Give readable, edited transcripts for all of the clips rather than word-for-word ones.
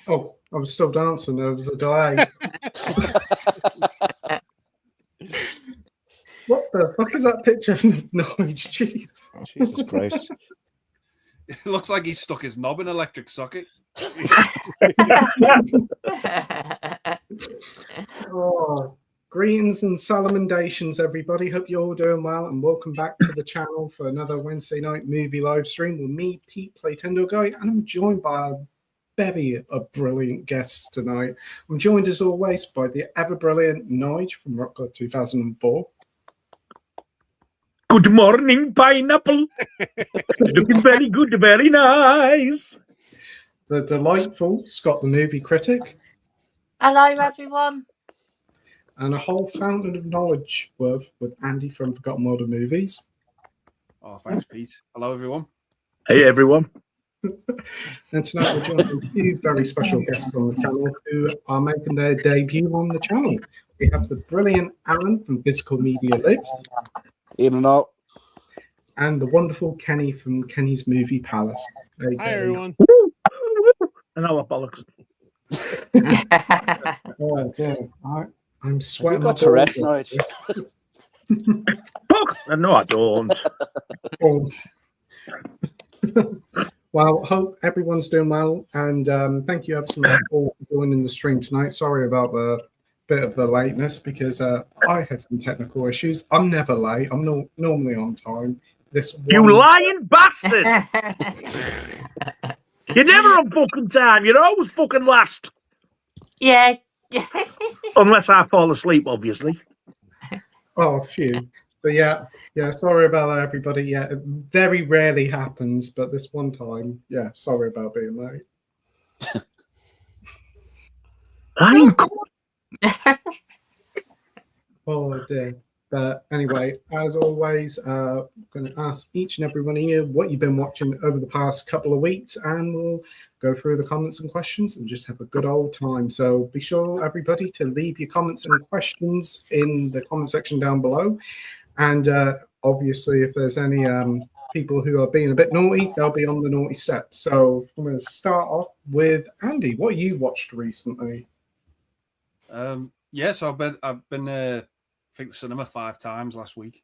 Oh, I was still dancing. There was a delay. What the fuck is that picture of Norwich? Jeez. Jesus Christ. It looks like he's stuck his knob in an electric socket. Oh, greetings and salutations, everybody. Hope you're all doing well, and welcome back to the channel for another Wednesday night movie live stream with me, Pete Playtendoguy, and I'm joined by a bevy of brilliant guests tonight. I'm joined as always by the ever brilliant Nige from Rockgod 2004. Good morning, pineapple. Looking very good, very nice. The delightful Scott the movie critic. Hello, everyone. And a whole fountain of knowledge with Andy from Forgotten World of Movies. Oh, thanks, Pete. Hello, everyone. Hey, everyone. And tonight we're joined with two very special guests on the channel who are making their debut on the channel. We have the brilliant Alan from Physical Media Lives. Even though. And the wonderful Kenny from Kenny's Movie Palace. There you Hi, go. everyone. And all the bollocks. Oh, dear. I'm sweating. You got Tourette's night. Fuck! No, I don't. Oh. Well, hope everyone's doing well, and thank you ever so much for joining the stream tonight. Sorry about the bit of the lateness because I had some technical issues. I'm never late. I'm normally on time. You lying bastard! You're never on fucking time. You're always fucking last. Yeah. Unless I fall asleep, obviously. Oh, phew. But yeah, sorry about that, everybody. Yeah, it very rarely happens, but this one time, yeah, sorry about being late. I'm Oh, dear. But anyway, as always, I'm going to ask each and every one of you what you've been watching over the past couple of weeks, and we'll go through the comments and questions and just have a good old time. So be sure, everybody, to leave your comments and questions in the comment section down below. And obviously, if there's any people who are being a bit naughty, they'll be on the naughty set. So I'm going to start off with Andy. What you watched recently? Yeah, so I've been I think the cinema 5 times last week.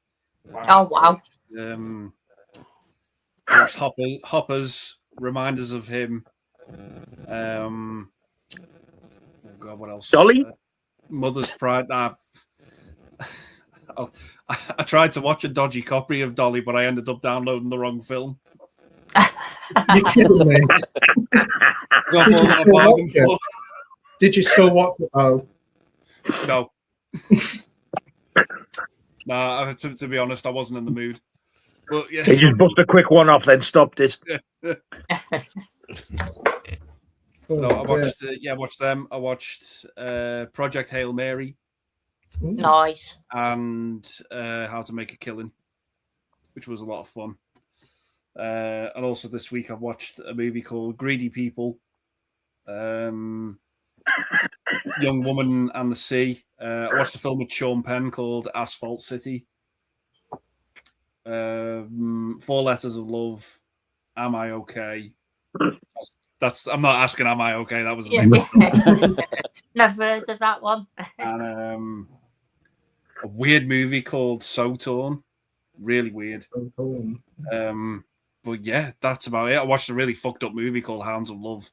Oh, wow. Watched Hopper's, Reminders of Him. Oh God, what else? Dolly? Mother's Pride. I tried to watch a dodgy copy of Dolly, but I ended up downloading the wrong film. You're kidding me. Got more than I bargained for. Did you still watch it? Oh. No. Nah, to be honest, I wasn't in the mood. But yeah, He just bust a quick one off, then stopped it. No, I watched. Watched them. I watched Project Hail Mary. Nice. And How to Make a Killing, which was a lot of fun. And also this week I've watched a movie called Greedy People. Young Woman and the Sea. I watched a film with Sean Penn called Asphalt City. 4 Letters of Love. Am I Okay? That's I'm not asking am I okay. That was Never heard of that one. And a weird movie called So Torn. Really weird. But yeah, that's about it. I watched a really fucked up movie called Hounds of Love.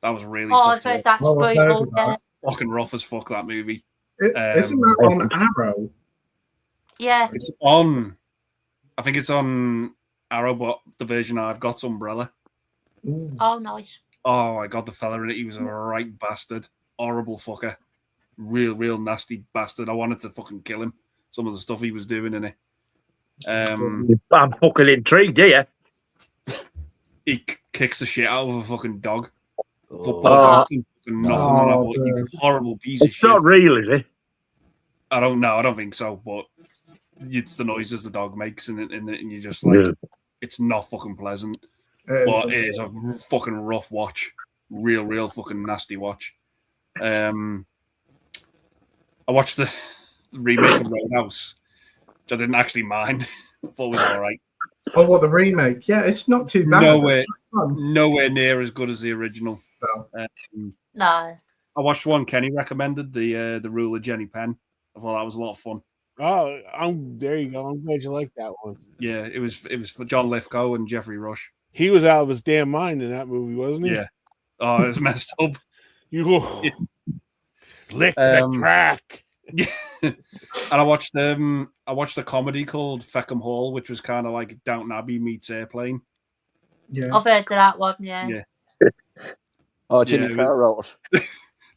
That was really tough. I've heard that's brutal. Yeah. Fucking rough as fuck, that movie. Isn't that on Arrow? Yeah. It's on, I think it's on Arrow, but the version I've got's Umbrella. Ooh. Oh, nice. Oh my God, the fella in it, he was a right bastard. Horrible fucker. Real nasty bastard. I wanted to fucking kill him. Some of the stuff he was doing in it. I'm fucking intrigued, here. He kicks the shit out of a fucking dog. For nothing. And I thought, you horrible piece of shit. It's not real, is it? I don't know. I don't think so. But it's the noises the dog makes, and you're just like, it's not fucking pleasant. But it is a fucking rough watch. Real fucking nasty watch. I watched the remake of Roadhouse, which I didn't actually mind. I thought it was all right. Oh, what, the remake? Yeah, it's not too bad. Nowhere near as good as the original. No. I watched one Kenny recommended, the Rule of Jenny Penn. I thought that was a lot of fun. Oh, there you go. I'm glad you like that one. Yeah, it was for John Lithgow and Jeffrey Rush. He was out of his damn mind in that movie, wasn't he? Yeah. Oh, it was messed up. You lick the crack. And I watched a comedy called Feckham Hall, which was kind of like Downton Abbey meets Airplane. Yeah. I've heard of that one, yeah. Yeah. Oh, Jimmy Carr wrote it.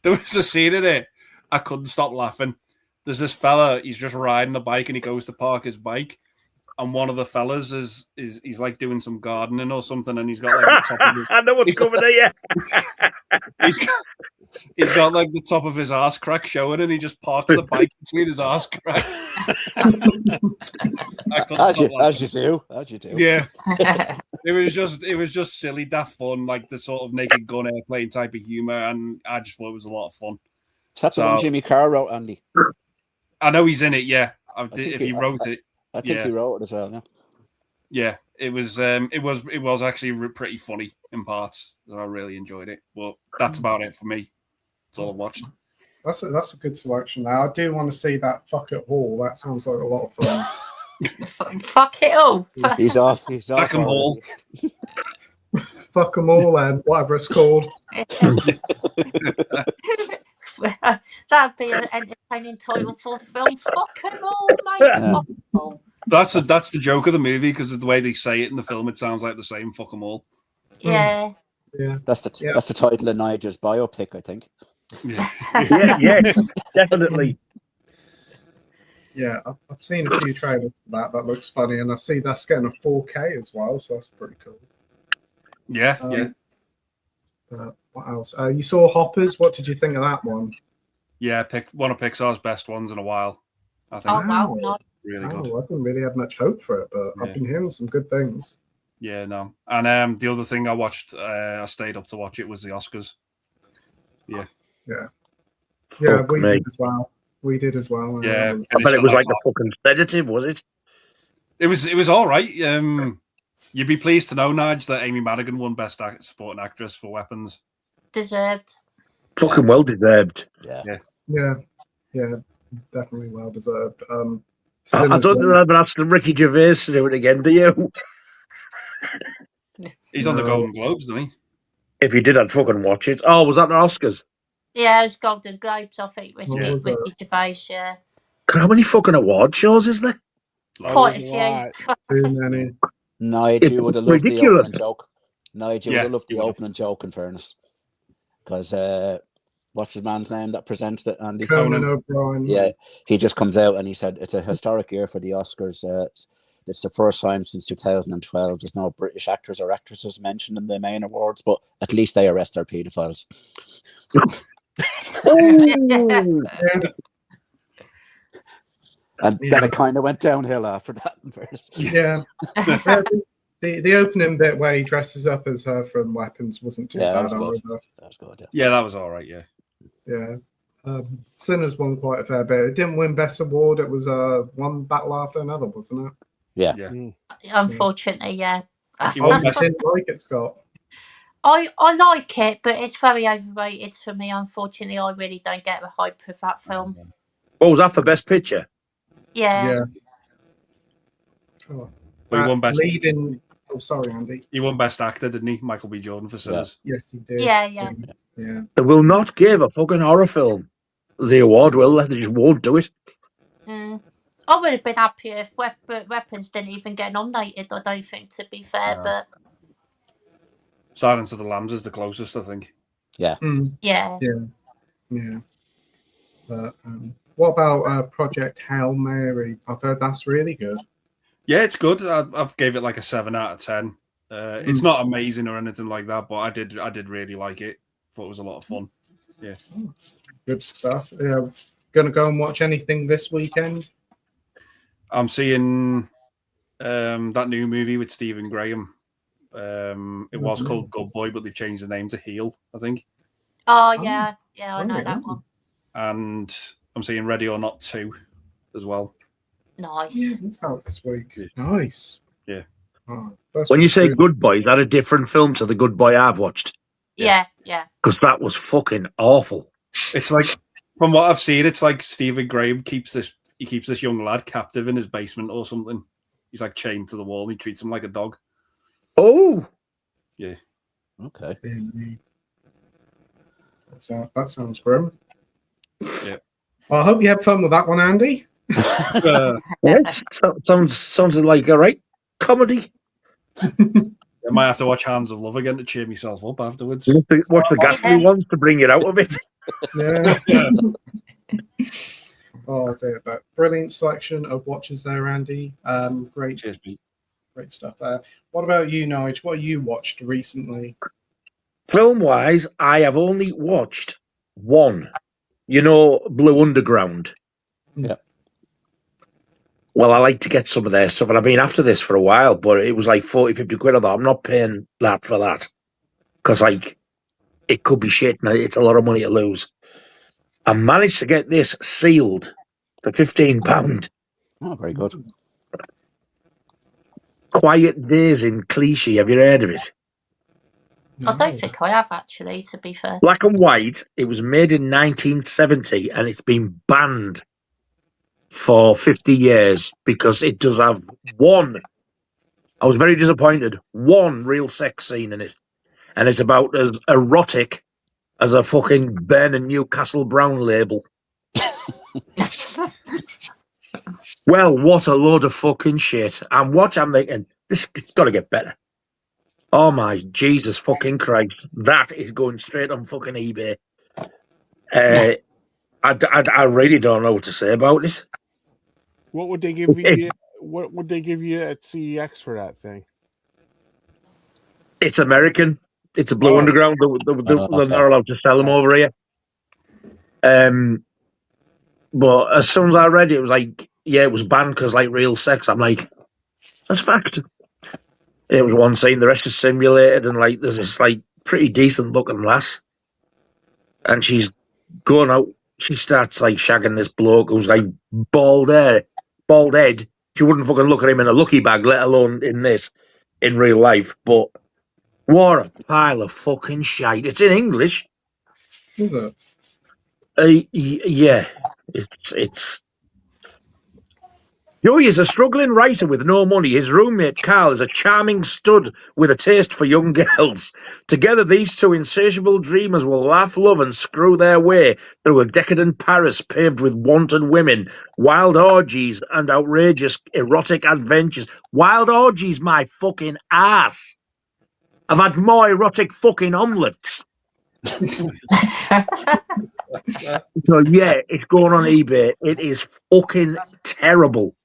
There was a scene in it. I couldn't stop laughing. There's this fella, he's just riding a bike and he goes to park his bike. And one of the fellas is he's like doing some gardening or something, and he's got like the top of his, I know what's coming here. he's got like the top of his arse crack showing, and he just parks the bike between his arse crack. As you do. Yeah. It was just silly, daft fun, like the sort of Naked Gun Airplane type of humor, and I just thought it was a lot of fun. That's the one Jimmy Carr wrote, Andy. I know he's in it, yeah. If he wrote it. I think he wrote it as well, yeah. Yeah, it was actually pretty funny in parts. So I really enjoyed it. But that's about it for me. That's all I've watched. That's a good selection. Now I do want to see that Fuck It Hall. That sounds like a lot of fun. Fuck it all. He's off. Fuck 'em all. Fuck 'em all, and whatever it's called. That'd be an entertaining title for a film. Fuck 'em all, mate. Fuck 'em all. That's the joke of the movie, because of the way they say it in the film, it sounds like the same. Fuck 'em all. Yeah. Yeah. That's the title of Nigel's biopic, I think. Yeah. Yeah, definitely. Yeah, I've seen a few trailers for that. That looks funny, and I see that's getting a 4K as well, so that's pretty cool. Yeah. What else? You saw Hoppers. What did you think of that one? Yeah, one of Pixar's best ones in a while, I think. Oh, wow. No. Really good. I didn't really have much hope for it, but I've been hearing some good things. Yeah, no. And the other thing I watched, I stayed up to watch it, was the Oscars. Yeah. Yeah, Fuck we me. did as well. We did as well. Yeah. I bet it was like a fucking sedative, was it? It was all right. You'd be pleased to know, Nige, that Amy Madigan won Best Supporting Actress for Weapons. Deserved. Fucking well deserved. Yeah, definitely well deserved. I don't think I'll ever ask Ricky Gervais to do it again, do you? He's on the Golden Globes, isn't he? If you did, I'd fucking watch it. Oh, was that the Oscars? Yeah, it was Golden Globes, I think, with was it? Ricky Gervais, yeah. How many fucking award shows is there? Quite There's a a few. Too many. Nigel would have loved the ridiculous. opening joke. Nigel would have loved the opening joke, in fairness. Because, what's his man's name that presented it, Andy? Conan O'Brien. Yeah, he just comes out and he said it's a historic year for the Oscars. It's the first time since 2012 there's no British actors or actresses mentioned in the main awards, but at least they arrest their paedophiles. And then it kind of went downhill after that. Yeah. The opening bit where he dresses up as her from Weapons wasn't too bad. That was good. Yeah, that was all right. Yeah. Yeah. Sinners won quite a fair bit. It didn't win Best Award. It was one battle after another, wasn't it? Yeah. Unfortunately, yeah. I didn't like it, Scott. I like it, but it's very overrated for me. Unfortunately, I really don't get the hype of that film. What was that for Best Picture? Yeah. Oh. But he won Best leading. Oh, sorry, Andy. He won Best Actor, didn't he? Michael B. Jordan for Sinners. Yes, he did. Yeah. They will not give a fucking horror film the award, will they? They just won't do it. I would have been happier if Weapons didn't even get nominated, I don't think, to be fair, but... Silence of the Lambs is the closest, I think. Yeah. Yeah. But, what about Project Hail Mary? I've heard that's really good. Yeah, it's good. I've gave it like a 7 out of 10. It's not amazing or anything like that, but I did really like it. Thought it was a lot of fun. Yeah. Good stuff. Yeah. Gonna go and watch anything this weekend? I'm seeing that new movie with Stephen Graham. It was called Good Boy, but they've changed the name to Heel, I think. Oh, yeah. Yeah, I know that one. And I'm seeing Ready or Not 2 as well. Nice. It's out this week. Nice. Yeah. Oh, When you say Good Boy, is that a different film to the Good Boy I've watched? Yeah, yeah. Because that was fucking awful. It's like, from what I've seen, it's like Stephen Graham keeps this young lad captive in his basement or something. He's like chained to the wall. He treats him like a dog. Oh, Yeah. Okay. That sounds grim. Yeah. Well, I hope you had fun with that one, Andy. Uh, sounds like a right comedy. I might have to watch Hands of Love again to cheer myself up afterwards. Watch the ghastly ones to bring you out of it. Yeah. Oh dear, but brilliant selection of watches there, Andy. Great, Cheers, Pete. great stuff there. What about you, Nige? What have you watched recently? Film-wise, I have only watched one. You know, Blue Underground. Yeah. Well, I like to get some of their stuff, and I've been after this for a while, but it was like 40, 50 quid. I thought, I'm not paying that for that. Because, like, it could be shit, and it's a lot of money to lose. I managed to get this sealed for £15. Oh, very good. Quiet Days in Clichy. Have you heard of it? I don't think I have, actually, to be fair. Black and white. It was made in 1970, and it's been banned for 50 years because it does have one. I was very disappointed. One real sex scene in it. And it's about as erotic as a fucking Ben and Newcastle Brown label. Well, what a load of fucking shit. And what I'm thinking, it's got to get better. Oh my Jesus fucking Christ. That is going straight on fucking eBay. I really don't know what to say about this. What would they give you? What would they give you at CEX for that thing? It's American. It's a Blue Underground. They're not allowed to sell them over here. But as soon as I read it, it was like, yeah, it was banned because like real sex. I'm like, that's fact. It was one scene, the rest is simulated, and like there's this like pretty decent looking lass, and she's going out. She starts like shagging this bloke who's like bald head. She wouldn't fucking look at him in a lucky bag, let alone in real life. But what a pile of fucking shite. It's in English. Is it? Yeah, it's. Joey is a struggling writer with no money. His roommate, Carl, is a charming stud with a taste for young girls. Together, these two insatiable dreamers will laugh, love, and screw their way through a decadent Paris paved with wanton women, wild orgies, and outrageous erotic adventures. Wild orgies, my fucking ass. I've had more erotic fucking omelettes. So, yeah, it's going on eBay. It is fucking terrible.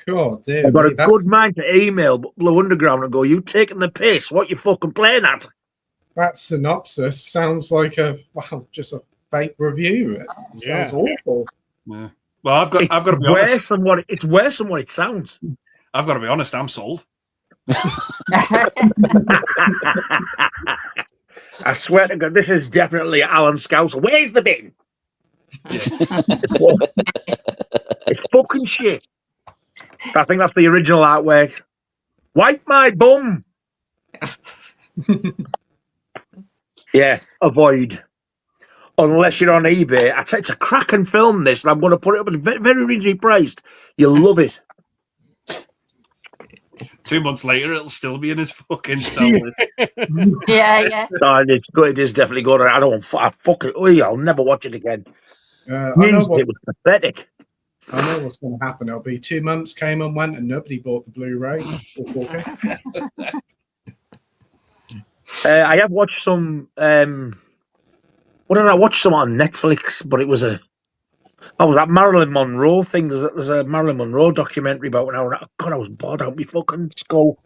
God, dear. I've got a good mind to email Blue Underground and go, you taking the piss? What you fucking playing at? That synopsis sounds like just a fake review. It sounds awful. Yeah. Well, I've got to be honest. It's worse than what it sounds. I've got to be honest. I'm sold. I swear to God, this is definitely Alan Scouse. Where's the bin? Yeah. It's fucking shit. I think that's the original artwork. Wipe my bum. Yeah, avoid. Unless you're on eBay. It's a cracking film, this, and I'm going to put it up at very, very reasonably priced. You'll love it. 2 months later, it'll still be in his fucking cell list. Yeah. No, it's good. It is definitely good. I don't. I fucking. I'll never watch it again. I know it was pathetic. I know what's going to happen. It'll be 2 months came and went, and nobody bought the Blu-ray. I have watched some. What did I watch? Some on Netflix, but it was that Marilyn Monroe thing. There's a Marilyn Monroe documentary about an hour. God, I was bored out my fucking skull.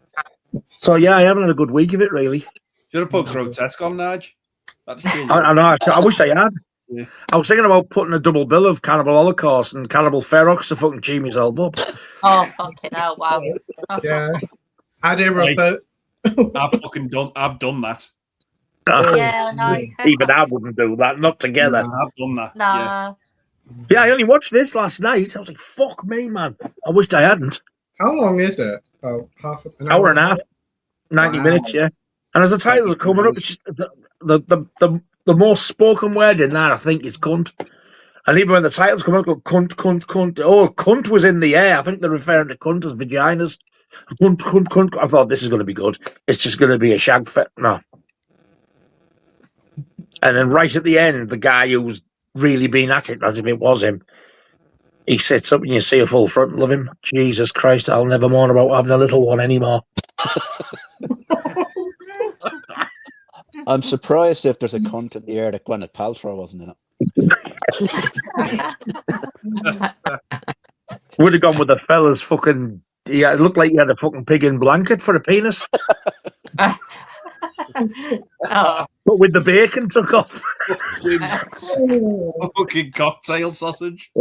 So yeah, I haven't had a good week of it really. Should have put Grotesque on, Nige. I know. I wish I had. Yeah. I was thinking about putting a double bill of Cannibal Holocaust and Cannibal Ferox to fucking cheer myself up. Oh, fucking hell, wow. Yeah. I've done that. Yeah, I know. Even I wouldn't do that. Not together. I've done that. Nah. Yeah, I only watched this last night. I was like, fuck me, man. I wished I hadn't. How long is it? About half an hour and a half. 90 minutes, yeah. And as the titles are coming up, it's just the most spoken word in that, I think, is cunt. And even when the titles come out, go cunt, cunt, cunt. Oh, cunt was in the air. I think they're referring to cunt as vaginas. Cunt, cunt, cunt. I thought this is going to be good. It's just going to be a shag fit. No. And then right at the end, the guy who's really been at it, as if it was him, he sits up and you see a full frontal of him. Jesus Christ, I'll never mourn about having a little one anymore. I'm surprised if there's a cunt in the air that Gwyneth Paltrow wasn't in it. Would have gone with the fella's fucking. Yeah, it looked like he had a fucking pig in blanket for a penis, Oh. but with the bacon took off. Fucking cocktail sausage.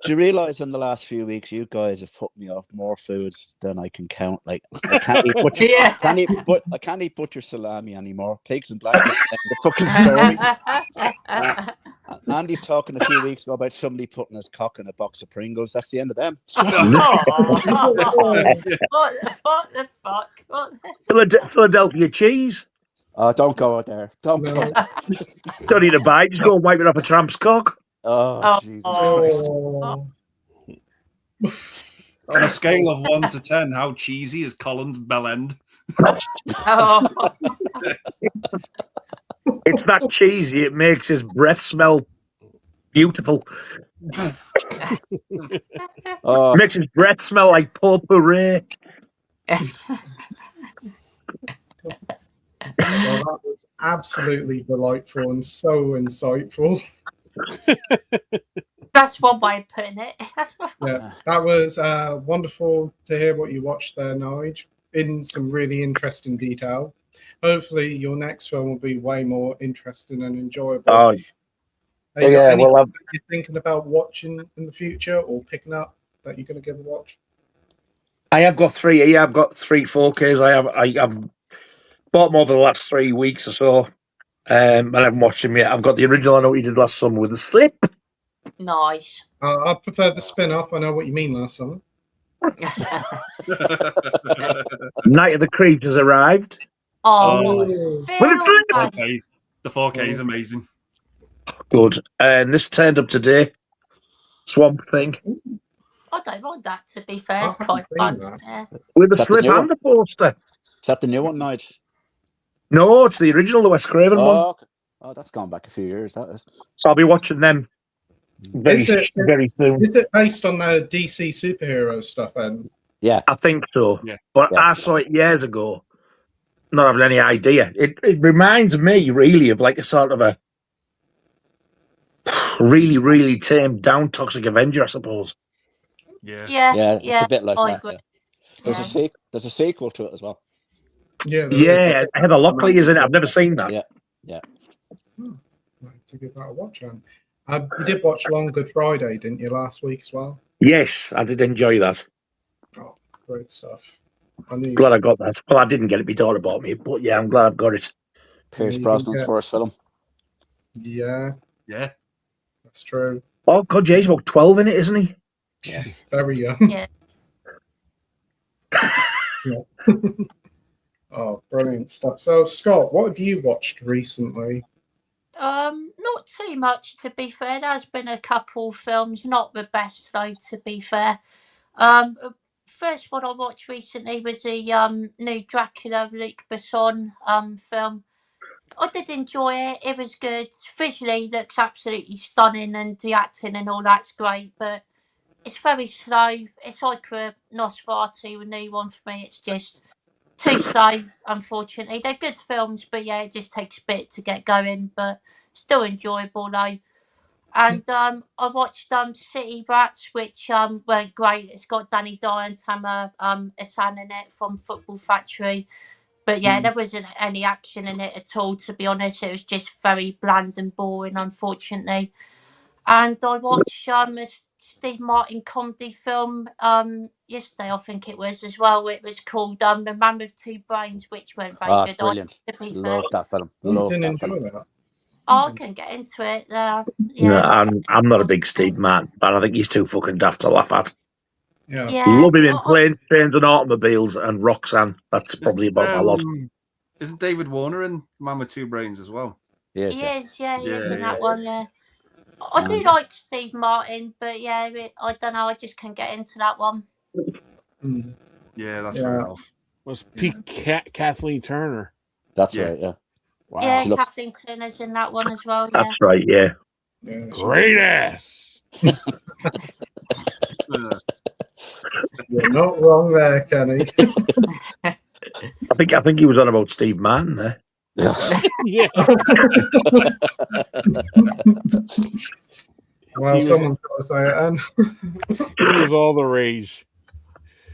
Do you realise in the last few weeks you guys have put me off more foods than I can count? Like I can't eat butcher, Yeah. I can't eat butcher salami anymore. Pigs and blankets. The fucking story. Andy's talking a few weeks ago about somebody putting his cock in a box of Pringles. That's the end of them. What the fuck? Philadelphia cheese. Oh, don't go out there. Don't go. Don't need a bite. Just go and wipe it off a tramp's cock. Oh, Jesus Christ. On a scale of 1 to 10, how cheesy is Colin's bell end? Oh. It's that cheesy. It makes his breath smell beautiful. Oh, Makes his breath smell like potpourri. Well, that was absolutely delightful and so insightful. That's one way of putting it. That's one. Yeah, that was wonderful to hear what you watched there, Nige, in some really interesting detail. Hopefully, your next film will be way more interesting and enjoyable. Oh, Have you got yeah. anything Well, that you're thinking about watching in the future or picking up that you're going to give a watch? I have got 3. Yeah, I've got 3 4Ks. I've bought them over the last 3 weeks or so. I haven't watched them yet. I've got the original. I know what you did last summer with the slip. Nice. I prefer the spin-off. I know what you mean last summer. Night of the Creatures arrived. Oh, Oh. Phil, Okay. The 4K is amazing. Good. And this turned up today. Swamp Thing. I don't mind that, to be fair. It's I quite haven't fun. seen Yeah. With the Is that the slip new and one? the poster. is that the new one, Nige? No, it's the original, the Wes Craven one. Oh, okay. Oh, that's gone back a few years. That is. So I'll be watching them very, Is it- very soon. Is it based on the DC superhero stuff then? Yeah. I think so. Yeah. But Yeah. I saw it years ago, not having any idea. It reminds me really of like a sort of a really, really tamed down Toxic Avenger, I suppose. Yeah. Yeah. Yeah, it's a bit like I that. agree. Yeah. There's a sequel to it as well. Yeah. there is. Yeah, Heather Lockley is in it. I've never seen that. Yeah. Right, to give that a watch on. You did watch Long Good Friday, didn't you, last week as well? Yes, I did enjoy that. Oh, great stuff. I knew Glad I got that. Well, I didn't get it. My daughter bought me, but yeah, I'm glad I've got it. Pierce you Brosnan's get- first film. Yeah, Yeah. that's true. Oh, God, yeah, he's about 12 in it, isn't he? Very young. Yeah. Oh, brilliant stuff. So, Scott, what have you watched recently? Not too much, to be fair. There's been a couple films, not the best though, to be fair. First one I watched recently was the new Dracula Luc Besson film. I did enjoy it. It was good. Visually, looks absolutely stunning, and the acting and all that's great. But it's very slow. It's like a Nosferatu, a new one for me. It's just too slow, unfortunately. They're good films, but yeah, it just takes a bit to get going. But still enjoyable though. And I watched City Rats, which weren't great. It's got Danny Dyer and Tamer Hassan in it from Football Factory. But yeah, there wasn't any action in it at all, to be honest. It was just very bland and boring, unfortunately. And I watched a Steve Martin comedy film yesterday, I think it was as well. It was called The Man with Two Brains, which weren't very Oh, good. it's brilliant. To be fair. Love that film. I Love didn't that enjoy film. that. I can get into it. No, I'm not a big Steve man, but I think he's too fucking daft to laugh at. Yeah. Yeah. Love him in Planes, Trains and Automobiles and Roxanne. That's probably about my lot. Isn't David Warner in Man with Two Brains as well? Yes, He yeah. is, he is in Yeah. that one, yeah. I do like Steve Martin, but yeah, I don't know, I just can't get into that one. Mm. Yeah, that's fair enough. Was peak Kathleen Turner. That's Yeah. right, yeah. Wow. Yeah, She looks- Kathleen Turner's in that one as well, yeah. That's right, yeah. Yeah, Great ass. you're not wrong there, Kenny. I think he was on about Steve Martin there. Yeah. Well, He was- someone's got to say it, and He was all the rage.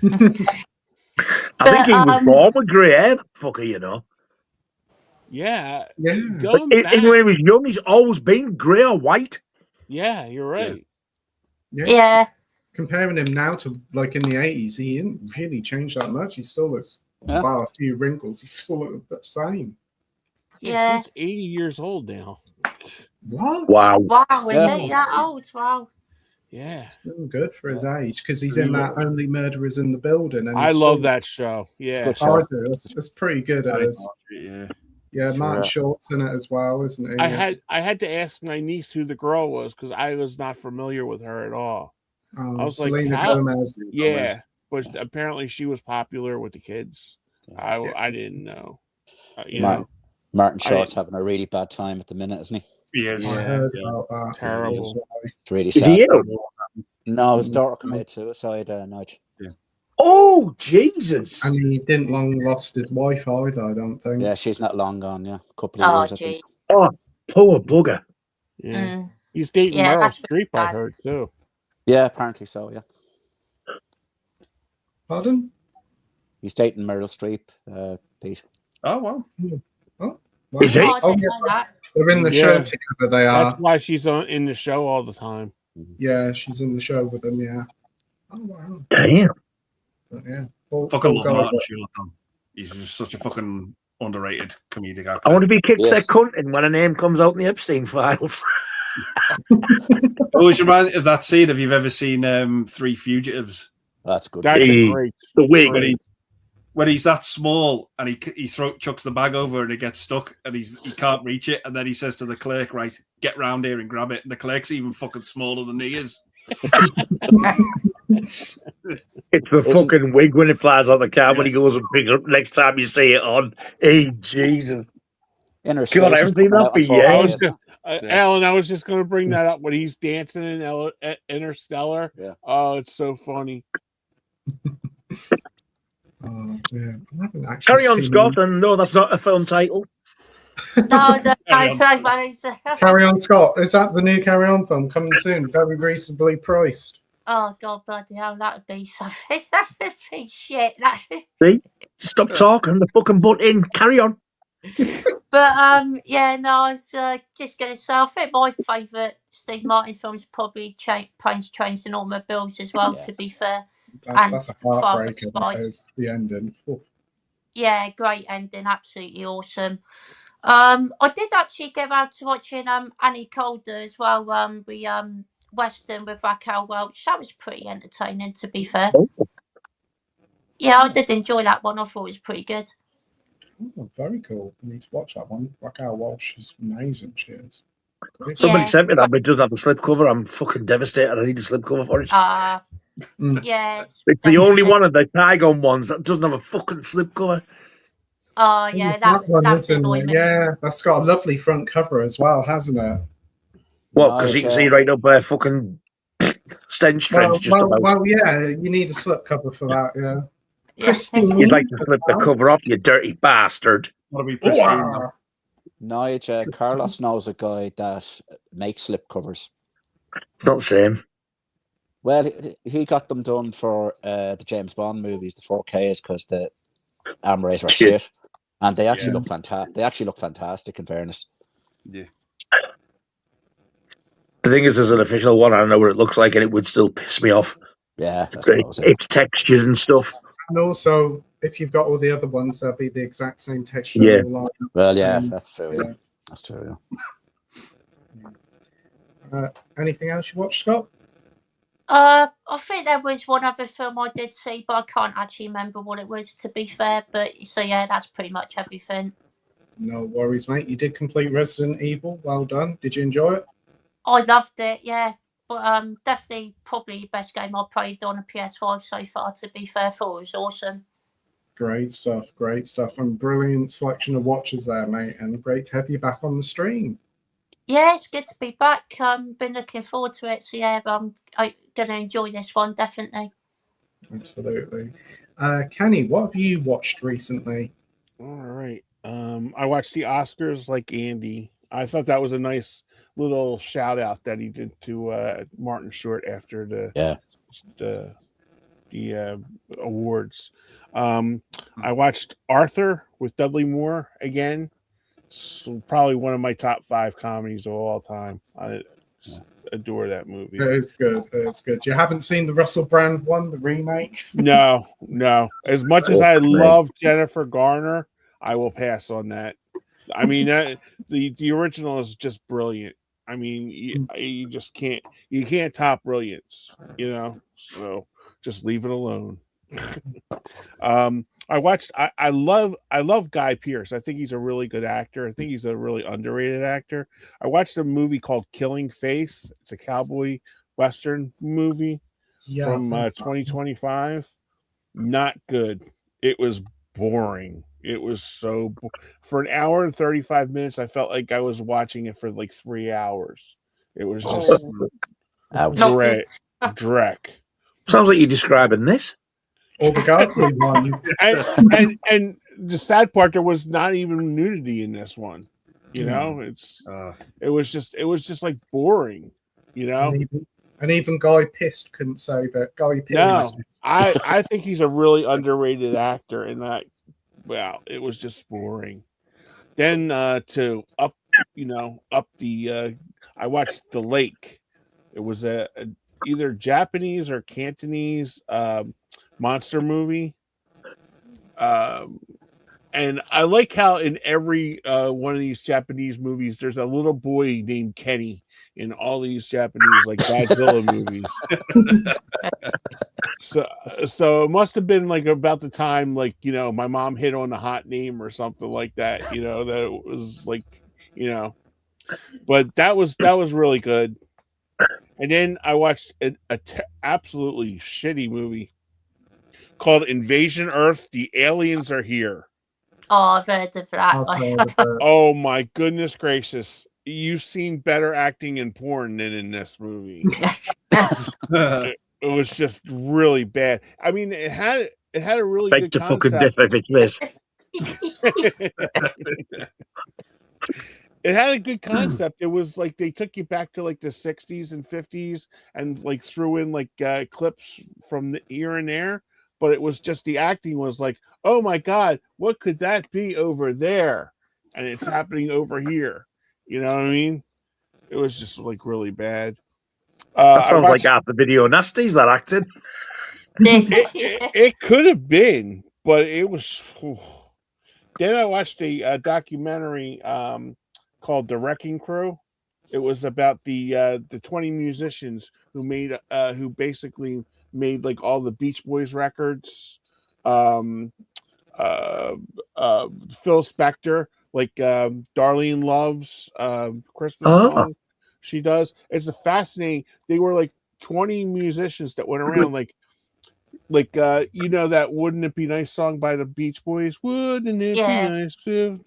I think he was born with grey hair, that fucker, you know. Yeah. yeah, Going Even back. when he was young, he's always been grey or white. Yeah, you're right. Yeah. comparing him now to like in the 80s, he didn't really change that much. He still looks, Yeah. bar a few wrinkles, he still looks the same. Yeah. He's 80 years old now. What? Wow. Wow, is Yeah. he that old? Wow. Yeah. Still good for his age because he's in that Only Murderers in the Building. And I he's love still- that show. Yeah. Good Oh, I show. do. It's pretty good. That It is is. yeah. Yeah, Martin Sure. Short's in it as well, isn't he? I had to ask my niece who the girl was because I was not familiar with her at all. I was like, Selena how- Gomez. Yeah, but apparently she was popular with the kids. I didn't know. You know, Martin Short's having a really bad time at the minute, isn't he? He is. I Yeah. heard about that. Terrible. It's really Did sad. you? No, his daughter committed suicide, Nigel. Oh, Jesus. And he didn't long lost his wife either, I don't think. Yeah, she's not long gone, yeah. A couple of Oh, years, I think. gee. Oh, poor bugger. yeah. Mm. He's dating Yeah, Meryl that's Streep, I bad. heard too. Yeah, apparently so, yeah. Pardon? He's dating Meryl Streep, Pete. Oh, well. Well, Is he? Oh, I Oh, didn't yeah, know that. they're in the Yeah. show together, they are. That's why she's in the show all the time. Yeah, she's in the show with them, yeah. Oh, wow. Damn. But, yeah. Paul Fucking love Gallagher. Martin Short, though. He's just such a fucking underrated comedic actor. I want to be kicked Yes. that cunting when a name comes out in the Epstein files. Always remind me of that scene if you've ever seen Three Fugitives. That's good. That's Hey. a great. The wig. When he's that small and he chucks the bag over and it gets stuck and he can't reach it, and then he says to the clerk, right, get round here and grab it, and the clerk's even fucking smaller than he is. It's the fucking wig when it flies out the car when he goes and picks it up next time you see it on. Hey, Jesus. Inner God, Space I is haven't seen coming that out on for years. 4K, I was isn't it? just, Alan, I was just going to bring that up when he's dancing in Interstellar. Yeah. Oh, it's so funny. Oh, yeah. I haven't actually Carry on, seen Scott. And no, that's not a film title. No, no, Carry on, no, Carry On Scott. Is that the new Carry On film coming soon? Very reasonably priced. Oh, God, bloody hell, that would be something. That would be shit. That is... See? Stop talking. The fucking butt in. Carry on. But, yeah, no, I was just going to say, I think my favourite Steve Martin film is probably Planes, Trains and Automobiles as well, Yeah. to be fair. That's a Father heartbreaker. Died. That is the ending. Oh, Yeah, great ending, absolutely awesome. I did actually get around to watching Annie Calder as well. The Western with Raquel Welch. That was pretty entertaining, to be fair. Oh. Yeah, I did enjoy that one. I thought it was pretty good. very cool. I need to watch that one. Raquel Walsh is amazing. She is. Great. Somebody Yeah. sent me that, but it does have a slipcover. I'm fucking devastated. I need a slipcover for it. Yeah, It's the only definitely- one of the Tygon ones that doesn't have a fucking slipcover. Oh yeah, that one that was isn't annoying it? me. Yeah, that's got a lovely front cover as well, hasn't it? Well, because you can see right up there, fucking stench trench just about. Well, yeah, you need a slip cover for that. Yeah, Yeah. Christine. You'd like to slip the cover off, you dirty bastard. Gotta be pristine. Wow. Nigel, Carlos knows a guy that makes slip covers. It's not the same. Well, he got them done for the James Bond movies, the 4Ks, because the armories were shit, and they actually look fantastic. They actually look fantastic, in fairness. Yeah. The thing is, there's an official one. I don't know what it looks like, and it would still piss me off. Yeah, that's what I was saying. It's textured and stuff. And also, if you've got all the other ones, they'll be the exact same texture. Yeah. all lined up Well, the yeah, same. that's true. Yeah. That's true. Yeah. Anything else you watched, Scott? I think there was one other film I did see, but I can't actually remember what it was, to be fair. But so yeah, that's pretty much everything. No worries, mate. You did complete Resident Evil. Well done. Did you enjoy it? I loved it, yeah. But definitely, probably the best game I played on a PS5 so far. To be fair, thought it was awesome. Great stuff. Great stuff. And brilliant selection of watches there, mate. And great to have you back on the stream. Yeah, it's good to be back. Been looking forward to it. So yeah, I'm going to enjoy this one definitely. Absolutely. Kenny, what have you watched recently? All right. I watched the Oscars like Andy. I thought that was a nice little shout out that he did to Martin Short after the awards. I watched Arthur with Dudley Moore again. So probably one of my top 5 comedies of all time. I adore that movie. It is good. It's good. You haven't seen the Russell Brand one, the remake? No. As much as I love Jennifer Garner, I will pass on that. I mean, the original is just brilliant. I mean, you just can't top brilliance, you know. So just leave it alone. I love Guy Pearce. I think he's a really good actor. I think he's a really underrated actor. I watched a movie called Killing Face. It's a cowboy western movie from 2025. Not good. It was boring. It was for an hour and 35 minutes. I felt like I was watching it for like 3 hours. It was just dreck. Sounds like you're describing this. Or the Guardsman one. and the sad part, there was not even nudity in this one. You know, it was just like boring. You know, and even Guy Pissed couldn't save it. Guy Pissed. No, I think he's a really underrated actor, and it was just boring. Then I watched The Lake. It was a either Japanese or Cantonese monster movie. And I like how in every one of these Japanese movies, there's a little boy named Kenny in all these Japanese like Godzilla movies. So it must have been like about the time, like, you know, my mom hit on a hot name or something like that, you know, that it was like, you know, but that was really good. And then I watched an absolutely shitty movie called Invasion Earth. The Aliens Are Here. Oh, I've heard of that. Oh my goodness gracious. You've seen better acting in porn than in this movie. It was just really bad. I mean, it had a really good concept. It had a good concept. It was like they took you back to like the 60s and 50s and like threw in like clips from the here and there. But it was just the acting was like, oh my God, what could that be over there? And it's happening over here. You know what I mean? It was just like really bad. That sounds like half the video nasties that acted. It could have been, but it was. Then I watched a documentary called The Wrecking Crew. It was about the 20 musicians who basically made like all the Beach Boys records. Phil Spector, like Darlene Love's Christmas song. She does. It's a fascinating. They were like 20 musicians that went around like you know that "Wouldn't It Be Nice" song by the Beach Boys. Wouldn't it be nice if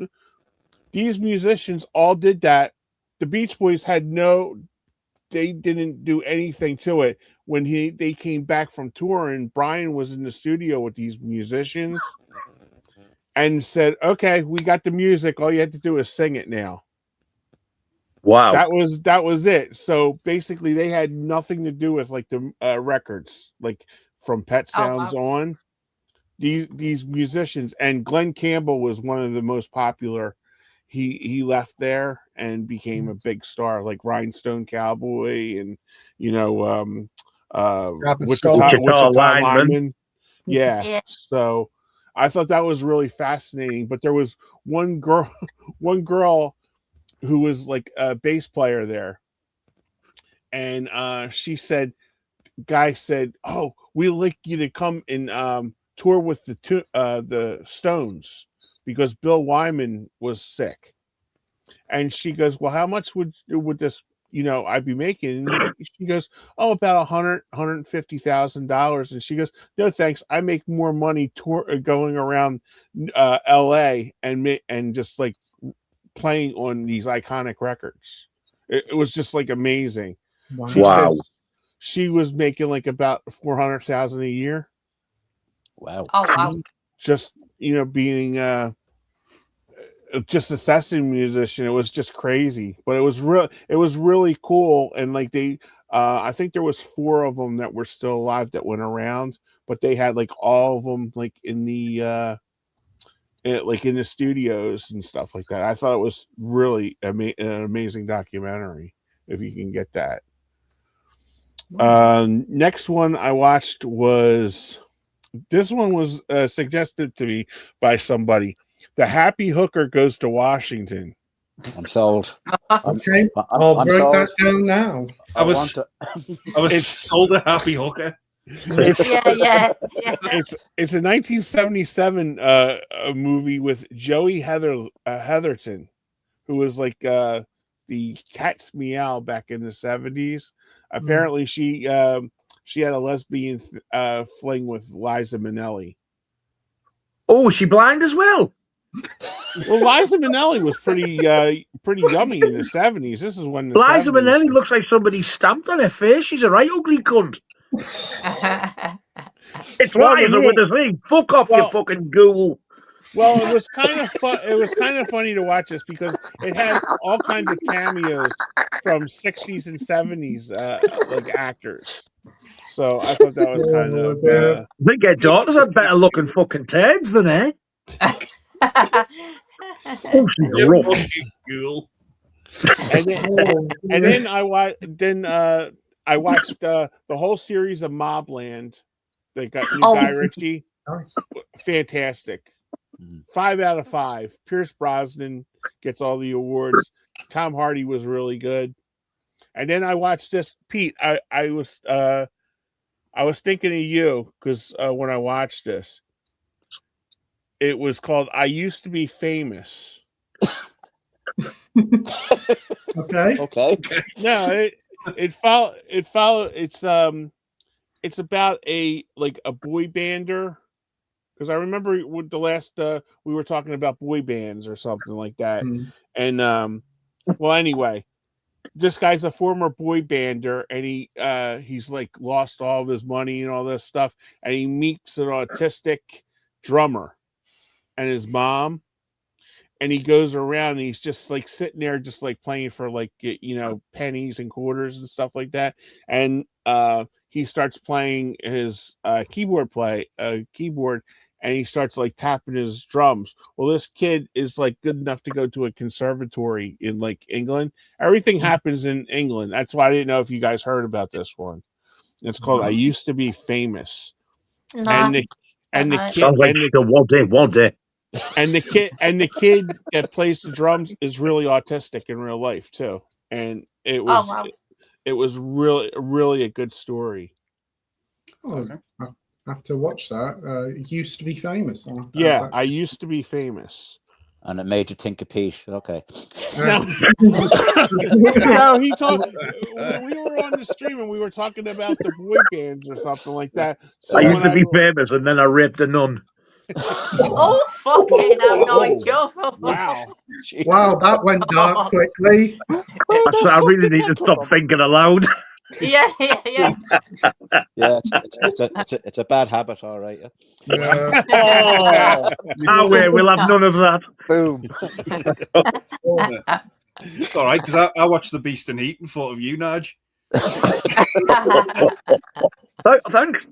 these musicians all did that? The Beach Boys they didn't do anything to it. When they came back from touring, Brian was in the studio with these musicians and said, "Okay, we got the music. All you have to do is sing it now." Wow. That was it. So basically they had nothing to do with like the records, like from Pet Sounds on. These musicians, and Glenn Campbell was one of the most popular. He left there and became a big star, like Rhinestone Cowboy and Wichita Lineman. Yeah. So I thought that was really fascinating. But there was one girl who was like a bass player there, and she said guy said, "Oh, we'd like you to come and tour with the Stones because Bill Wyman was sick." And she goes, "Well, how much would this, I'd be making?" And she goes, "Oh, about $150,000." And she goes, "No, thanks. I make more money going around L.A. and just like playing on these iconic records." It was just like amazing. Wow. She said she was making like about $400,000 a year. Wow. Oh wow. Just being just a session musician. It was just crazy, but it was really cool. And like I think there was 4 of them that were still alive that went around, but they had like all of them like in the in the studios and stuff like that. I thought it was really an amazing documentary if you can get that. Next one I watched was suggested to me by somebody. The Happy Hooker Goes to Washington. I'm sold. Okay, I'm write sold. that down now. I was sold a Happy Hooker. Yeah. It's a 1977 movie with Joey Heatherton, who was like the Cat's Meow back in the 70s. Apparently, she had a lesbian fling with Liza Minnelli. Oh, is she blind as well? Well, Liza Minnelli was pretty yummy in the 70s. This is when the Liza 70s. Minnelli looks like somebody stamped on her face. She's a right ugly cunt. It's Liza with a thing. Fuck off, you fucking ghoul. Well, it was kind of fun. It was kind of funny to watch this because it had all kinds of cameos from 60s and 70s like actors. So I thought that was kind of. I think her daughters had better looking fucking turds than her. Oh, she's rough. Ghoul. And then I watched the whole series of Mobland. They got new Guy Ritchie. Nice. Fantastic. 5 out of 5. Pierce Brosnan gets all the awards. Tom Hardy was really good. And then I watched this. Pete, I was thinking of you because when I watched this, it was called "I Used to Be Famous." Okay. No, it followed. It's about a boy bander. Because I remember with the last we were talking about boy bands or something like that. And well, anyway, this guy's a former boy bander, and he's like lost all of his money and all this stuff, and he meets an autistic drummer and his mom, and he goes around and he's just like sitting there just like playing for like pennies and quarters and stuff like that, and he starts playing his keyboard, and he starts like tapping his drums. Well, this kid is like good enough to go to a conservatory in like England. Everything happens in England. That's why I didn't know if you guys heard about this one. It's called "I Used to Be Famous." No. And the kid, sounds like one day. And the kid that plays the drums is really autistic in real life too. And it was it was really a good story. Oh, okay. I have to watch that. It used to be famous. I Used to Be Famous. And it made you think of Pete. Okay. No, he told. We were on the stream and we were talking about the boy bands or something like that. So I used to be famous, and then I raped a nun. Oh, fucking hell, Nigel. Wow. Wow, that went dark quickly. I really need to stop thinking aloud. Yeah. Yeah, it's a bad habit, all right. Yeah. We'll have none of that. Boom. It's all right, because I watched The Beast in Heat and thought of you, Nudge. Thanks.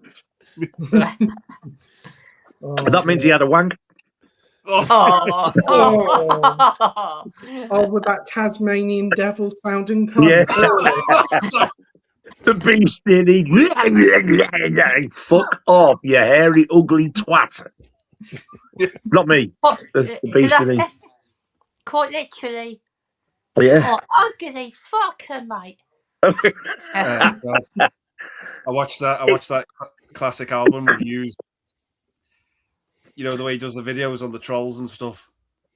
That means he had a wank. Oh, with that Tasmanian devil sounding Yeah. cunt. The beast in it. Fuck off, you hairy, ugly twat. Not me. The beast in it. Quite literally. Yeah. Oh, ugly fucker, mate. I watched that classic album reviews. You know, the way he does the videos on the trolls and stuff.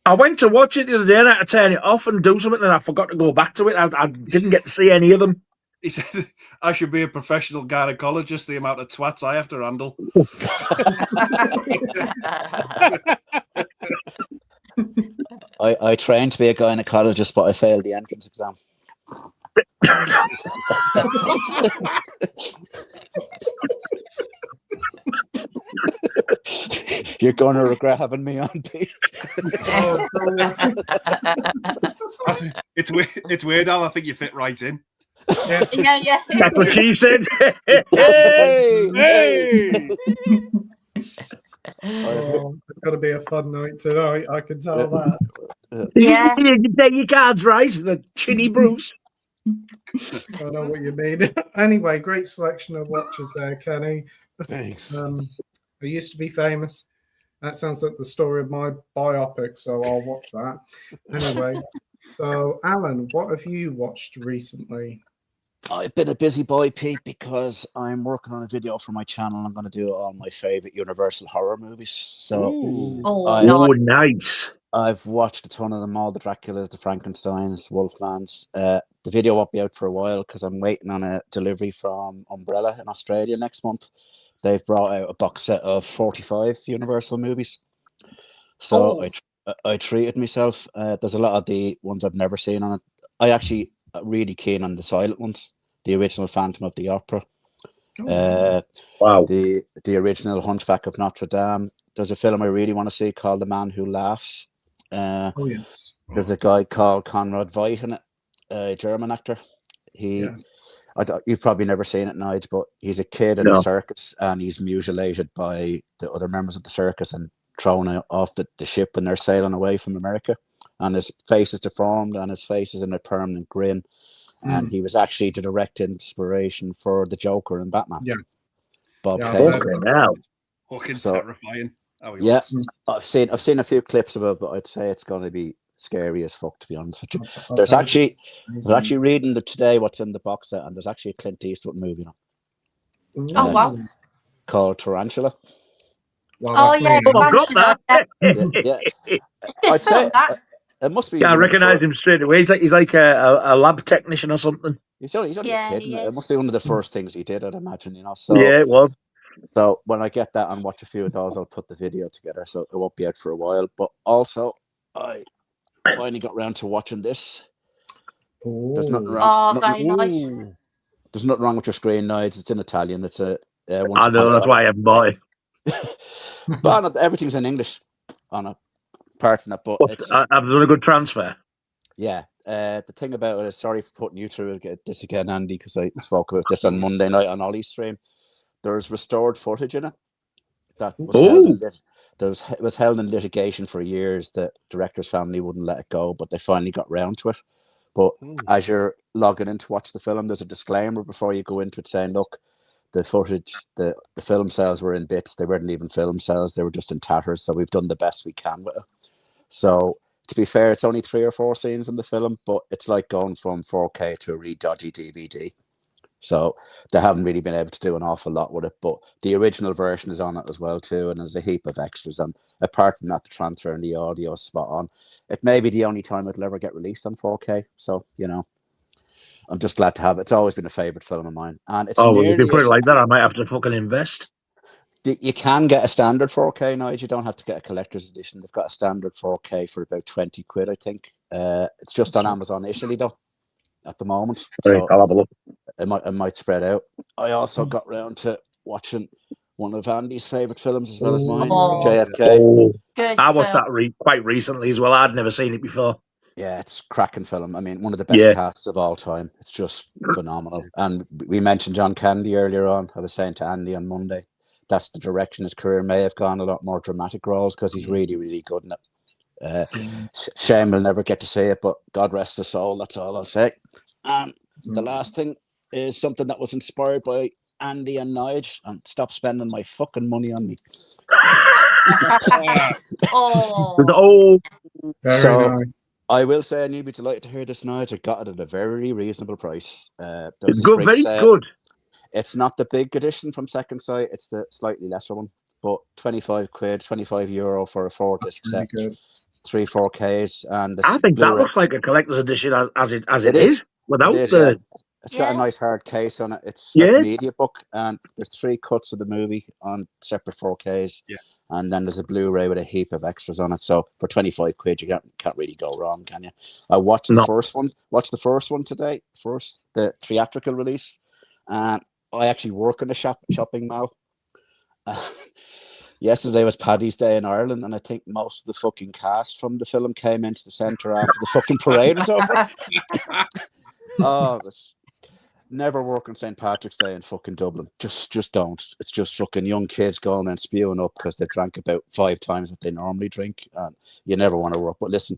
I went to watch it the other day and I had to turn it off and do something, and I forgot to go back to it. I didn't get to see any of them. He said, I should be a professional gynecologist, the amount of twats I have to handle. I trained to be a gynecologist, but I failed the entrance exam. You're going to regret having me on, Pete. It's weird, Al. I think you fit right in. Yeah. That's what she said. Hey! Oh, it's got to be a fun night tonight. I can tell that. Yeah. You take your cards right, the chinny Bruce. I know what you mean. Anyway, great selection of watches there, Kenny. Thanks. I used to be famous. That sounds like the story of my biopic, so I'll watch that. Anyway, so Alan, what have you watched recently? I've been a busy boy, Pete, because I'm working on a video for my channel. I'm going to do all my favorite Universal horror movies. So, Nice. I've watched a ton of them, all the Draculas, the Frankensteins, Wolfmans. The video won't be out for a while because I'm waiting on a delivery from Umbrella in Australia next month. They've brought out a box set of 45 Universal movies. So I treated myself. There's a lot of the ones I've never seen on it. I actually really keen on the silent ones. The original Phantom of the Opera. Wow. The original Hunchback of Notre Dame. There's a film I really want to see called The Man Who Laughs. Yes. There's a guy called Conrad Veidt in it, a German actor. You've probably never seen it, Nige, but he's a kid in a circus and he's mutilated by the other members of the circus and thrown off the ship when they're sailing away from America. And his face is deformed and his face is in a permanent grin. And he was actually the direct inspiration for the Joker and Batman. Yeah. Bob Fucking terrifying. Yeah, I've seen a few clips of it, but I'd say it's going to be scary as fuck, to be honest with you. There's actually reading today what's in the box set, and there's actually a Clint Eastwood movie Oh wow! called Tarantula. Wow, Tarantula. Yeah. I'd say it must be. Yeah, I recognise him straight away. He's like a lab technician or something. He's only a kid. It must be one of the first things he did, I'd imagine. So yeah, it was. So when I get that and watch a few of those, I'll put the video together. So it won't be out for a while. But also, I finally got round to watching this. There's nothing wrong. Very nice. There's nothing wrong with your screen, Nige. It's in Italian. It's a. I know, that's why I haven't bought it. But everything's in English on it. Apart from that, but I've done a good transfer. Yeah. The thing about it is, sorry for putting you through this again, Andy, because I spoke about this on Monday night on Ollie's stream. There's restored footage in it that was held in litigation for years. The director's family wouldn't let it go, but they finally got round to it. But as you're logging in to watch the film, there's a disclaimer before you go into it saying, look, the footage, the film cells were in bits. They weren't even film cells. They were just in tatters. So we've done the best we can with it. So to be fair, it's only 3 or 4 scenes in the film, but it's like going from 4K to a really dodgy DVD. So they haven't really been able to do an awful lot with it, but the original version is on it as well too, and there's a heap of extras. And apart from that, the transfer and the audio is spot on. It may be the only time it'll ever get released on 4K. So I'm just glad to have it. It's always been a favourite film of mine, and it's. Well, if you put it like that, I might have to fucking invest. You can get a standard 4K now. You don't have to get a collector's edition. They've got a standard 4K for about 20 quid, I think. It's just on Amazon Italy though, at the moment. Right, so I'll have a look. It might spread out. I also got round to watching one of Andy's favourite films as well as mine, JFK. Good I watched that quite recently as well. I'd never seen it before. Yeah, it's a cracking film. I mean, one of the best casts of all time. It's just phenomenal. And we mentioned John Candy earlier on. I was saying to Andy on Monday, that's the direction his career may have gone, a lot more dramatic roles, because he's really, really good in it. Shame we'll never get to see it, but God rest his soul. That's all I'll say. And the last thing is something that was inspired by Andy and Nige, and stop spending my fucking money on me. So nice. I will say, and you'd be delighted to hear this, Nige. I got it at a very reasonable price. It's good, very good. It's not the big edition from Second Sight. It's the slightly lesser one. But €25, €25 for a 4-disc Really set, good. 3 4Ks, and I think that Blu-ray. looks like a collector's edition as it It is without It is, the. yeah. It's got a Yeah. nice hard case on it. It's Yeah. like media book, and there's 3 cuts of the movie on separate 4Ks. Yeah. And then there's a Blu-ray with a heap of extras on it. So for £25, you can't really go wrong, can you? I watched the first one. Watched the first one today. The theatrical release. And I actually work in a shopping mall. Yesterday was Paddy's Day in Ireland, and I think most of the fucking cast from the film came into the centre after the fucking parade was over. Oh, never work on St. Patrick's Day in fucking Dublin. Just don't. It's just fucking young kids going and spewing up because they drank about 5 times what they normally drink, and you never want to work. But listen,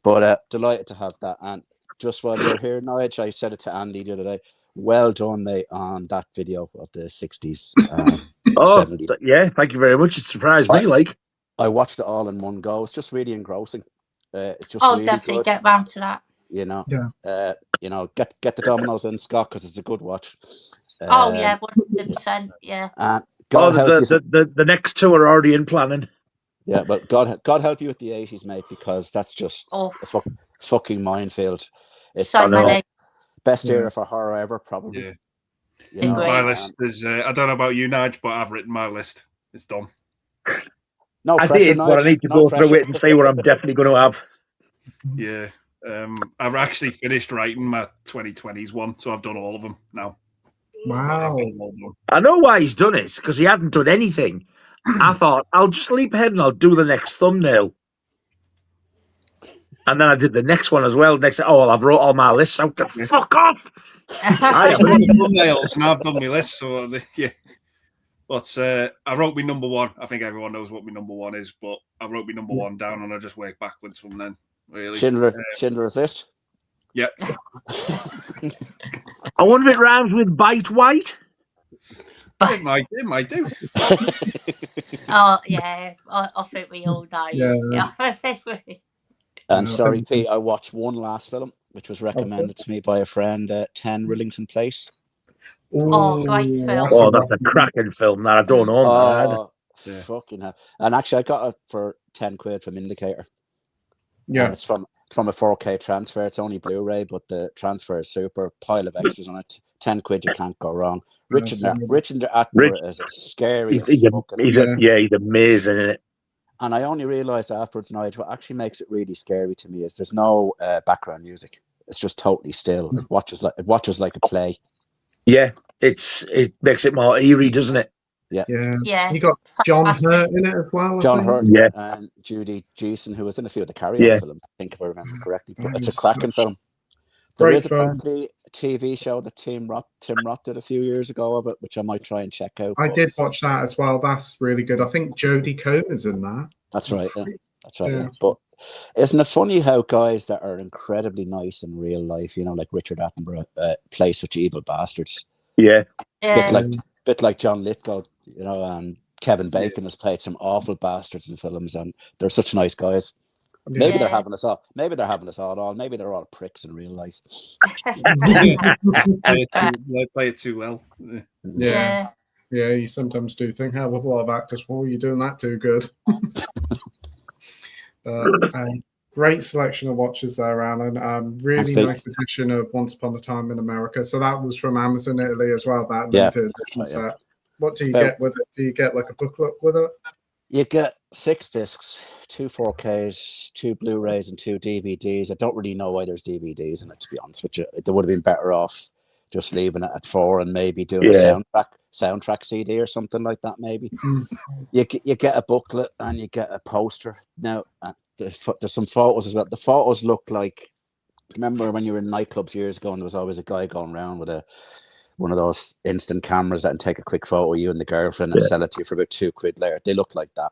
delighted to have that. And just while you're here, Nige, I said it to Andy the other day. Well done, mate, on that video of the 60s. 70s. Yeah, thank you very much. It surprised me. I watched it all in one go. It's just really engrossing. It's just I'll really definitely good. get round to that. You know, Yeah. Get the dominoes in, Scott, because it's a good watch. Oh yeah, 100%. Yeah. And God help you. The next 2 are already in planning. Yeah, but God help you with the 80s, mate, because that's just a fucking minefield. It's so many. Best era for horror ever, probably. Yeah. You know, my list is. I don't know about you, Nige, but I've written my list. It's done. No I pressure, did, but I need to go through it and see what I'm definitely going to have. Yeah. I've actually finished writing my 2020s one, so I've done all of them now. Wow. I know why he's done it, because he hadn't done anything. I thought, I'll just leap ahead and I'll do the next thumbnail. And then I did the next one as well. I've wrote all my lists out. Fuck off! I've done the thumbnails and I've done my list, so yeah. But I wrote my number 1. I think everyone knows what my number 1 is, but I wrote my number 1 down and I just worked backwards from then. Really, Schindler's List. Yep. I wonder if it rhymes with bite white. It might do. Oh yeah, I think we all know. Yeah. And sorry, Pete, I watched one last film, which was recommended to me by a friend, 10 Rillington Place. Oh, great film. Oh, that's a cracking film that I don't own. Yeah. Fucking hell. And actually, I got it for £10 from Indicator. Yeah. And it's from a 4K transfer. It's only Blu-ray, but the transfer is super. Pile of extras on it. £10, you can't go wrong. Richard Attenborough is a scary. He's amazing in it. And I only realised afterwards, Nigel, what actually makes it really scary to me is there's no background music. It's just totally still. It watches like a play. Yeah, it makes it more eerie, doesn't it? Yeah. Yeah. You got John Hurt in it as well. John Hurt, yeah, and Judy Jeason, who was in a few of the Carry-On films, I think if I remember correctly. But it's a cracking film. There is apparently a TV show that Tim Roth did a few years ago of it, which I might try and check out. I did watch that as well. That's really good. I think Jodie Comer's in that. That's right. Yeah. That's right. Yeah. But isn't it funny how guys that are incredibly nice in real life, you know, like Richard Attenborough, play such evil bastards? Yeah. Bit like John Lithgow, you know, and Kevin Bacon has played some awful bastards in films, and they're such nice guys. Maybe they're having us all. Maybe they're having us all on. Maybe they're all pricks in real life. They play it too well. Yeah. You sometimes do think, with a lot of actors, well, you're doing that too good. Great selection of watches there, Alan. Really nice edition of Once Upon a Time in America. So that was from Amazon Italy as well, that limited edition set. What do you get with it? Do you get like a booklet with it? You get 6 discs, 2 4Ks, 2 Blu-rays, and 2 DVDs. I don't really know why there's DVDs in it, to be honest with you. They would have been better off just leaving it at 4 and maybe doing a soundtrack CD or something like that, maybe. You get a booklet and you get a poster. Now, there's some photos as well. The photos look like, remember when you were in nightclubs years ago and there was always a guy going around with one of those instant cameras that can take a quick photo of you and the girlfriend and sell it to you for about £2 later. They look like that.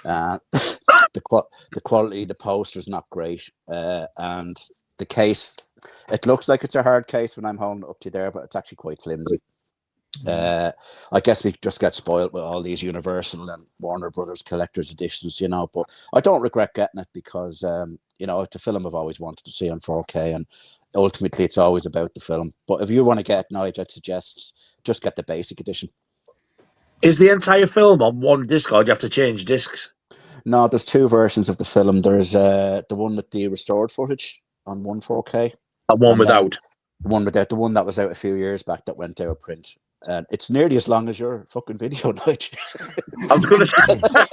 The quality of the poster is not great, and the case, it looks like it's a hard case when I'm holding it up to there, but it's actually quite flimsy. I guess we just get spoiled with all these Universal and Warner Brothers collector's editions, you know. But I don't regret getting it because, you know, it's a film I've always wanted to see on 4K, and ultimately it's always about the film. But if you want to get it, Nigel, I'd suggest just get the basic edition. Is the entire film on one disc, or do you have to change discs? No, there's two versions of the film. There's the one with the restored footage on 4K. And one And without. The one without, the one that was out a few years back that went out of print. And it's nearly as long as your fucking video, Nigel. I was going to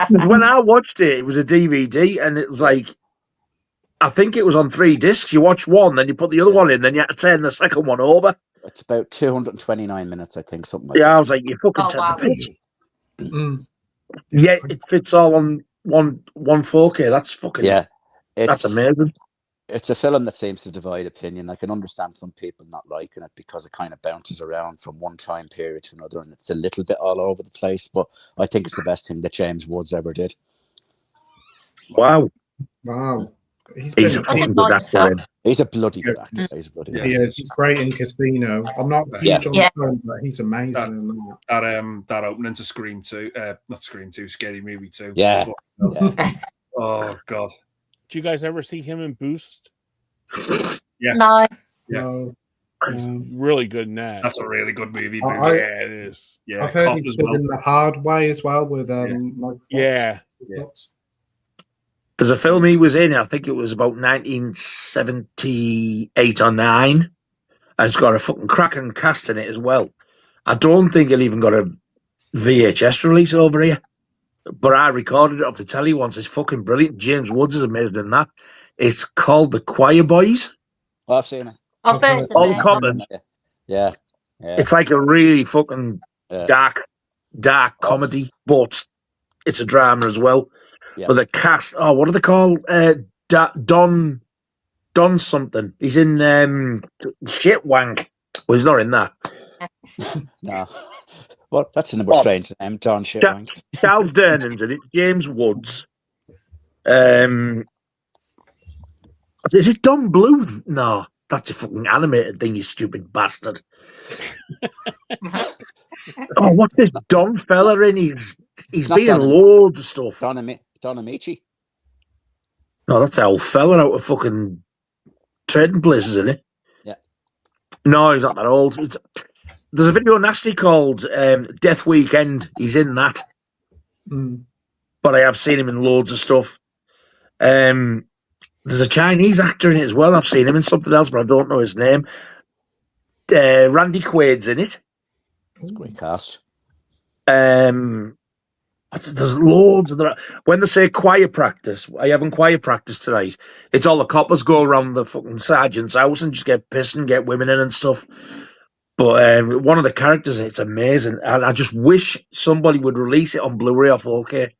say, when I watched it, it was a DVD, and it was like, I think it was on 3 discs. You watch one, then you put the other one in, then you had to turn the second one over. It's about 229 minutes, I think, something like Yeah, that. I was like, you fucking Oh, take wow. the piss. Yeah, it fits all on one 4K. That's fucking, Yeah, that's amazing. It's a film that seems to divide opinion. I can understand some people not liking it because it kind of bounces around from one time period to another, and it's a little bit all over the place. But I think it's the best thing that James Woods ever did. Wow. He's a fucking good actor. He's a bloody good actor. He's a bloody good actor. He's great in Casino. I'm not huge on the film, but he's amazing in that. That opening to Scream 2, not Scream 2, Scary Movie 2. Yeah. Oh God. Did you guys ever see him in Boost? Yeah. No. No. He's really good in that. That's a really good movie. Yeah, it is. Yeah, I've heard Cop he's as good well. in The Hard Way as well with Mike Fox. Yeah. There's a film he was in, I think it was about 1978 or 9. And it's got a fucking cracking cast in it as well. I don't think it even got a VHS release over here. But I recorded it off the telly once. It's fucking brilliant. James Woods is amazing in that. It's called The Choir Boys. Oh, I've seen it. I've heard of All it. common. Yeah. It's like a really fucking dark comedy, but it's a drama as well. Yeah. But the cast, what do they call? Don something. He's in Shitwank. Well, he's not in that. No. Well, that's a number strange name, Don Shitwank. Charles Durnham's in it. James Woods. Is it Don Blue? No, that's a fucking animated thing, you stupid bastard. What's this Don fella in? He's been in loads of stuff. Don Amici. No, that's that old fella out of fucking Trading Places, isn't it? Yeah. No, he's not that old. There's a video nasty called Death Weekend. He's in that. But I have seen him in loads of stuff. There's a Chinese actor in it as well. I've seen him in something else, but I don't know his name. Randy Quaid's in it. That's a great cast. There's loads of when they say choir practice, I haven't choir practice tonight. It's all the coppers go around the fucking sergeant's house and just get pissed and get women in and stuff. But one of the characters, it's amazing. And I just wish somebody would release it on Blu-ray or 4K.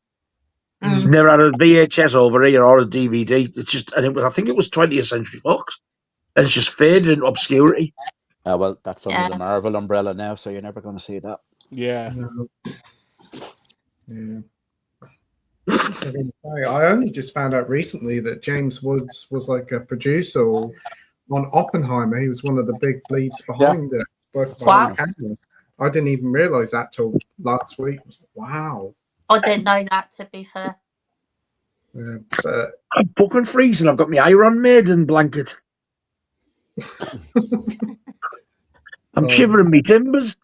It's never had a VHS over here or a DVD. It's just, I think it was 20th Century Fox. And it's just faded into obscurity. Well, that's under the Marvel umbrella now, so you're never going to see that. Yeah. I only just found out recently that James Woods was like a producer on Oppenheimer. He was one of the big leads behind it. Wow. I didn't even realize that till last week. I was like, wow. I didn't know that, to be fair. Yeah, but I'm fucking freezing. I've got my Iron Maiden blanket. I'm shivering me timbers.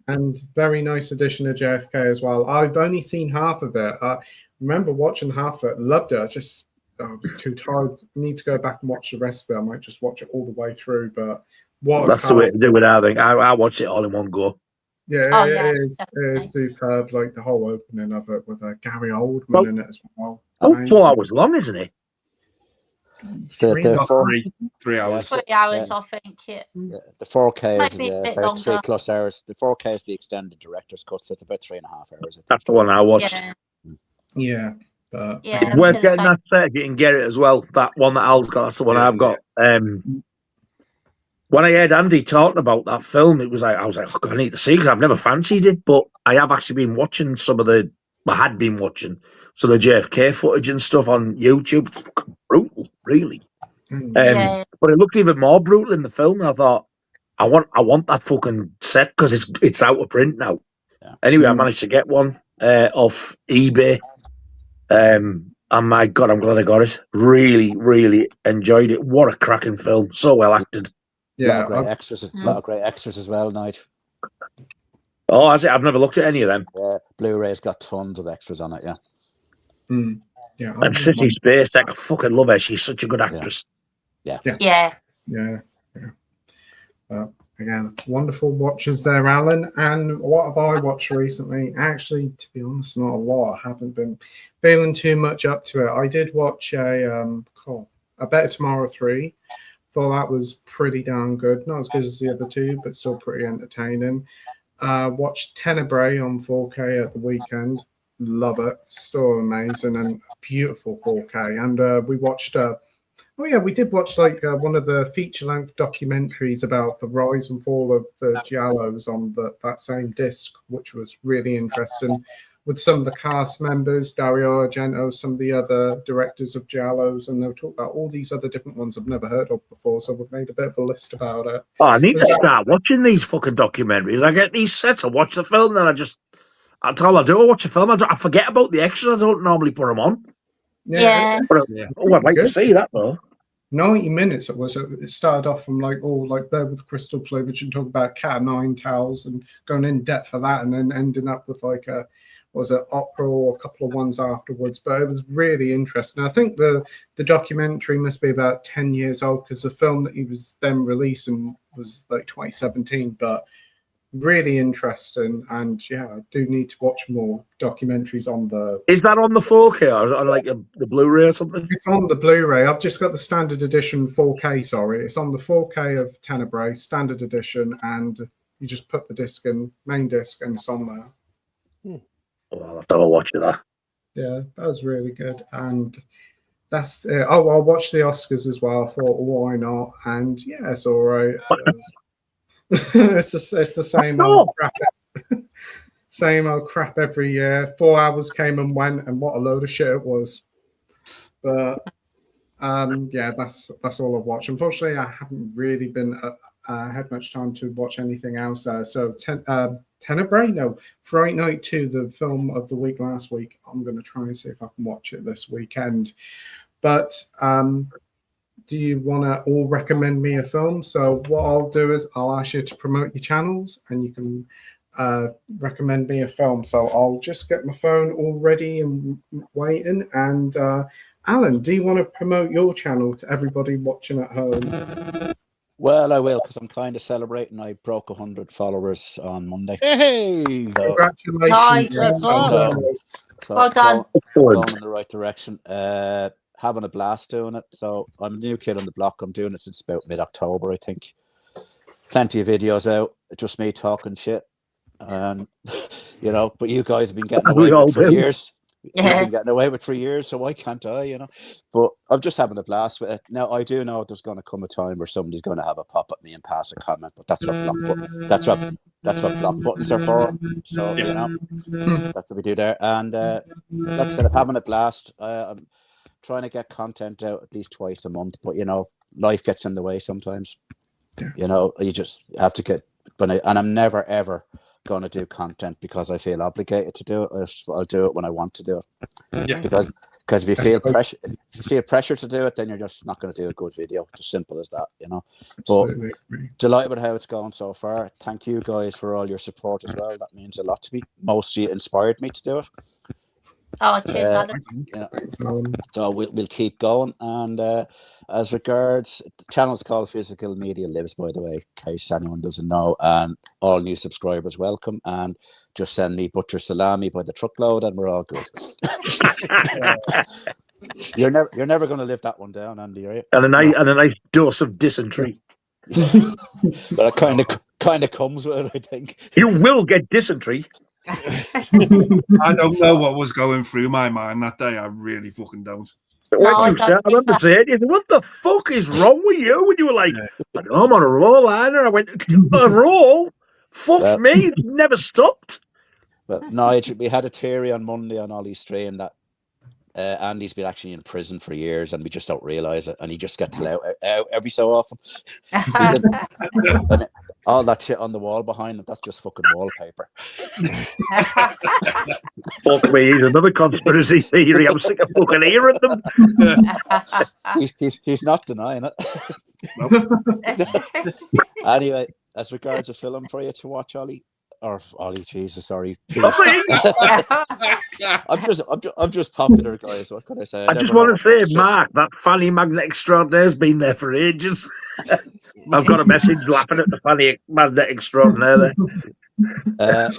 And very nice edition of JFK as well. I've only seen half of it. I remember watching half of it, loved it. I was too tired. Need to go back and watch the rest of it. I might just watch it all the way through. But that's the way to do it, I think. I watched it all in one go. Yeah, it is superb. Like the whole opening of it with Gary Oldman in it as well. 4 hours long, isn't it? 3 hours. 3 hours, I think. Yeah. The 4K Maybe is a bit about longer. 3+ hours. The 4K is the extended director's cut, so it's about 3.5 hours. That's the one I watched. Yeah. But we're getting that set. You can get it as well. That one that Al's got, that's the one I've got. When I heard Andy talking about that film, I was like, oh, God, I need to see it because I've never fancied it. But I have actually been watching I had been watching some of the JFK footage and stuff on YouTube. It's fucking brutal, really. But it looked even more brutal in the film. I thought, I want that fucking set because it's out of print now. Yeah. Anyway, I managed to get one off eBay. And my God, I'm glad I got it. Really, really enjoyed it. What a cracking film! So well acted. A lot of great extras. A lot of great extras as well, Nigel. Oh, has it? I've never looked at any of them. Yeah, Blu-ray's got tons of extras on it. Yeah. Yeah. And Sissy Spacek, I fucking love her. She's such a good actress. Yeah. Again, wonderful watches there, Alan. And what have I watched recently? Actually, to be honest, not a lot. I haven't been feeling too much up to it. I did watch a Better Tomorrow 3. Thought that was pretty damn good. Not as good as the other two, but still pretty entertaining. Watched Tenebrae on 4K at the weekend. Love it. Still amazing and beautiful 4K. And we watched... we did watch one of the feature-length documentaries about the rise and fall of the Giallos on that same disc, which was really interesting, with some of the cast members, Dario Argento, some of the other directors of Giallos, and they'll talk about all these other different ones I've never heard of before, so we've made a bit of a list about it. Oh, I need to start watching these fucking documentaries. I get these sets, I watch the film, then that's all I do. I watch a film, I forget about the extras, I don't normally put them on. Yeah. I'd like to see that, though. 90 minutes it was. It started off from Bird with Crystal Plumage and talk about Cat of Nine Tails and going in depth for that, and then ending up with opera or a couple of ones afterwards. But it was really interesting. I think the documentary must be about 10 years old because the film that he was then releasing was 2017. But really interesting, and I do need to watch more documentaries on the... Is that on the 4K or on the Blu-ray or something? It's on the Blu-ray. I've just got the standard edition 4K, sorry. It's on the 4K of Tenebrae, standard edition, and you just put the disc in, main disc, and it's on there. Oh, I'll have to have a watch of that. Yeah, that was really good. And that's it. Oh, I'll watch the Oscars as well. I thought, why not? And it's all right. It's the same old crap. Same old crap every year. 4 hours came and went, and what a load of shit it was. But that's all I've watched. Unfortunately, I haven't really been had much time to watch anything else there. So Tenebrae, Fright Night 2, the film of the week last week. I'm going to try and see if I can watch it this weekend. But do you want to all recommend me a film? So what I'll do is I'll ask you to promote your channels, and you can recommend me a film. So I'll just get my phone all ready and waiting. And Alan, do you want to promote your channel to everybody watching at home? Well, I will, because I'm kind of celebrating. I broke 100 followers on Monday. Hey! Congratulations! Nice. That's awesome. Well done. Going in the right direction. Having a blast doing it. So I'm a new kid on the block. I'm doing it since about mid-October, I think. Plenty of videos out. Just me talking shit. And but you guys have been getting away with it for years. You've been getting away with it for years, so why can't I, But I'm just having a blast with it. Now, I do know there's going to come a time where somebody's going to have a pop at me and pass a comment, but that's what block buttons are for. So, that's what we do there. And like I said, I'm having a blast. I'm trying to get content out at least twice a month, but life gets in the way sometimes. You just have to get. And I'm never ever going to do content because I feel obligated to do it. I'll do it when I want to do it. Yeah. Because if you feel pressure to do it, then you're just not going to do a good video. It's as simple as that, Absolutely. But delighted with how it's going so far. Thank you guys for all your support as well. That means a lot to me. Mostly it inspired me to do it. Oh, cheers, Adam. So we'll keep going. And as regards, the channel's called Physical Media Lives, by the way, in case anyone doesn't know. And all new subscribers welcome. And just send me butcher salami by the truckload, and we're all good. You're never going to live that one down, Andy, are you? And a nice dose of dysentery. But it kind of comes with it, I think. You will get dysentery. I don't know what was going through my mind that day. I really fucking don't. I remember saying, what the fuck is wrong with you? When you were like, I'm on a roll, and I went, a roll? Fuck me, it never stopped. But Nigel, we had a theory on Monday on Ollie's stream that Andy's been actually in prison for years, and we just don't realise it, and he just gets out every so often. All that shit on the wall behind it, that's just fucking wallpaper. Fuck me, he's another conspiracy theory. I'm sick of fucking hearing them. He's not denying it. Anyway, as regards a film for you to watch, Ollie, Jesus, sorry. Pete. I'm just popular, guys. What can I say? I just want to say, Mark, that Fanny Magnet Extraordinaire's been there for ages. I've got a message laughing at the Fanny Magnet Extraordinaire there.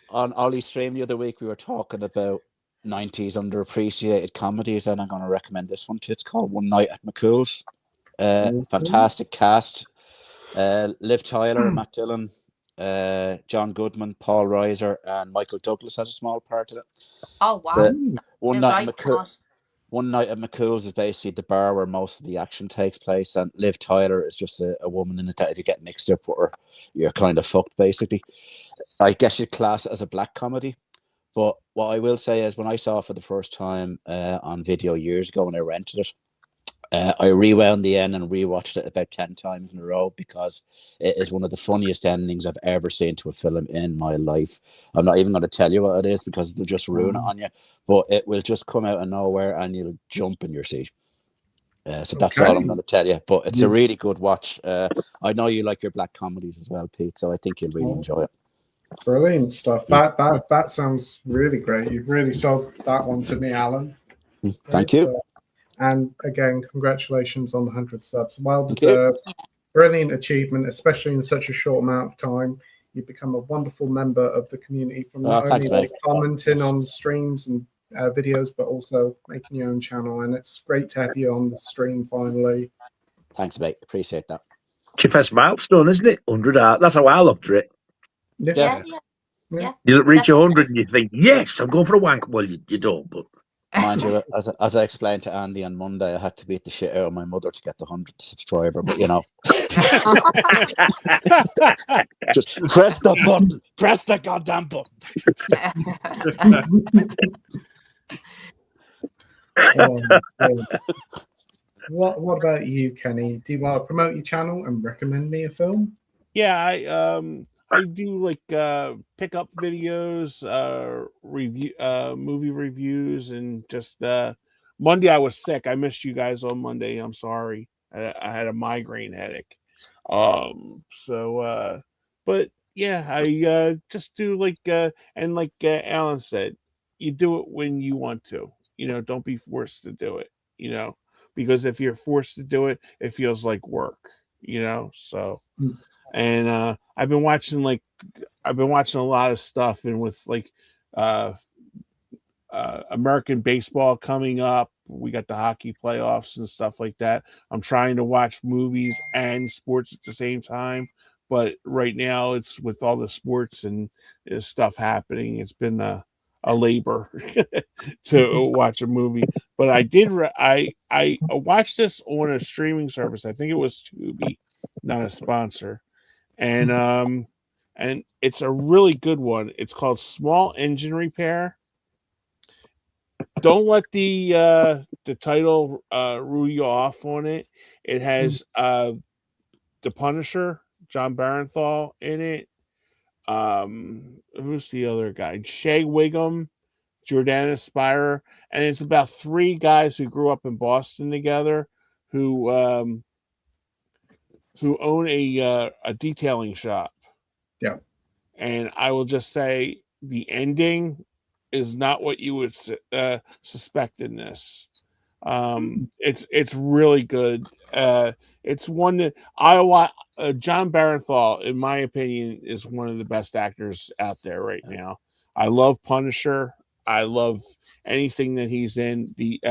On Ollie's stream the other week, we were talking about 90s underappreciated comedies, and I'm going to recommend this one too. It's called One Night at McCool's. Fantastic cast. Liv Tyler, Matt Dillon, John Goodman, Paul Reiser, and Michael Douglas has a small part of it. Oh, wow. One Night at McCool's is basically the bar where most of the action takes place, and Liv Tyler is just a woman in it that if you get mixed up with her, you're kind of fucked, basically. I guess you'd class it as a black comedy. But what I will say is when I saw it for the first time on video years ago when I rented it, I rewound the end and rewatched it about 10 times in a row because it is one of the funniest endings I've ever seen to a film in my life. I'm not even going to tell you what it is because it'll just ruin it on you, but it will just come out of nowhere and you'll jump in your seat. So that's all I'm going to tell you, but it's a really good watch. I know you like your black comedies as well, Pete, so I think you'll really enjoy it. Brilliant stuff. That sounds really great. You've really sold that one to me, Alan. Thank you. And again, congratulations on the 100 subs. Well deserved. Brilliant achievement, especially in such a short amount of time. You've become a wonderful member of the community from not only commenting on streams and videos, but also making your own channel. And it's great to have you on the stream finally. Thanks, mate. Appreciate that. It's your first milestone, isn't it? 100 art. That's how I looked at it. Yeah. You reach 100 and you think, yes, I'm going for a wank. Well, you don't, but. Mind you, as I explained to Andy on Monday, I had to beat the shit out of my mother to get the 100th subscriber, but you know. Just press the button. Press the goddamn button. What about you, Kenny? Do you want to promote your channel and recommend me a film? Yeah, I do like pickup videos, review movie reviews, and just Monday I was sick. I missed you guys on Monday. I'm sorry. I had a migraine headache. But yeah, I just do like and like Alan said, you do it when you want to. You know, don't be forced to do it. You know, because if you're forced to do it, it feels like work. You know, so. And I've been watching a lot of stuff, and with like American baseball coming up, we got the hockey playoffs and stuff like that. I'm trying to watch movies and sports at the same time, but right now it's with all the sports and stuff happening. It's been a labor to watch a movie, but I watched this on a streaming service. I think it was Tubi, not a sponsor. And it's a really good one. It's called Small Engine Repair. Don't let the title rule you off on it. It has the Punisher, John Barenthal in it. Who's the other guy? Shea Wiggum, Jordana Spire, and it's about 3 guys who grew up in Boston together who own a detailing shop. Yeah. And I will just say the ending is not what you would suspect in this. It's really good. It's one that John Barenthal, in my opinion, is one of the best actors out there right now. I love Punisher. I love anything that he's in. The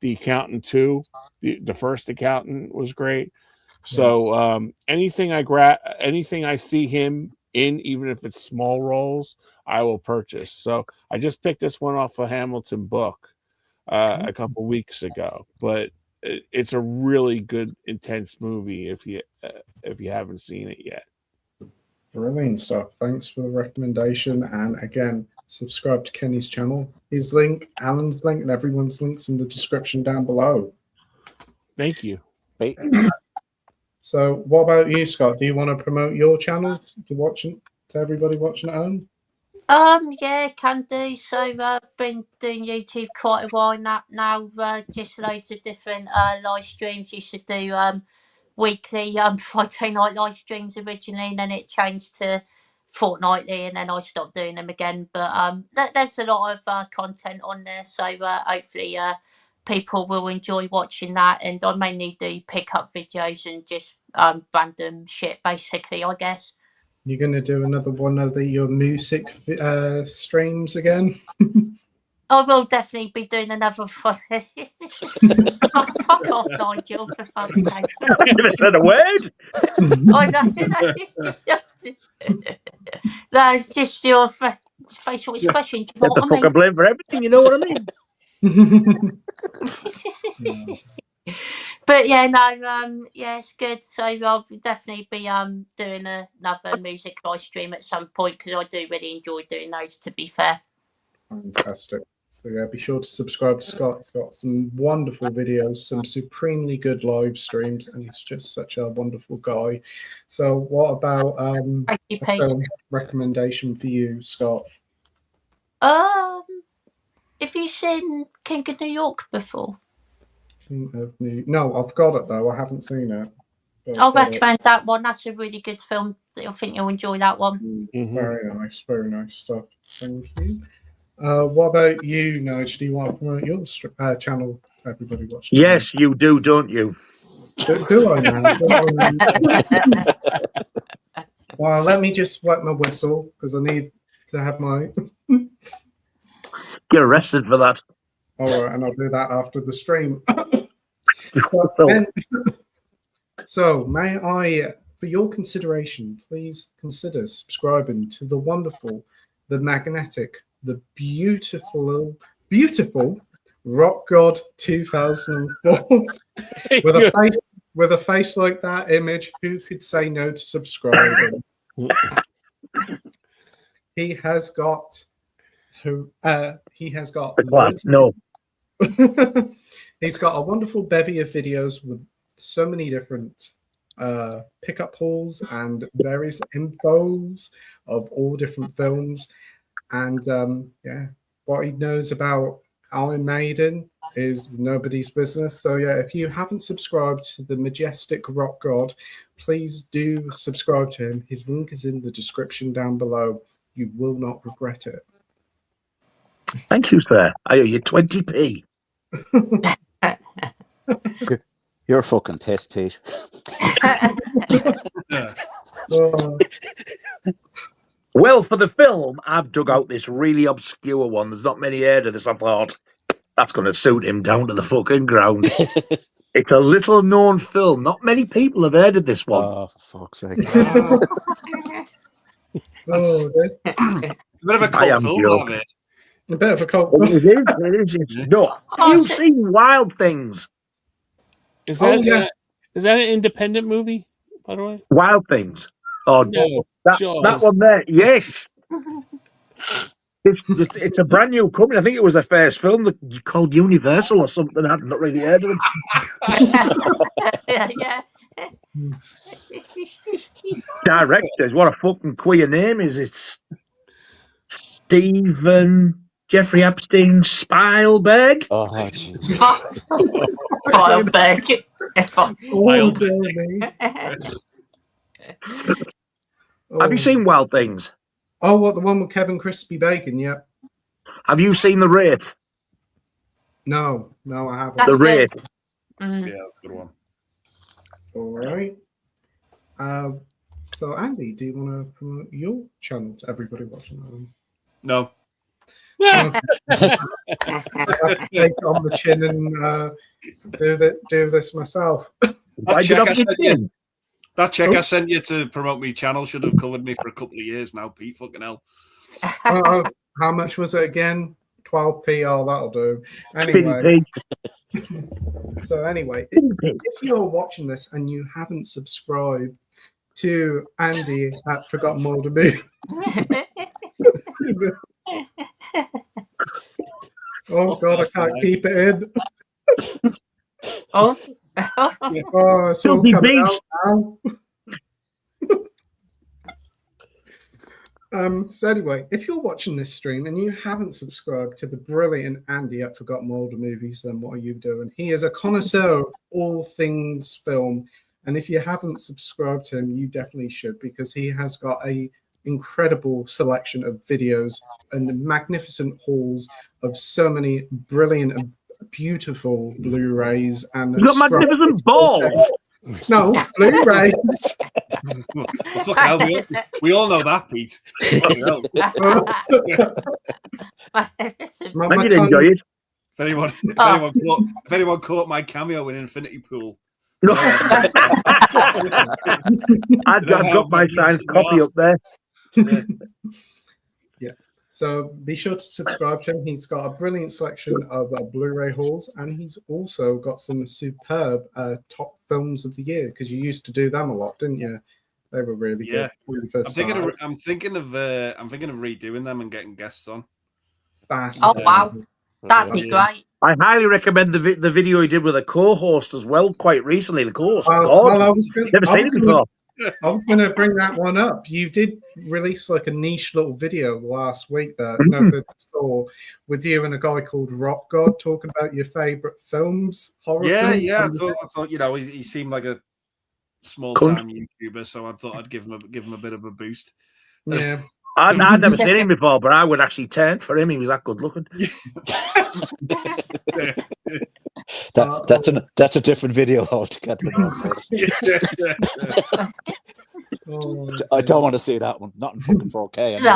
Accountant 2, the first Accountant was great. So anything I see him in, even if it's small roles, I will purchase. So I just picked this one off a Hamilton book a couple weeks ago, but it's a really good, intense movie if you haven't seen it yet. Brilliant stuff. Thanks for the recommendation. And again, subscribe to Kenny's channel. His link, Alan's link, and everyone's links in the description down below. Thank you. Hey. So, what about you, Scott? Do you want to promote your channel to everybody watching at home? Yeah, can do. So I've been doing YouTube quite a while now. Just loads of different live streams. Used to do weekly Friday night live streams originally, and then it changed to fortnightly, and then I stopped doing them again. But there's a lot of content on there, so hopefully people will enjoy watching that. And I mainly do pickup videos and just random shit, basically, I guess. You're going to do another one of your music streams again? I will definitely be doing another one. Fuck off, Nigel, for fuck's sake. I never said a word. I know, it's just no, it's just your facial expression. Do you know Get the what I fucking blame for everything, you know what I mean? But yeah, no, yeah, it's good. So I'll definitely be doing another music live stream at some point because I do really enjoy doing those. To be fair. Fantastic. So yeah, be sure to subscribe to Scott. He's got some wonderful videos, some supremely good live streams, and he's just such a wonderful guy. So what about Thank you, a Pete. film recommendation for you, Scott? Have you seen King of New York before? No, I've got it though. I haven't seen it. I'll recommend that one. That's a really good film. I think you'll enjoy that one. Very nice stuff. Thank you. What about you, Nige? Do you want to promote your channel to everybody watching? Yes, you do, don't you? Do I now? Well, let me just wet my whistle because I need to have my. Get arrested for that. All right, and I'll do that after the stream. So, may I, for your consideration, please consider subscribing to the wonderful, the magnetic, the beautiful Rockgod 2004 with a face like that image. Who could say no to subscribing? He has got The class. No. He's got a wonderful bevy of videos with so many different pickup hauls and various infos of all different films. And yeah, what he knows about Iron Maiden is nobody's business. So yeah, if you haven't subscribed to the majestic Rock God, please do subscribe to him. His link is in the description down below. You will not regret it. Thank you, sir. I owe you 20p. You're fucking pissed, Pete. Well, for the film, I've dug out this really obscure one. There's not many heard of this. I thought that's going to suit him down to the fucking ground. It's a little known film. Not many people have heard of this one. Oh, for fuck's sake. It's a bit of a cult film, of it. A bit of a cult. It is. No, you've seen Wild Things. Is that an independent movie, by the way? Wild Things. Oh, No, that one there. Yes. It's a brand new company. I think it was their first film that called Universal or something. I've not really heard of them. Yeah. Directors, what a fucking queer name is. It's Steven Jeffrey Epstein Spielberg. Oh, jeez. Spielberg. Have you seen Wild Things? Oh, what, the one with Kevin Crispy Bacon? Yeah. Have you seen The Wraith? No, I haven't. That's The Wraith. Mm. Yeah, that's a good one. All right. So, Andy, do you want to promote your channel to everybody watching at home? No. Take on the chin and do this myself. That check I sent you to promote my channel should have covered me for a couple of years now, Pete. Fucking hell. How much was it again? 12p. Oh, that'll do. Anyway. So anyway, if you're watching this and you haven't subscribed to Andy at Forgotten More to Me, oh God, I can't keep it in. Oh, Oh, it's all Filthy coming beast. out now. So anyway, if you're watching this stream and you haven't subscribed to the brilliant Andy at Forgotten Older Movies, then what are you doing? He is a connoisseur of all things film, and if you haven't subscribed to him, you definitely should, because he has got a incredible selection of videos and magnificent hauls of so many brilliant and beautiful Blu-rays and He's got magnificent balls. No, Blu-rays. Well, fuck hell, we all know that, Pete. Fucking hell. I did enjoy it. If anyone caught my cameo in Infinity Pool, I've got my signed copy up there. Yeah. So be sure to subscribe to him. He's got a brilliant selection of Blu-ray hauls, and he's also got some superb top films of the year, because you used to do them a lot, didn't you? They were really good. Really I'm thinking of redoing them and getting guests on. Oh wow, that'd be great. I highly recommend the video he did with a co-host as well quite recently. The co-host, never seen it before. I was going to bring that one up. You did release like a niche little video last week that nobody saw, with you and a guy called Rockgod talking about your favorite films, horror films. Yeah. I thought he seemed like a small-time YouTuber, so I thought I'd give him a bit of a boost. Yeah. I'd never seen him before, but I would actually turn for him. He was that good looking. That's a different video altogether. I don't want to see that one. Not in fucking 4K. Anyway.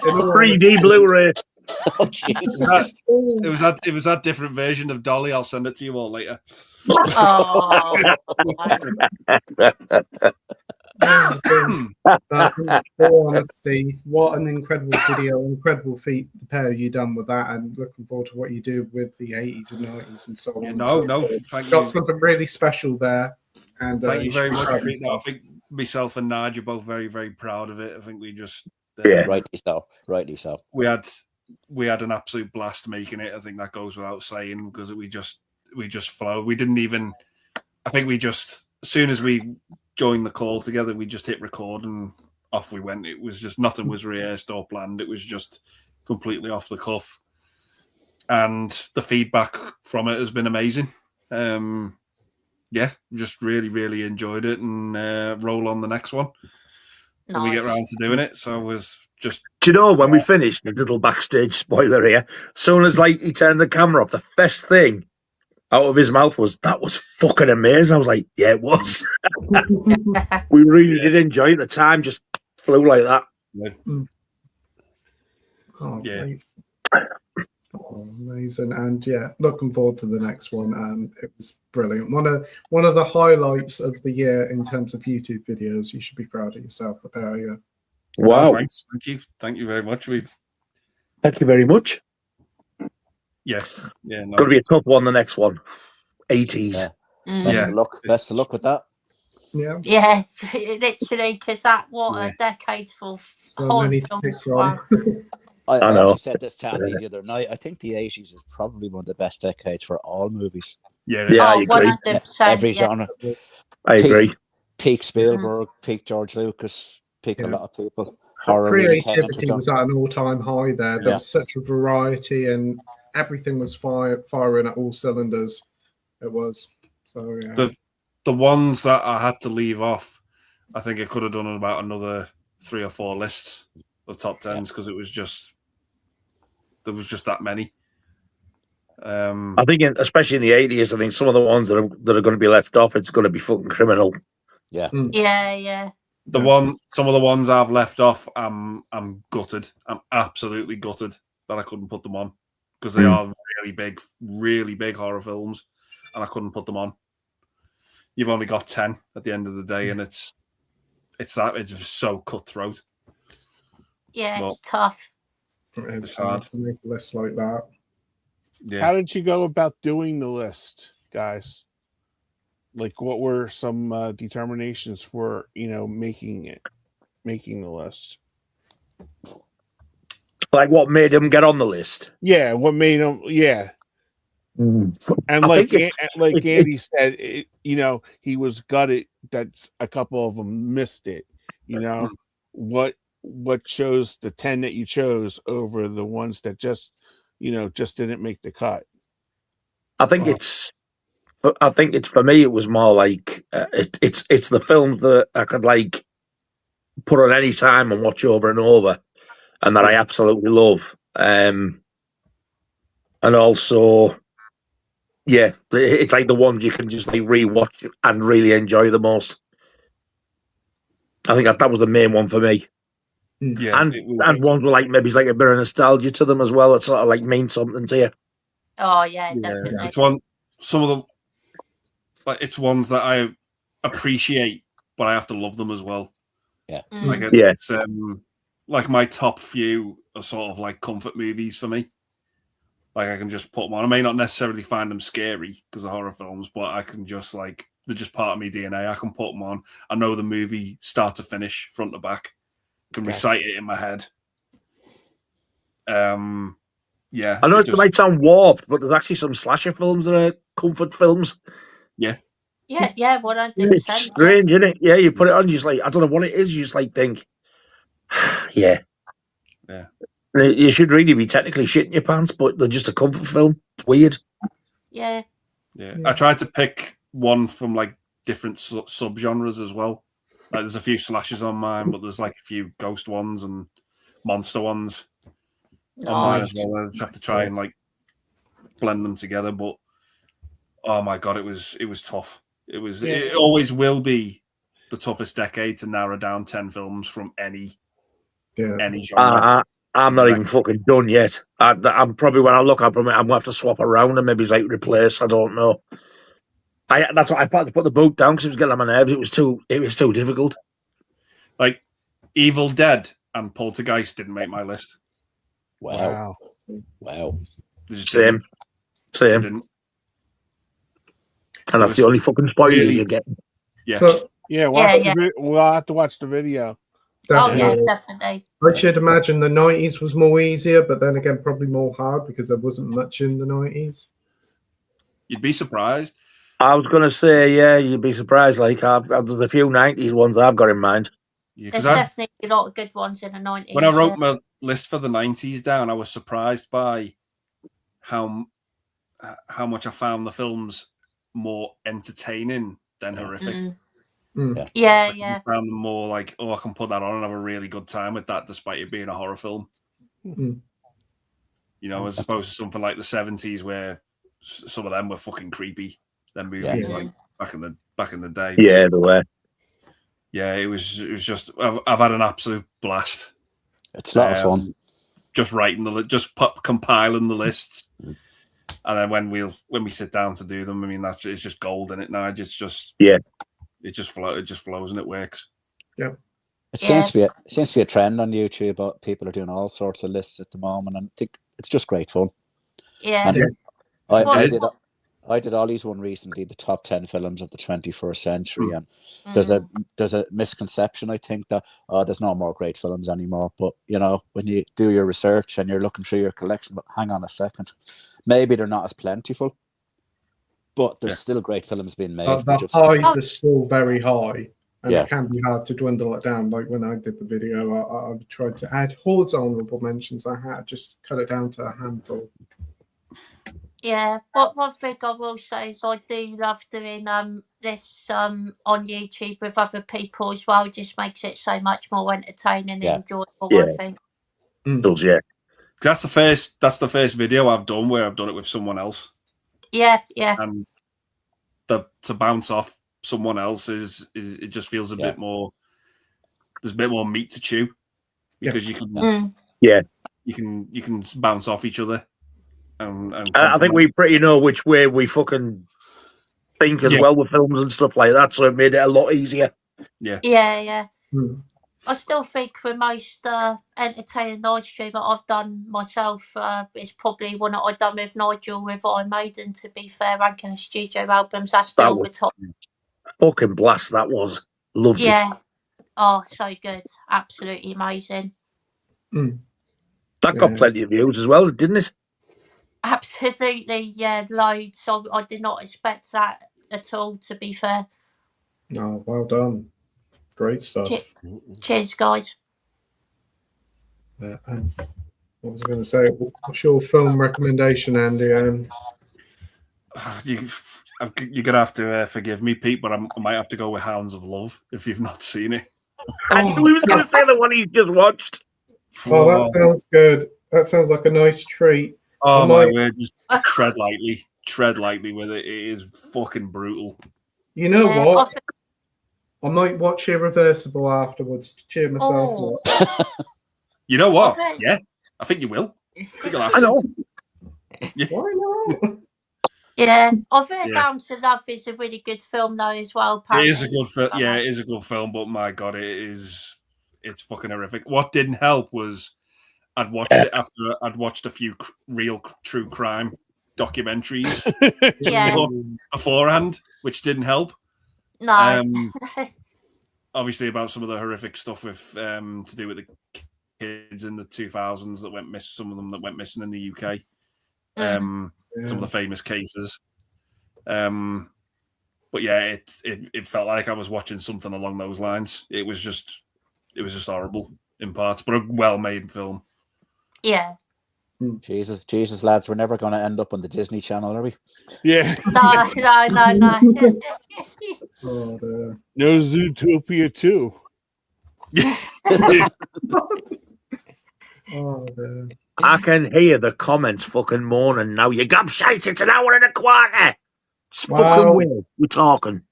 3D Blu-ray. Oh, Jesus. It was that different version of Dolly. I'll send it to you all later. Honestly, what an incredible video, incredible feat, the pair of you done with that, and looking forward to what you do with the 80s and 90s and so on. Thank you. Got something really special there. And thank you very much. I think myself and Nige are both very, very proud of it. I think we just rightly so. We had an absolute blast making it. I think that goes without saying, because we just flow. We didn't even. I think we just, as soon as we joined the call together, we just hit record and off we went. It was just nothing was rehearsed or planned. It was just completely off the cuff, and the feedback from it has been amazing. Just really, really enjoyed it, and roll on the next one when we get around to doing it. So it was just. Do you know, when we finished, a little backstage spoiler here, as soon as he turned the camera off, the first thing out of his mouth was, "That was fucking amazing." I was like, yeah, it was. We really did enjoy it. The time just flew like that. Amazing. And looking forward to the next one. It was brilliant. One of the highlights of the year in terms of YouTube videos. You should be proud of yourself, the pair of you. Wow. Thanks. Thank you very much. Thank you very much. Going to be a tough one, the next one. 80s. Best of luck with that. Yeah, literally, because a decade full so many to pick from. I know. I said this to Andy the other night. I think the 80s is probably one of the best decades for all movies. I agree. 100%, Every genre. I agree. Peak Spielberg, peak George Lucas, peak a lot of people. Creativity was at an all-time high there. There was such a variety, and everything was firing at all cylinders. It was. So the ones that I had to leave off, I think I could have done about another 3 or 4 lists of top 10s, because there was just that many. I think, especially in the 80s, I think some of the ones that are going to be left off, it's going to be fucking criminal. Yeah. Some of the ones I've left off, I'm gutted. I'm absolutely gutted that I couldn't put them on, because they are really big horror films, and I couldn't put them on. You've only got 10 at the end of the day, and it's so cutthroat. Yeah, it's tough. It's hard to make a list like that. Yeah. How did you go about doing the list, guys? Like, what were some determinations for making the list? Like, what made them get on the list? Yeah, what made them? Yeah. And I like think it's- like it- Andy said, he was gutted that a couple of them missed it. What chose the 10 that you chose over the ones that just didn't make the cut? I think it's for me. It was more like it's the films that I could like put on any time and watch over and over, and that I absolutely love. And also, yeah, it's like the ones you can just like rewatch and really enjoy the most. I think that was the main one for me. Yeah, And ones with like maybe it's like a bit of nostalgia to them as well. It sort of like means something to you. Oh yeah, definitely. it's some of the it's ones that I appreciate, but I have to love them as well. Yeah, like Yeah. it's like my top few are sort of like comfort movies for me. Like I can just put them on. I may not necessarily find them scary because of horror films, but I can just like they're just part of me DNA. I can put them on. I know the movie start to finish, front to back. Can recite it in my head. Yeah. I know it might sound warped, but there's actually some slasher films that are comfort films. Yeah. Yeah, 100%. It's strange, isn't it? Yeah, you put it on, you just like, I don't know what it is, you just like think, yeah. Yeah. You should really be technically shitting your pants, but they're just a comfort film. It's weird. Yeah. I tried to pick one from like different subgenres as well. Like there's a few slashes on mine, but there's like a few ghost ones and monster ones on mine as well. I just have to try and like blend them together. But oh my god, it was tough. It always will be the toughest decade to narrow down 10 films from any genre. I'm not even fucking done yet. I'm probably, when I look, I'm gonna have to swap around and maybe like replace. I don't know. That's what I had to put the book down because it was getting on my nerves. It was too difficult. Like Evil Dead and Poltergeist didn't make my list. Wow. Same. Didn't. And that's the only fucking spoilers you get. Yeah. So, we'll have to watch the video. definitely. Oh yeah, definitely. I should imagine the 90s was more easier, but then again, probably more hard because there wasn't much in the 90s. You'd be surprised. I was going to say, yeah, you'd be surprised. Like, there's a few 90s ones I've got in mind. Yeah, There's definitely a lot of good ones in the 90s. When I wrote my list for the 90s down, I was surprised by how much I found the films more entertaining than horrific. Yeah. I found them more like, I can put that on and have a really good time with that, despite it being a horror film. As opposed to something like the 70s where some of them were fucking creepy. Them movies like back in the day. Yeah, they were. Yeah, it was just I've had an absolute blast. It's a lot of fun. Just writing compiling the lists, and then when we sit down to do them, I mean it's just gold in it now. It just flows and it works. Yeah. It seems to be a trend on YouTube. People are doing all sorts of lists at the moment, and I think it's just great fun. Yeah. I did Ollie's one recently, the top 10 films of the 21st century, and there's a misconception, I think, that there's no more great films anymore. But when you do your research and you're looking through your collection, but hang on a second, maybe they're not as plentiful, but there's still great films being made. The highs are still very high, and it can be hard to dwindle it down. Like when I did the video, I tried to add hordes of honourable mentions. I had just cut it down to a handful. Yeah, but one thing I will say is I do love doing this on YouTube with other people as well. It just makes it so much more entertaining and enjoyable. I think. That's the first video I've done where I've done it with someone else. Yeah. And to bounce off someone else it just feels a bit more. There's a bit more meat to chew because you can you can bounce off each other. And I think we pretty know which way we fucking think as well with films and stuff like that, so it made it a lot easier. Yeah. I still think the most entertaining live stream that I've done myself is probably one that I've done with Nigel with Iron Maiden, to be fair, ranking the studio albums. That's still the top. Fucking blast that was. Loved it. Oh, so good. Absolutely amazing. That got plenty of views as well, didn't it? Absolutely, yeah, loads. So I did not expect that at all, to be fair. No, well done. Great stuff. Cheers, guys. What was I going to say? What's your film recommendation, Andy? You're gonna have to forgive me, Pete, but I might have to go with Hounds of Love if you've not seen it. I knew he was going to say the one he's just watched. Oh, that sounds good. That sounds like a nice treat. Oh my word! Just tread lightly with it. It is fucking brutal. You know what? I might watch Irreversible afterwards to cheer myself up. You know what? Yeah, I think you will. I know. Yeah. Why not? Yeah, I've heard Hounds of Love is a really good film though as well. Apparently. It is a good film. Yeah, it is a good film, but my god, it's fucking horrific. What didn't help was I'd watched it after I'd watched a few real true crime documentaries beforehand, which didn't help. No. Obviously about some of the horrific stuff with to do with the kids in the 2000s that went missing, some of them that went missing in the UK. Some of the famous cases. But yeah, it felt like I was watching something along those lines. It was just horrible in parts, but a well-made film. Yeah. Jesus, lads, we're never going to end up on the Disney Channel, are we? Yeah. No. No Zootopia 2. I can hear the comments fucking moaning now. You gobshite, it's an hour and a quarter. It's fucking weird. We're talking.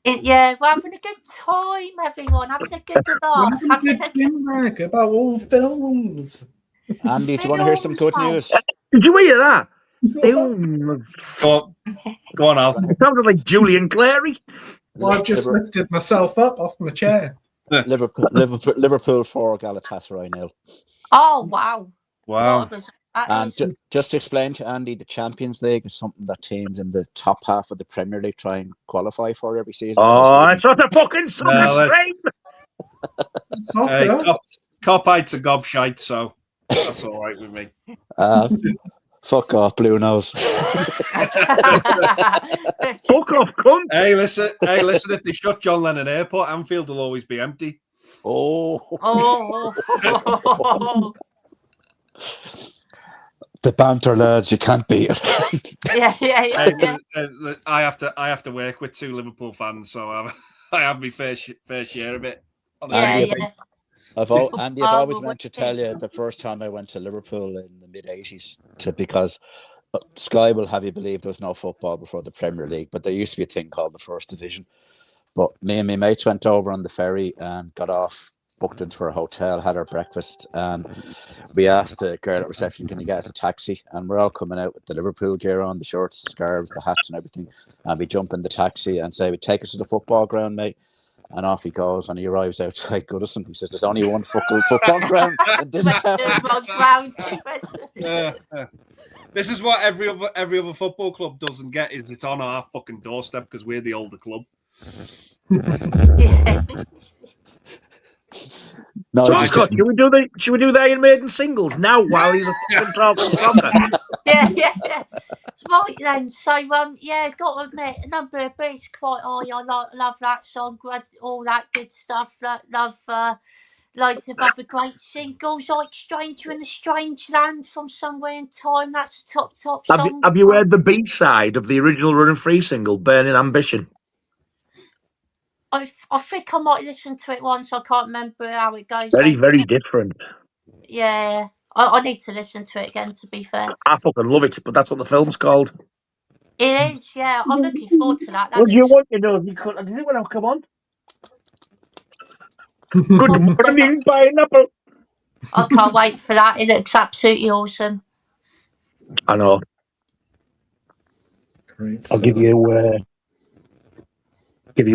Yeah, we're having a good time, everyone. Having a good laugh. Having a good time about all films. Andy, do you want to hear some good news? Did you hear that? Go on, Al. It sounded like Julian Clary. Well, I've just lifted myself up off my chair. Liverpool 4, Galatasaray 0. Oh, wow. Wow. And just to explain to Andy, the Champions League is something that teams in the top half of the Premier League try and qualify for every season. Oh, it's not a fucking soccer stream. Cop-heights are gobshite, so that's all right with me. Fuck off, Blue Nose. Fuck off, cunt. Hey, listen, if they shut John Lennon Airport, Anfield will always be empty. The banter, lads, you can't beat it. Yeah. I have to work with 2 Liverpool fans, so I have my fair share of it. I've always meant to tell you the first time I went to Liverpool in the mid-80s, because Sky will have you believe there was no football before the Premier League, but there used to be a thing called the First Division. But me and my mates went over on the ferry and got off, booked into our hotel, had our breakfast, and we asked the girl at reception, can you get us a taxi? And we're all coming out with the Liverpool gear on, the shorts, the scarves, the hats and everything. And we jump in the taxi and say, take us to the football ground, mate. And off he goes, and he arrives outside Goodison. He says, there's only one football ground in this town. This is what every other football club doesn't get, is it's on our fucking doorstep because we're the older club. No, so, Scott, should we do the Iron Maiden singles now while he's a fucking talking soccer? Yeah. Right then, so got to admit, a number of beats quite high. I love that song, all that good stuff. Love loads of other great singles like "Stranger in a Strange Land" from Somewhere in Time. That's a top song. Have you heard the B-side of the original Running Free single, "Burning Ambition"? I think I might listen to it once. I can't remember how it goes. Very, very different. Yeah, I need to listen to it again, to be fair. I fucking love it, but that's what the film's called. It is, yeah. I'm looking forward to that. What do you want to know? You couldn't do it. Come on. Good morning, pineapple. I can't wait for that. It looks absolutely awesome. I know. Great I'll give you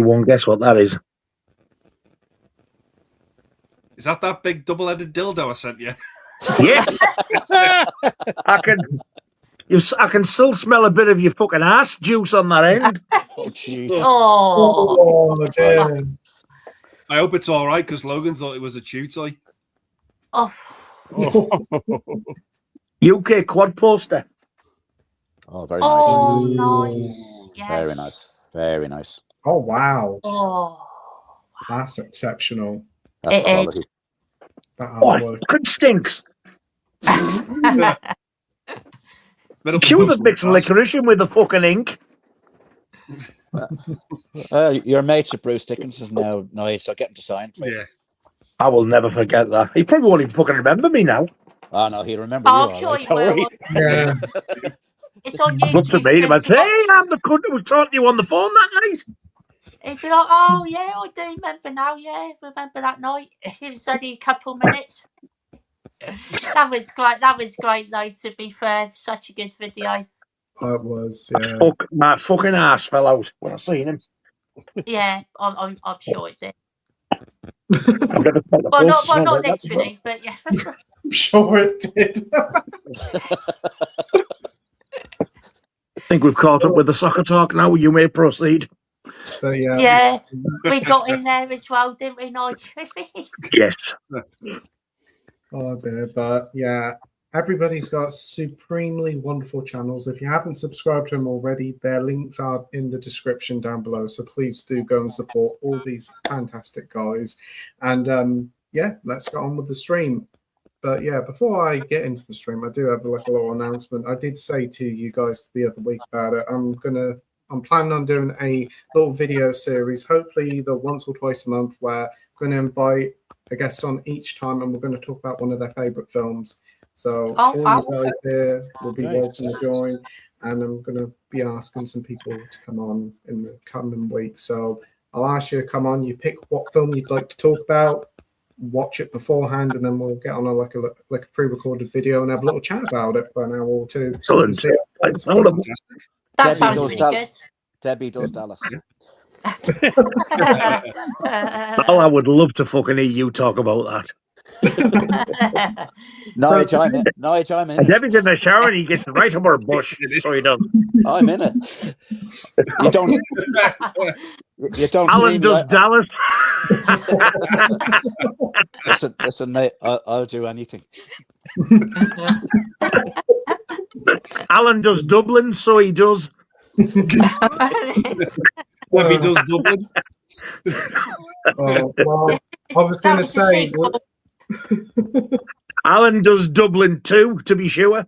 one guess what that is. Is that big double-headed dildo I sent you? Yeah. I can still smell a bit of your fucking ass juice on that end. Oh, jeez. Oh, dear. I hope it's all right, because Logan thought it was a chew toy. Oh. UK quad poster. Oh, very nice. Oh, nice. Yes. Very nice. Very nice. Oh, wow. Oh, That's exceptional. That's It quality. That Oh, it artwork. fucking stinks. Bit up Chew and the down mixing fast. licorice in with the fucking ink. Your mates at Bruce Dickens is now nice. I'll get him to sign. Yeah. I will never forget that. He probably won't even fucking remember me now. Oh, no, he'll remember Oh, you. I'm All sure right, he don't worry. will. Yeah. It's on I'd love to YouTube. meet him. for I'd say, to hey, watch. I'm the cunt who was talking to you on the phone that night. He'd be like, "Oh yeah, I do remember now. Yeah, remember that night? It was only a couple minutes." That was great. That was great, though. To be fair, such a good video. Oh, it was, yeah. My fucking ass fell out when I seen him. Yeah, I'm sure it did. I've never felt a Well, pulse not like that before. literally, but yeah. I'm sure it did. I think we've caught up with the soccer talk now. You may proceed. So, yeah. Yeah, we got in there as well, didn't we, Nigel? Yes. Oh dear, but yeah, everybody's got supremely wonderful channels. If you haven't subscribed to them already, their links are in the description down below. So please do go and support all these fantastic guys. And yeah, let's get on with the stream. But yeah, before I get into the stream, I do have like a little announcement. I did say to you guys the other week about it. I'm planning on doing a little video series, hopefully either once or twice a month, where I'm going to invite a guest on each time, and we're going to talk about one of their favorite films. So all you guys here will be welcome to join, and I'm going to be asking some people to come on in the coming weeks. So I'll ask you to come on. You pick what film you'd like to talk about, watch it beforehand, and then we'll get on a pre-recorded video and have a little chat about it for an hour or two. Excellent. That sounds really good. Debbie does Dallas. Oh, I would love to fucking hear you talk about that. Nige, I'm in. Nige, I'm in. Debbie's in the shower and he gets right up her bush. So he does. I'm in it. You don't. You don't. Alan does Dallas. Listen, mate. I'll do anything. Alan does Dublin, so he does. What he does Dublin? Well, I was going to say, Alan does Dublin too, to be sure.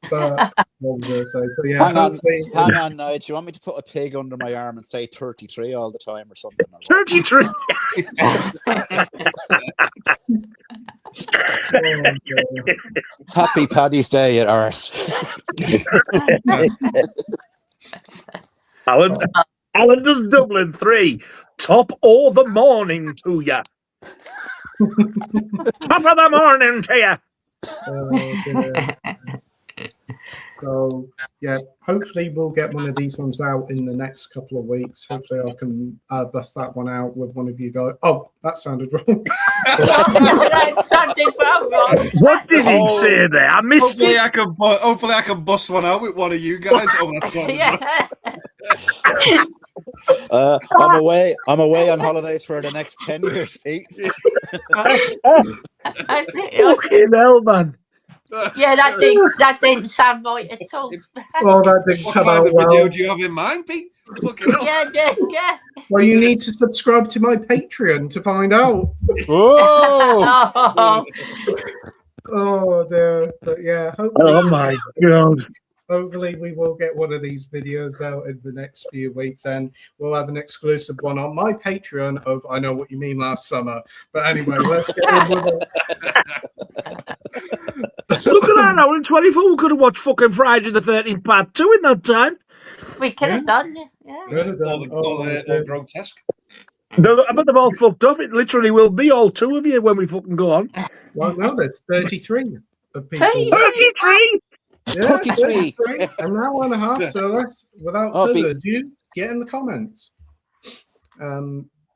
But what was I going to say? So yeah, hang on, Nige. Do you want me to put a pig under my arm and say 33 all the time or something? 33. Happy Paddy's Day at ours. Alan does Dublin 3. Top of the morning to ya. Top of the morning to ya. So yeah, hopefully we'll get one of these ones out in the next couple of weeks. Hopefully I can bust that one out with one of you guys. Oh, that sounded wrong. That sounded well wrong. What did he say there? I missed Hopefully it. Hopefully I can bust one out with one of you guys. Oh, that sounded Yeah. I'm away on holidays for the next 10 years, Pete. Fucking hell, man. Yeah, that didn't sound right at all. Well, that didn't What come kind out of video well. do you have in mind, Pete? Fucking hell. Yeah. Well, you need to subscribe to my Patreon to find out. Whoa! Oh dear, but yeah, Oh my god. hopefully we will get one of these videos out in the next few weeks, and we'll have an exclusive one on my Patreon of I Know What You Mean Last Summer. But anyway, let's get on with it. Look at that now. In 24, we could have watched fucking Friday the 13th part 2 in that time. We could have done. Yeah. All grotesque. No, I bet they've all fucked up. It literally will be all two of you when we fucking go on. Well, no, there's 33 of people. 33! Yeah, 33. An hour and a half. So let's, without further ado, get in the comments.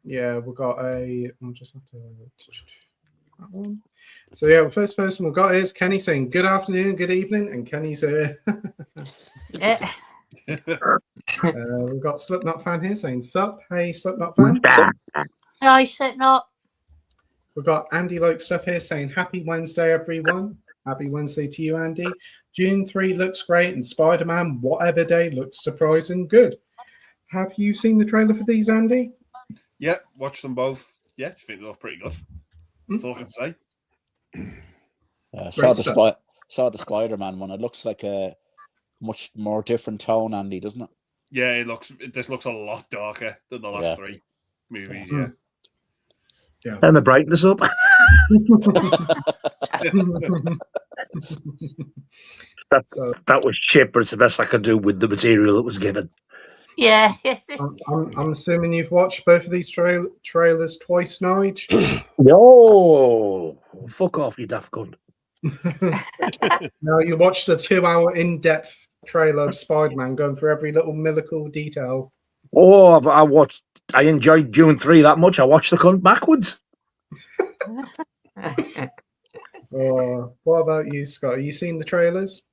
Yeah, we've got a. I'll just have to. That one. So yeah, the first person we've got is Kenny saying good afternoon, good evening, and Kenny's here. Yeah. We've got Slipknot fan here saying sup. Hey, Slipknot fan. I said not. We've got Andy Like Stuff here saying happy Wednesday, everyone. Happy Wednesday to you, Andy. June 3 looks great, and Spider-Man Whatever Day looks surprising good. Have you seen the trailer for these, Andy? Yeah, watched them both. Yeah, I think they look pretty good. That's all I can say. Saw the Spider-Man one. It looks like a much more different tone, Andy, doesn't it? Yeah, this looks a lot darker than the last three movies. Yeah. Turn the brightness up. That was shit, but it's the best I could do with the material that was given. Yeah, yes. I'm assuming you've watched both of these trailers twice, Nige? Yo, fuck off, you daft cunt. No, you watched a 2-hour in-depth trailer of Spider-Man going through every little millical detail. Oh, I enjoyed June 3 that much. I watched the cunt backwards. What about you, Scott? Have you seen the trailers?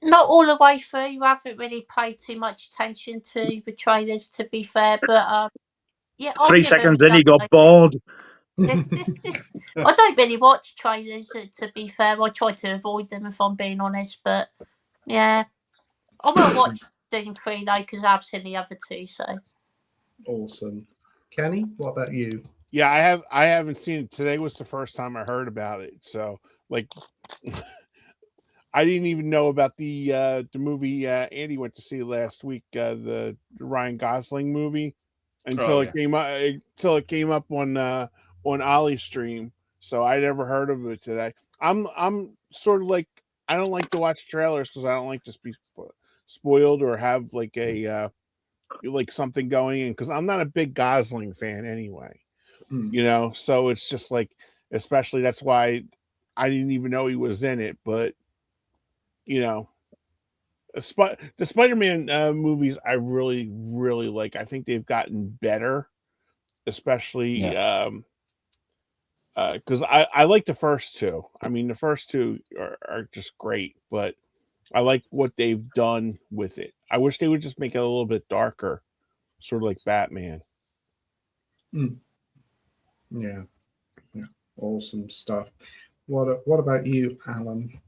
Not all the way through. You haven't really paid too much attention to the trailers, to be fair. But yeah, 3 seconds in, he got bored. I don't really watch trailers, to be fair. I try to avoid them if I'm being honest. But yeah, I will watch Doom 3 though because I've seen the other two. So awesome. Kenny, what about you? Yeah, I haven't seen it. Today was the first time I heard about it. So like I didn't even know about the movie Andy went to see last week, the Ryan Gosling movie, until it came up on Ollie's stream. So I never heard of it today. I'm sort of like, I don't like to watch trailers because I don't like to be spoiled or have like a like something going in, because I'm not a big Gosling fan anyway. You know, so it's just like, especially that's why I didn't even know he was in it. But you know, the Spider-Man movies I really, really like. I think they've gotten better, especially because I like the first two. I mean, the first two are just great, but I like what they've done with it. I wish they would just make it a little bit darker, sort of like Batman. Yeah, awesome stuff. What about you, Alan?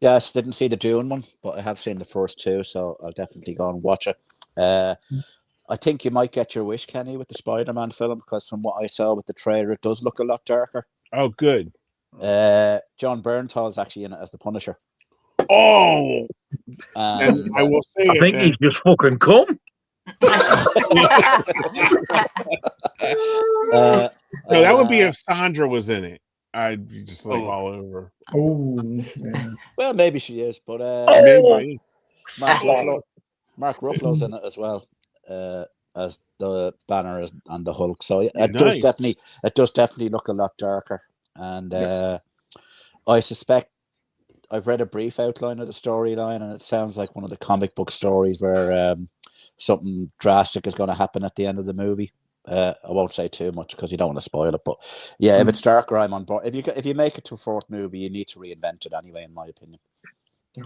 Yes, didn't see the Dune one, but I have seen the first two, so I'll definitely go and watch it. I think you might get your wish, Kenny, with the Spider-Man film, because from what I saw with the trailer, it does look a lot darker. Oh, good. John Bernthal's actually in it as the Punisher. Oh, and I will say, I think he's just fucking come. No, that would be if Sandra was in it. I'd be just like all over. Oh, yeah. Well, maybe she is, but maybe. Mark Ruffalo's in it as well, as the Banner and the Hulk. So it does definitely look a lot darker. And I suspect I've read a brief outline of the storyline, and it sounds like one of the comic book stories where something drastic is going to happen at the end of the movie. I won't say too much because you don't want to spoil it, but yeah, if it's darker, I'm on board. If you make it to a fourth movie, you need to reinvent it anyway, in my opinion.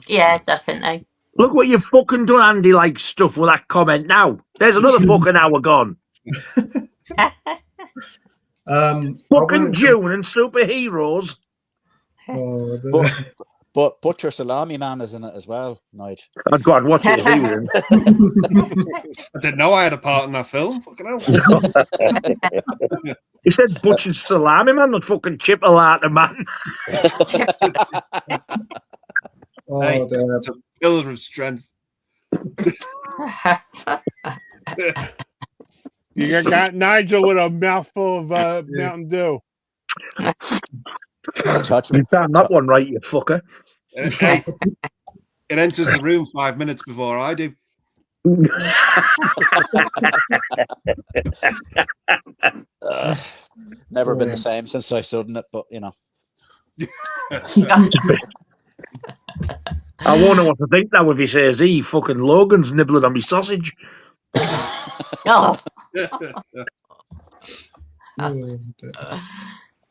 Yeah, definitely. Look what you've fucking done, Andy, like stuff with that comment now. There's another fucking hour gone. Fucking June and superheroes. But Butcher Salami Man is in it as well, Nige. Oh, God, watch it. I didn't know I had a part in that film. Fucking hell. He said Butcher Salami Man, not fucking Chipolata Man. Hey, it's a pillar of strength. You got Nigel with a mouthful of Mountain Dew. You found that one right, you fucker. Hey, it enters the room 5 minutes before I do. Never been the same since I sudden it, but you know. I wonder what to think now if he says he fucking Logan's nibbling on me sausage.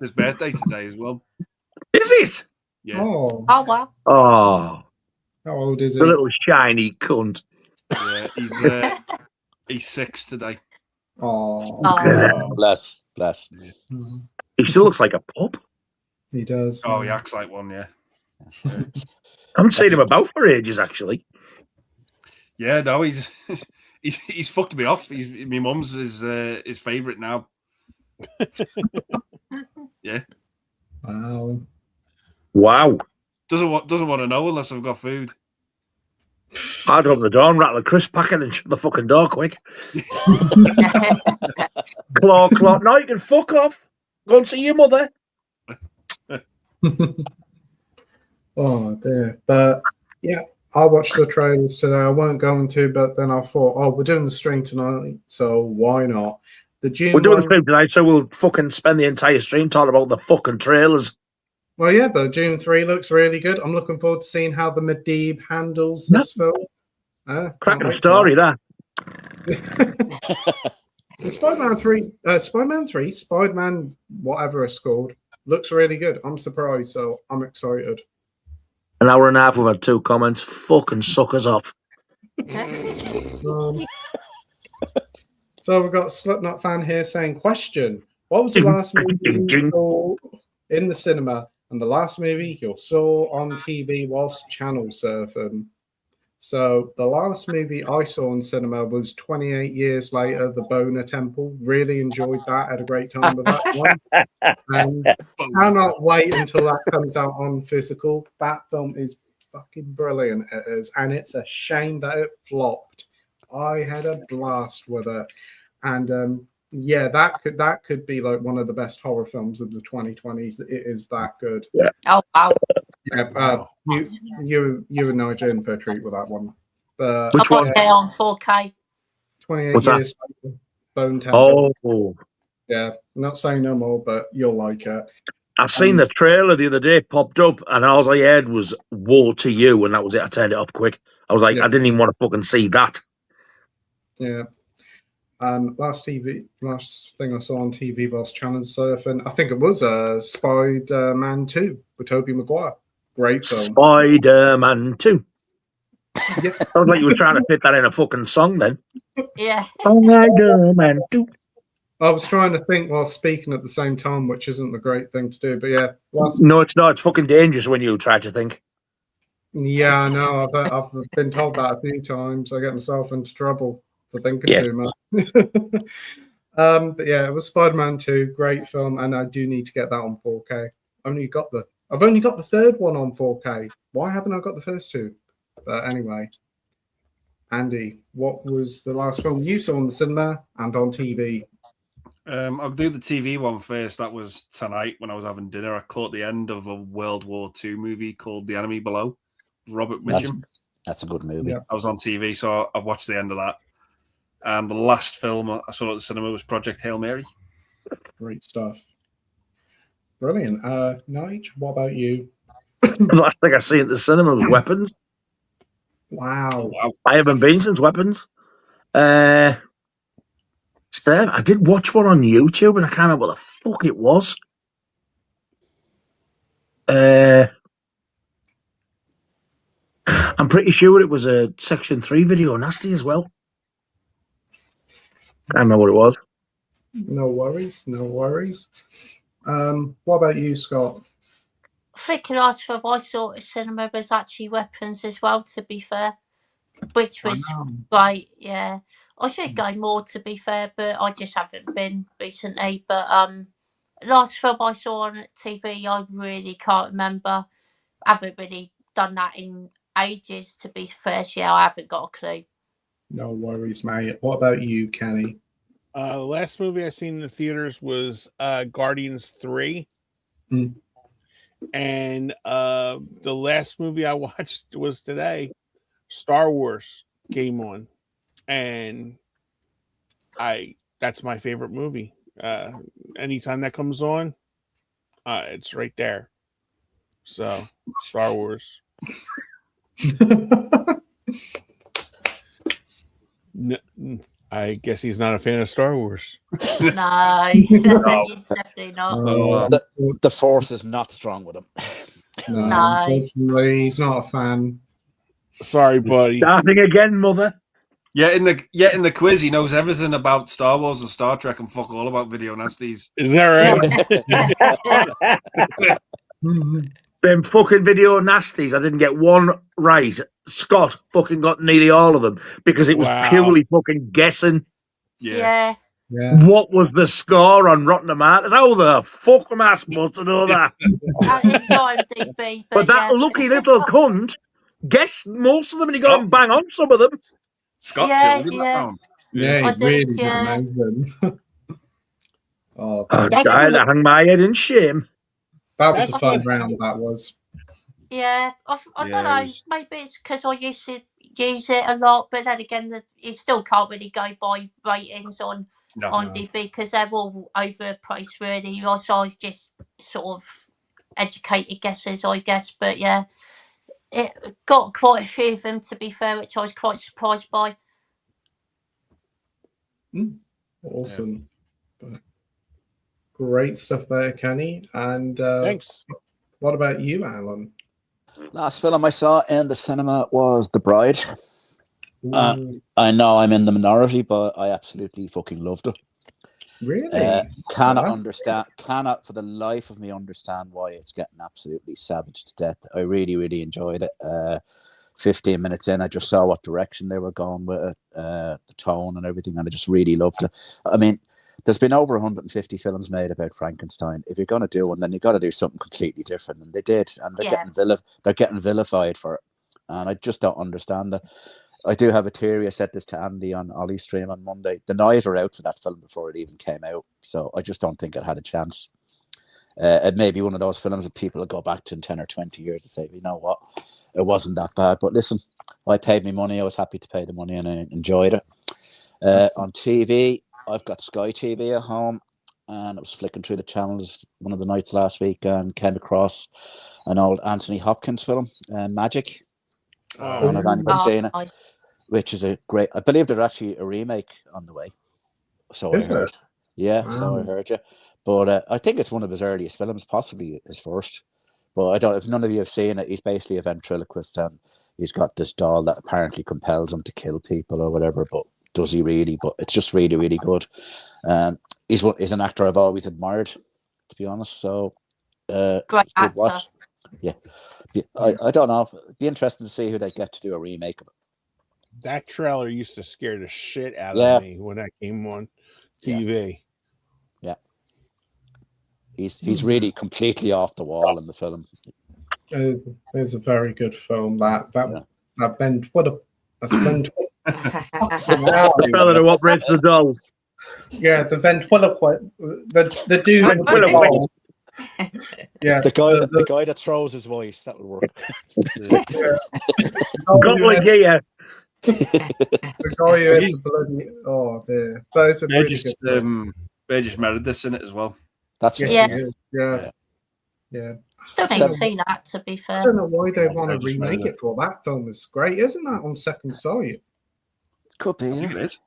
His birthday today as well. Is it? Yeah. Oh wow. Oh. How old is he? The little shiny cunt. Yeah, he's 6 today. Oh. Bless. He still looks like a pup. He does. Oh, he acts like one, yeah. I haven't seen him about for ages, actually. Yeah, no, he's fucked me off. My mum's his favourite now. Yeah. Wow. Doesn't want to know unless I've got food. I'd open the door and rattle a crisp packet and shut the fucking door quick. Claw. No, you can fuck off. Go and see your mother. Oh dear. But yeah, I watched the trailers today. I weren't going to, but then I thought, oh, we're doing the stream tonight, so why not? The June We're doing the stream tonight, so we'll fucking spend the entire stream talking about the fucking trailers. Well, yeah, but June 3 looks really good. I'm looking forward to seeing how the Medivh handles this film. Cracking story, that. Spider-Man whatever it's called, looks really good. I'm surprised, so I'm excited. An hour and a half, we've had 2 comments. Fucking suckers off. So we've got Slipknot fan here saying, question, what was the last movie you saw in the cinema and the last movie you saw on TV whilst channel surfing? So the last movie I saw in cinema was 28 Years Later, The Boner Temple. Really enjoyed that. Had a great time with that one. And cannot wait until that comes out on physical. That film is fucking brilliant. It is. And it's a shame that it flopped. I had a blast with it. And yeah, that could be like one of the best horror films of the 2020s. It is that good. Yeah. Oh, wow. Yeah, you and Nigel in for a treat with that one. But which one? On 4K. 28 What's years later, Bone Temple. Oh. Yeah, not saying no more, but you'll like it. I seen the trailer the other day popped up, and all I heard was "Woe to You," and that was it. I turned it off quick. I was like, I didn't even want to fucking see that. Yeah. Last thing I saw on TV whilst channel surfing, I think it was Spider-Man 2 with Tobey Maguire. Great film. Spider-Man 2. Yeah. Sounds like you were trying to fit that in a fucking song then. Yeah. Spider-Man 2. I was trying to think while speaking at the same time, which isn't the great thing to do. But yeah. No, it's not. It's fucking dangerous when you try to think. Yeah, I know. I've been told that a few times. I get myself into trouble for thinking too much. But yeah, it was Spider-Man 2, great film, and I do need to get that on 4K. I've only got the third one on 4K. Why haven't I got the first two? But anyway, Andy, what was the last film you saw in the cinema and on TV? I'll do the TV one first. That was tonight when I was having dinner. I caught the end of a World War II movie called The Enemy Below, Robert Mitchum. That's a good movie. Yeah. I was on TV, so I watched the end of that. And the last film I saw at the cinema was Project Hail Mary. Great stuff. Brilliant. Nige, what about you? The last thing I see at the cinema was Weapons. Wow. I haven't been since Weapons. Steph, I did watch one on YouTube and I can't remember what the fuck it was. I'm pretty sure it was a Section 3 video nasty as well. Can't remember what it was. No worries. What about you, Scott? I think the last film I saw at cinema was actually Weapons as well, to be fair, which was great. Yeah, I should go more, to be fair, but I just haven't been recently. But last film I saw on TV, I really can't remember. I haven't really done that in ages, to be fair. Yeah, I haven't got a clue. No worries, mate. What about you, Kenny? The last movie I seen in the theaters was Guardians 3. And the last movie I watched was today. Star Wars came on. And that's my favorite movie. Anytime that comes on, it's right there. So, Star Wars. No, I guess he's not a fan of Star Wars. No, he's definitely not. The Force is not strong with him. No, No. unfortunately, he's not a fan. Sorry, buddy. Starting again, mother. Yeah, in the quiz, he knows everything about Star Wars and Star Trek and fuck all about video nasties. Is that right? Them fucking video nasties, I didn't get one right. Scott fucking got nearly all of them because it was purely fucking guessing. Yeah. What was the score on Rotten Tomatoes? How the fuck am I supposed to know that? It's IMDb, But that yeah. lucky little cunt guessed most of them and he got them bang on some of them. Scott Yeah, killed him yeah. that round. Yeah, I he really did, did yeah. amazing. Oh, I that had to hang my head in shame. was a fun round, that was. Yeah, I Yeah, don't know. it was- Maybe it's because I used to use it a lot, but then again, you still can't really go by ratings on No. DB because they're all overpriced, really. So I was just sort of educated guesses, I guess. But yeah, it got quite a few of them, to be fair, which I was quite surprised by. Awesome. But great stuff there, Kenny. And Thanks. what about you, Alan? Last film I saw in the cinema was The Bride. Ooh, I know I'm in the minority, but I absolutely fucking loved it. really? Cannot for the life of me understand why it's getting absolutely savaged to death. I really, really enjoyed it. 15 minutes in, I just saw what direction they were going with it, the tone and everything, and I just really loved it. I mean, there's been over 150 films made about Frankenstein. If you're going to do one, then you've got to do something completely different, and they did, and they're getting vilified for it, and I just don't understand that. I do have a theory. I said this to Andy on Ollie's stream on Monday. The knives were out for that film before it even came out, so I just don't think it had a chance. It may be one of those films that people will go back to in 10 or 20 years and say, you know what, it wasn't that bad. But listen, I paid me money. I was happy to pay the money, and I enjoyed it. On TV, I've got Sky TV at home, and I was flicking through the channels one of the nights last week and came across an old Anthony Hopkins film, Magic. I don't know if anybody's seen it, which is a great. I believe there's actually a remake on the way. So I heard. Yeah, so I heard you. But I think it's one of his earliest films, possibly his first. But I don't. If none of you have seen it, he's basically a ventriloquist, and he's got this doll that apparently compels him to kill people or whatever. But does he really? But it's just really, really good. He's an actor I've always admired, to be honest. So great actor. Watch. Yeah. I don't know. It'd be interesting to see who they get to do a remake of it. That trailer used to scare the shit out of me when that came on TV. Yeah. He's really completely off the wall in the film. It's a very good film. That Ben Twitter. That's Ben Twitter. The fella who operates the doll. Yeah, the ventriloquist. The dude in the doll. Yeah, the guy that throws his voice, that would work. Goblet gear. The guy who is bloody. Oh dear, but it's a really Burgess, good film. Burgess Meredith's in it as well. That's Yes, right. Yeah. Still need to see that, to be fair. I don't know why they want to Burgess remake Meredith. it for. That film is great, isn't that? On Second Sight. Could be. I think it is.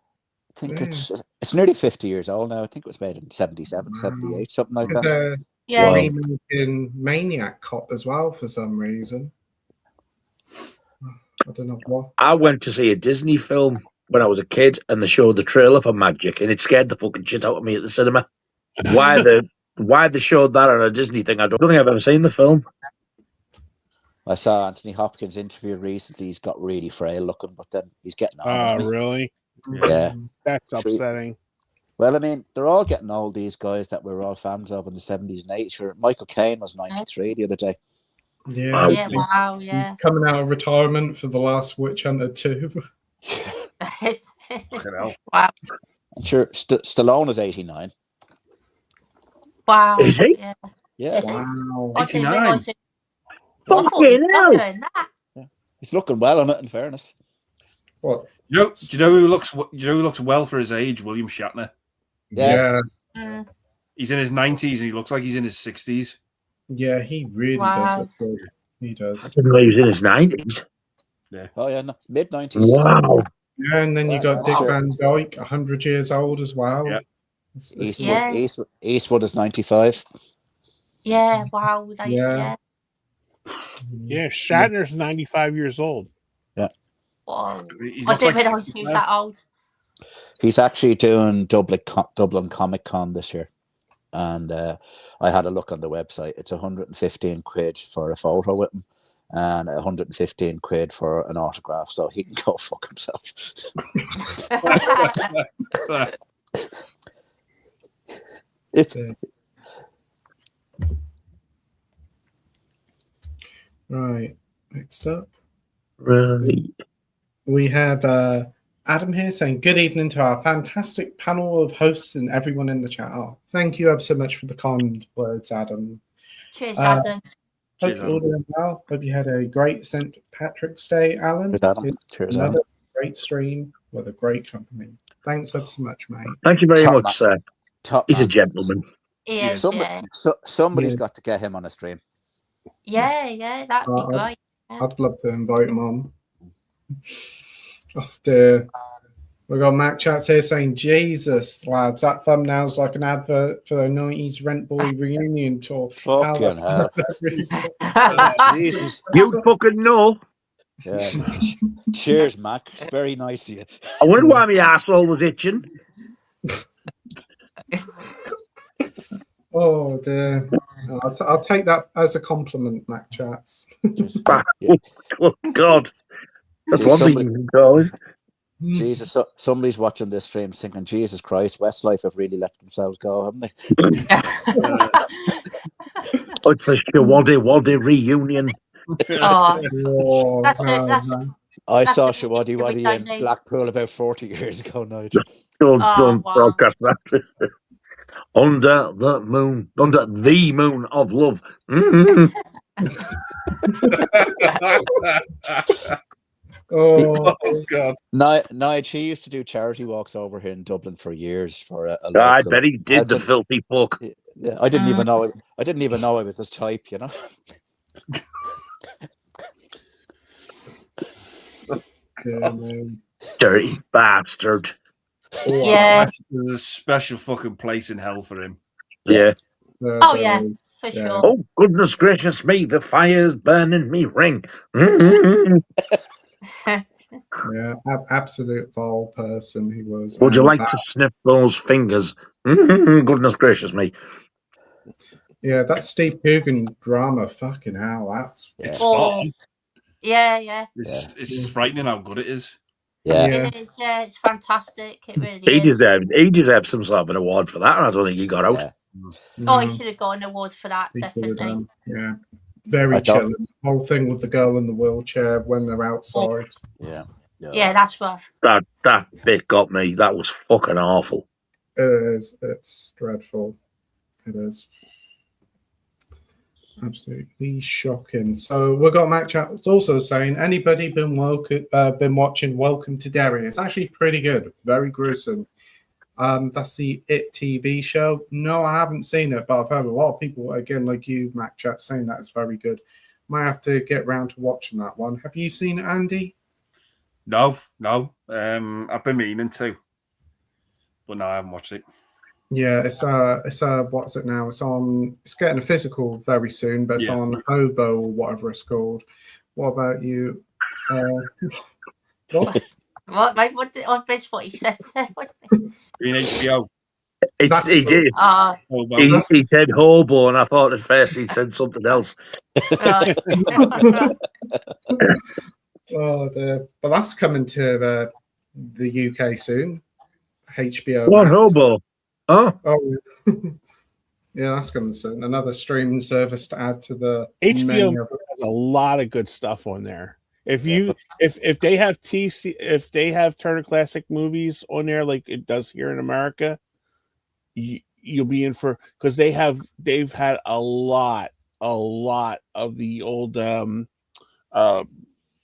I think it's nearly 50 years old now. I think it was made in 77, 78, something like that. There's a remake in Maniac Cop as well for some reason. I don't know what. I went to see a Disney film when I was a kid, and they showed the trailer for Magic, and it scared the fucking shit out of me at the cinema. Why they showed that on a Disney thing? I don't think I've ever seen the film. I saw Anthony Hopkins interview recently. He's got really frail looking, but then he's getting on. Oh, really? Yeah. That's upsetting. Well, I mean, they're all getting old, these guys that we were all fans of in the 70s and 80s. Sure, Michael Caine was 93 the other day. Yeah, wow, yeah. He's coming out of retirement for The Last Witch Hunter 2. Wow. I'm sure Stallone is 89. Wow. Is he? Yeah. Wow. I didn't 89. realise it. Fucking hell. He's looking well on it, in fairness. What? Do you know who looks well for his age? William Shatner. Yeah. He's in his 90s and he looks like he's in his 60s. Yeah, he really does look good. He does. I didn't know he was in his 90s. Yeah. Oh, yeah, no, mid-90s. Wow. Yeah, and then you got Dick Van Dyke, 100 years old as well. Yeah. Eastwood is 95. Yeah, wow. Yeah. Yeah, Shatner's 95 years old. Yeah. Wow. He I looks didn't like realise he was that old. He's actually doing Dublin Comic Con this year. and I had a look on the website. It's 115 quid for a photo with him, and 115 quid for an autograph. So he can go fuck himself. Right. Next up, Right. we have Adam here saying, "Good evening to our fantastic panel of hosts and everyone in the chat." Oh, thank you ever so much for the kind words, Adam. Cheers, Adam. Hope you're all doing well. Hope you had a great St. Patrick's Day, Alan. Cheers, Adam. Cheers, Another Adam. great stream with a great company. Thanks ever so much, mate. Thank you very Top much, man. sir. Top He's a man. gentleman. He is, Somebody's Yeah. got to get him on a stream. yeah, that'd be great. I'd love to invite him on. Oh dear. We've got Mac Chats here saying, "Jesus, lads, that thumbnail's like an advert for a 90s Rent Boy reunion tour." Fucking hell. Jesus. You fucking know. Yeah. Cheers, Mac. It's very nice of you. I wonder why my asshole was itching. Oh dear. I'll take that as a compliment, Mac Chats. Oh, God. That's one thing you can call it. Jesus, somebody's watching this stream thinking, Jesus Christ, Westlife have really let themselves go, haven't they? It's a Shawaddy reunion. I saw Shawaddy Waddy in Blackpool about 40 years ago, Nigel. Don't broadcast that. Under the moon of love. Oh God! Nige, he used to do charity walks over here in Dublin for years for a local. I bet he did, the filthy fuck. Yeah, I didn't even know. I didn't even know it was his type, you know. Dirty bastard. Yeah. There's a special fucking place in hell for him. Yeah. Oh yeah, for sure. Oh goodness gracious me, the fire's burning me ring. Yeah, absolute vile person he was. Would you like to sniff those fingers? Goodness gracious me. Yeah, that Steve Coogan drama, fucking hell, that's It's spot on. Yeah. It's frightening how good it is. Yeah. It is. Yeah, it's fantastic. It really He is. deserved some sort of an award for that, and I don't think he got out. Oh, he should have got an award for that, definitely. Yeah, very chill. The whole thing with the girl in the wheelchair when they're outside. Yeah, that's rough. That bit got me. That was fucking awful. It is. It's dreadful. It is. Absolutely shocking. So we've got Mac Chat also saying, anybody been watching Welcome to Derry? It's actually pretty good. Very gruesome. That's the It TV show. No, I haven't seen it, but I've heard a lot of people, again, like you, Mac Chat, saying that it's very good. Might have to get round to watching that one. Have you seen it, Andy? No. I've been meaning to, but no, I haven't watched it. Yeah, it's what's it now? It's getting a physical very soon, but it's on Hobo or whatever it's called. What about you? What? What, mate? I missed what he said. Green HBO. He did. He said hobo, and I thought at first he said something else. Oh, but that's coming to the UK soon. HBO. What hobo? Oh, yeah, that's coming soon. Another streaming service to add to the HBO has a lot of good stuff on there. If they have Turner Classic Movies on there like it does here in America, you'll be in for, because they've had a lot of the old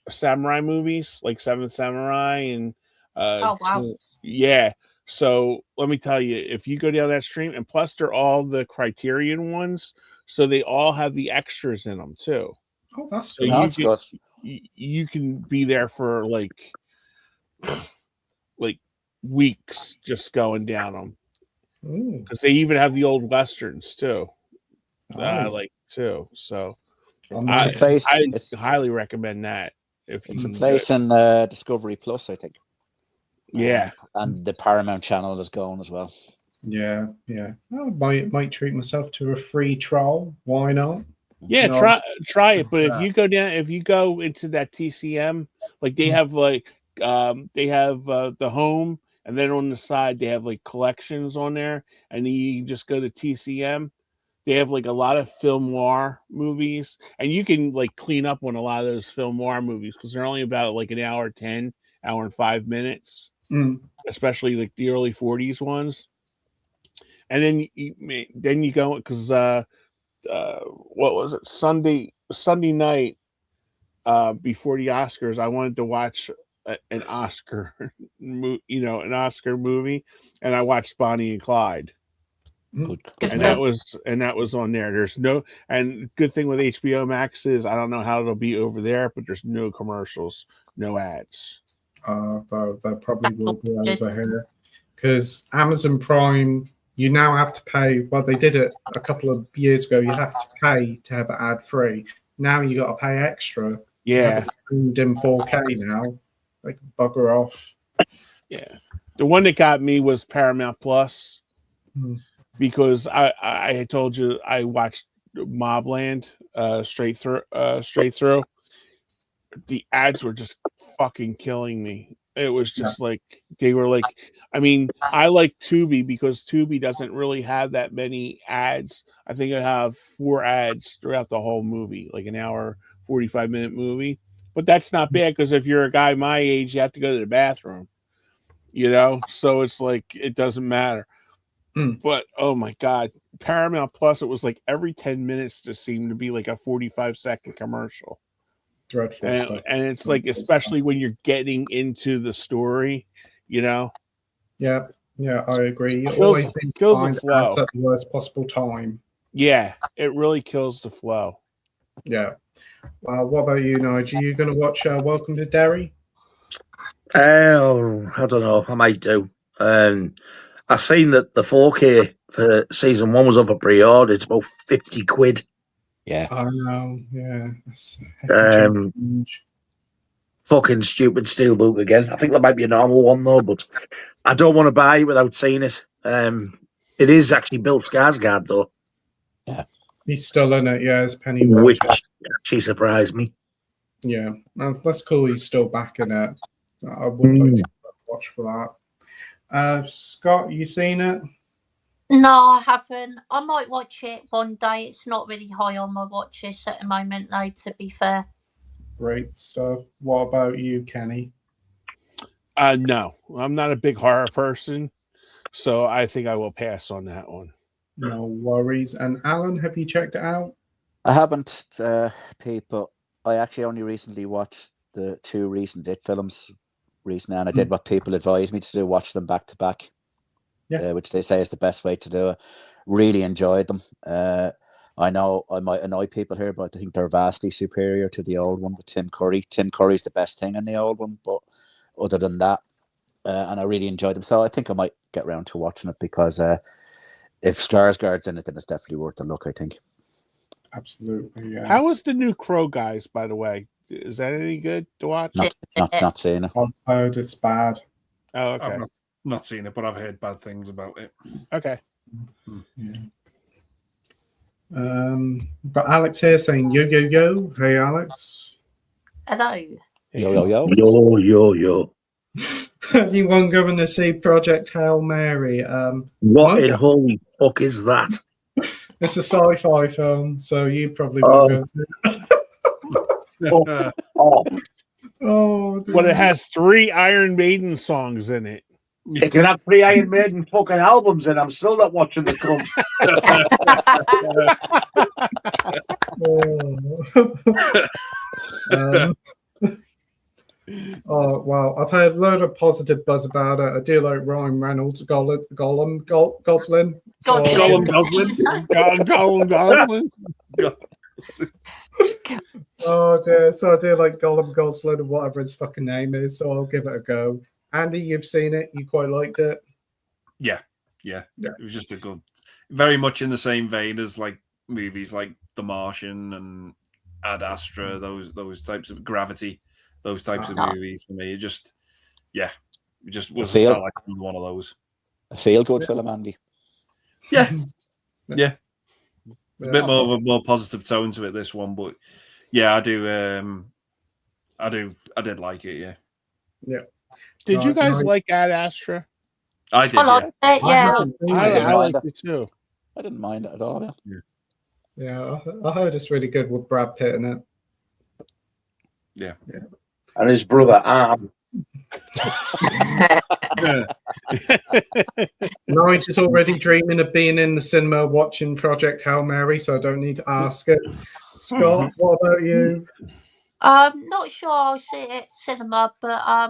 samurai movies like Seven Samurai and oh wow. Yeah. So let me tell you, if you go down that stream, and plus they're all the Criterion ones, so they all have the extras in them too. Oh, that's so good. You can be there for like weeks just going down them, because they even have the old westerns too. I like too. So I highly recommend that. It's a place in Discovery Plus, I think. Yeah, and the Paramount Channel is going as well. Yeah. I might treat myself to a free trial. Why not? Yeah, No. try it. But if you go into that TCM, like they have the home, and then on the side they have like collections on there, and then you just go to TCM. They have like a lot of film noir movies, and you can like clean up on a lot of those film noir movies because they're only about like an hour 10, hour and 5 minutes, especially like the early 40s ones. And then you go because what was it, Sunday night before the Oscars, I wanted to watch an Oscar an Oscar movie, and I watched Bonnie and Clyde. Good And that was on there. There's no, and good thing with HBO Max is I don't know how it'll be over there, but there's no commercials, no ads. That probably will be over here because Amazon Prime, you now have to pay. Well, they did it a couple of years ago. You have to pay to have it ad free. Now you got to pay extra. Yeah, have it streamed in 4K now. Like bugger off. Yeah, the one that got me was Paramount Plus. Because I had told you I watched Mobland straight through. The ads were just fucking killing me. It was just like they were like. I mean, I like Tubi because Tubi doesn't really have that many ads. I think I have 4 ads throughout the whole movie, like an hour 45-minute movie. But that's not bad because if you're a guy my age, you have to go to the bathroom. So it's like it doesn't matter. But oh my god, Paramount Plus, it was like every 10 minutes there seemed to be like a 45-second commercial. Dreadful stuff. And it's like, especially when you're getting into the story, Yeah, I agree. You kills the flow at the worst possible time. Yeah, it really kills the flow. Yeah. What about you, Nigel? Are you going to watch Welcome to Derry? I don't know. I might do. I've seen that the 4K for season 1 was up for pre-order. It's about 50 quid. Yeah. I know. Yeah. Fucking stupid steelbook again. I think there might be a normal one though, but I don't want to buy it without seeing it. It is actually Bill Skarsgård though. Yeah. He's still in it. Yeah, as Penny Which actually surprised me. Yeah, that's cool. He's still back in it. I would like to watch for that. Scott, you seen it? No, I haven't. I might watch it one day. It's not really high on my watch list at the moment, though, to be fair. Great stuff. What about you, Kenny? No, I'm not a big horror person, so I think I will pass on that one. No worries. And Alan, have you checked it out? I haven't, Pete, but I actually only recently watched the 2 recent It films recently, and I did what people advised me to do, watch them back to back, which they say is the best way to do it. Really enjoyed them. I know I might annoy people here, but I think they're vastly superior to the old one with Tim Curry. Tim Curry's the best thing in the old one, but other than that, and I really enjoyed them. So I think I might get around to watching it because if Skarsgård's in it, then it's definitely worth a look, I think. Absolutely, yeah. How was the new Crow Guys, by the way? Is that any good to watch? Not seeing it. I've heard it's bad. Oh, okay. I've not seen it, but I've heard bad things about it. Okay. Yeah. But Alex here saying yo yo yo. Hey Alex. Hello. Yo. Anyone going to see Project Hail Mary? What in holy fuck is that? It's a sci-fi film, so you probably won't go see it. Well, it has 3 Iron Maiden songs in it. It can have 3 Iron Maiden fucking albums in. I'm still not watching the cunt. Well, I've heard a load of positive buzz about it. I do like Ryan Reynolds, Gosling. Gollum Goslin. Oh dear, so I do like Gollum Gosling, whatever his fucking name is, so I'll give it a go. Andy, you've seen it, you quite liked it. Yeah. It was just a good, very much in the same vein as like movies like The Martian and Ad Astra, those types of Gravity, those types of movies for me. It just was felt like one of those. A feel good film, Andy. Yeah. Yeah. It's a bit Yeah. more of a more positive tone to it, this one, but yeah, I do. I did like it. Yeah, Yeah. Did you guys no, like Ad Astra? I did. I like it, I yeah. haven't seen I it. didn't I mind liked it. it too. I didn't mind it at all. Yeah. Yeah, I heard it's really good with Brad Pitt in it. Yeah. And his brother Arm. Yeah. Nige is already dreaming of being in the cinema watching Project Hail Mary, so I don't need to ask it. Scott, what about you? Not sure I'll see it at cinema, but I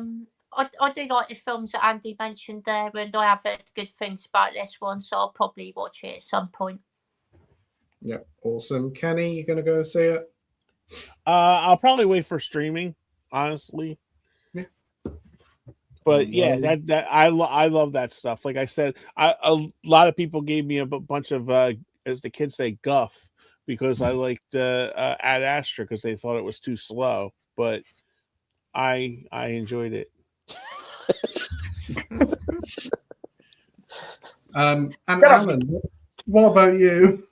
do like the films that Andy mentioned there, and I have heard good things about this one, so I'll probably watch it at some point. Yeah, awesome. Kenny, you gonna go see it? I'll probably wait for streaming, honestly. Yeah. But yeah, that I love that stuff. Like I said, a lot of people gave me a bunch of as the kids say, guff, because I liked Ad Astra because they thought it was too slow. But I enjoyed it. And Alan, what about you?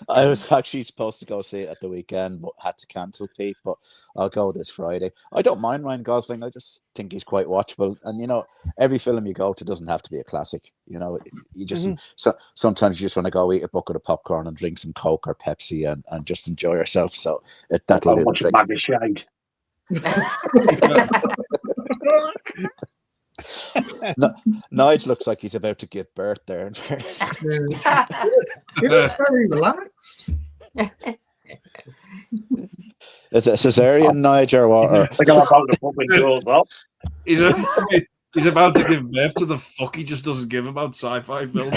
I was actually supposed to go see it at the weekend, but had to cancel, Pete. But I'll go this Friday. I don't mind Ryan Gosling. I just think he's quite watchable. And every film you go to doesn't have to be a classic. You just sometimes you just want to go eat a bucket of popcorn and drink some Coke or Pepsi and just enjoy yourself. So that'll do the trick. Bag of shite. Nige looks like he's about to give birth there. He looks very relaxed. Is it a cesarean, Nige, or what? He's about to give birth to the fuck he just doesn't give about sci-fi films.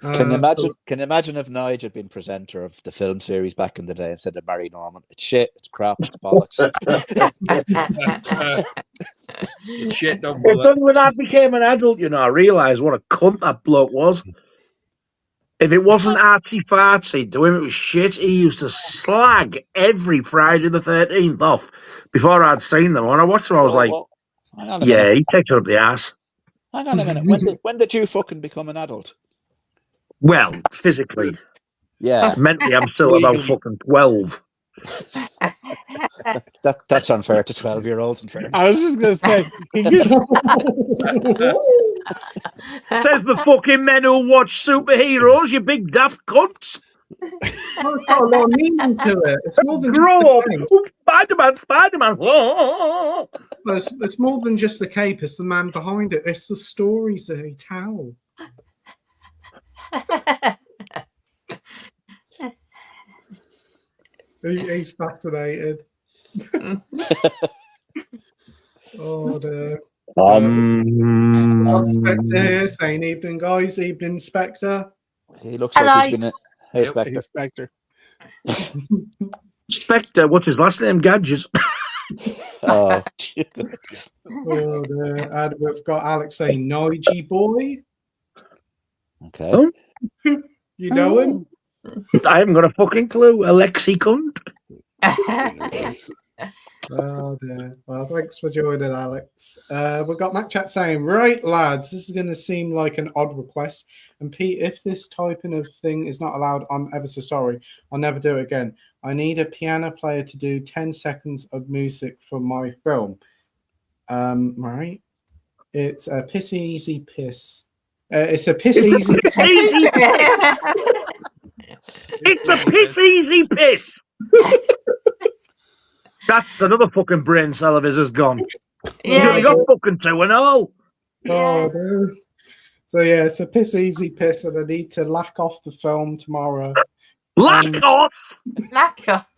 Can you imagine if Nige had been presenter of the film series back in the day instead of Barry Norman? It's shit, it's crap, it's bollocks. It's shit, don't But then when I became an adult, I realised what a cunt that bloke was. If it wasn't artsy fartsy, to him it was shit. He used to slag every Friday the 13th off before I'd seen them. When I watched them, I was like, hang on a minute. he takes it up the ass. Hang on a minute. When did you fucking become an adult? Well, physically. Yeah. Mentally, I'm still about fucking 12. That's unfair to 12-year-olds. In fairness. I was just gonna say, says the fucking men who watch superheroes, you big daft cunts. It's got a lot of meaning to it. It's more than Grow up. just the Ooh, Spider-Man. it's more than just the cape. It's the man behind it. It's the stories that he tells. He's fascinated. Oh dear. Spectre here saying evening, guys. Evening, Spectre. He looks like he's been a... Hey, Spectre. Hey, Spectre. Spectre, what's his last name? Gadgets. Oh. Oh dear. And we've got Alex saying Nige boy. Okay. Oh. You know him? I haven't got a fucking clue. Alexi cunt. Oh dear. Well, thanks for joining, Alex. We've got Matt Chat saying, right, lads, this is going to seem like an odd request. And Pete, if this typing of thing is not allowed, I'm ever so sorry. I'll never do it again. I need a piano player to do 10 seconds of music for my film. Right. It's a piss easy piss. It's a piss easy piss. It's a piss easy piss. That's another fucking brain cell of his has gone. He's only got fucking 2 and all. Oh, dude. So yeah, it's a piss easy piss, and I need to lack off the film tomorrow. Lack off. Lack off.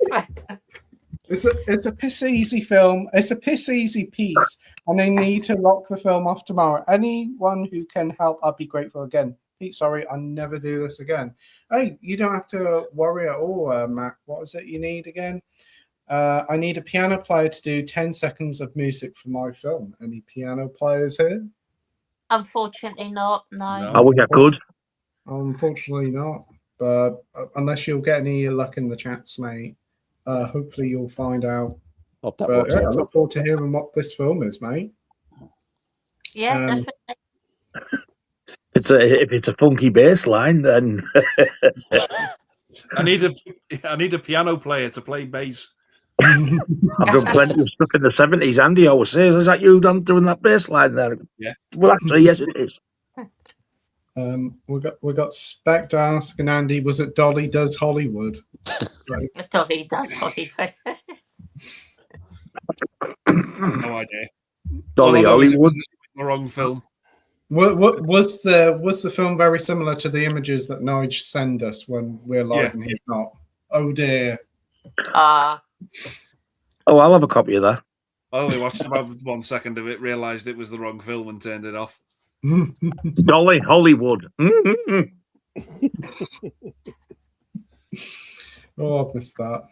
It's a piss easy film. It's a piss easy piece, and they need to lock the film off tomorrow. Anyone who can help, I'd be grateful. Again, Pete, sorry, I'll never do this again. Hey, you don't have to worry at all, Matt. What is it you need again? I need a piano player to do 10 seconds of music for my film. Any piano players here? Unfortunately not, no. I wish I could. Unfortunately not. But unless you'll get any luck in the chats, mate, hopefully you'll find out. Hope that But works yeah, I out. look forward to hearing what this film is, mate. Yeah, definitely. If it's a funky bass line, then I need a piano player to play bass. I've done plenty of stuff in the 70s. Andy always says, "Is that you doing that bass line there?" Yeah. Well, actually, yes, it is. We got Spectre asking Andy, was it Dolly Does Hollywood? Right. Dolly Does Hollywood. No idea. Dolly All I know is it Hollywood. was the wrong film. What was the film very similar to the images that Nige send us when we're live and he's not? Oh dear. Oh, I'll have a copy of that. I only watched about 1 second of it, realised it was the wrong film and turned it off. Dolly Hollywood. Oh, I missed that.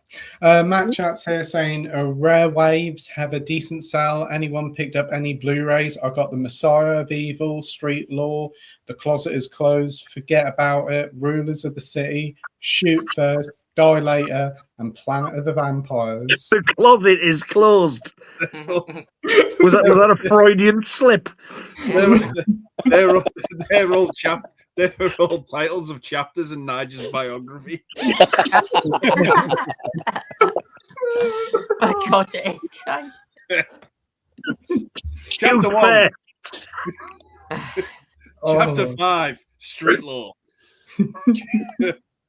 Matt Chat's here saying, Rare Waves have a decent sell. Anyone picked up any Blu-rays? I got the Messiah of Evil, Street Law, The Closet is Closed, Forget About It, Rulers of the City, Shoot First, Die Later, and Planet of the Vampires. The closet is closed. Was that a Freudian slip? They're all titles of chapters in Nigel's biography. My God, it is Christ. Chapter 1. Chapter Oh. 5. Street Law.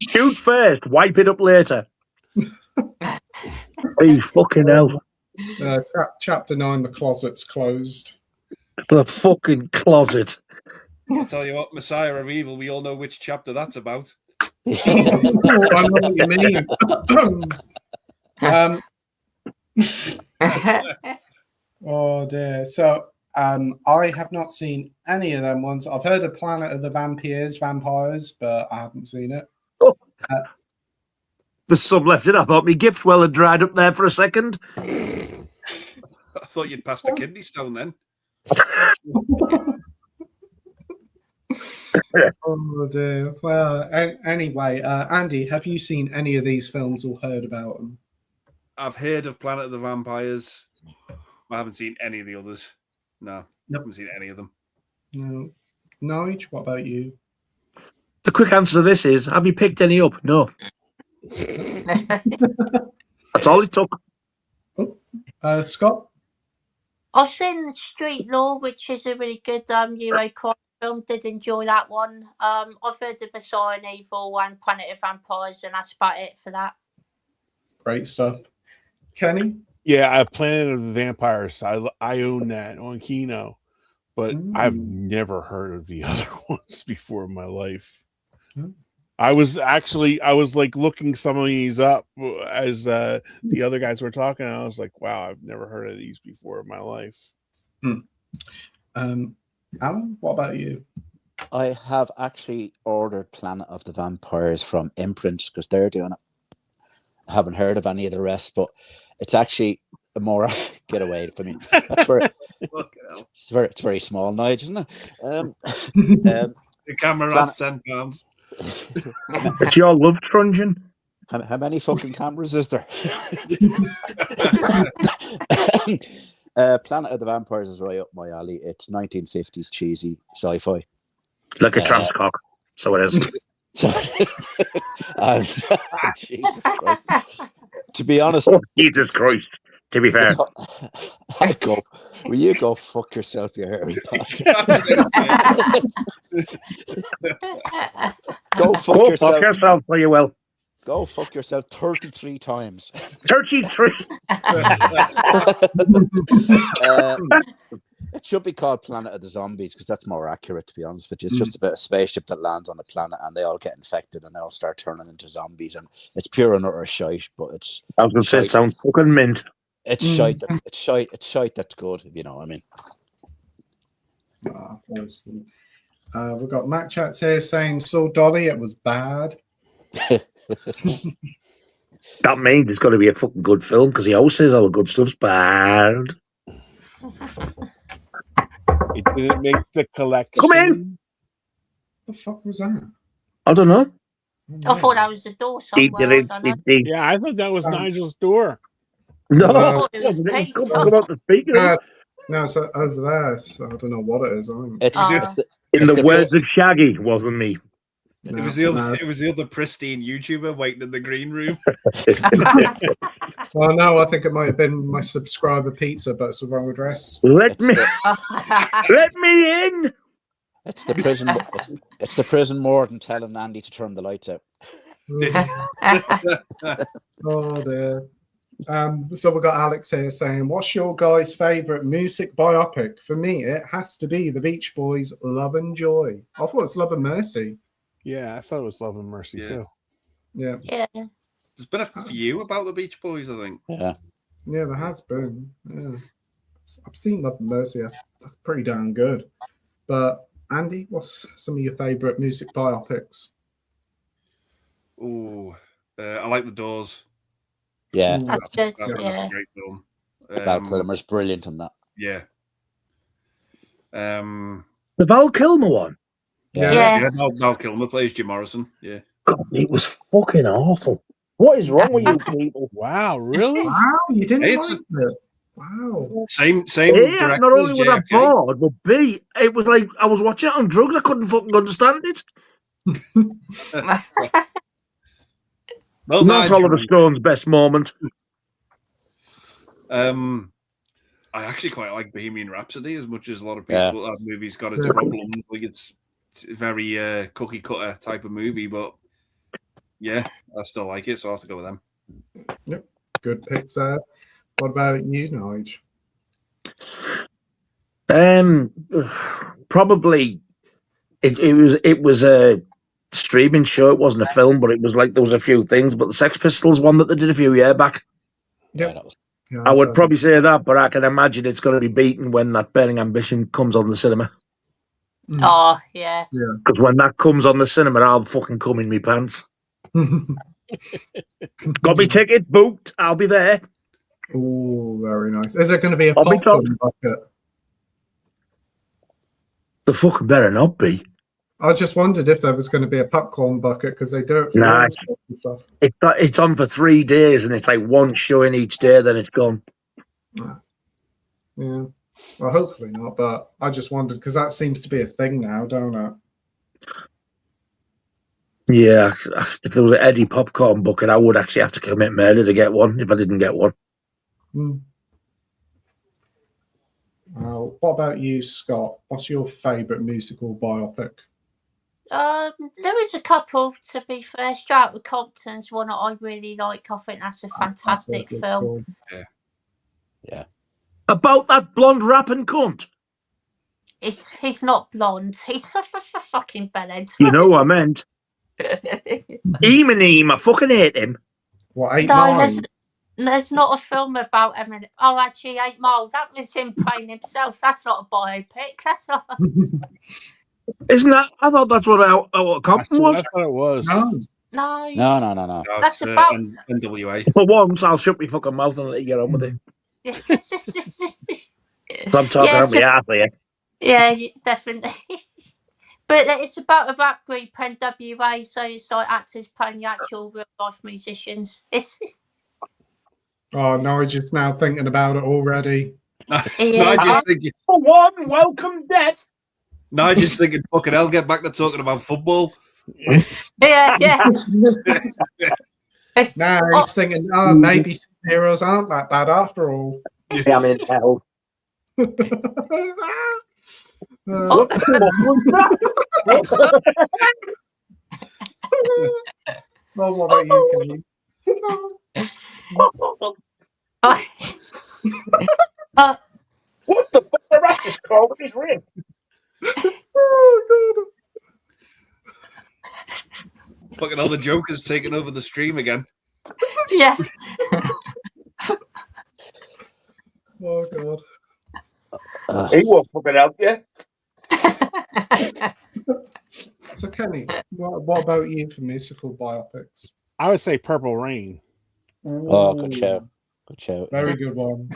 Shoot first, wipe it up later. Hey, fucking hell. Chapter 9, The Closet's Closed. The fucking closet. I'll tell you what, Messiah of Evil, we all know which chapter that's about. I know what you mean. Oh dear. So I have not seen any of them ones. I've heard of Planet of the Vampires, but I haven't seen it. Oh. The sub left it. I thought my gift well had dried up there for a second. I thought you'd passed a kidney stone then. Oh dear. Well, anyway, Andy, have you seen any of these films or heard about them? I've heard of Planet of the Vampires. I haven't seen any of the others. No, I haven't seen any of them. No. Nige, what about you? The quick answer to this is, have you picked any up? No. That's all it took. Scott? I've seen Street Law, which is a really good Euro crime film. Did enjoy that one. I've heard of Messiah and Evil and Planet of Vampires, and that's about it for that. Great stuff. Kenny? Yeah, Planet of the Vampires. I own that on Kino, but I've never heard of the other ones before in my life. I was like looking some of these up as the other guys were talking. And I was like, wow, I've never heard of these before in my life. Alan, what about you? I have actually ordered Planet of the Vampires from Imprints because they're doing it. I haven't heard of any of the rest, but it's actually a more get away from me. That's where it's very small, Nige, isn't it? The camera adds £10. It's your love truncheon. How many fucking cameras is there? Planet of the Vampires is right up my alley. It's 1950s cheesy sci-fi. Like a transcock. So it is. Jesus Christ. To be honest, Jesus Christ. To be fair, will you go fuck yourself, you hairy bastard? Go fuck yourself. Will you will. Go fuck yourself 33 times. 33. It should be called Planet of the Zombies because that's more accurate, to be honest with you. It's just about a spaceship that lands on a planet and they all get infected and they all start turning into zombies, and it's pure and utter shite. But it's I was going to say it sounds fucking mint. It's shite. It's shite. That's good. You know what I mean? We've got Matt Chats here saying, "So Dolly, it was bad." That means it's got to be a fucking good film because he always says all the good stuff's bad. It didn't make the collection. Come in. What the fuck was that? I don't know. I thought that was the door somewhere. I don't know. Yeah, I thought that was Nigel's door. No, it was Pete's. about the speaker. No, it's over there. So I don't know what it is. It's In the words of Shaggy, wasn't me. It was the other pristine YouTuber waiting in the green room. Well, no, I think it might have been my subscriber pizza, but it's the wrong address. Let me in. It's the prison. It's the prison warden telling Andy to turn the lights out. Oh dear. So we've got Alex here saying, "What's your guys' favourite music biopic?" For me, it has to be the Beach Boys' "Love and Joy." I thought it's "Love and Mercy." Yeah, I thought it was Love and Mercy too. Yeah. Yeah. There's been a few about the Beach Boys, I think. Yeah. Yeah, there has been. Yeah. I've seen Love and Mercy. That's pretty darn good. But Andy, what's some of your favourite music biopics? Ooh, I like The Doors. Yeah. That's good. That's a great film. Val Kilmer's brilliant in that. Yeah. The Val Kilmer one. Yeah. Val Kilmer plays Jim Morrison. Yeah. God, it was fucking awful. What is wrong with you people? Wow, really? Wow, you didn't It's like it? Wow. Same A, director not only as was I JFK. bored, but B, it was like I was watching it on drugs. I couldn't fucking understand it. Well, Not Oliver Stone's best moment. I actually quite like Bohemian Rhapsody as much as a lot of people. That movie's got its problems. Like it's very cookie cutter type of movie, but yeah, I still like it, so I have to go with them. Yep, good picks there. What about you, Nige? Probably it was a streaming show. It wasn't a film, but it was like there was a few things. But the Sex Pistols one that they did a few years back. Yep. Yeah, I would probably say that, but I can imagine it's going to be beaten when that Burning Ambition comes on the cinema. Oh, yeah. Because when that comes on the cinema, I'll fucking come in my pants. Got me ticket booked. I'll be there. Oh, very nice. Is there going to be a I'll be popcorn bucket? The fucking better not be. I just wondered if there was going to be a popcorn bucket because they do it for Nah, all sorts of stuff. It's on for 3 days and it's like one showing each day, then it's gone. Yeah. Well, hopefully not, but I just wondered because that seems to be a thing now, don't it? Yeah, if there was an Eddie popcorn bucket, I would actually have to commit murder to get one if I didn't get one. What about you, Scott? What's your favourite musical biopic? There is a couple, to be fair. Stratford Compton's one that I really like. I think that's a fantastic film. Yeah. About that blonde rapping cunt. He's not blonde. He's a fucking bellend. You know what I meant. Eam, I fucking hate him. What, 8 No, Mile? there's not a film about him. Oh, actually, 8 Mile. That was him playing himself. That's not a biopic. That's not. Isn't that? I thought that's what Compton was. That's what it was. No. That's about NWA. For once, I'll shut my fucking mouth and let you get on with it. I'm talking out my ass here. Yeah, definitely. But it's about a rap group, NWA, so it's like actors playing the actual real life musicians. Oh, Norwich is now thinking about it already. Nigel's thinking, for one, welcome death. Nigel's thinking, fucking hell, get back to talking about football. Yeah. Now he's thinking, maybe heroes aren't that bad after all. I'm in hell. What about you, Kenny? What the fuck? The rat is called his rib. Oh, Fucking all the Joker's taking over the stream again. Yeah. Oh, God. He won't fucking help you. So, Kenny, what about you for musical biopics? I would say Purple Rain. Oh, good show. Good show. Very good one.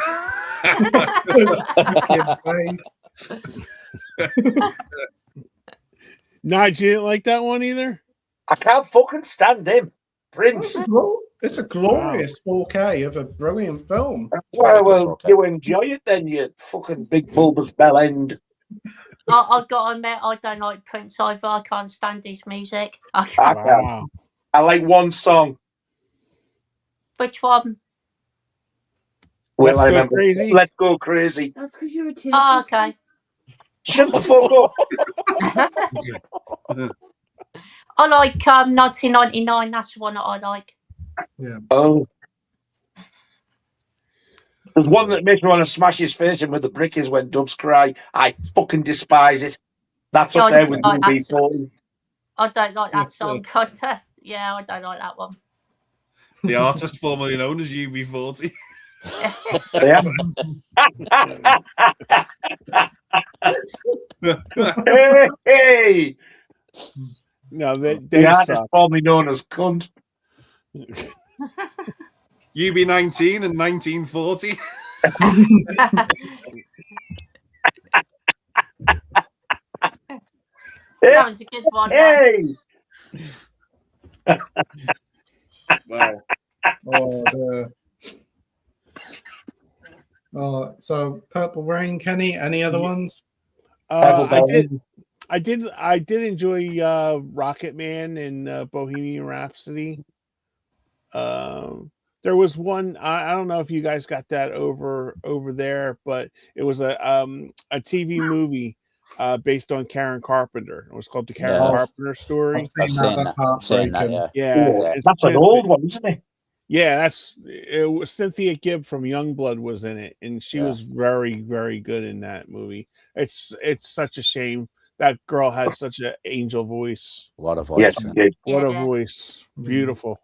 Nigel, you didn't like that one either? I can't fucking stand him. Prince. It's a glorious 4K of a brilliant film. Well, you enjoy it then, you fucking big bulbous bell end. I've got to admit, I don't like Prince either. I can't stand his music. Wow. I like one song. Which one? Well, Let's I Go remember. Crazy? Let's Go Crazy. That's because you're a tear. Oh, okay. Shut the fuck up. I like 1999. That's the one that I like. Yeah. Oh. There's one that makes me want to smash his face in with the brick is When Doves Cry. I fucking despise it. That's up I there don't with like that UB40. I don't like that song. Yeah, I don't like that one. The artist formerly known as UB40. Yeah. Hey. No, they The artist suck. formerly known as Cunt. UB19 and 1940. That was a good one. Hey. Wow. So Purple Rain, Kenny. Any other ones? I did enjoy Rocket Man and Bohemian Rhapsody. There was one, I don't know if you guys got that over there, but it was a TV movie based on Karen Carpenter. It was called The Karen Carpenter Story. I've seen that, Yeah. That's an old one, isn't it? Yeah, it was Cynthia Gibb from Youngblood was in it, and she was very, very good in that movie. It's such a shame. That girl had such an angel voice. What a voice. Yes, indeed. What a voice. Beautiful.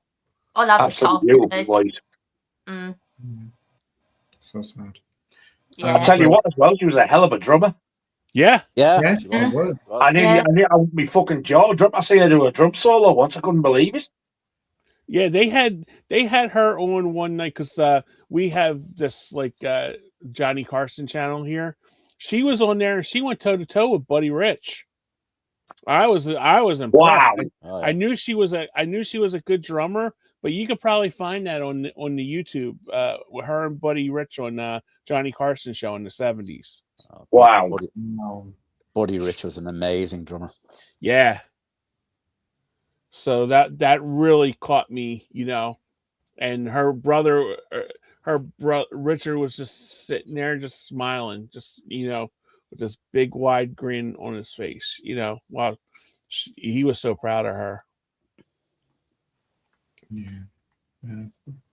I love Absolutely the beautiful voice. So sad. Yeah. I'll tell you what, as well, she was a hell of a drummer. Yeah. Yes, she was. I nearly my fucking jaw dropped. I seen her do a drum solo once. I couldn't believe it. Yeah, they had her on one night because we have this Johnny Carson channel here. She was on there and she went toe to toe with Buddy Rich. I was impressed. Wow. I knew she was a good drummer, but you could probably find that on the YouTube with her and Buddy Rich on Johnny Carson show in the 70s. Wow. Buddy Rich was an amazing drummer. Yeah. So that really caught me, and her brother, Richard was just sitting there, just smiling, just, with this big wide grin on his face, while he was so proud of her. Yeah.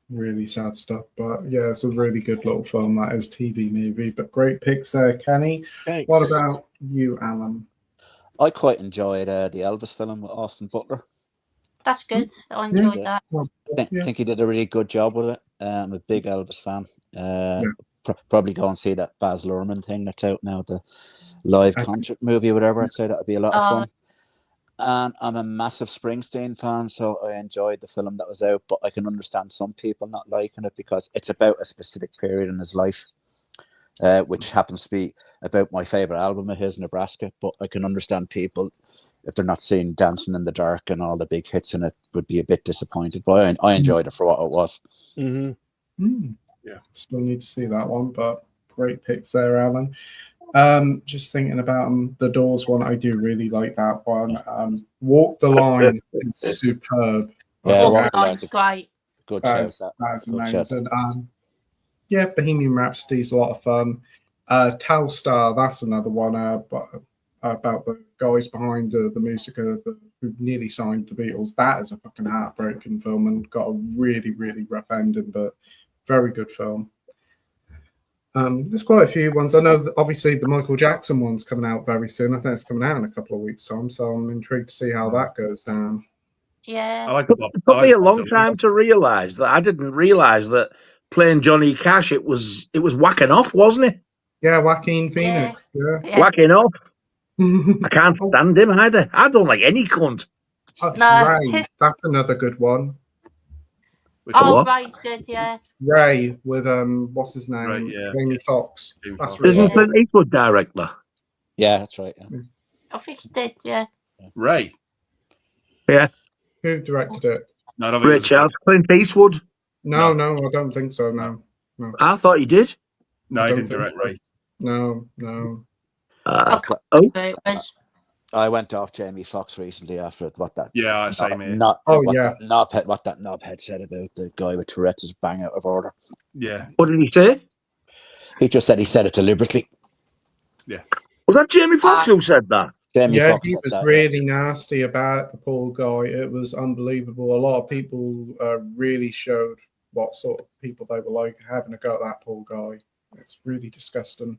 Really sad stuff, but yeah, it's a really good little film. That is TV movie, but great picks there, Kenny. Thanks. What about you, Alan? I quite enjoyed the Elvis film with Austin Butler. That's good. I enjoyed that. I think he did a really good job with it. I'm a big Elvis fan. Probably go and see that Baz Luhrmann thing that's out now, the live concert movie or whatever. I'd say that would be a lot of fun. And I'm a massive Springsteen fan, so I enjoyed the film that was out, but I can understand some people not liking it because it's about a specific period in his life, which happens to be about my favorite album of his, Nebraska. But I can understand people, if they're not seeing Dancing in the Dark and all the big hits in it, would be a bit disappointed. But I enjoyed it for what it was. Yeah, still need to see that one, but great picks there, Alan. Just thinking about the Doors one, I do really like that one. Walk the Line is superb. Yeah, That's great. Good That's amazing. Yeah, Bohemian Rhapsody's a lot of fun. Telstar, that's another one about the guys behind the music who nearly signed the Beatles. That is a fucking heartbreaking film and got a really, really rough ending, but very good film. There's quite a few ones. I know that obviously the Michael Jackson one's coming out very soon. I think it's coming out in a couple of weeks' time, so I'm intrigued to see how that goes down. Yeah. It took me a long time to realise that. I didn't realise that playing Johnny Cash, it was whacking off, wasn't it? Yeah, Joaquin Phoenix. Yeah. Whacking off. I can't stand him either. I don't like any cunt. Ray, that's another good one. Ray's good, yeah. Ray with what's his name? Right, yeah. Jamie Foxx. That's Isn't Clint Eastwood director? Yeah, that's right. Yeah. I think he did, yeah. Ray. Yeah. Who directed it? No, I don't think Richard Clint Eastwood. No, I don't think so. No. I thought he did. No, he didn't direct Ray. No. I can't Oh, remember who it was. I went off Jamie Foxx recently after what that Yeah, same here. that knobhead said about the guy with Tourette's bang out of order. Yeah, what did he say? He just said he said it deliberately. yeah. Was that Jamie Foxx who said that? Jamie Yeah, Foxx he said was that, really nasty about the poor guy. It was unbelievable. A lot of people really showed what sort of people they were like having a go at that poor guy. It's really disgusting.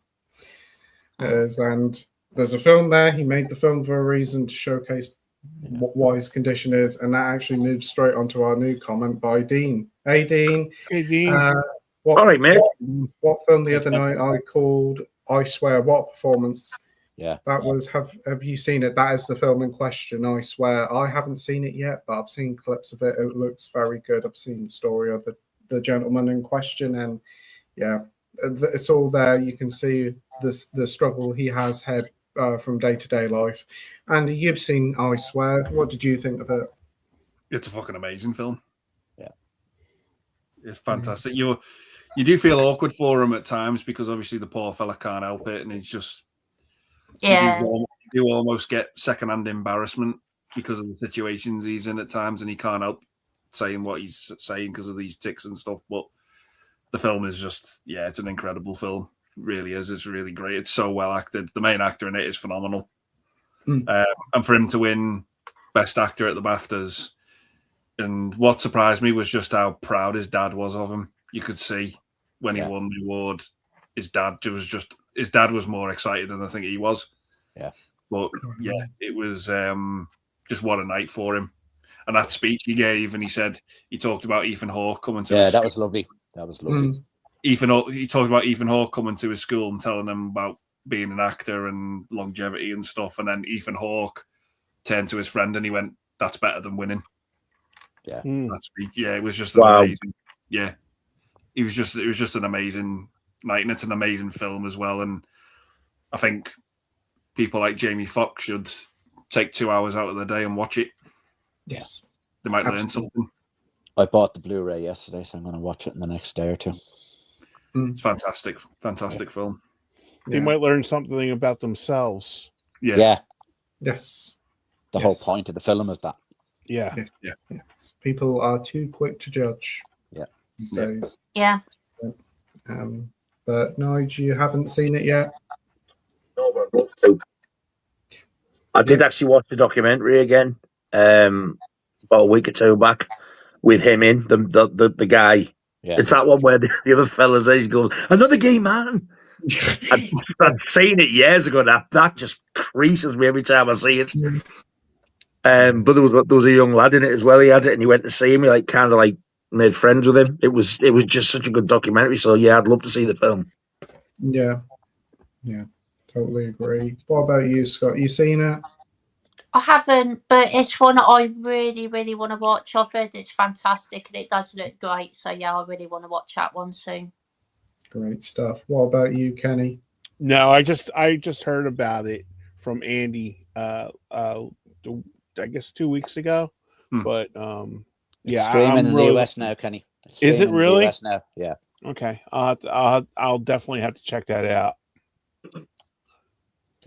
It is, and there's a film there. He made the film for a reason to showcase what his condition is, and that actually moves straight onto our new comment by Dean. Hey, Dean. Hey, Dean. What, All right, mate. What film the other night I called I Swear? What performance? Yeah. That was, have you seen it? That is the film in question, I swear. I haven't seen it yet, but I've seen clips of it. It looks very good. I've seen the story of the gentleman in question, and yeah, it's all there. You can see the struggle he has had from day-to-day life. And you've seen I Swear. What did you think of it? It's a fucking amazing film. Yeah. It's fantastic. You do feel awkward for him at times because obviously the poor fella can't help it, and he's just you do almost get secondhand embarrassment because of the situations he's in at times, and he can't help saying what he's saying because of these tics and stuff. But the film is just, it's an incredible film. It really is. It's really great. It's so well acted. The main actor in it is phenomenal. And for him to win Best Actor at the BAFTAs, and what surprised me was just how proud his dad was of him. You could see when he won the award, his dad was more excited than I think he was. Yeah. But yeah, it was just what a night for him. And that speech he gave, and he talked about Ethan Hawke coming to his that was lovely. That was lovely. He talked about Ethan Hawke coming to his school and telling him about being an actor and longevity and stuff. And then Ethan Hawke turned to his friend and he went, "That's better than winning." Yeah. That speech, it was just amazing. Yeah. It was just an amazing night, and it's an amazing film as well. And I think people like Jamie Foxx should take 2 hours out of the day and watch it. Yes. They might learn something. I bought the Blu-ray yesterday, so I'm going to watch it in the next day or two. It's fantastic film. They might learn something about themselves. Yeah. Yes. The whole point of the film is that. Yeah. Yes. People are too quick to judge. Yeah. These days. Yeah. But Nige, you haven't seen it yet? No, but I'd love to. I did actually watch the documentary again about a week or two back with him in the guy. Yeah. It's that one where the other fella's there. He goes, "Another gay man." I'd seen it years ago. That just creases me every time I see it. But there was a young lad in it as well. He had it, and he went to see him. He kind of made friends with him. It was just such a good documentary. So yeah, I'd love to see the film. Yeah, totally agree. What about you, Scott? You seen it? I haven't, but it's one I really, really want to watch. I've heard it's fantastic and it does look great. So yeah, I really want to watch that one soon. Great stuff. What about you, Kenny? No, I just heard about it from Andy. I guess 2 weeks ago. But it's streaming in the US now, Kenny. Is it really? US now? Yeah. Okay. I'll definitely have to check that out.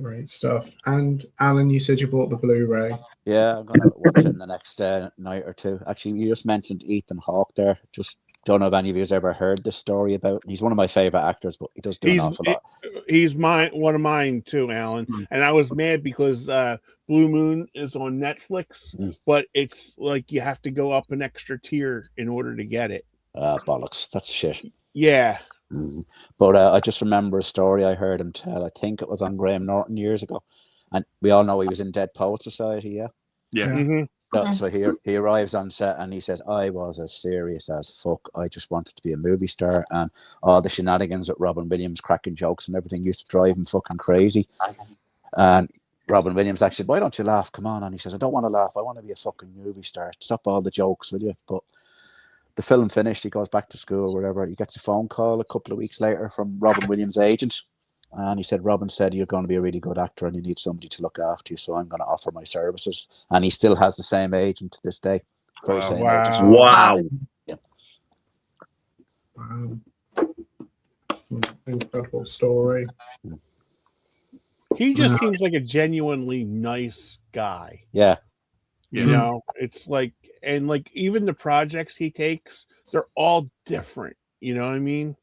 Great stuff. And Alan, you said you bought the Blu-ray. Yeah, I'm gonna watch it in the next night or two. Actually, you just mentioned Ethan Hawke there. Just don't know if any of you has ever heard this story about. He's one of my favorite actors, but he does do an awful lot. He's one of mine too, Alan. And I was mad because Blue Moon is on Netflix, but it's like you have to go up an extra tier in order to get it. Bollocks. That's shit. Yeah. But I just remember a story I heard him tell. I think it was on Graham Norton years ago. And we all know he was in Dead Poet Society, yeah? Yeah. Mm-hmm. So he arrives on set and he says, "I was as serious as fuck. I just wanted to be a movie star, and all the shenanigans with Robin Williams cracking jokes and everything used to drive him fucking crazy." And Robin Williams actually said, "Why don't you laugh? Come on." And he says, "I don't want to laugh. I want to be a fucking movie star. Stop all the jokes, will you?" But the film finished, he goes back to school, whatever. He gets a phone call a couple of weeks later from Robin Williams' agent. And he said, "Robin said, you're going to be a really good actor and you need somebody to look after you. So I'm going to offer my services." And he still has the same agent to this day. Very same agent. Wow. Yeah. Wow. It's an incredible story. He just seems like a genuinely nice guy. Yeah. You know, it's like, and like even the projects he takes, they're all different. You know what I mean?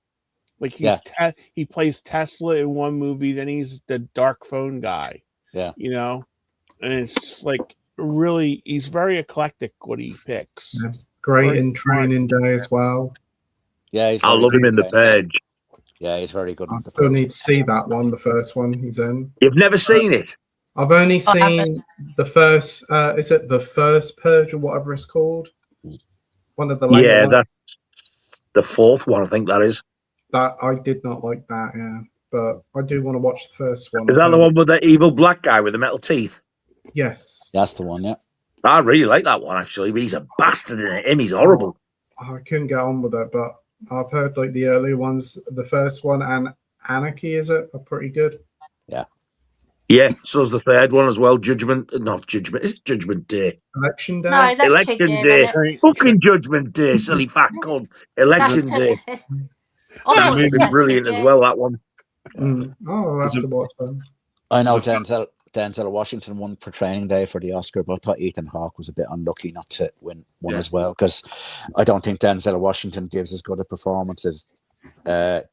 Like he plays Tesla in one movie, then he's the dark phone guy. Yeah. You know, and it's just like really, he's very eclectic what he picks. Yeah. Great Very in Training Day as well. Yeah, I love him in The Purge. Yeah, he's very good. I still need to see that one, the first one he's in. You've never seen it? I've only seen the first, is it the first Purge or whatever it's called? One of the later ones. That's the fourth one, I think that is. That I did not like that, yeah. But I do want to watch the first one. Is that the one with the evil black guy with the metal teeth? Yes. That's the one, yeah. I really like that one, actually. But he's a bastard in it. He's horrible. I couldn't get on with it, but I've heard like the earlier ones, the first one and Anarchy, is it? Are pretty good. Yeah. Yeah, so's the third one as well. Not Judgment. It's Judgment Day. Election Day? No, Election Day. Fucking Judgment Day, silly fat cunt. Election Day. That's been brilliant as well, that one. Oh, I'll have to watch that. I know Denzel Washington won for Training Day for the Oscar, but I thought Ethan Hawke was a bit unlucky not to win one as well, because I don't think Denzel Washington gives as good a performance as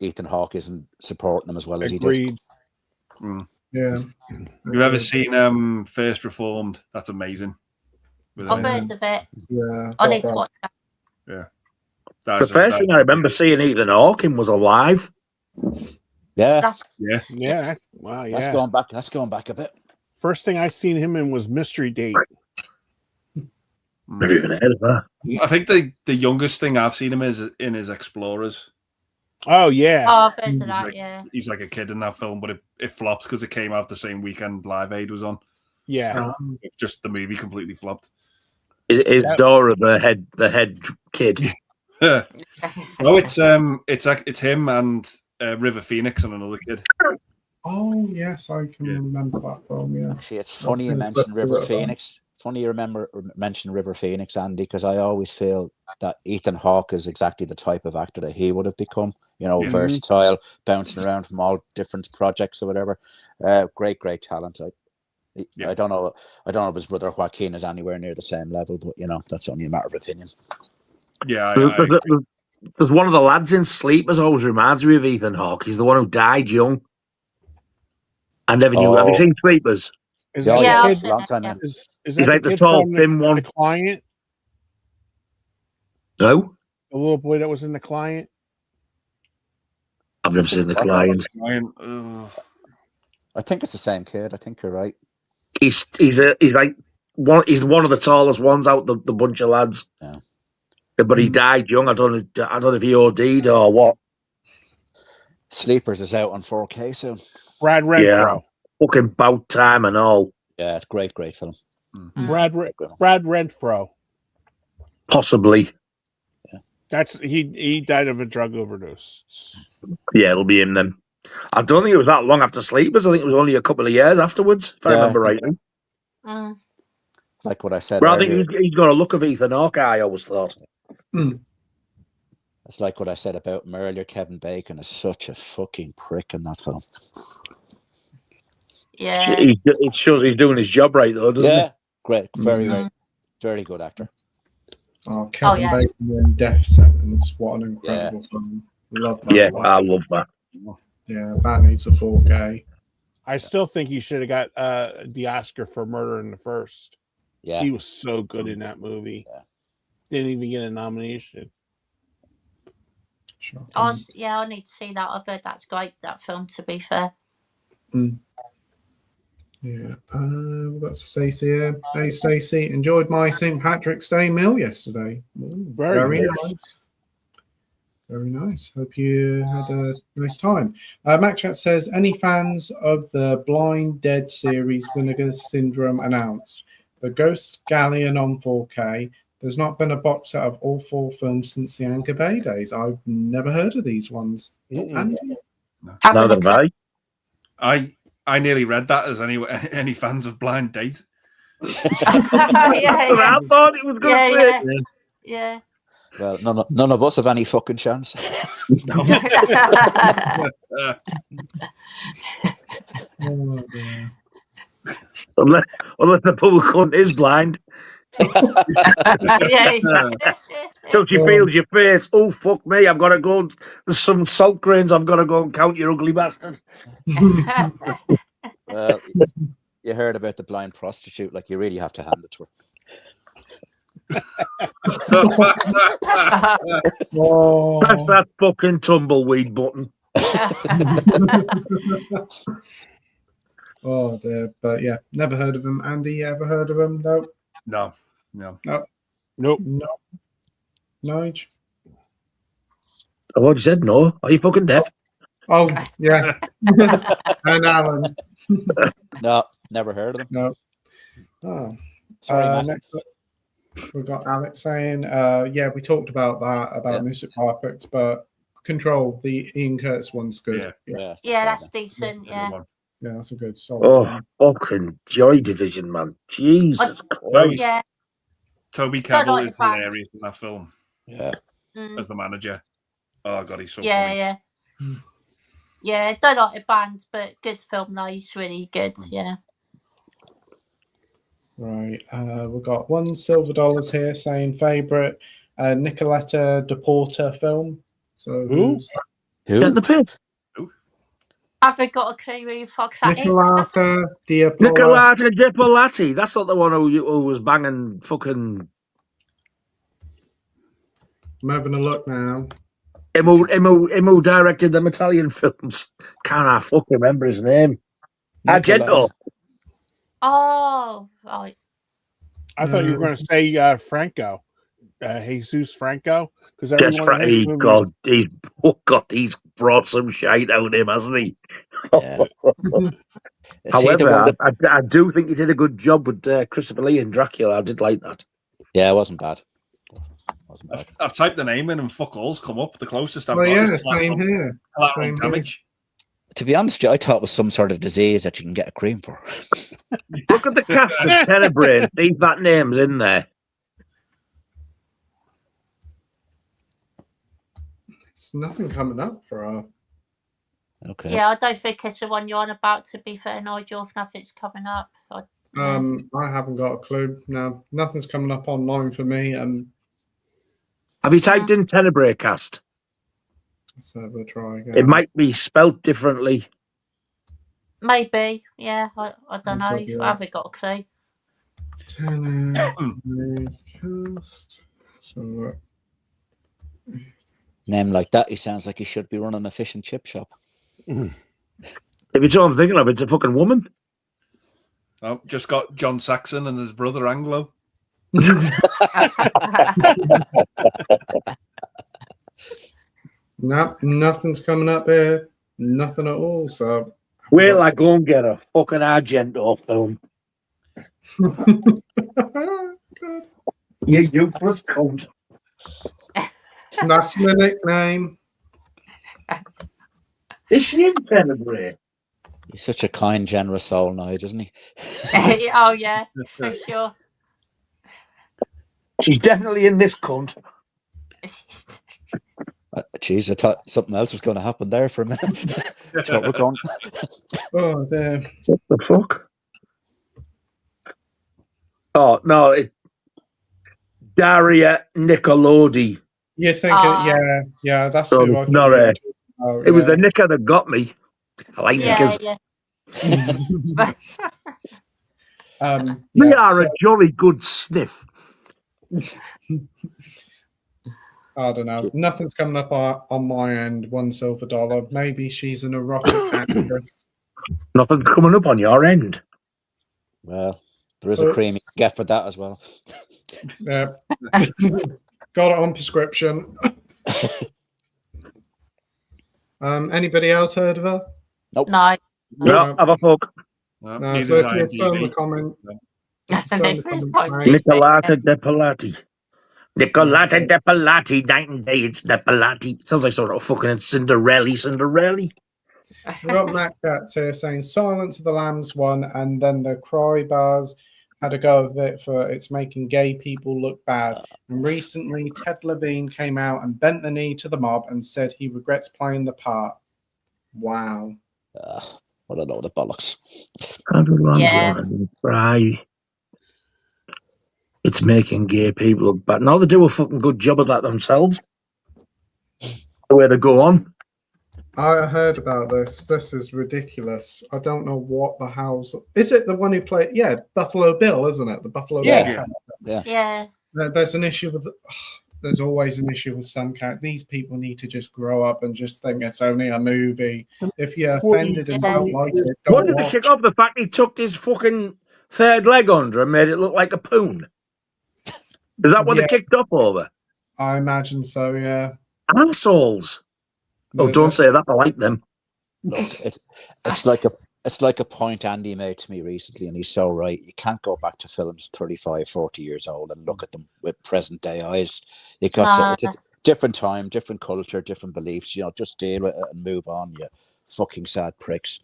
Ethan Hawke isn't supporting him as well as he did. Yeah. You ever seen First Reformed? That's amazing. I've heard of it. Yeah. I need to watch that. Yeah. The first thing I remember seeing Ethan Hawke in was Alive. Yeah. Wow, yeah. That's going back a bit. First thing I seen him in was Mystery Date. Never even heard of that. I think the youngest thing I've seen him is in his Explorers. Oh yeah. Oh, I've heard of that. Yeah. He's like a kid in that film, but it flops because it came out the same weekend Live Aid was on. Yeah. Just the movie completely flopped. Is Dora the head kid? No, it's him and River Phoenix and another kid. Oh yes, I can remember that film. Yes. See, it's funny you mentioned River Phoenix. Funny you mention River Phoenix, Andy, because I always feel that Ethan Hawke is exactly the type of actor that he would have become. You know, versatile, bouncing around from all different projects or whatever. Great talent. I don't know if his brother Joaquin is anywhere near the same level, but you know, that's only a matter of opinion. Yeah, there's one of the lads in Sleepers always reminds me of Ethan Hawke. He's the one who died young. I never knew. Have you seen Sleepers? Is that I've the seen that, is he's that like the the kid tall, from thin one. The Client? No, the little boy that was in The Client. I've never seen The Client. I think it's the same kid. I think you're right. He's one of the tallest ones out the bunch of lads. Yeah. But he died young. I don't know if he OD'd or what. Sleepers is out on 4K soon. Brad Renfro. Fucking About Time and all. Yeah, it's a great film. Brad Renfro. Possibly. Yeah. That's he died of a drug overdose. Yeah, it'll be him then. I don't think it was that long after Sleepers. I think it was only a couple of years afterwards, if I remember rightly. Like what I said. But I think he's got a look of Ethan Hawke, I always thought. It's like what I said about him earlier. Kevin Bacon is such a fucking prick in that film. Yeah. It shows he's doing his job right, though, doesn't it? Great. Very good actor. Oh, Kevin Bacon in Death Sentence. What an incredible film. Love that. Yeah, I love that. Yeah, that needs a 4K. I still think he should have got the Oscar for Murder in the First. Yeah. He was so good in that movie. Yeah. Didn't even get a nomination. Sure. I need to see that. I've heard that's great, that film, to be fair. Yeah. We've got Stacey here. Hey, Stacey. Enjoyed my St. Patrick's Day meal yesterday. Very nice. Very nice. Hope you had a nice time. MacChat says, any fans of the Blind Dead series Vinegar Syndrome announced? The Ghost Galleon on 4K. There's not been a box set of all 4 films since the Anchor Bay days. I've never heard of these ones. Neither have I. I nearly read that as any fans of Blind Date. I thought it was good. Yeah. Well, none of us have any fucking chance. Oh, dear. Unless the poor cunt is blind. Yeah. So she feels your face. Oh, fuck me. I've got to go. There's some salt grains I've got to go and count, you ugly bastard. Well, you heard about the blind prostitute. Like, you really have to hand it to her. Oh. Press that fucking tumbleweed button. Oh, dear. But yeah, never heard of him. Andy, you ever heard of him? No. No. Nope. No. Nige? I already said no. Are you fucking deaf? Oh, yeah. And Alan. No, never heard of them. No. Oh. Sorry, Matt. Next up, we've got Alex saying, yeah, we talked about that, about Music Perfect, but Control, the Ian Curtis one's good. Yeah, Yeah, that's decent. Yeah. Yeah, that's a good solid one. Fucking Joy Division, man. Jesus Christ. Yeah. Toby Don't Kebbell like is the band. hilarious in that film Yeah. as the manager. Oh god, he's so Yeah, funny. yeah. Yeah, don't like the band, but good film though. He's really good. Yeah. Right. We've got $1 here saying favourite Nicoletta DePorter film. So who's that? Who? Get the pit. Haven't got a clue who the fuck that is. Nicoletta DePorter. Nicolata Dipolati. That's not the one who was banging fucking. I'm having a look now. Imo directed them Italian films. Can't I fucking remember his name? Argento. Oh, right. I thought you were going to say Franco, Jesus Franco, because everyone in his movies. He's brought some shite out of him, hasn't he? Yeah. However, I do think he did a good job with Christopher Lee and Dracula. I did like that. Yeah, it wasn't bad. I've typed the name in and fuck all's come up. The closest I've got yeah, is same here. collateral damage. To be honest, I thought it was some sort of disease that you can get a cream for. Look at the cast of Tenebrae. See if that name's in there. There's nothing coming up for her. Okay. Yeah, I don't think it's the one you're on about, to be fair, Nigel, if nothing's coming up. I haven't got a clue. No, nothing's coming up online for me. Have you typed in Tenebrae cast? Let's have a try again. It might be spelt differently. Maybe, yeah. I don't know. Yeah. I haven't got a clue. Tenebrae cast. So, Name like that, he sounds like he should be running a fish and chip shop. If it's all I'm thinking of, it's a fucking woman. Oh, just got John Saxon and his brother Anglo. No, nothing's coming up here. Nothing at all. So, Wait, I go and get a fucking Argento film. God. You useless cunt. That's my nickname. Is she in Tenebrae? He's such a kind, generous soul, Nige, isn't he? Oh, yeah, for sure. She's definitely in this cunt. Jeez, I thought something else was going to happen there for a minute. That's what we're going. Oh, damn. What the fuck? Oh, no, it's Daria Nicolodi. You're thinking, yeah, that's So, who I no, thought. It was the knicker that got me. I like knickers. Yeah. We are a jolly good sniff. I don't know. Nothing's coming up on my end. $1. Maybe she's an erotic actress. Nothing's coming up on your end. Well, there is a cream you can get for that as well. Yeah. Got it on prescription. Anybody else heard of her? Nope. No. No, have a fuck. No, so if you're still in the comment, Nicolata De Pilati. Nicolata De Pilati, night and day, it's De Pilati. Sounds like sort of fucking Cinderella. We've got Matt Cats here saying Silence of the Lambs won, and then the Cry Bars had a go of it for it's making gay people look bad. And recently, Ted Levine came out and bent the knee to the mob and said he regrets playing the part. Wow. What a load of bollocks. Everyone's Yeah. wanting to try. It's making gay people look bad. Now they do a fucking good job of that themselves. The way they go on. I heard about this. This is ridiculous. I don't know what the hell's... Is it the one who played... Yeah, Buffalo Bill, isn't it? The Buffalo Yeah. Bill. Yeah. There's an issue with... there's always an issue with some characters. These people need to just grow up and just think it's only a movie. If you're offended and don't like it, don't What did they kick off? The fact he tucked his fucking third leg under and made it look like a poon? Is that what they kicked off over? I imagine so, yeah. Assholes. Oh, don't say that. I like them. Look, it's like a point Andy made to me recently, and he's so right. You can't go back to films 35, 40 years old and look at them with present day eyes. You got to, it's a different time, different culture, different beliefs. You know, just deal with it and move on. You fucking sad pricks.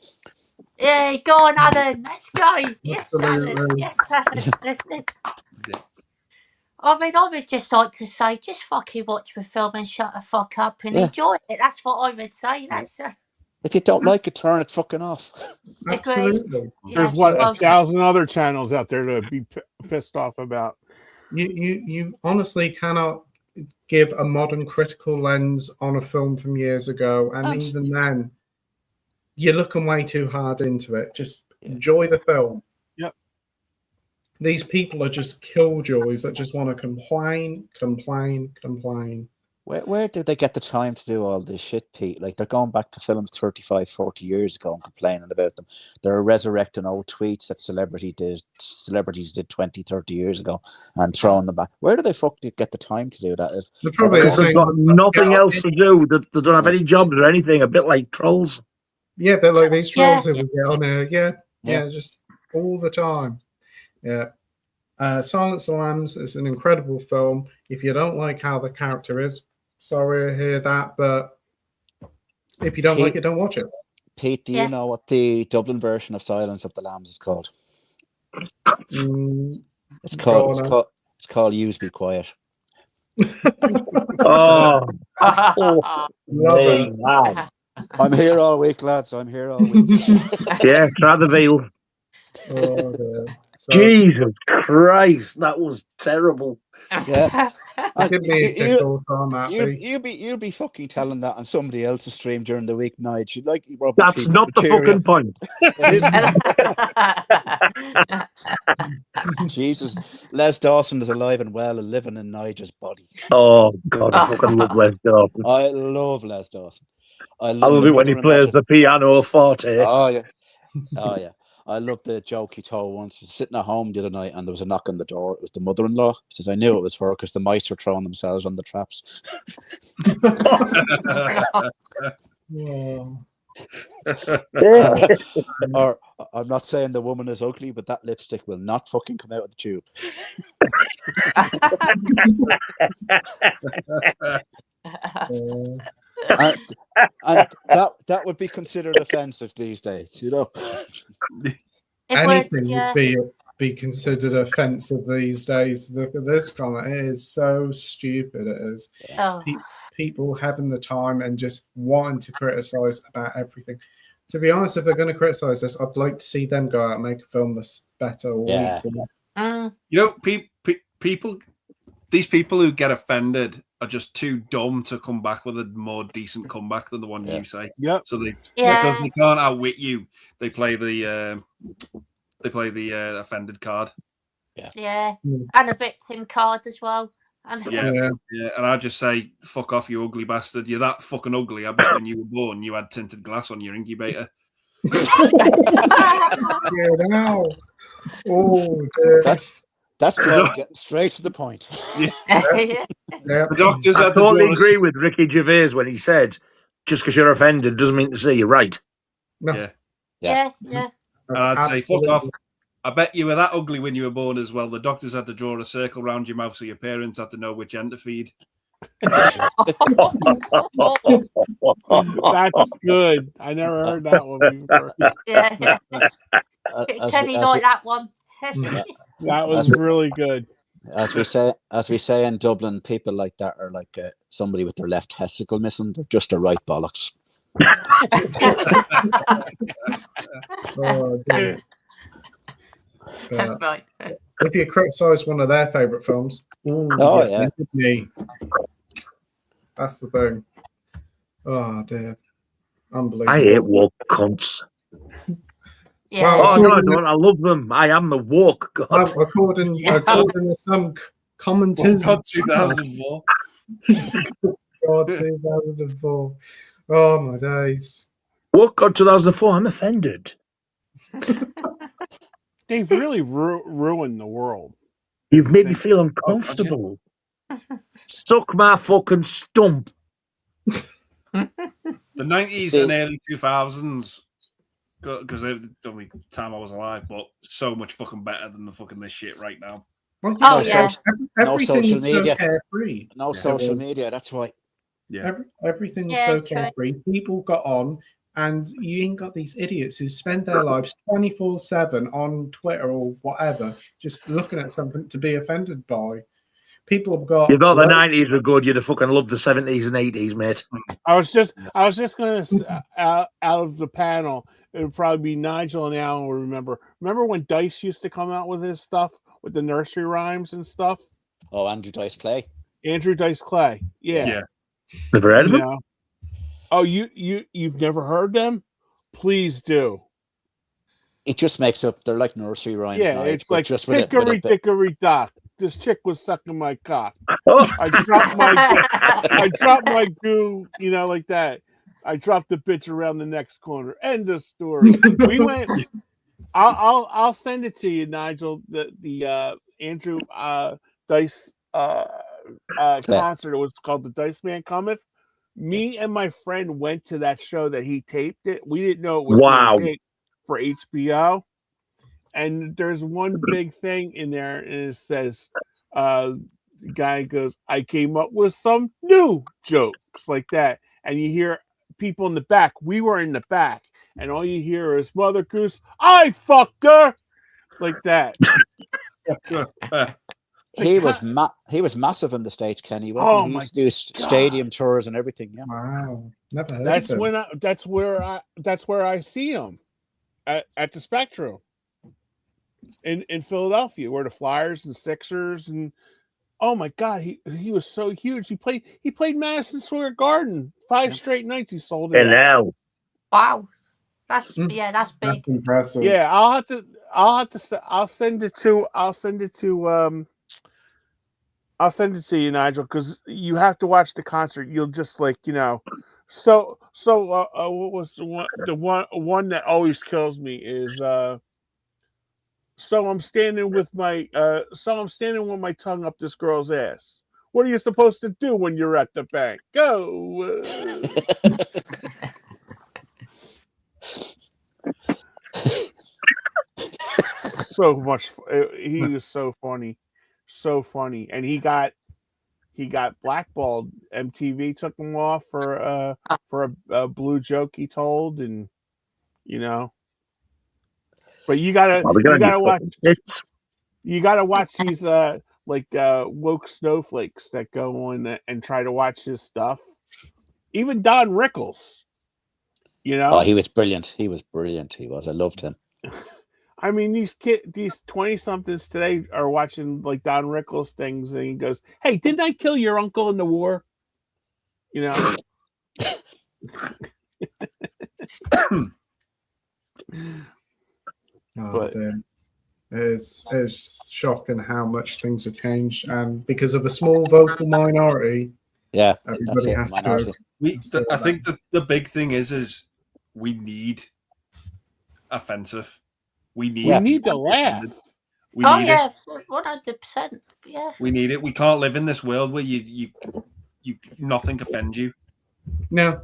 Yeah, go on, Alan. Let's go. Yes, Alan. Yes, Alan. I mean, I would just like to say, just fucking watch the film and shut the fuck up and enjoy it. That's what I would say. That's if you don't like it, turn it fucking off. Absolutely. There's 1,000 other channels out there to be pissed off about. You honestly cannot give a modern critical lens on a film from years ago, and even then, you're looking way too hard into it. Just enjoy the film. Yep. These people are just killjoys that just want to complain. Where did they get the time to do all this shit, Pete? Like, they're going back to films 35, 40 years ago and complaining about them. They're resurrecting old tweets that celebrities did 20, 30 years ago and throwing them back. Where do they get the time to do that? They're probably they've got nothing else to do. They don't have any jobs or anything. A bit like trolls. Yeah, but like these trolls who we get on there. Yeah, just all the time. Yeah. Silence of the Lambs is an incredible film. If you don't like how the character is, sorry to hear that, but if you don't like it, don't watch it. Pete, do you know what the Dublin version of Silence of the Lambs is called? It's called Use Be Quiet. Oh, wow. I'm here all week, lads. I'm here all week. Yeah, try the veal. Jesus Christ, that was terrible. Yeah. You'll be fucking telling that on somebody else's stream during the week, Nige. You'd like that's not the fucking point. Jesus, Les Dawson is alive and well and living in Nigel's body. Oh God, I fucking love Les Dawson. I love Les Dawson. I love it when he plays the piano forte. Oh yeah. I love the joke he told once. He was sitting at home the other night and there was a knock on the door. It was the mother-in-law. He says, I knew it was her because the mice were throwing themselves on the traps. Or I'm not saying the woman is ugly, but that lipstick will not fucking come out of the tube. And that would be considered offensive these days, you know. Anything would be considered offensive these days. Look at this comment; it is so stupid. It is. People having the time and just wanting to criticize about everything. To be honest, if they're going to criticize this, I'd like to see them go out and make a film that's better. You know, people. These people who get offended are just too dumb to come back with a more decent comeback than the one you say. Yep. So because they can't outwit you, they play the offended card. Yeah. And a victim card as well. And and I just say, fuck off, you ugly bastard. You're that fucking ugly. I bet when you were born, you had tinted glass on your incubator. That's called getting straight to the point. The doctors I totally agree with Ricky Gervais when he said, just because you're offended doesn't mean to say you're right. Yeah. And I'd say, fuck off. I bet you were that ugly when you were born as well. The doctors had to draw a circle around your mouth so your parents had to know which end to feed. That's good. I never heard that one before. Kenny liked that one. That was really good. As we say in Dublin, people like that are like somebody with their left testicle missing. They're just a right bollocks. Oh, dear. Right. If you criticise one of their favourite films, yeah. me. That's the thing. Oh dear, unbelievable. I hate woke cunts. Yeah. Well, Oh no, I don't. I love them. I am the woke god. According to some commenters, God, 2004. God, 2004. Oh my days. Woke god 2004. I'm offended. They've really ruined the world. You've made me feel uncomfortable. Suck my fucking stump. The 90s and early 2000s, because the only time I was alive, but so much fucking better than the fucking this shit right now. Well, Oh, yeah. No social media. So carefree. No social media. That's why. Yeah. Everything was Yeah, so true. carefree. People got on, and you ain't got these idiots who spend their lives 24/7 on Twitter or whatever, just looking at something to be offended by. People have got. You thought the 90s were good. You'd have fucking loved the 70s and 80s, mate. I was just going to out of the panel. It would probably be Nigel and Alan will remember. Remember when Dice used to come out with his stuff with the nursery rhymes and stuff? Oh, Andrew Dice Clay. Andrew Dice Clay. Yeah. Never heard of them? Oh, you've never heard them? Please do. It just makes up. They're like nursery rhymes. Yeah, now, it's but like just with hickory a bit. dickory dock. This chick was sucking my cock. Oh. I dropped my goo, like that. I dropped the bitch around the next corner. End of story. We went. I'll send it to you, Nigel. The Andrew Dice concert. It was called the Dice Man Cometh. Me and my friend went to that show that he taped it. We didn't know it was being taped for HBO. And there's one big thing in there, and it says, the guy goes, I came up with some new jokes like that. And you hear people in the back. We were in the back, and all you hear is Mother Goose, I fucked her, like that. He was massive in the States, Kenny, wasn't he? He used to do stadium tours and everything. Yeah. Wow, never heard. That's of him. that's where I see him at the Spectrum in Philadelphia, where the Flyers and Sixers and oh my God, he was so huge. He played Madison Square Garden 5 straight nights. He sold it. Hello. Wow. That's big. That's impressive. Yeah, I'll send it to you, Nigel, because you have to watch the concert. You'll just what was the one that always kills me is so I'm standing with my tongue up this girl's ass. What are you supposed to do when you're at the bank? Go. So much. He was so funny, and he got blackballed. MTV took him off for a blue joke he told, and But you gotta watch these woke snowflakes that go on and try to watch his stuff. Even Don Rickles, Oh, he was brilliant. He was. I loved him. I mean, these 20-somethings today are watching like Don Rickles things, and he goes, "Hey, didn't I kill your uncle in the war?" But it's shocking how much things have changed, and because of a small vocal minority, everybody has to go. I think the big thing is we need offensive. We need to laugh. We need it. 100%. Yeah. We need it. We can't live in this world where you nothing offends you. No.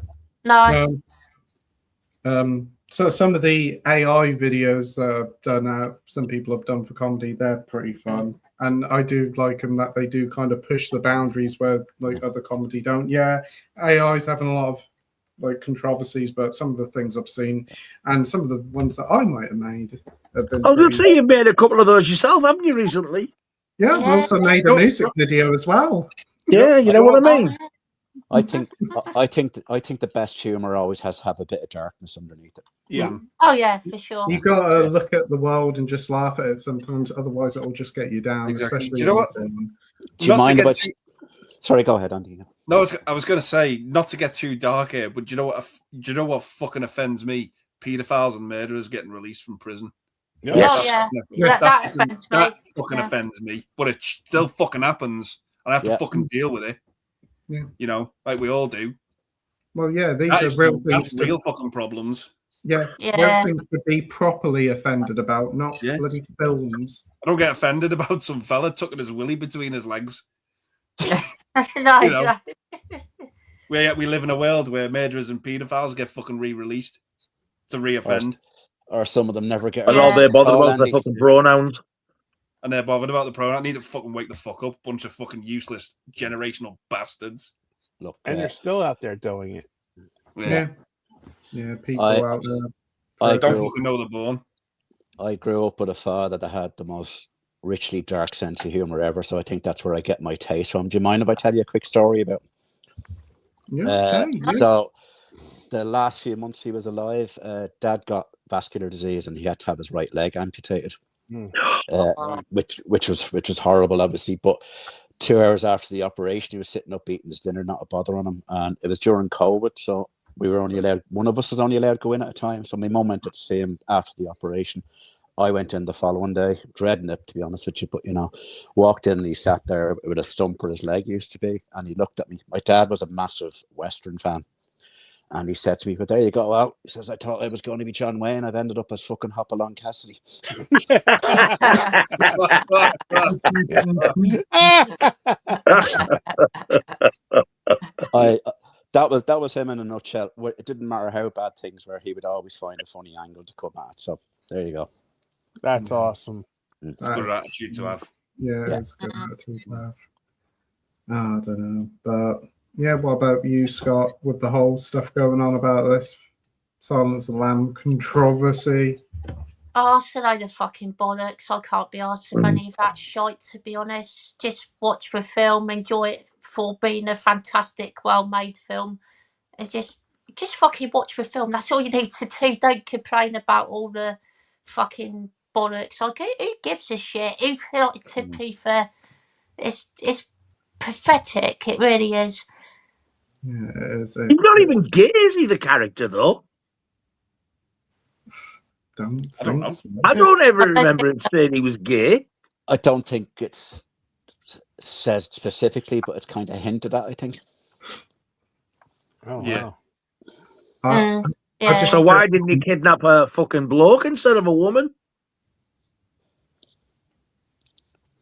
So some of the AI videos done some people have done for comedy, they're pretty fun, and I do like them that they do kind of push the boundaries where like other comedy don't. Yeah, AI's having a lot of like controversies, but some of the things I've seen and some of the ones that I might have made have been. I was going to say you've made a couple of those yourself, haven't you, recently? Yeah, I've also made a music video as well. Yeah, you know what I mean. I think the best humor always has to have a bit of darkness underneath it. Yeah. Oh yeah, for sure. You gotta look at the world and just laugh at it sometimes. Otherwise, it'll just get you down. Exactly. Especially You know what? in Do you mind about? Sorry, go ahead, Andy. No, I was going to say not to get too dark here, but do you know what fucking offends me? Pedophiles and murderers getting released from prison. Yes. Oh yeah, that offends me. That fucking offends me, but it still fucking happens, and I have to fucking deal with it. Yeah. You know, like we all do. Well, yeah, these are real things. That's real fucking problems. Yeah, real things to be properly offended about, not bloody films. I don't get offended about some fella tucking his willy between his legs. No, you know, we live in a world where murderers and paedophiles get fucking re-released to re-offend. Or some of them never get. And all they're bothered about the fucking pronouns. And they're bothered about the pronoun. I need to fucking wake the fuck up. Bunch of fucking useless generational bastards. Look, and they're still out there doing it. Yeah, people out there. I don't fucking know they're born. I grew up with a father that had the most richly dark sense of humor ever, so I think that's where I get my taste from. Do you mind if I tell you a quick story about? So, the last few months he was alive, Dad got vascular disease and he had to have his right leg amputated, which was horrible, obviously. But 2 hours after the operation, he was sitting up eating his dinner, not a bother on him, and it was during COVID, so we were only allowed, one of us was only allowed to go in at a time. So my mum went to see him after the operation. I went in the following day, dreading it, to be honest with you, but, you know, walked in and he sat there with a stump where his leg used to be, and he looked at me. My dad was a massive Western fan, and he said to me, "But there you go out." He says, "I thought I was going to be John Wayne. I've ended up as fucking Hopalong Cassidy." That was him in a nutshell. It didn't matter how bad things were, he would always find a funny angle to come at. So there you go. That's awesome. It's a good attitude to have. Yeah, it's a good attitude to have. I don't know. But yeah, what about you, Scott, with the whole stuff going on about this Silence of the Lamb controversy? Oh, it's a load of fucking bollocks. I can't be asked for any of that shite, to be honest. Just watch the film, enjoy it for being a fantastic, well-made film, and just fucking watch the film. That's all you need to do. Don't complain about all the fucking bollocks. Like, who gives a shit? Who likes to be fair? It's pathetic. It really is. Yeah, it is. He's not even gay, is he, the character, though? I don't know. I don't ever remember him saying he was gay. I don't think it's said specifically, but it's kind of hinted at, I think. Oh, yeah. Wow. So why didn't he kidnap a fucking bloke instead of a woman?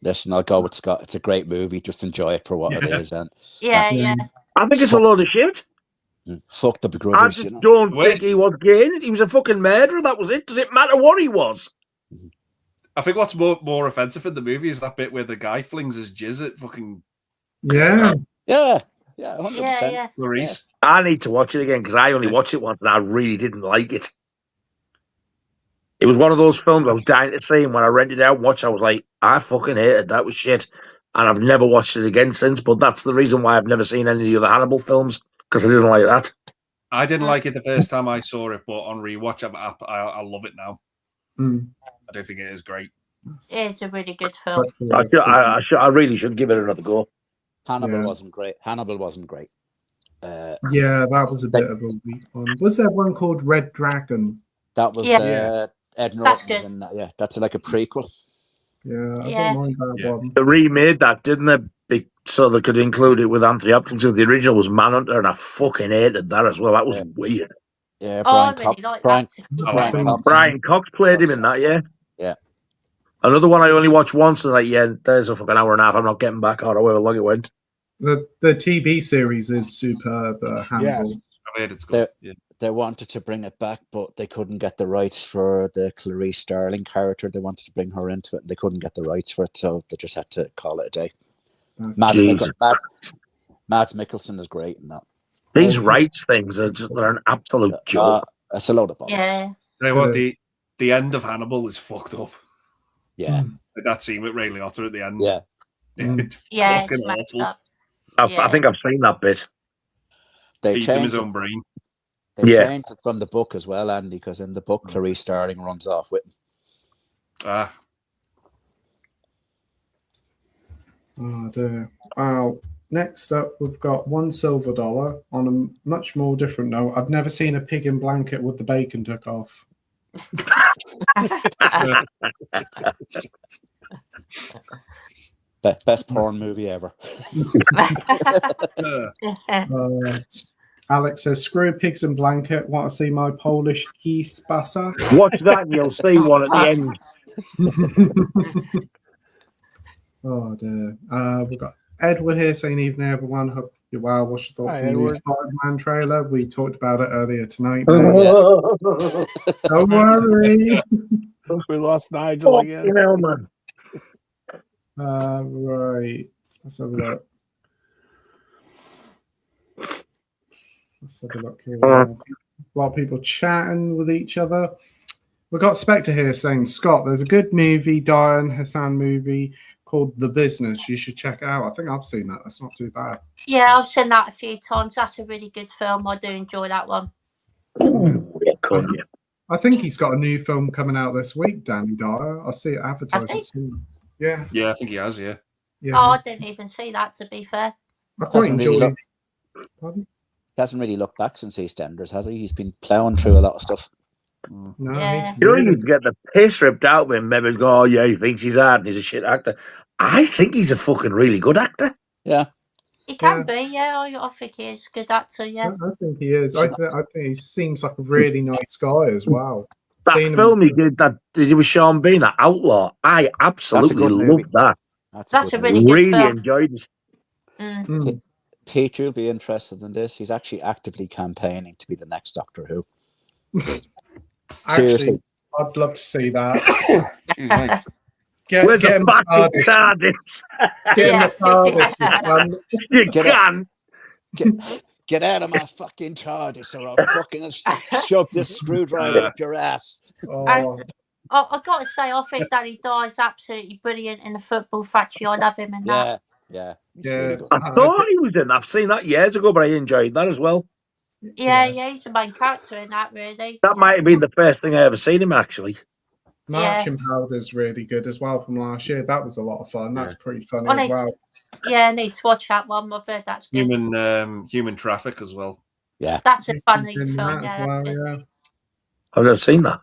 Listen, I'll go with Scott. It's a great movie. Just enjoy it for what it is. And I think it's a load of shit. Fuck the begrudgers. I just don't think he was gay. He was a fucking murderer. That was it. Does it matter what he was? I think what's more offensive in the movie is that bit where the guy flings his jizz at fucking... Yeah, 100%. Clarice. I need to watch it again because I only watched it once and I really didn't like it. It was one of those films I was dying to see, and when I rented it out and watched it, I was like, I fucking hated that. Was shit. And I've never watched it again since, but that's the reason why I've never seen any of the other Hannibal films, because I didn't like that. I didn't like it the first time I saw it, but on rewatch, I love it now. I don't think it is great. It's a really good film. I really should give it another go. Hannibal wasn't great. Yeah, that was a bit of a weak one. Was there one called Red Dragon? That was Ed Norton was in that. Yeah, that's like a prequel. Yeah, I don't mind that one. They remade that, didn't they? So they could include it with Anthony Hopkins. The original was Manhunter, and I fucking hated that as well. That was weird. Yeah, Brian Cox played him in that. Yeah. Another one I only watched once, and there's a fucking hour and a half. I'm not getting back out however long it went. The TV series is superb. Yes. I've heard it's good. They wanted to bring it back, but they couldn't get the rights for the Clarice Starling character. They wanted to bring her into it, and they couldn't get the rights for it, so they just had to call it a day. Mads Mikkelsen is great in that. These rights things they're an absolute joke. That's a load of bollocks. Yeah. Say what, the end of Hannibal is fucked up. Yeah. Like that scene with Ray Liotta at the end. Yeah. It's Yeah, fucking it's messed awful. up. I think I've seen that bit. They Feeds him his changed own brain. They Yeah. changed it from the book as well, Andy, because in the book, Clarice Starling runs off with him. Ah, Oh dear. Next up, we've got $1 silver on a much more different note. I've never seen a pig in blanket with the bacon took off. Best porn movie ever. Alex says, screw pigs in blanket. Want to see my Polish geese bassa? Watch that and you'll see one at the end. Oh dear. We've got Edward here saying, evening everyone. Hope you're well. What's your thoughts Hi, on the new Edward. Spider-Man trailer? We talked about it earlier tonight. Oh, Don't worry. We lost Nigel again. man. Right. Let's have a look. Here. A lot of people chatting with each other. We've got Spectre here saying, Scott, there's a good movie, Diane Hassan movie called The Business. You should check it out. I think I've seen that. That's not too bad. Yeah, I've seen that a few times. That's a really good film. I do enjoy that one. Yeah, cool, yeah. I think he's got a new film coming out this week, Danny Dyer. I see it advertised. Has Yeah. yeah, I think he has. Yeah. Yeah. Oh, I didn't even see that, to be fair. I quite Hasn't really enjoyed looked- He hasn't really looked back since EastEnders, has he? He's been ploughing through a lot of stuff. No, Yeah. he's You know, really you get the piss ripped out of him. Members go, oh, yeah, he thinks he's hard and he's a shit actor. I think he's a fucking really good actor. Yeah. He can be, yeah. I think he is a good actor, yeah. I think he is. I think he seems like a really nice guy as well. That Seen him- film he did with Sean Bean, that Outlaw, I absolutely good movie. loved that. That's good a really movie. good Really film. enjoyed it. Mm. Pete, you'll be interested in this. He's actually actively campaigning to be the next Doctor Who. Actually, Seriously. I'd love to see that. Where's get the him fucking TARDIS. TARDIS? Get him Yeah. the TARDIS. You Get can. Get out of my fucking TARDIS or I'll fucking shove this screwdriver up your ass. Oh, I got to say, I think Danny Dye's absolutely brilliant in The Football Factory. I love him in that. Yeah. He's Yeah. really good. I thought he was in. I've seen that years ago, but I enjoyed that as well. Yeah, he's the main character in that, really. That might have been the first thing I ever seen him, actually. Marching Powder's really good as well from last year. That was a lot of fun. That's pretty funny I as well. Yeah, I need to watch that one. I've heard that's good. Human Traffic as well. Yeah. That's a He's funny in film. that Yeah, as that's well, good. yeah. I've never seen that.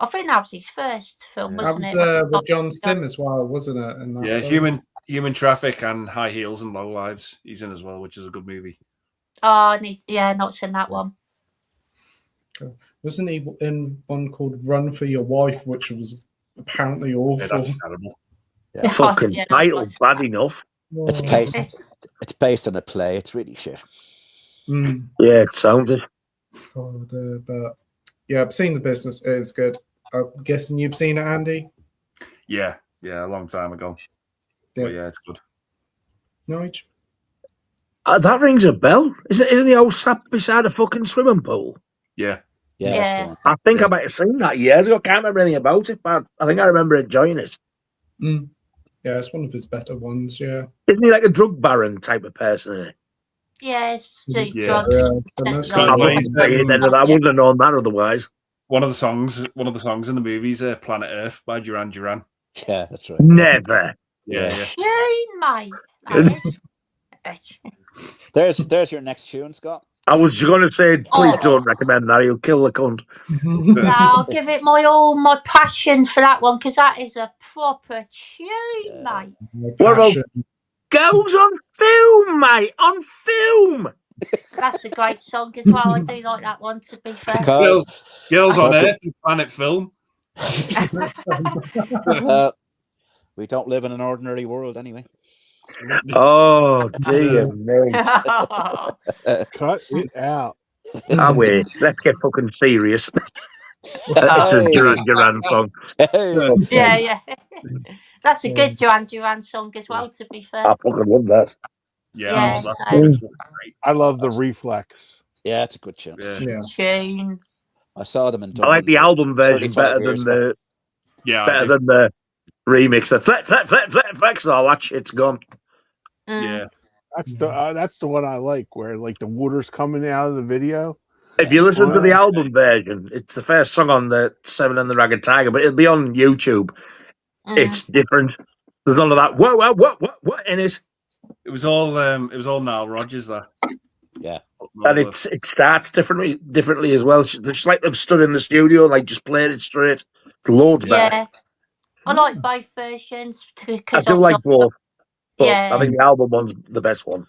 I think that was his first film, That wasn't was it? with John Sim as well, wasn't it? In that Yeah, film? Human Traffic and High Heels and Low Lives. He's in as well, which is a good movie. Oh, not seen that one. Wasn't he in one called Run for Your Wife, which was apparently awful? Yeah, that's terrible. Yeah. Fucking Yeah, title, that's- bad enough. It's based on a play. It's really shit. Mm. Yeah, it sounded. But yeah, I've seen The Business. It is good. I'm guessing you've seen it, Andy? Yeah, a long time ago. Yeah. But yeah, it's good. Nige? That rings a bell. Isn't the old sap beside a fucking swimming pool? Yeah. Yeah. Yeah. That's the one. I think I might have seen that years ago. Can't remember anything about it, but I think I remember enjoying it. Mm. Yeah, it's one of his better ones, yeah. Isn't he like a drug baron type of person? Isn't Yes, Yeah. drugs. But most Scott he? I of Plays, them- I wouldn't have known that otherwise. One of the songs in the movies, Planet Earth by Duran Duran. Yeah, that's right. Never. Yeah. Tune, mate. That is. There's your next tune, Scott. I was going to say, please Oh. don't recommend that. He'll kill the cunt. No, I'll give it my passion for that one because that is a proper tune, mate. What about Passion. Goes on film, mate? On film. That's a great song as well. I do like that one, to be fair. Because Girls on That's Earth, Planet Film. we don't live in an ordinary world anyway. Oh, dear me. Cut it out. Ah, wait. Let's get fucking serious. That's a Duran Duran song. Hey. yeah. That's a good Duran Duran song as well, to be fair. I fucking love that. Yeah, Yes, that's I- that's great. I love the reflex. Yeah, it's a good tune. Yeah, Yeah. Tune. I saw them in I Dublin. like the album version 35 better years than ago. yeah, I better do. than the remix. The flex, all that shit's gone. Mm. Yeah. That's the one I like, where like the water's coming out of the video. If you listen to the Wow. album version, it's the first song on the Seven and the Ragged Tiger, but it'll be on YouTube. It's different. There's none of that. What in it? It was all Nile Rodgers that. Yeah. And it starts differently as well. It's just like they've stood in the studio and like just played it straight. Loads better. Yeah, I like both versions I because do like both, but yeah, I think the album one's the best one.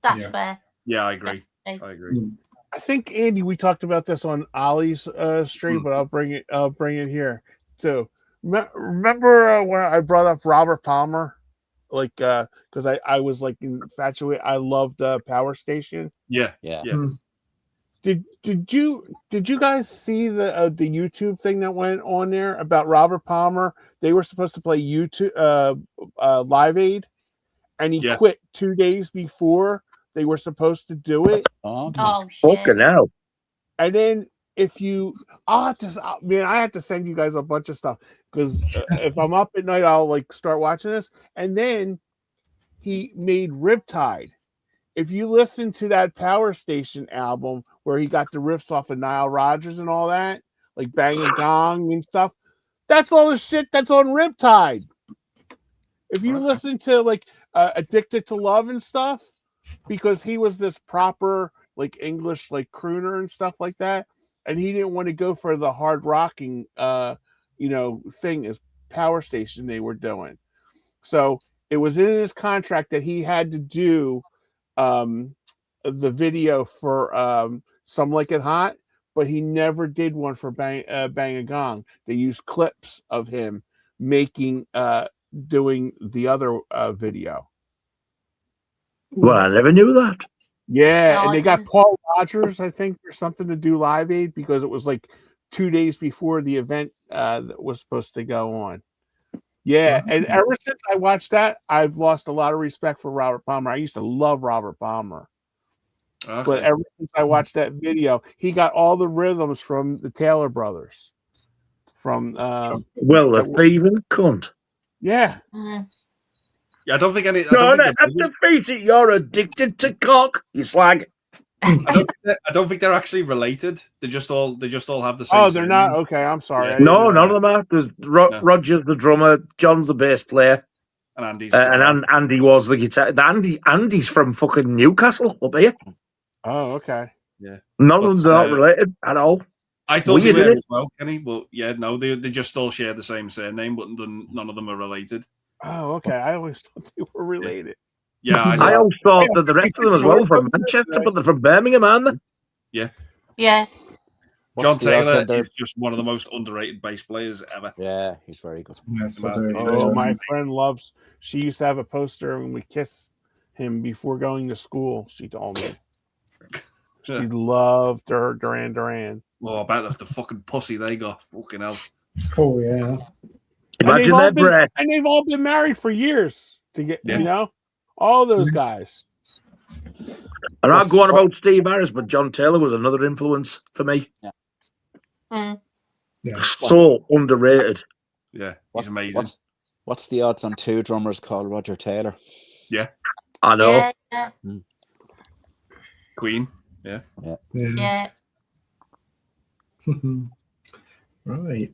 that's fair. Yeah, I agree. I think Andy, we talked about this on Ollie's stream, but I'll bring it here too. Remember when I brought up Robert Palmer, like because I was like infatuated. I loved Power Station. Yeah. Did you guys see the YouTube thing that went on there about Robert Palmer? They were supposed to play YouTube Live Aid, and he quit 2 days before they were supposed to do it. Oh shit! Fucking hell! And then I have to send you guys a bunch of stuff because if I'm up at night, I'll like start watching this. And then he made Riptide. If you listen to that Power Station album where he got the riffs off of Nile Rodgers and all that, like Bang and Gong and stuff, that's all the shit that's on Riptide. If you listen to like Addicted to Love and stuff, because he was this proper like English like crooner and stuff like that, and he didn't want to go for the hard rocking thing as Power Station they were doing. So it was in his contract that he had to do the video for Some Like It Hot, but he never did one for Bang and Gong. They used clips of him making doing the other video. Well, I never knew that. Yeah, and they got Paul Rogers, I think, or something to do Live Aid because it was like 2 days before the event that was supposed to go on. Yeah, and ever since I watched that, I've lost a lot of respect for Robert Palmer. I used to love Robert Palmer. Okay. But ever since I watched that video, he got all the rhythms from the Taylor Brothers. From the thieving cunt. Yeah. Yeah, I don't think any. After face it, you're addicted to cock, you slag. I don't think they're actually related. They just all have the same. Oh, they're not. Okay, I'm sorry. Yeah. No, none of them are. There's Roger's the drummer, John's the bass player, and Andy's and Andy was the guitar. Andy's from fucking Newcastle up here. Oh, okay. Yeah, none of them are not related at all. I thought they were as well, Kenny. But yeah, no, they just all share the same surname, but none of them are related. Oh, okay. I always thought they were related. Yeah, I always thought that the rest of them as well from Manchester, but they're from Birmingham, aren't they? Yeah. John Taylor is just one of the most underrated bass players ever. Yeah, he's very good. Yes, my friend loves. She used to have a poster when we kiss him before going to school. She told me she loved her Duran Duran. Well, I bet the fucking pussy they got. Fucking hell. Oh yeah. Imagine that breath. And they've all been married for years to get, all those guys. And I'll go on about Steve Harris, but John Taylor was another influence for me. Yeah. So underrated. Yeah, he's amazing. What's the odds on two drummers called Roger Taylor? Yeah. I know. Yeah. Queen. Yeah. Right.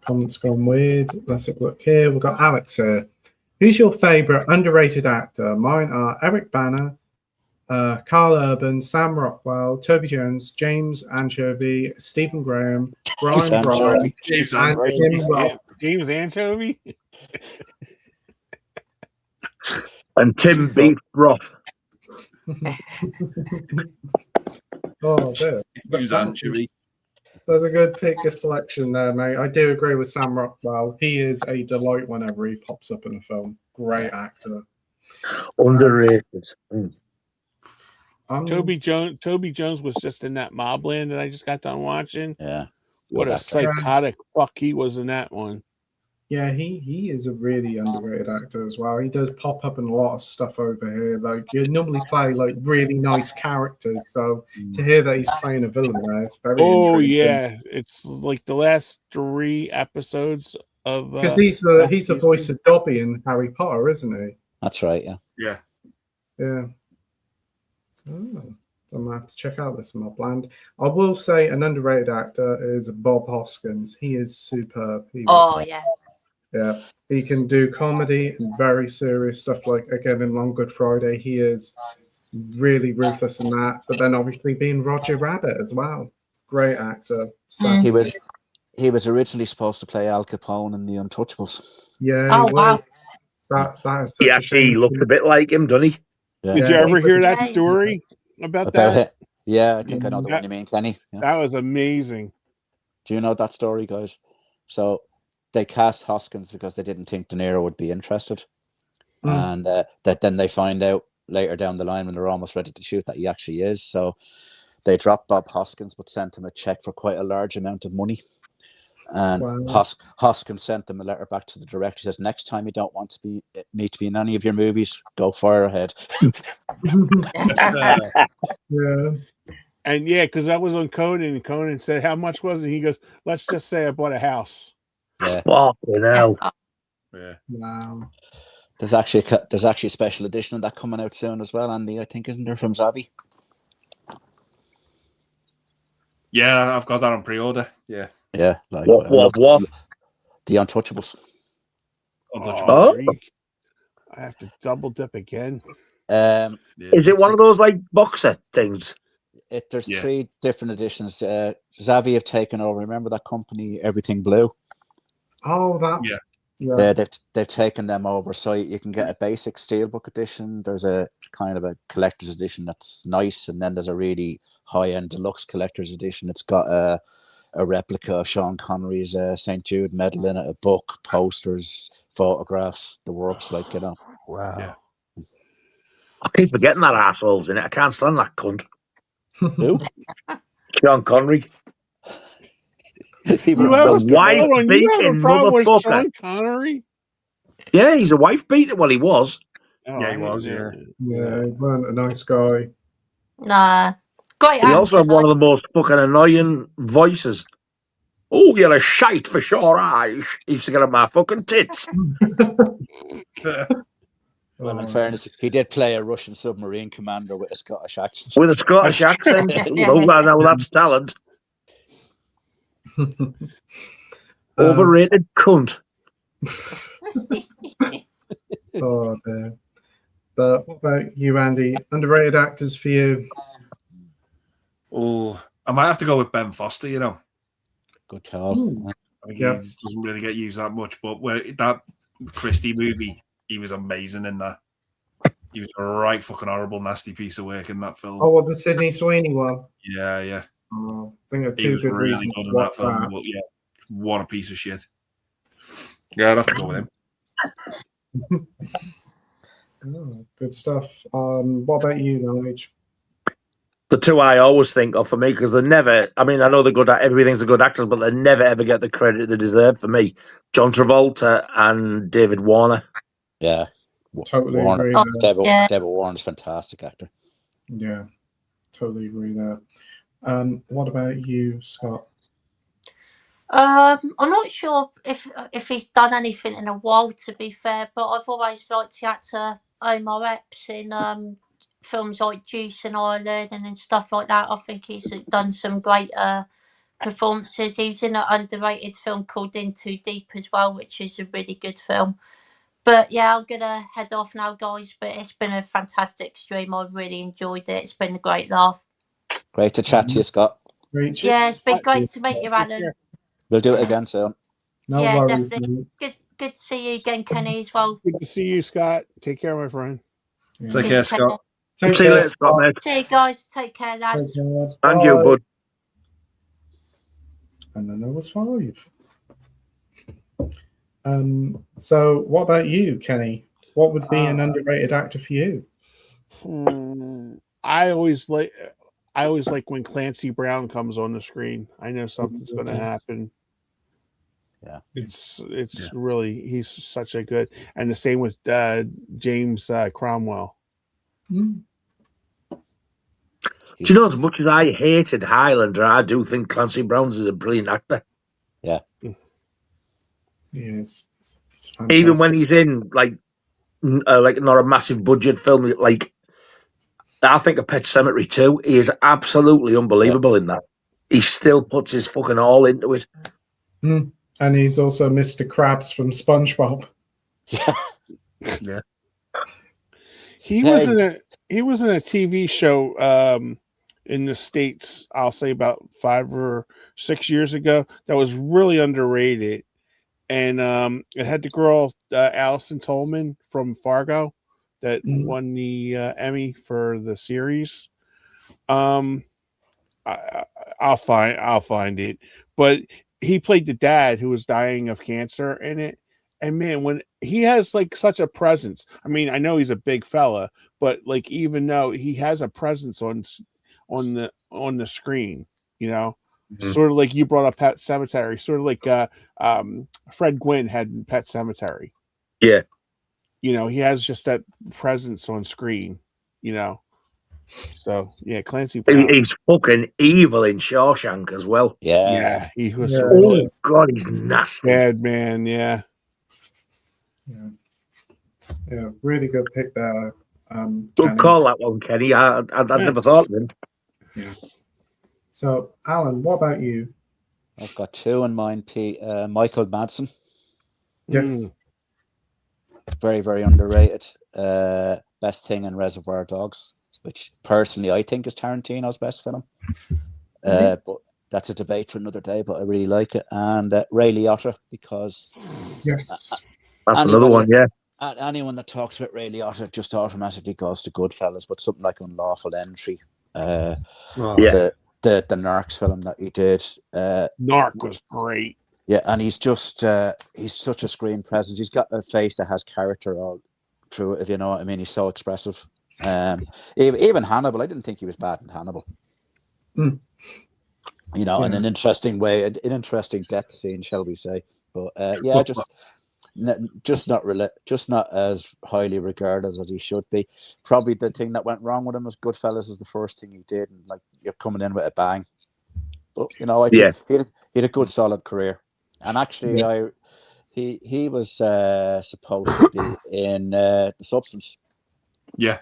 Comments gone weird. Let's have a look here. We've got Alex here. Who's your favourite underrated actor? Mine are Eric Bana, Carl Urban, Sam Rockwell, Toby Jones, James Anchovy, Stephen Graham, Brian Bryan, and Tim Roth. James Anchovy? And Tim Beef Broth. Oh, dear. James Anchovy. There's a good pick of selection there, mate. I do agree with Sam Rockwell. He is a delight whenever he pops up in a film. Great actor. Underrated. Toby Jones was just in that Mobland that I just got done watching. Yeah. What a psychotic fuck he was in that one. Yeah, he is a really underrated actor as well. He does pop up in a lot of stuff over here. Like, you normally play like really nice characters, so to hear that he's playing a villain there, it's very intriguing. Yeah, it's like the last 3 episodes of because he's the voice of Dobby in Harry Potter, isn't he? That's right. Yeah. Yeah. Yeah. Oh, I might have to check out this Mobland. I will say an underrated actor is Bob Hoskins. He is superb. Oh yeah. Yeah. He can do comedy and very serious stuff. Like again in Long Good Friday, he is really ruthless in that. But then obviously being Roger Rabbit as well. Great actor. He was originally supposed to play Al Capone in The Untouchables. Yeah. Oh wow. That is such He a actually shame. looked a bit like him, doesn't he? Yeah. Did you ever hear that Yeah. story about About that? it. Yeah, I think I know the one you mean, Kenny. Yeah. That was amazing. Do you know that story, guys? So they cast Hoskins because they didn't think De Niro would be interested. And that then they find out later down the line when they're almost ready to shoot that he actually is. So they dropped Bob Hoskins but sent him a check for quite a large amount of money. And Hoskins sent them a letter back to the director. He says, next time you don't want me to be in any of your movies, go fire ahead. Yeah. And yeah, because that was on Conan, and Conan said, how much was it? He goes, let's just say I bought a house. Yeah. Fucking hell. Yeah. Wow. There's actually a special edition of that coming out soon as well, Andy, I think, isn't there, from Zabi? Yeah, I've got that on pre-order. Yeah. Yeah. Like What? The Untouchables. Oh, I have to double dip again. Is it one of those like box set things? There's 3 different editions. Zavi have taken over. Remember that company, Everything Blue? Oh, that. Yeah. They've taken them over, so you can get a basic steelbook edition. There's a kind of a collector's edition that's nice, and then there's a really high-end deluxe collector's edition. It's got a replica of Sean Connery's St. Jude medal in it, a book, posters, photographs, the works, like, you know. Wow. Yeah. I keep forgetting that asshole's in it. I can't stand that cunt. Who? Sean Connery. You have a wife-beating problem with motherfucker. Sean Connery? Yeah, he's a wife-beater. Well, he was. Oh, Yeah, he was, yeah. Yeah, he wasn't a nice guy. Nah. Great He also had actor, one of the most fucking annoying voices. Oh, you're a shite for sure eyes. He used to get on my fucking tits. Well, in fairness, he did play a Russian submarine commander with a Scottish accent. With a Scottish accent. Oh, I know that's talent. Overrated cunt. Oh, dear. But what about you, Andy? Underrated actors for you? Oh, I might have to go with Ben Foster, you know. Good job. I think he doesn't really get used that much, but that Christie movie, he was amazing in that. He was a right fucking horrible, nasty piece of work in that film. Oh, what, the Sydney Sweeney one? Yeah. Oh, I think of He two was good really reasons good to in that watch film, that. but yeah, what a piece of shit. Yeah, I'd have to go with him. Oh, good stuff. What about you, Knowledge? The 2 I always think of for me, because they're never, I mean, I know they're good at everything's a good actors, but they never ever get the credit they deserve for me. John Travolta and David Warner. Yeah. Totally Warner. agree there. David Warner's a fantastic actor. Yeah, totally agree there. What about you, Scott? I'm not sure if he's done anything in a while, to be fair, but I've always liked the actor Omar Epps in films like Juice and Ireland and stuff like that. I think he's done some great performances. He was in an underrated film called In Too Deep as well, which is a really good film. But yeah, I'm gonna head off now, guys. But it's been a fantastic stream. I've really enjoyed it. It's been a great laugh. Great to chat to you, Scott. Great. Yeah, it's been great to meet you, Alan. We'll do it again soon. No Yeah, worries, definitely. mate. Good to see you again, Kenny, as well. Good to see you, Scott. Take care, my friend. Yeah. Take care, Scott. Take See you care, later, Scott, mate. See you guys. Take care, lads. Take care. And you, Bye. bud. And then there was 5. So what about you, Kenny? What would be an underrated actor for you? I always like when Clancy Brown comes on the screen. I know something's going to happen. Yeah, it's really, he's such a good, and the same with James Cromwell. Mm. Do you know, as much as I hated Highlander, I do think Clancy Brown's is a brilliant actor. Yeah. Yes. Even when he's in like not a massive budget film, like I think of Pet Sematary too. He is absolutely unbelievable in that. He still puts his fucking all into it. And he's also Mr. Krabs from SpongeBob. Yeah. He was in a TV show in the States, I'll say about 5 or 6 years ago, that was really underrated. And it had the girl Allison Tolman from Fargo that won the Emmy for the series. I'll find it. But he played the dad who was dying of cancer in it. And man, when he has like such a presence, I mean, I know he's a big fella, but like even though he has a presence on the screen, you know, sort of like you brought up Pet Sematary, sort of like Fred Gwynn had in Pet Sematary. Yeah. You know, he has just that presence on screen, you know. So yeah, Clancy Brown. He's fucking evil in Shawshank as well. Yeah, he was Oh God, he's nasty. bad man. Yeah. Yeah, really good pick there. Good Kenny. call that one, Kenny. I'd never thought of him. Yeah. So, Alan, what about you? I've got 2 in mind, Pete. Michael Madsen. Yes. Very, very underrated. Best thing in Reservoir Dogs, which personally I think is Tarantino's best film. But that's a debate for another day, but I really like it. And Ray Liotta, because Yes. That's another one, yeah. Anyone that talks about Ray Liotta just automatically goes to Goodfellas, but something like Unlawful Entry, the Narcs film that he did. Narc was great. Yeah, and he's just he's such a screen presence. He's got a face that has character all through it, if you know what I mean. He's so expressive. Even Hannibal, I didn't think he was bad in Hannibal. You know, in an interesting way, an interesting death scene, shall we say? But just not as highly regarded as he should be. Probably the thing that went wrong with him was Goodfellas is the first thing he did, and like you're coming in with a bang. But you know, I think he had a good solid career, and actually, he was supposed to be in The Substance. Yeah.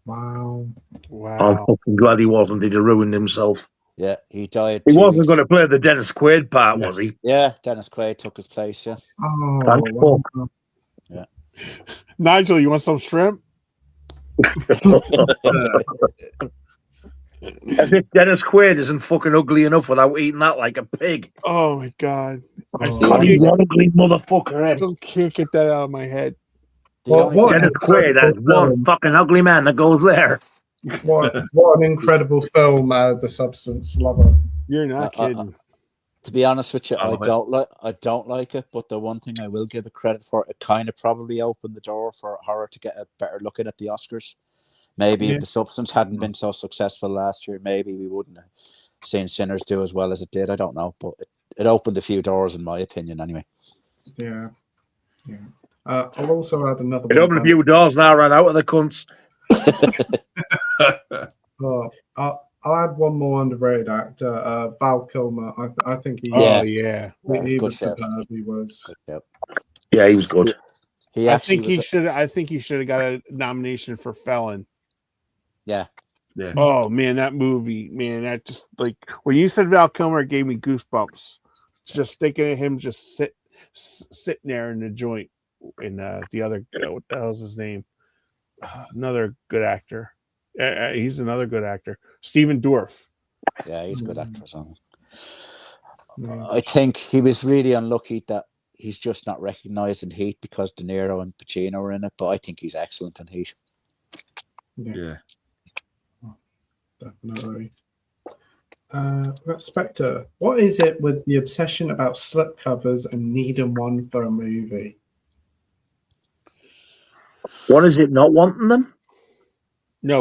Wow. I'm fucking glad he wasn't. He'd have ruined himself. Yeah, he died. He wasn't going to play the Dennis Quaid part, was he? Yeah, Dennis Quaid took his place. Yeah. Oh, Thanks, wow. Yeah. Nigel, you want some shrimp? As if Dennis Quaid isn't fucking ugly enough without eating that like a pig. Oh my god! God, he's one ugly motherfucker. I still can't get that out of my head. Dennis Quaid has one fucking ugly man that goes there. What an incredible film, The Substance. Love it. You're not kidding. To be honest with you, I don't like it, but the one thing I will give it credit for, it kind of probably opened the door for horror to get a better look at the Oscars. Maybe if The Substance hadn't been so successful last year, maybe we wouldn't have seen Sinners do as well as it did. I don't know, but it opened a few doors, in my opinion, anyway. Yeah. I'll also add another It opened a few doors, now ran out of the cunts. I'll add one more underrated actor, Val Kilmer. I think he was superb. He was. Yeah, he was good. I think he should have got a nomination for Felon. Yeah. Oh man, that movie, man, that just like when you said Val Kilmer, it gave me goosebumps. Just thinking of him just sitting there in the joint. And the other, what the hell's his name? Another good actor. He's another good actor. Stephen Dorff. Yeah, he's a good actor. I think he was really unlucky that he's just not recognised in Heat because De Niro and Pacino were in it, but I think he's excellent in Heat. Yeah. Definitely. Spectre, what is it with the obsession about slipcovers and needing one for a movie? What is it, not wanting them? No,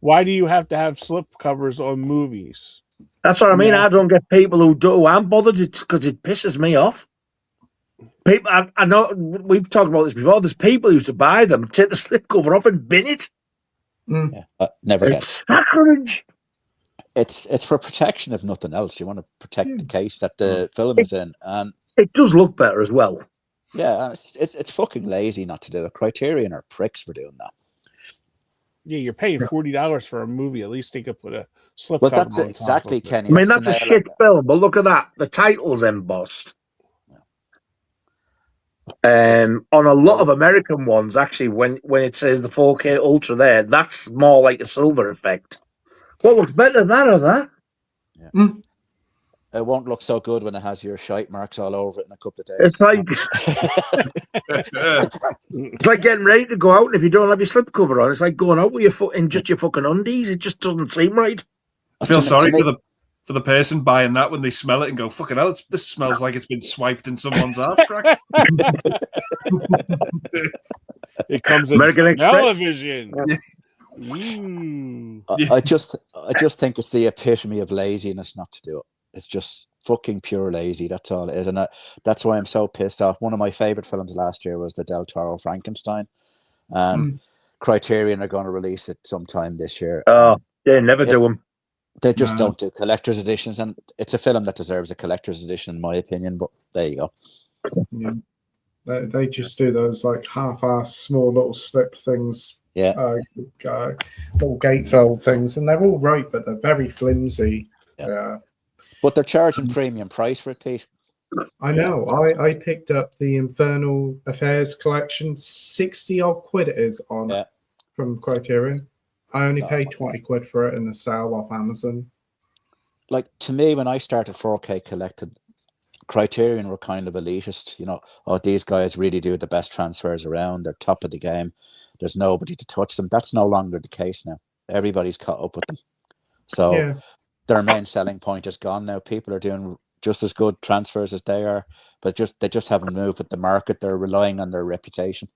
why do you have to have slipcovers on movies? That's what I mean. I don't get people who aren't bothered because it pisses me off. People, I know we've talked about this before. There's people who used to buy them, take the slipcover off and bin it. Never get It's sacrilege. It's for protection, if nothing else. You want to protect the case that the film is in, and it does look better as well. Yeah, it's fucking lazy not to do it. Criterion are pricks for doing that. Yeah, you're paying $40 for a movie. At least they could put a slip Well, cover that's on it, exactly, top of it. Kenny. I mean, the that's a nail shit on film, but look at that. The title's embossed. On a lot of American ones, actually, when it says the 4K Ultra there, that's more like a silver effect. What looks better, that or that? Yeah. Mm. It won't look so good when it has your shite marks all over it in a couple of days. It's like getting ready to go out, and if you don't have your slipcover on, it's like going out with your foot in just your fucking undies. It just doesn't seem right. I feel sorry for the person buying that when they smell it and go, "Fucking hell, this smells like it's been swiped in someone's ass crack." It comes in American Express. television. I just think it's the epitome of laziness not to do it. It's just fucking pure lazy. That's all it is, and that's why I'm so pissed off. One of my favorite films last year was the Del Toro Frankenstein, and Criterion are going to release it sometime this year. Oh, they never do them. They just don't do collector's editions, and it's a film that deserves a collector's edition, in my opinion. But there you go. Yeah. They just do those like half-ass small little slip things. Yeah. Little gatefold things, and they're all right, but they're very flimsy. Yeah. But they're charging premium price for it, Pete. I know. I picked up the Infernal Affairs collection, 60 odd quid it is on from Criterion. I only paid 20 quid for it in the sale off Amazon. Like, to me, when I started 4K collected, Criterion were kind of elitist. You know, these guys really do the best transfers around. They're top of the game. There's nobody to touch them. That's no longer the case now. Everybody's caught up with them. So their main selling point is gone now. People are doing just as good transfers as they are, but they just haven't moved with the market. They're relying on their reputation.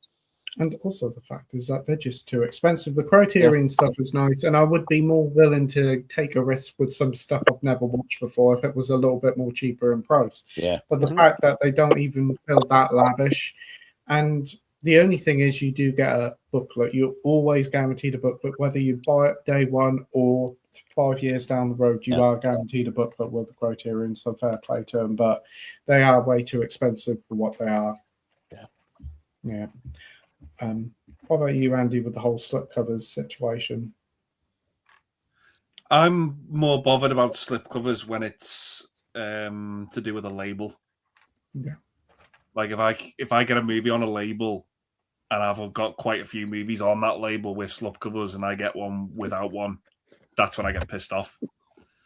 And also the fact is that they're just too expensive. The Criterion stuff is nice, and I would be more willing to take a risk with some stuff I've never watched before if it was a little bit more cheaper in price. Yeah. But the fact that they don't even feel that lavish, and the only thing is you do get a booklet. You're always guaranteed a booklet, whether you buy it day one or 5 years down the road, you are guaranteed a booklet with the Criterion, so fair play to them, but they are way too expensive for what they are. Yeah. What about you, Andy, with the whole slipcovers situation? I'm more bothered about slipcovers when it's to do with a label. Yeah. Like if I get a movie on a label and I've got quite a few movies on that label with slipcovers and I get one without one, that's when I get pissed off.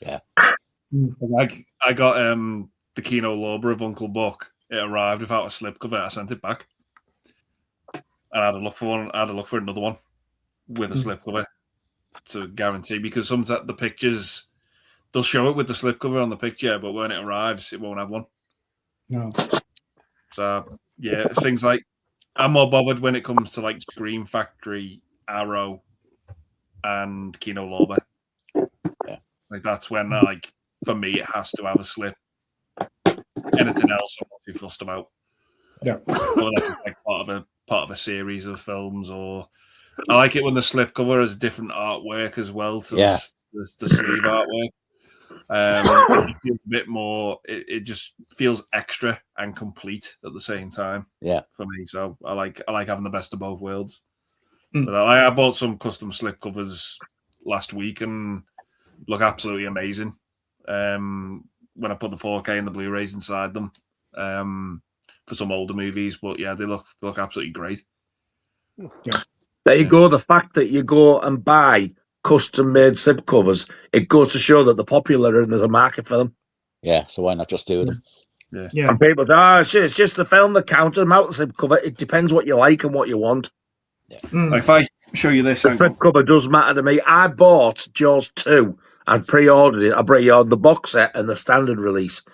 Yeah. Like I got the Kino Lorber of Uncle Buck. It arrived without a slipcover. I sent it back. And I had to look for one. I had to look for another one with a slipcover to guarantee, because sometimes the pictures, they'll show it with the slipcover on the picture, but when it arrives, it won't have one. No. So yeah, things like, I'm more bothered when it comes to like Scream Factory, Arrow, and Kino Lorber. Yeah. Like that's when like for me it has to have a slip. Anything else I'm not too fussed about. Yeah. Unless it's like part of a series of films, or I like it when the slipcover has different artwork as well to the sleeve artwork. It feels a bit more. It just feels extra and complete at the same time. Yeah, for me. So I like having the best of both worlds. But I bought some custom slipcovers last week and look absolutely amazing. When I put the 4K and the Blu-rays inside them. For some older movies, but yeah, they look absolutely great. Yeah. There you go. The fact that you go and buy custom-made slipcovers, it goes to show that they're popular and there's a market for them. Yeah, so why not just do them? Yeah. And people say, it's just the film that counts. Them out the slipcover. It depends what you like and what you want. Yeah. Like if I show you this, the slipcover does matter to me. I bought Jaws 2 and pre-ordered it. I pre-ordered the box set and the standard release.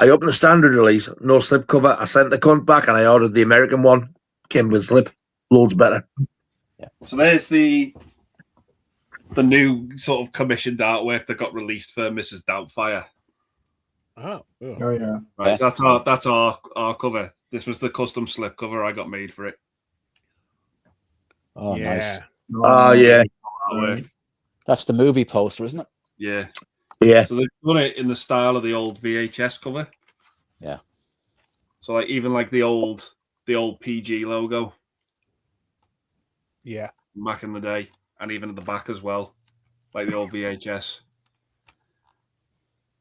I opened the standard release, no slipcover. I sent the cunt back and I ordered the American one. Came with slip. Loads better. Yeah. So there's the new sort of commissioned artwork that got released for Mrs. Doubtfire. Oh yeah. Right. So that's our cover. This was the custom slip cover I got made for it. Oh, nice. Oh, yeah. Artwork. That's the movie poster, isn't it? Yeah. Yeah. So they've done it in the style of the old VHS cover. Yeah. So like even like the old PG logo. Yeah. Back in the day. and even at the back as well, like the old VHS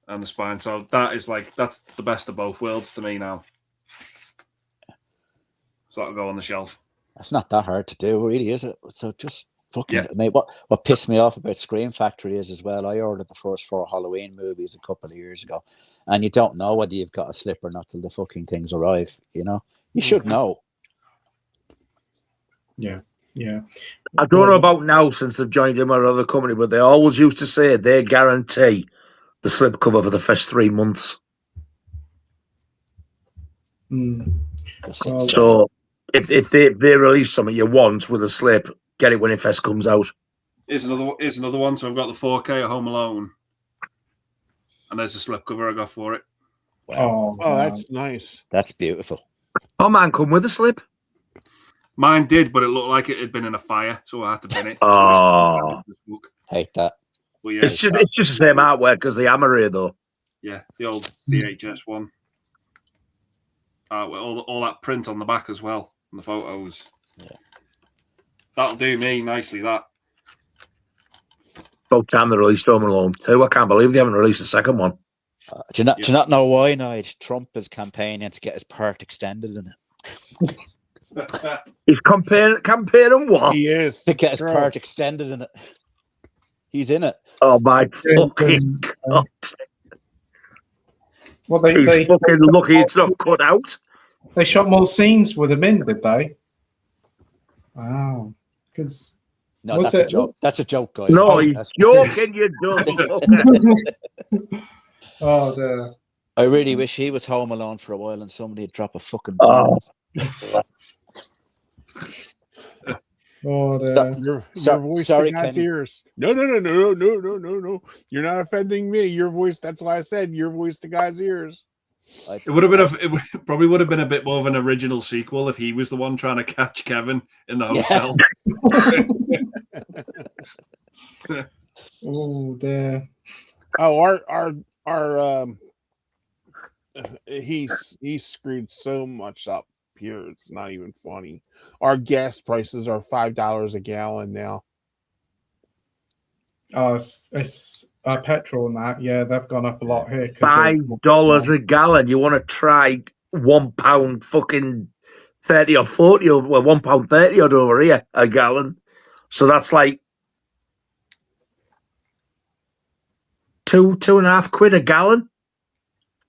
and the spine. So that's the best of both worlds to me now. So that'll go on the shelf. That's not that hard to do, really, is it? So just fucking, Yeah. mate. What pissed me off about Scream Factory is as well. I ordered the first 4 Halloween movies a couple of years ago, and you don't know whether you've got a slip or not till the fucking things arrive. You know, you should know. Yeah. I don't know about now since they've joined in with another company, but they always used to say they guarantee the slipcover for the first 3 months. So if they release something you want with a slip, get it when it first comes out. Here's another one. So I've got the 4K at Home Alone, and there's a slipcover I got for it. Wow. Oh, that's nice. That's beautiful. Oh, man, come with a slip? Mine did, but it looked like it had been in a fire, so I had to bin it. Oh. Hate that. But yeah, It's just the same artwork as the Hammer here, though. Yeah, the old VHS one. With all that print on the back as well, and the photos. Yeah. That'll do me nicely, that. About time they released Home Alone 2. I can't believe they haven't released the second one. Do you not know why, Nigel? Trump is campaigning to get his part extended in it. He's comparing what? He is. To get his part extended in it. He's in it. Oh, my fucking God. Well, He's fucking lucky it's not cut out. They shot more scenes with him in, did they? Wow. Because No, that's a joke. That's a joke, guys. No, he's joking, you dirty fucker. Oh, dear. I really wish he was home alone for a while and somebody would drop a fucking bomb. Oh, dear. Your voice sorry, to God's Kenny. ears. No. You're not offending me. Your voice. That's why I said your voice to God's ears. It would have been probably would have been a bit more of an original sequel if he was the one trying to catch Kevin in the hotel. Oh, dear. Oh, our he's screwed so much up here. It's not even funny. Our gas prices are $5 a gallon now. Oh, it's petrol and that. Yeah, they've gone up a lot here. $5 a gallon. You want to try £1 fucking 30 or 40 or well, £1.30 odd over here a gallon. So that's like £2.5 quid a gallon.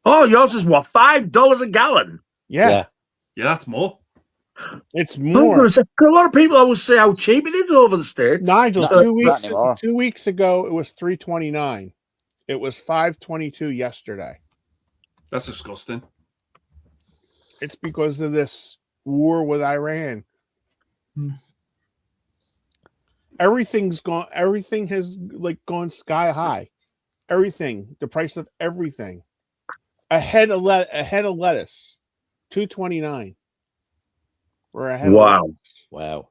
Oh, yours is what? $5 a gallon. Yeah, that's more. It's more. A lot of people always say how cheap it is over the States. Nigel, 2 weeks ago it was $3.29. It was $5.22 yesterday. That's disgusting. It's because of this war with Iran. Everything's gone. Everything has gone sky high. Everything, the price of everything. A head of lettuce, $2.29. We're ahead. Wow.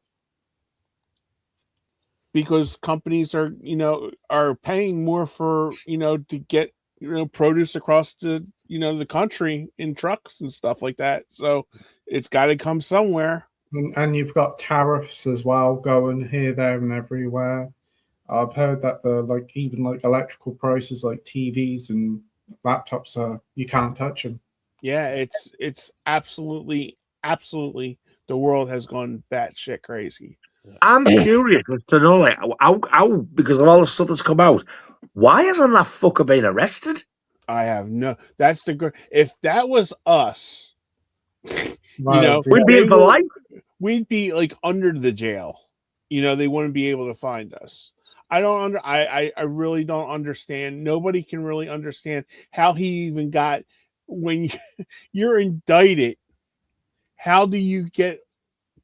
Because companies are paying more for to get produce across the country in trucks and stuff like that. So it's got to come somewhere. And you've got tariffs as well going here, there, and everywhere. I've heard that even electrical prices like TVs and laptops you can't touch them. Yeah, it's absolutely the world has gone batshit crazy. I'm curious to know, how because of all the stuff that's come out, why hasn't that fucker been arrested? I have no. That's the. If that was us, we'd be in for life. We'd be under the jail. They wouldn't be able to find us. I really don't understand. Nobody can really understand how he even got when you're indicted. How do you get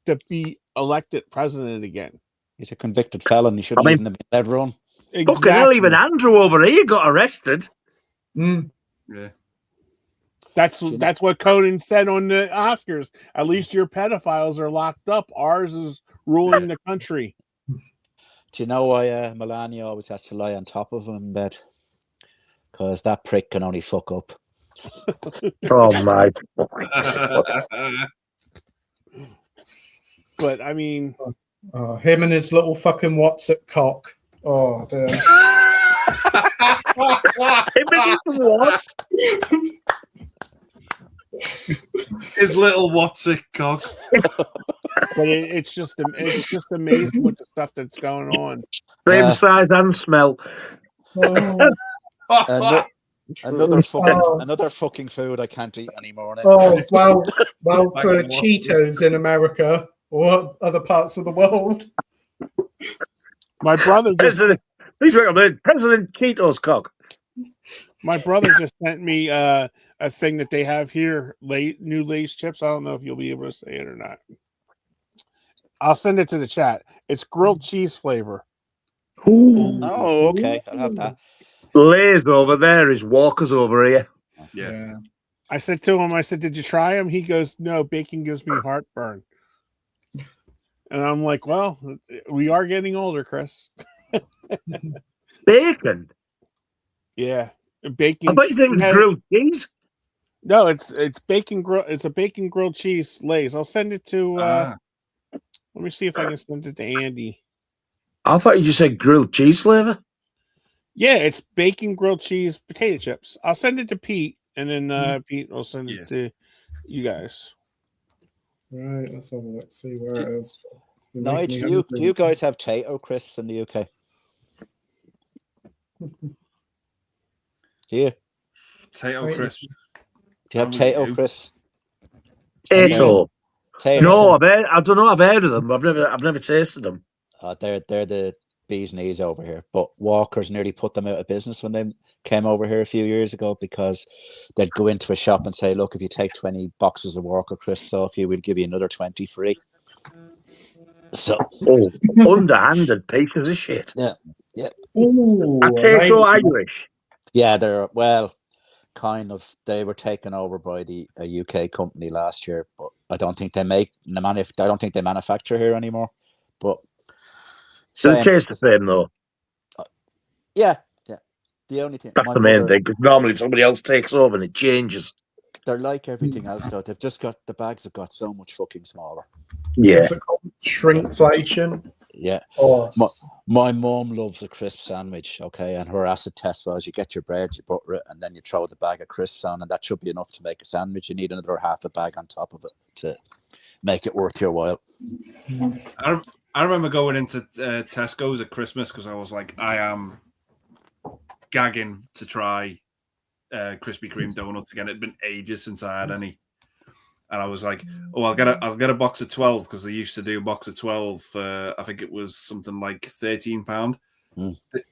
to be elected president again? He's a convicted felon. He shouldn't even have been let run. Exactly. Fucking hell, even Andrew over here got arrested. Yeah. That's what Conan said on the Oscars. At least your pedophiles are locked up. Ours is ruling the country. Do you know why Melania always has to lie on top of him in bed? Because that prick can only fuck up. Oh my! But I mean, Oh, him and his little fucking what's it cock. Oh, dear. What? His little what's it cock. But it's just amazing with the stuff that's going on. Same size and smell. Oh. Another fucking food I can't eat anymore. Now. Oh, well, for Cheetos in America or other parts of the world. My brother just Please recommend President Cheetos cock. My brother just sent me a thing that they have here, new Lay's chips. I don't know if you'll be able to say it or not. I'll send it to the chat. It's grilled cheese flavor. Ooh. Oh, okay. I'll have that. Lay's over there is Walker's over here. Yeah. I said to him, did you try them? He goes, no, bacon gives me heartburn. And I'm like, well, we are getting older, Chris. Bacon? Yeah. Bacon. I thought you said it was grilled cheese. No, it's bacon it's a bacon grilled cheese Lay's. I'll send it to let me see if I can send it to Andy. I thought you just said grilled cheese flavor. Yeah, it's bacon grilled cheese potato chips. I'll send it to Pete, and then Pete will send it to you guys. Right, let's have a look, see where it is. No, do you guys have Tato crisps in the UK? Do you? Tato crisps. Do you have Tato crisps? Tato. Tato. No, I don't know. I've heard of them. I've never tasted them. They're the bee's knees over here. But Walker's nearly put them out of business when they came over here a few years ago because they'd go into a shop and say, "Look, if you take 20 boxes of Walker crisps off you, we'll give you another 20 free." So, underhanded pieces of shit. Yeah. Ooh, Tato Irish. Yeah, they're kind of. They were taken over by a UK company last year, but I don't think they manufacture here anymore. But Does it taste the same though? Yeah. The only thing that's the main thing, because normally somebody else takes over and it changes. They're like everything else though. They've just got the bags have got so much fucking smaller. Yeah. What's it called? Shrinkflation. Yeah. Oh. My mom loves a crisp sandwich, okay, and her acid test was you get your bread, you butter it, and then you throw the bag of crisps on, and that should be enough to make a sandwich. You need another half a bag on top of it to make it worth your while. I remember going into Tesco's at Christmas because I was like, I am gagging to try Krispy Kreme donuts again. It'd been ages since I had any. And I was like, "Oh, I'll get a box of 12 because they used to do a box of 12. I think it was something like £13.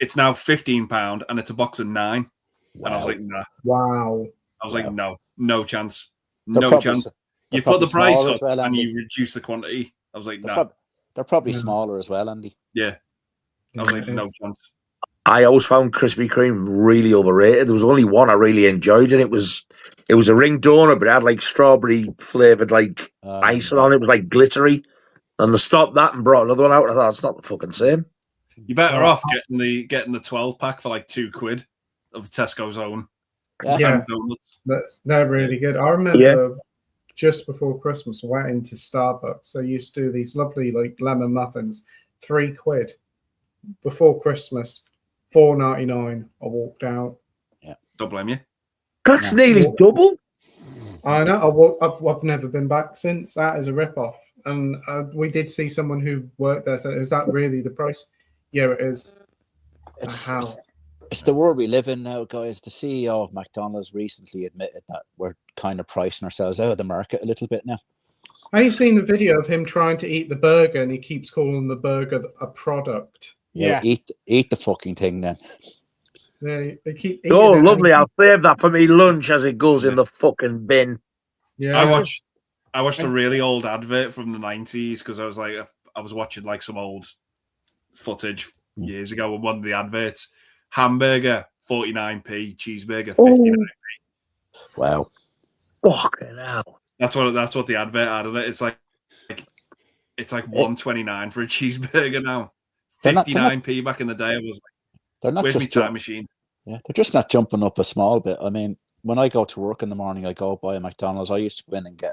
It's now £15, and it's a box of 9." Wow. And I was like, "Nah." Wow. I was like, "No chance, no chance." You put the price up and you reduce the quantity. I was like, "Nah." They're probably smaller as well, Andy. Yeah. I was like, "No chance." I always found Krispy Kreme really overrated. There was only one I really enjoyed, and it was a ring donut, but it had like strawberry flavored like icing on it. It was like glittery, and they stopped that and brought another one out. I thought it's not the fucking same. You're better off getting the 12-pack for like £2 of Tesco's own. Yeah, they're really good. I remember just before Christmas, I went into Starbucks. They used to do these lovely like lemon muffins, £3 before Christmas. $4.99. I walked out. Yeah, don't blame you. That's nearly double. I know. I've never been back since. That is a rip-off. And we did see someone who worked there. So is that really the price? Yeah, it is. It's the world we live in now, guys. The CEO of McDonald's recently admitted that we're kind of pricing ourselves out of the market a little bit now. Have you seen the video of him trying to eat the burger and he keeps calling the burger a product? Yeah, eat the fucking thing then. They keep eating lovely. I'll save that for me lunch as it goes in the fucking bin. Yeah, I watched a really old advert from the 90s because I was watching like some old footage years ago, and one of the adverts, hamburger 49p, cheeseburger 59p. Wow. Fucking hell. That's what the advert had of it. It's like $1.29 for a cheeseburger now. 59p back in the day. I was like, where's my time machine? Yeah, they're just not jumping up a small bit. I mean, when I go to work in the morning, I go by a McDonald's. I used to go in and get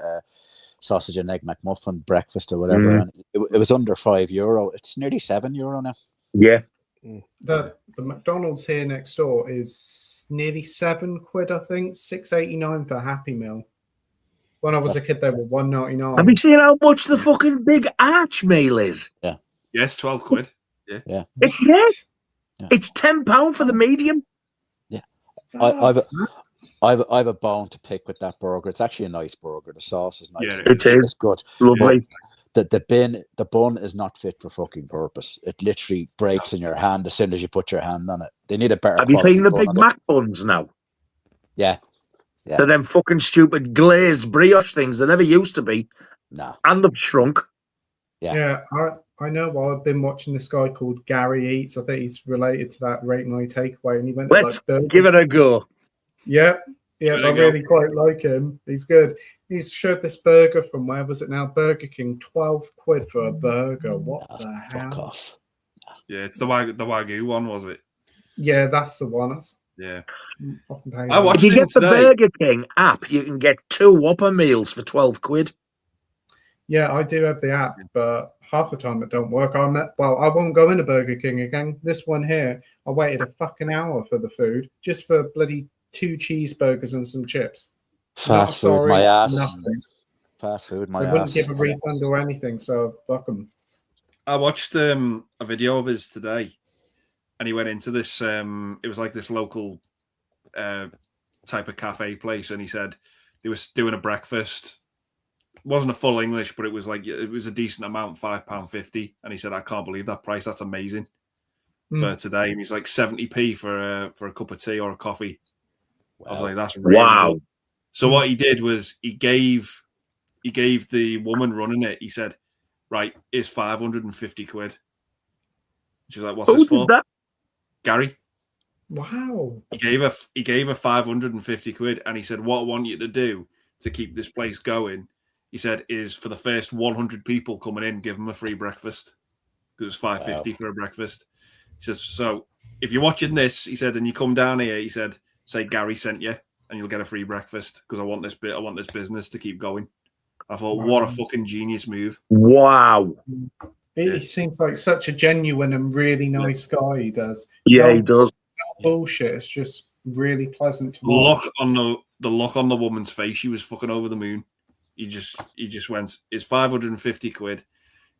sausage and egg McMuffin breakfast or whatever, and it was under €5. It's nearly €7 now. Yeah. The McDonald's here next door is nearly £7, I think, £6.89 for a Happy Meal. When I was a kid, they were £1.99. Have you seen how much the fucking big arch meal is? Yeah. Yes, £12. Yeah. It's £10 for the medium. Yeah. I've a bone to pick with that burger. It's actually a nice burger. The sauce is nice. Yeah, it's good. Lovely. But the bun is not fit for fucking purpose. It literally breaks in your hand as soon as you put your hand on it. They need a better. Have you quality seen the bun Big on it. Mac buns now? Yeah. They're them fucking stupid glazed brioche things. They never used to be. No. And they've shrunk. Yeah, I know. Well, I've been watching this guy called Gary Eats. I think he's related to that Rate My Takeaway, and he went to Let's like give it a go. Yeah, I There you go. really quite like him. He's good. He's showed this burger from where was it now? Burger King, £12 for a burger. What the Fuck hell? off. Yeah, it's the Wagyu one, was it? Yeah, that's the one. That's Yeah. fucking pain. I watched If you him get the today. Burger King app, you can get 2 Whopper meals for £12. Yeah, I do have the app, but half the time it don't work. I won't go into Burger King again. This one here, I waited a fucking hour for the food just for bloody 2 cheeseburgers and some chips. Fast food, my ass. Nothing. Fast food, my They ass. wouldn't give a refund or anything, so fuck them. I watched a video of his today, and he went into this. It was like this local type of cafe place, and he said they was doing a breakfast. It wasn't a full English, but it was a decent amount, £5.50. And he said, "I can't believe that price. That's amazing for today." And he's like 70p for a cup of tea or a coffee. Wow. I was like, "That's really good." So what he did was he gave the woman running it. He said, "Right, it's £550." She's like, "What's this for?" That? Gary. Wow. He gave her £550, and he said, "What I want you to do to keep this place going," he said, "is for the first 100 people coming in, give them a free breakfast, because it's £5.50 for a breakfast." He says, "So if you're watching this," he said, "and you come down here," he said, "say Gary sent you, and you'll get a free breakfast, because I want this business to keep going." I thought, what a fucking genius move! Wow. He seems like such a genuine and really nice guy. He does. Yeah, he does. Bullshit. It's just really pleasant to watch. The look on the woman's face, she was fucking over the moon. He just went, "It's £550.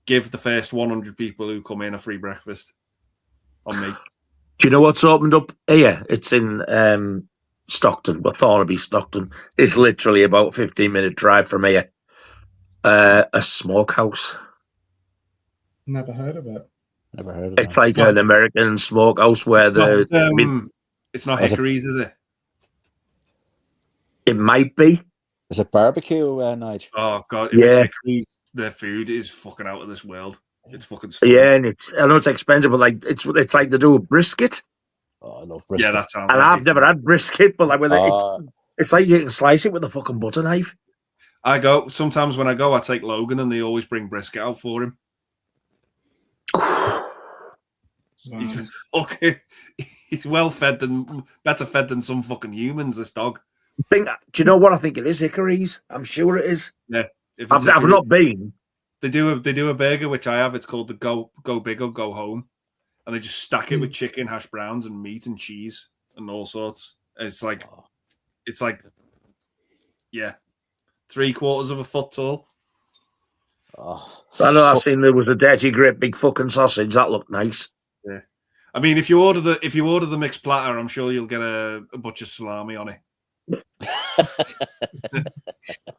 Give the first 100 people who come in a free breakfast on me." Do you know what's opened up here? It's in Stockton, but Thornaby, Stockton. It's literally about a 15-minute drive from here. A smokehouse. Never heard of it. Never heard of It's that. like an American smokehouse where it's not Hickory's, is it? It might be. Is it barbecue, Nigel? Oh god, if it's Hickory's, their food is fucking out of this world. It's fucking stunning. Yeah, and I know it's expensive, but like it's like they do a brisket. Oh, I love brisket. Yeah, that sounds. And I've never had brisket, but like it's like you can slice it with a fucking butter knife. Sometimes when I go, I take Logan, and they always bring brisket out for him. He's well fed better fed than some fucking humans. This dog. Do you know what I think it is? Hickory's. I'm sure it is. Yeah, I've not been. They do a burger which I have. It's called the Go Big or Go Home, and they just stack it with chicken, hash browns, and meat and cheese and all sorts. It's like, yeah, 3/4 of a foot tall. Oh, I know. I've seen there was a dirty, great big fucking sausage that looked nice. Yeah, I mean, if you order the mixed platter, I'm sure you'll get a bunch of salami on it.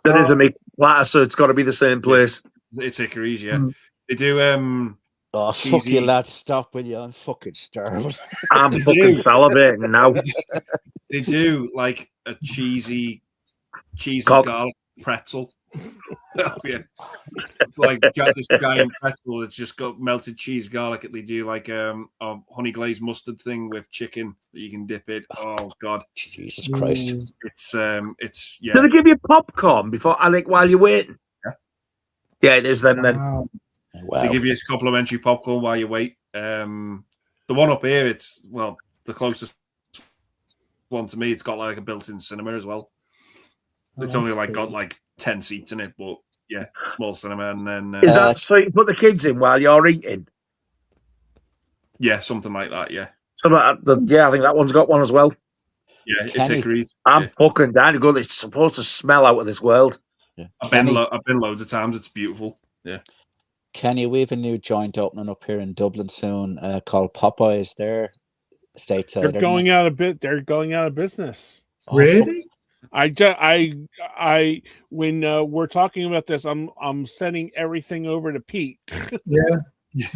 There is a mixed platter, so it's got to be the same place. It's Hickory's, yeah. They do. Oh, cheesy... fuck you, lad! Stop with you. I'm fucking starving. I'm fucking salivating now. They do like a cheesy garlic pretzel. Oh, yeah. Like this giant pretzel that's just got melted cheese, garlic. They do like a honey glazed mustard thing with chicken that you can dip it. Oh god, Jesus Christ! It's yeah. Do they give you popcorn while you're waiting? Yeah, it is them then. Wow. Wow. They give you a complimentary popcorn while you wait. The one up here, it's the closest one to me. It's got like a built-in cinema as well. It's only got like 10 seats in it, but Yeah, small cinema, and then Is that so you put the kids in while you're eating? yeah, something like that. Yeah, Yeah, I think that one's got one as well. yeah, it's Kenny. Hickory's. I'm Yeah. fucking down to go. It's supposed to smell out of this world. Yeah. I've been loads of times. It's beautiful. Yeah. Kenny, we have a new joint opening up here in Dublin soon called Popeyes. They're stateside. They're going out of business. Really? When we're talking about this, I'm sending everything over to Pete. Yeah.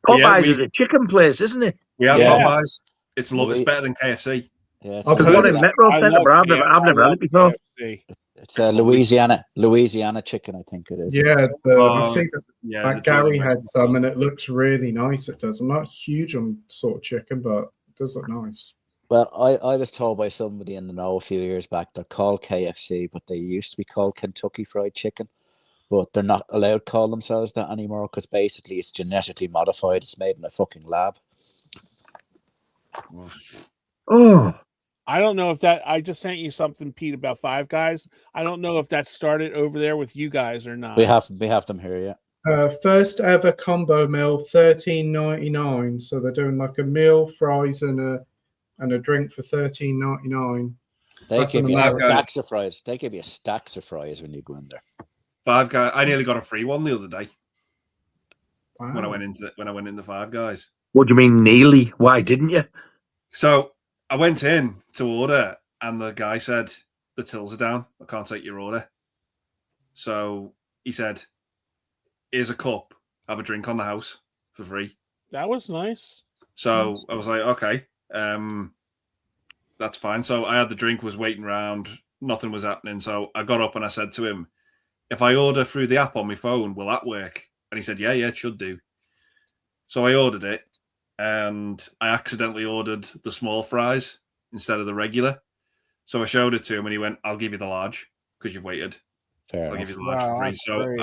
Popeyes is a chicken place, isn't it? We have Yeah. Popeyes. It's better than KFC. Yeah, I've There's heard one in it. Metro Centre, but I've never had it before. KFC. it's lovely. Louisiana chicken, I think it is. Yeah, I see Yeah, that the Gary Jordan had some, and it looks really nice. It does. I'm not huge on sort of chicken, but it does look nice. Well, I was told by somebody in the know a few years back they're called KFC, but they used to be called Kentucky Fried Chicken. But they're not allowed to call themselves that anymore because basically it's genetically modified. It's made in a fucking lab. Oh, I don't know if that. I just sent you something, Pete, about Five Guys. I don't know if that started over there with you guys or not. We have them here, yeah. First ever combo meal, $13.99. So they're doing like a meal, fries, and a drink for $13.99. They That's give an you American. stacks of fries. They give you stacks of fries when you go in there. Five Guys. I nearly got a free one the other day Wow. when I went into Five Guys. what do you mean nearly? Why didn't you? So I went in to order, and the guy said the tills are down. I can't take your order. So he said, "Here's a cup. Have a drink on the house for free." That was nice. So I was like, "Okay, that's fine." So I had the drink, was waiting around, nothing was happening. So I got up and I said to him, "If I order through the app on my phone, will that work?" And he said, "Yeah, it should do." So I ordered it, and I accidentally ordered the small fries instead of the regular. So I showed it to him, and he went, "I'll give you the large because you've waited. Fair I'll enough. give you the large Wow, for free." that's So great.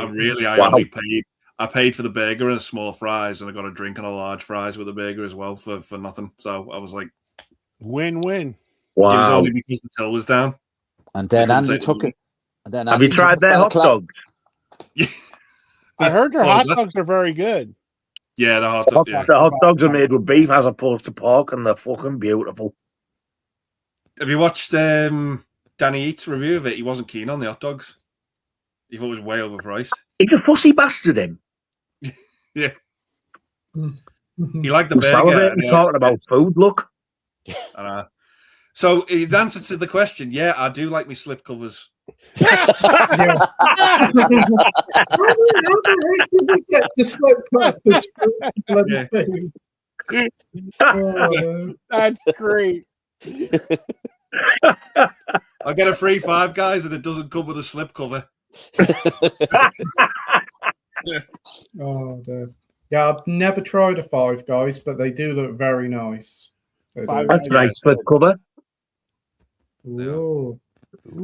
I only paid. I paid for the burger and small fries, and I got a drink and a large fries with a burger as well for nothing. So I was like, Win-win. it was Wow. only because the till was down. And then couldn't Andy take took the it. And then Have Andy you tried took their his hot balaclava. dogs? I heard their What was hot that? dogs are very good. Yeah, the hot dog. Yeah. The hot dogs are made with beef as opposed to pork, and they're fucking beautiful. Have you watched Danny Eats' review of it? He wasn't keen on the hot dogs. He thought it was way overpriced. He's a fussy bastard, him. Yeah. Mm-hmm. He liked the I'm burger. salivating talking about food, look. So the answer to the question, yeah, I do like my slip covers. How the heck did we get the slip covers for bloody Yeah. food? Oh, That's great. I get a free Five Guys and it doesn't come with a slip cover. oh, dear. Yeah, I've never tried a Five Guys, but they do look very nice. They do. Five That's Guys. nice slip cover. Ooh.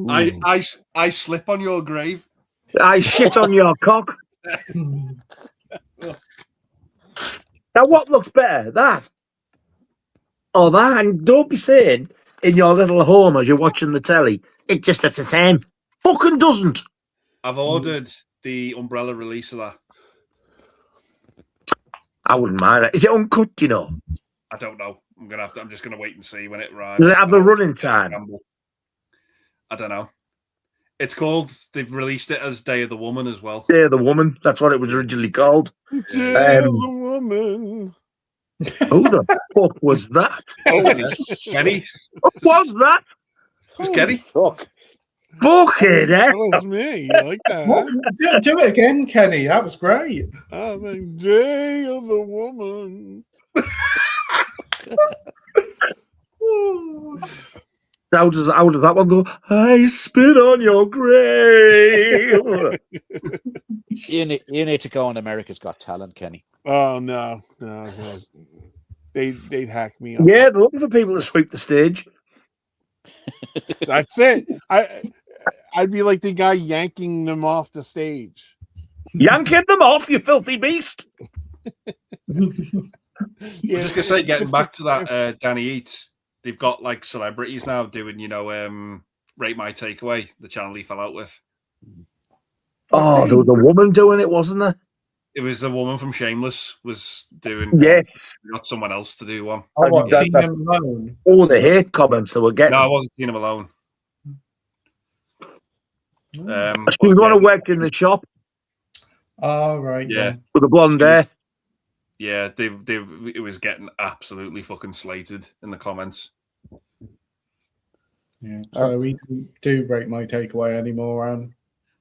I slip on your grave. I shit on your cock. Hmm. Now, what looks better, that or that? And don't be saying in your little home as you're watching the telly, it just looks the same. Fucking doesn't. I've ordered the umbrella release of that. I wouldn't mind it. Is it uncut, you know? I don't know. I'm just gonna wait and see when it arrives. Does it have the running time? I don't know. It's called. They've released it as Day of the Woman as well. Day of the Woman. That's what it was originally called. Day of the woman. Who the fuck was that? Kenny, What was that? it was Kenny. Fuck. Fucking hell. That was me. You like What? that? Do it again, Kenny. That was great. I'm a day of the woman. How does that one go? I spit on your grave. You need to go on America's Got Talent, Kenny. Oh no. They'd hack me up. Yeah, they're looking for people to sweep the stage. That's it. I'd be like the guy yanking them off the stage. Yanking them off, you filthy beast. I'm just gonna say, getting back to that, Danny Eats. They've got like celebrities now doing, Rate My Takeaway, the channel he fell out with. Oh, there was a woman doing it, wasn't there? It was the woman from Shameless was doing one. Yes. We got someone else to do one. Oh, what, That- Tina Malone? All the hate comments they were getting. No, I wasn't seeing him alone. She But was going yeah, to work in the shop Oh, right. Yeah. with the blonde hair. yeah, it was getting absolutely fucking slated in the comments. Yeah. So we didn't do Rate My Takeaway anymore, and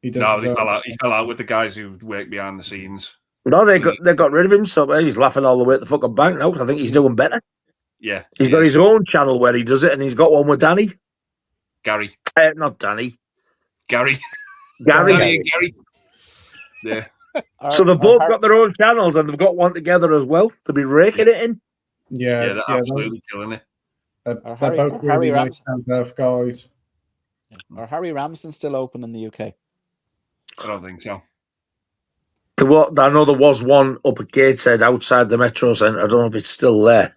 he does. No, he fell out with the guys who work behind the scenes. No, they got rid of him, so he's laughing all the way at the fucking bank now. 'Cause I think he's doing better. Yeah, He's got his own channel where he does it, and he's got one with Danny. Gary. Not Danny. Gary. Gary. Danny and Gary. Yeah. So they've both got their own channels, and they've got one together as well. They'll be raking it in. Yeah, they're absolutely killing it. They're both really nice down-to-earth guys. Are Harry Ramsden still open in the UK? I don't think so. I know there was one up at Gateshead outside the Metro Centre. I don't know if it's still there.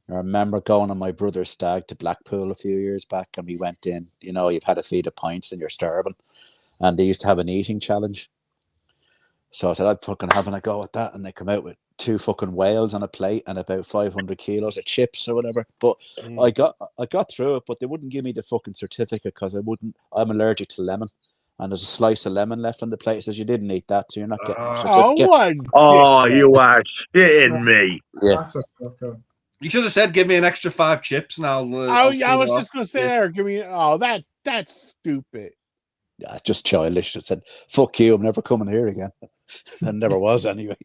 I remember going on my brother's stag to Blackpool a few years back, and we went in. You know, you've had a feed of pints and you're starving, and they used to have an eating challenge. So I said, I'd fucking having a go at that, and they come out with 2 fucking whales on a plate and about 500 kilos of chips or whatever. But I got through it, but they wouldn't give me the fucking certificate because I'm allergic to lemon. And there's a slice of lemon left on the plate. It says you didn't eat that, so you're not getting a certificate. You are shitting me. Yeah. You should have said, "Give me an extra 5 chips," and I'll. I was just going to say there. Give me. Oh, that's stupid. Yeah, it's just childish. It said, "Fuck you! I'm never coming here again," and never was anyway.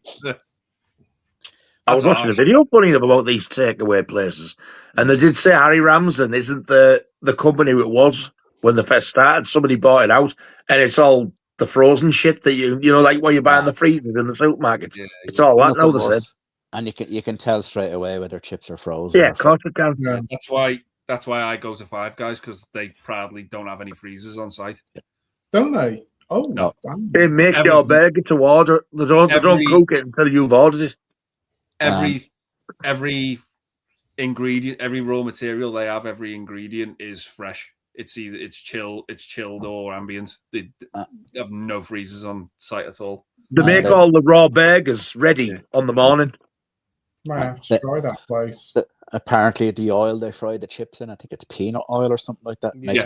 I was watching a video funny about these takeaway places, and they did say Harry Ramsden isn't the company it was when they first started. Somebody bought it out, and it's all the frozen shit that you know, like what you buy in the freezers in the supermarkets. Yeah, it's all that now. They said, and you can tell straight away whether chips are frozen. Yeah, of course you can. Yeah. That's why I go to Five Guys, because they proudly don't have any freezers on site. Don't they? Oh no! They make your burger to order. They don't cook it until you've ordered it. Every ingredient, every raw material they have, every ingredient is fresh. It's either it's chilled or ambient. They have no freezers on site at all. They make all the raw burgers ready on the morning. Might have to try that place. Apparently, the oil they fry the chips in, I think it's peanut oil or something like that. Makes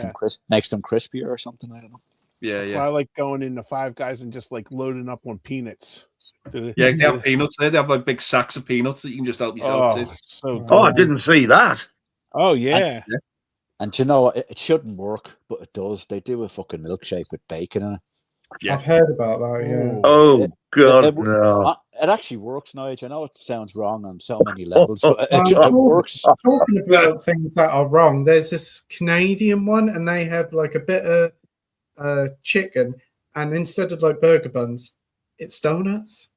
them crispier or something. I don't know. That's why I like going into Five Guys and just like loading up on peanuts. Yeah, they have peanuts there. They have like big sacks of peanuts that you can just help yourself to. I didn't see that. Oh yeah. And you know, it shouldn't work, but it does. They do a fucking milkshake with bacon in it. Yeah. I've heard about that, yeah. Oh, God, no. It actually works, Nigel. I know it sounds wrong on so many levels, but it works. Talking about things that are wrong, there's this Canadian one, and they have like a bit of chicken, and instead of like burger buns, it's donuts.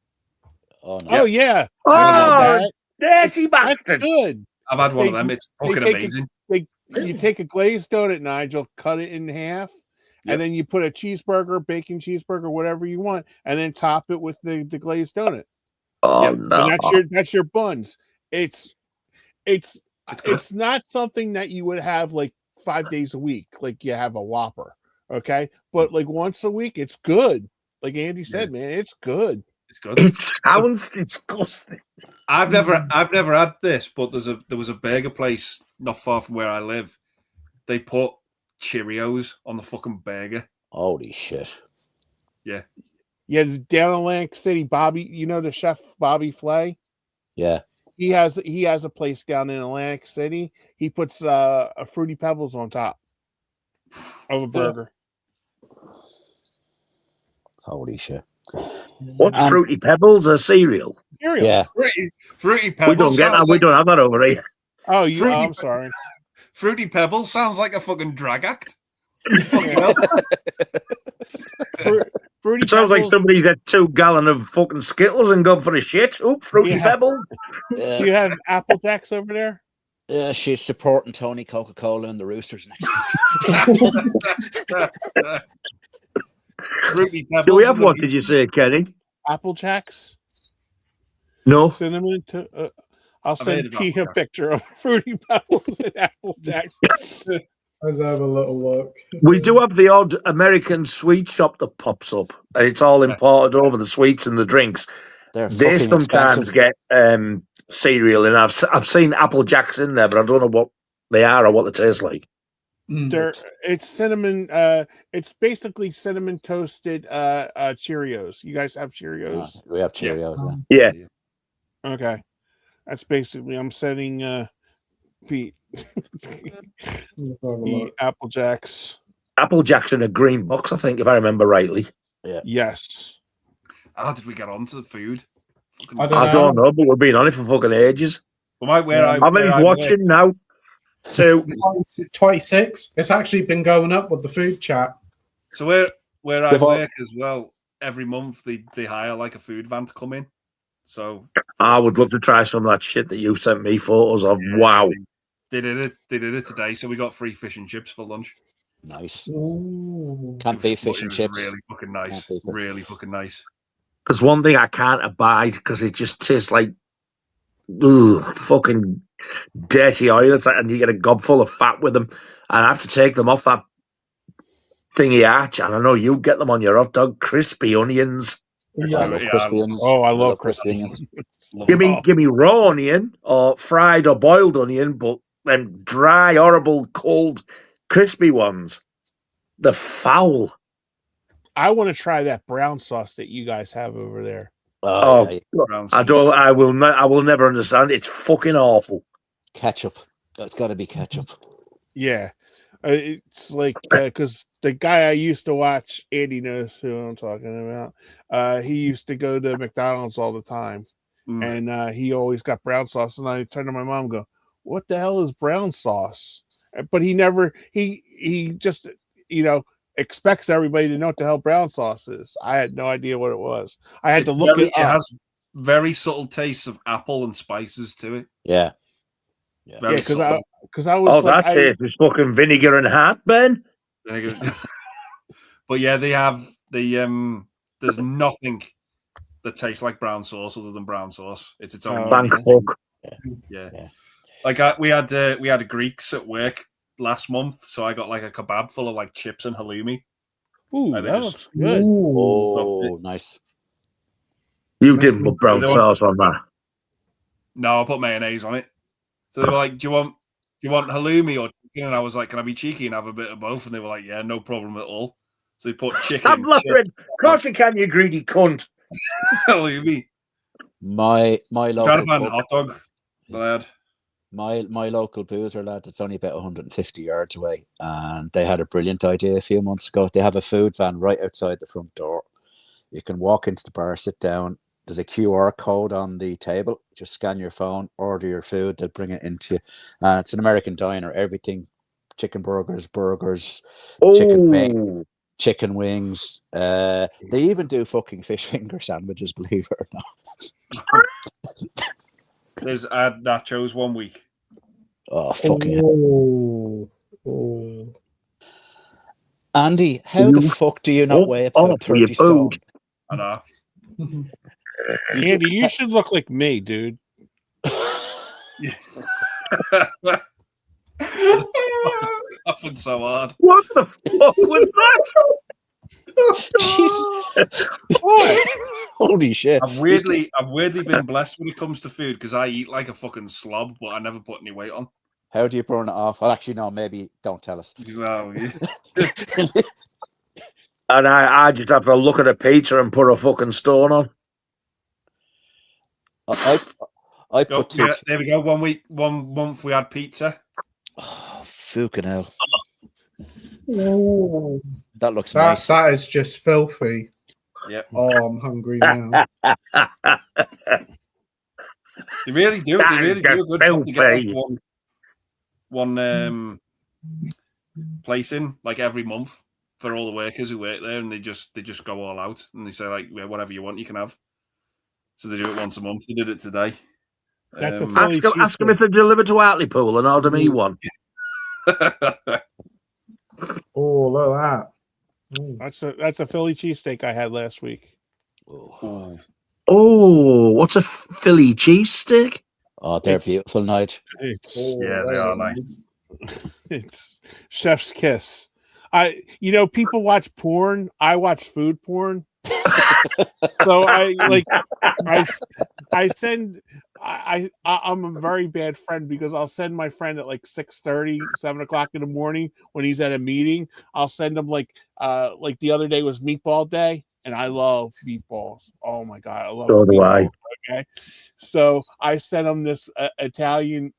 Oh, no. Oh yeah. Oh, dirty bastard. That's good. I've had one of them. It's fucking amazing. You take a glazed donut, Nigel, cut it in half, and then you put a cheeseburger, bacon cheeseburger, whatever you want, and then top it with the glazed donut. Oh no! And that's your buns. It's not something that you would have like 5 days a week, like you have a Whopper, okay? But like once a week, it's good. Like Andy said, man, it's good. It's good. It sounds disgusting. I've never had this, but there was a burger place not far from where I live. They put Cheerios on the fucking burger. Holy shit! Yeah. Yeah, down in Atlantic City, Bobby, you know the chef Bobby Flay? Yeah. He has a place down in Atlantic City. He puts a Fruity Pebbles on top of a burger. Holy shit. What's Fruity Pebbles? A cereal? Yeah. Fruity Pebbles. We don't get that. We don't have that over here. Oh, I'm sorry. Fruity Pebbles sounds like a fucking drag act. It sounds like somebody's had 2 gallons of fucking Skittles and gone for a shit. Oop, Fruity Pebbles. Do you have Apple Jacks over there? Yeah, she's supporting Tony Coca-Cola and the Roosters next week. Fruity Pebbles. Do we have what? Did you say, Kenny? Apple Jacks. No. Cinnamon. I'll send Pete a picture of Fruity Pebbles and Apple Jacks. Let's have a little look. We do have the odd American sweet shop that pops up. It's all imported over, the sweets and the drinks. They're They fucking sometimes expensive. get cereal, and I've seen Apple Jacks in there, but I don't know what they are or what they taste like. It's cinnamon. It's basically cinnamon toasted Cheerios. You guys have Cheerios? We have Cheerios. Yeah. Okay, that's basically. I'm setting Pete the Apple Jacks. Apple Jacks in a green box, I think, if I remember rightly. Yeah. Yes. How did we get on to the food? I don't know, but we've been on it for fucking ages. Well, How many's watching now? 2. 26. It's actually been going up with the food chat. So where I work as well, every month they hire like a food van to come in. So I would love to try some of that shit that you sent me photos of. Wow. They did it today. So we got free fish and chips for lunch. Nice. Ooh. Can't beat fish and chips. Really fucking nice. Really fucking nice. There's one thing I can't abide because it just tastes like fucking dirty oil. It's like, and you get a gob full of fat with them. And I have to take them off that thingy arch. And I know you get them on your hot dog. Crispy onions. Yeah. I love crispy onions. Oh, I love crispy onions. Give me raw onion or fried or boiled onion, but then dry, horrible, cold, crispy ones. The foul. I want to try that brown sauce that you guys have over there. Yeah. I will never understand. It's fucking awful. Ketchup. That's got to be ketchup. Yeah, it's like because the guy I used to watch, Andy knows who I'm talking about. He used to go to McDonald's all the time, and he always got brown sauce. And I turned to my mom, and go, "What the hell is brown sauce?" But he never. He just expects everybody to know what the hell brown sauce is. I had no idea what it was. I had to look it up. It has very subtle tastes of apple and spices to it. Yeah. Yeah, because I was. Oh, like, that's it. It's fucking vinegar and heartburn. But yeah, they have the there's nothing that tastes like brown sauce other than brown sauce. It's its own. Yeah. Like we had a Greeks at work last month, so I got like a kebab full of like chips and halloumi. Ooh, like, that looks good. Oh, nice. You didn't put brown sauce on that. No, I put mayonnaise on it. So they were like, "Do you want halloumi or chicken?" And I was like, "Can I be cheeky and have a bit of both?" And they were like, "Yeah, no problem at all." So they put chicken. I'm laughing. Of course you can, you greedy cunt. Halloumi. My local. Trying to find a hot dog, lad. My local boozer, lad, it's only about 150 yards away, and they had a brilliant idea a few months ago. They have a food van right outside the front door. You can walk into the bar, sit down. There's a QR code on the table. Just scan your phone, order your food. They'll bring it into you. It's an American diner. Everything, chicken burgers, chicken wings. They even do fucking fish finger sandwiches, believe it or not. There's nachos one week. Oh, fucking hell. Andy, how the fuck do you not weigh about 30 stone? I know. Andy, you should look like me, dude. Laughing so hard. What the fuck was that? Jesus. What? Holy shit. I've weirdly been blessed when it comes to food because I eat like a fucking slob, but I never put any weight on. How do you burn it off? Well, actually, no, maybe don't tell us. No, yeah. And I just have to look at a pizza and put a fucking stone on. I put two. Yeah, there we go. 1 month we had pizza. Oh, fucking hell. Ooh. That looks nice. That is just filthy. Yeah. Oh, I'm hungry now. They really do. They really do a good job to get like one place in like every month for all the workers who work there, and they just go all out and they say like, yeah, whatever you want, you can have. So they do it once a month. They did it today. That's a ask them if they deliver to Hartlepool and order me one. Oh, look at that. Ooh. That's a Philly cheesesteak I had last week. Oh, what's a Philly cheesesteak? Oh, they're beautiful, Nige. Yeah, they are nice. It's chef's kiss. People watch porn. I watch food porn. So I'm a very bad friend because I'll send my friend at like 6:30, 7 o'clock in the morning when he's at a meeting. I'll send him like the other day was meatball day, and I love meatballs. Oh my god, I love So do I. meatballs. Okay, so I sent him this Italian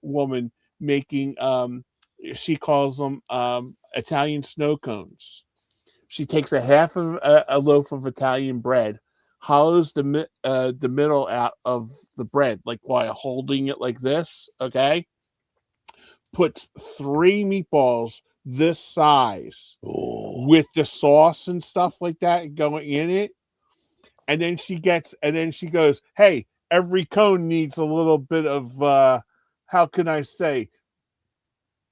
woman making she calls them Italian snow cones. She takes a half of a loaf of Italian bread, hollows the middle out of the bread, like while holding it like this, okay? Puts 3 meatballs this size with the sauce and stuff like that going in it. And then she goes, hey, every cone needs a little bit of, how can I say,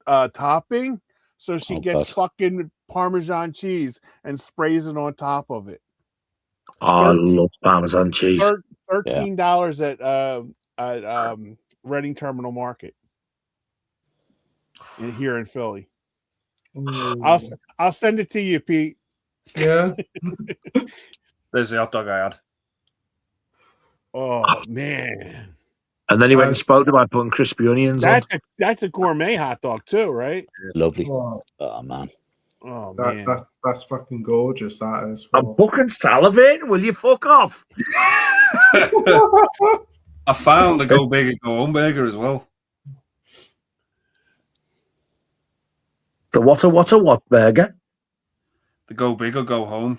topping. So she gets fucking Parmesan cheese and sprays it on top of it. I love Parmesan cheese. $13 at Reading Terminal Market here in Philly. Ooh. I'll send it to you, Pete. Yeah. There's the hot dog I had. Oh man. And then he went and spoke about putting crispy onions on. That's a gourmet hot dog too, right? Lovely. Oh, Man. Oh man. That's fucking gorgeous. That is. I'm fucking salivating. Will you fuck off? I found the Go Big or Go Home burger as well. The what burger? The Go Big or Go Home.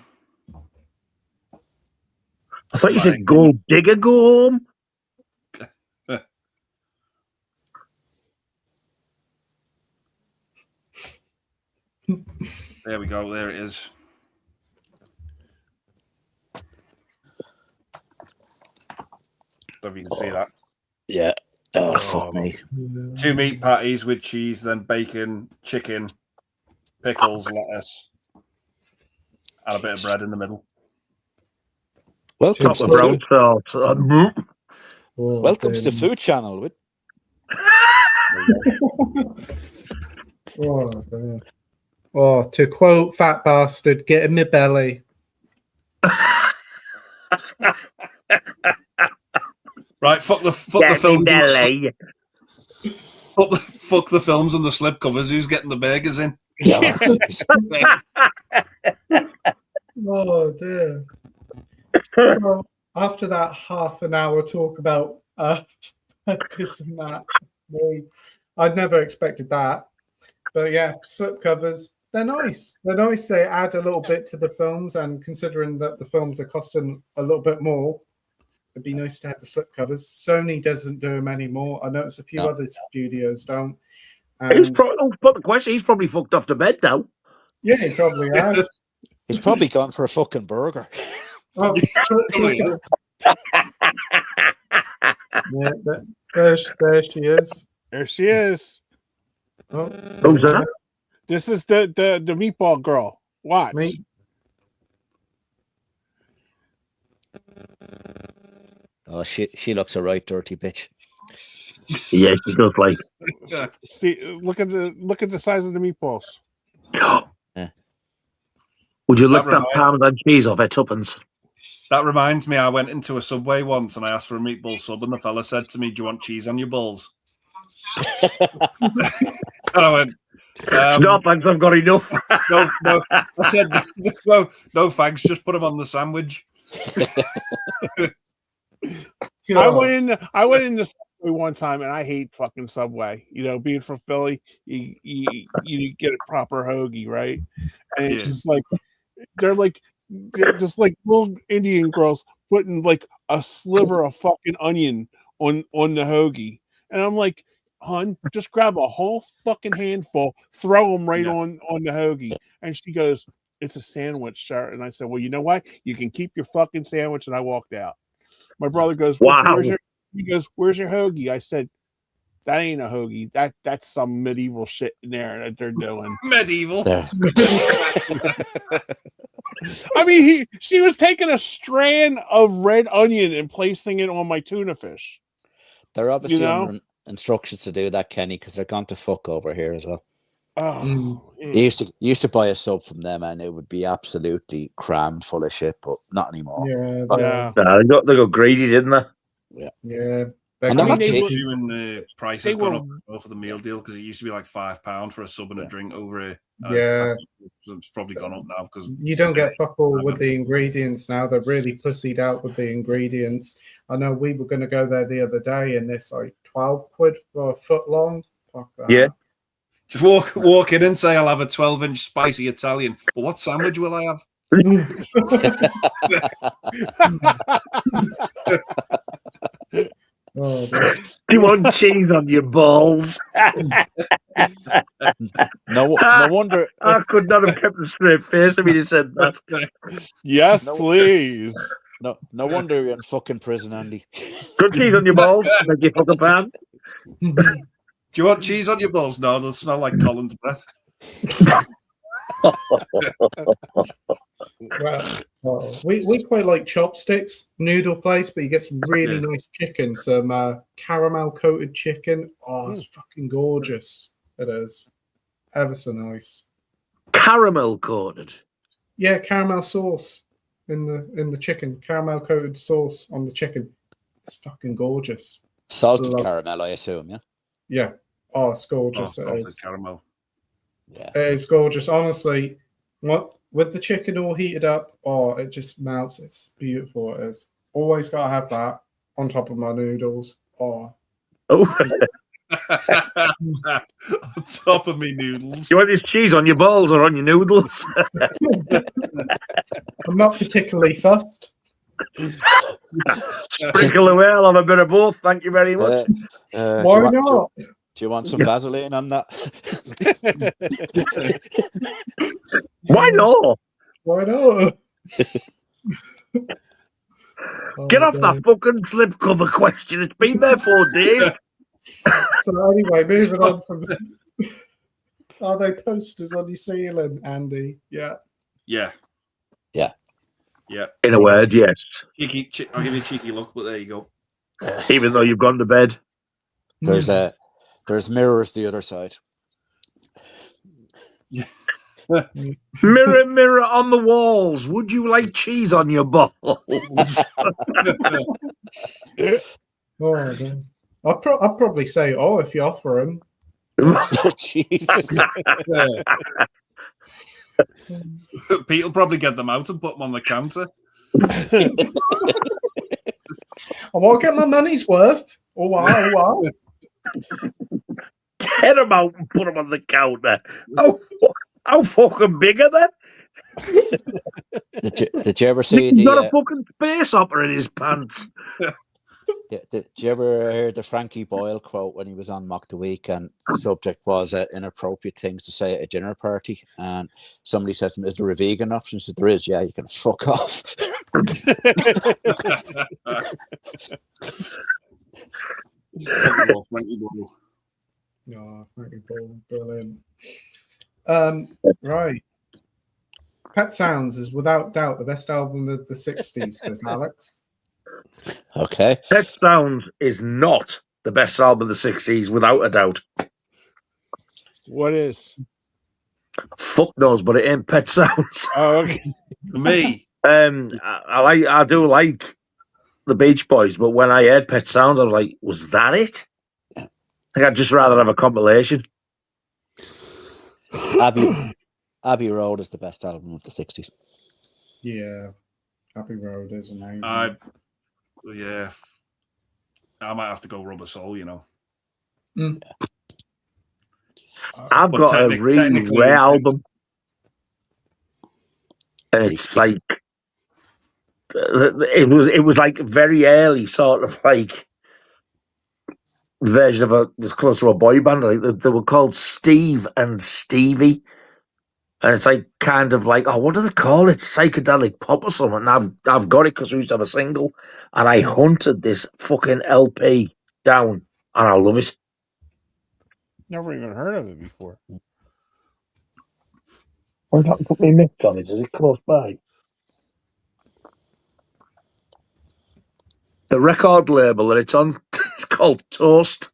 I thought you said go big or go home. There we go. There it is. Don't know if you can see that. Yeah. Oh, fuck me. 2 meat patties with cheese, then bacon, chicken, pickles, lettuce, and a bit of bread in the middle. Welcome to brown sauce. Welcome to the Food Channel. Oh, to quote Fat Bastard, get in my belly. Right, fuck the films. Fuck the films and the slip covers. Who's getting the burgers in? Oh dear. So after that half an hour talk about this and that, I'd never expected that. But yeah, slip covers, they're nice. They're nice. They add a little bit to the films, and considering that the films are costing a little bit more, it'd be nice to have the slip covers. Sony doesn't do them anymore. I notice a few other studios don't. But the question, he's probably fucked off to bed now. Yeah, he probably has. He's probably gone for a fucking burger. Oh, yeah, there she is. There she is. Oh, who's that? This is the meatball girl. Watch. Me. Oh, she looks a right dirty bitch. Yeah, she does. Like, see, look at the size of the meatballs. Would you lick that Parmesan cheese off at tuppence? That reminds me, I went into a Subway once and I asked for a meatball sub, and the fella said to me, "Do you want cheese on your balls?" And I went, "No, thanks, I've got enough." No. I said, no, thanks. Just put them on the sandwich. I went in the Subway one time, and I hate fucking Subway. You know, being from Philly, you get a proper hoagie, right? And it's just like they're just like little Indian girls putting like a sliver of fucking onion on the hoagie, and I'm like, "Hun, just grab a whole fucking handful, throw them right on the hoagie." And she goes, "It's a sandwich, sir." And I said, "Well, you know what? You can keep your fucking sandwich." And I walked out. My brother goes, "Wow." He goes, "Where's your hoagie?" I said, "That ain't a hoagie. That's some medieval shit in there that they're doing." Medieval. I mean, she was taking a strand of red onion and placing it on my tuna fish. They're obviously instructions to do that, Kenny, because they're gone to fuck over here as well. Oh, You used to buy a sub from them, and it would be absolutely crammed full of shit, but not anymore. Yeah, yeah. They got greedy, didn't they? yeah. And they're not they cheap. were- When the price they has gone were- up for the meal deal, because it used to be like £5 for a sub and a drink over here. Yeah. It's probably gone up now because You don't get fuck all with the ingredients now. They're really pussied out with the ingredients. I know we were going to go there the other day, and it's like 12 quid for a foot long. Fuck that. Yeah. just walk in and say I'll have a 12-inch spicy Italian. But what sandwich will I have? Oh, dear. Do you want cheese on your balls? No wonder. I could not have kept a straight face if he'd said that. Yes, No- please. No wonder you're in fucking prison, Andy. Good cheese on your balls, make you fucking pan. Do you want cheese on your balls? No, they'll smell like Colin's breath. Well, we quite like Chopsticks noodle place, but you get some really nice chicken, some caramel coated chicken. Oh, it's fucking gorgeous. It is ever so nice. Caramel coated. Yeah, caramel sauce in the chicken, caramel coated sauce on the chicken. It's fucking gorgeous. Salted Love- caramel, I assume. Yeah. Yeah. Oh, it's gorgeous. It Salted is. caramel. Yeah. It is gorgeous. Honestly, what with the chicken all heated up, oh, it just melts. It's beautiful. It is. Always gotta have that on top of my noodles. Oh, Oh, On top of me noodles. you want this cheese on your balls or on your noodles? I'm not particularly fussed. Sprinkle away, I'll have a bit of both. Thank you very much. Why not? Do you want some Vaseline on that? Why not? Why not? Get Oh, off that fucking slipcover question. It's been there 4 days. So anyway, moving on from. Are they posters on your ceiling, Andy? Yeah. Yeah. Yeah. Yeah. In a word, yes. I'll give you a cheeky look, but there you go. Even though you've gone to bed. There's mirrors the other side. Mirror, mirror on the walls. Would you like cheese on your balls? Oh, man. I'd probably say, oh, if you offer them. Oh, jeez. Pete will probably get them out and put them on the counter. I want to get my money's worth. Oh, wow, oh, wow. Get them out and put them on the counter. How fucking big are they? Did you ever see He's got a the? fucking space opera in his pants. Did you ever hear the Frankie Boyle quote when he was on Mock the Week, and the subject was inappropriate things to say at a dinner party? And somebody said to him, "Is there a vegan option?" He said, "There is." Yeah, you can fuck off. No, brilliant. Right. Pet Sounds is without doubt the best album of the 60s, says Alex. Okay. Pet Sounds is not the best album of the 60s, without a doubt. What is? Fuck knows, but it ain't Pet Sounds. Oh, okay. For me, I do like the Beach Boys, but when I heard Pet Sounds, I was like, was that it? I'd just rather have a compilation. Abbey Road is the best album of the 60s. Yeah. Abbey Road is amazing. yeah, I might have to go Rubber Soul, you know. Mm. I've But got a really technically rare it's- album. And it's like it was like very early, sort of like version of this close to a boy band. Like they were called Steve and Stevie, and it's like kind of like, oh, what do they call it? Psychedelic pop or something. And I've got it because we used to have a single, and I hunted this fucking LP down, and I love it. Never even heard of it before. Why not put me mix on it? Is it close by? The record label that it's on is called Toast,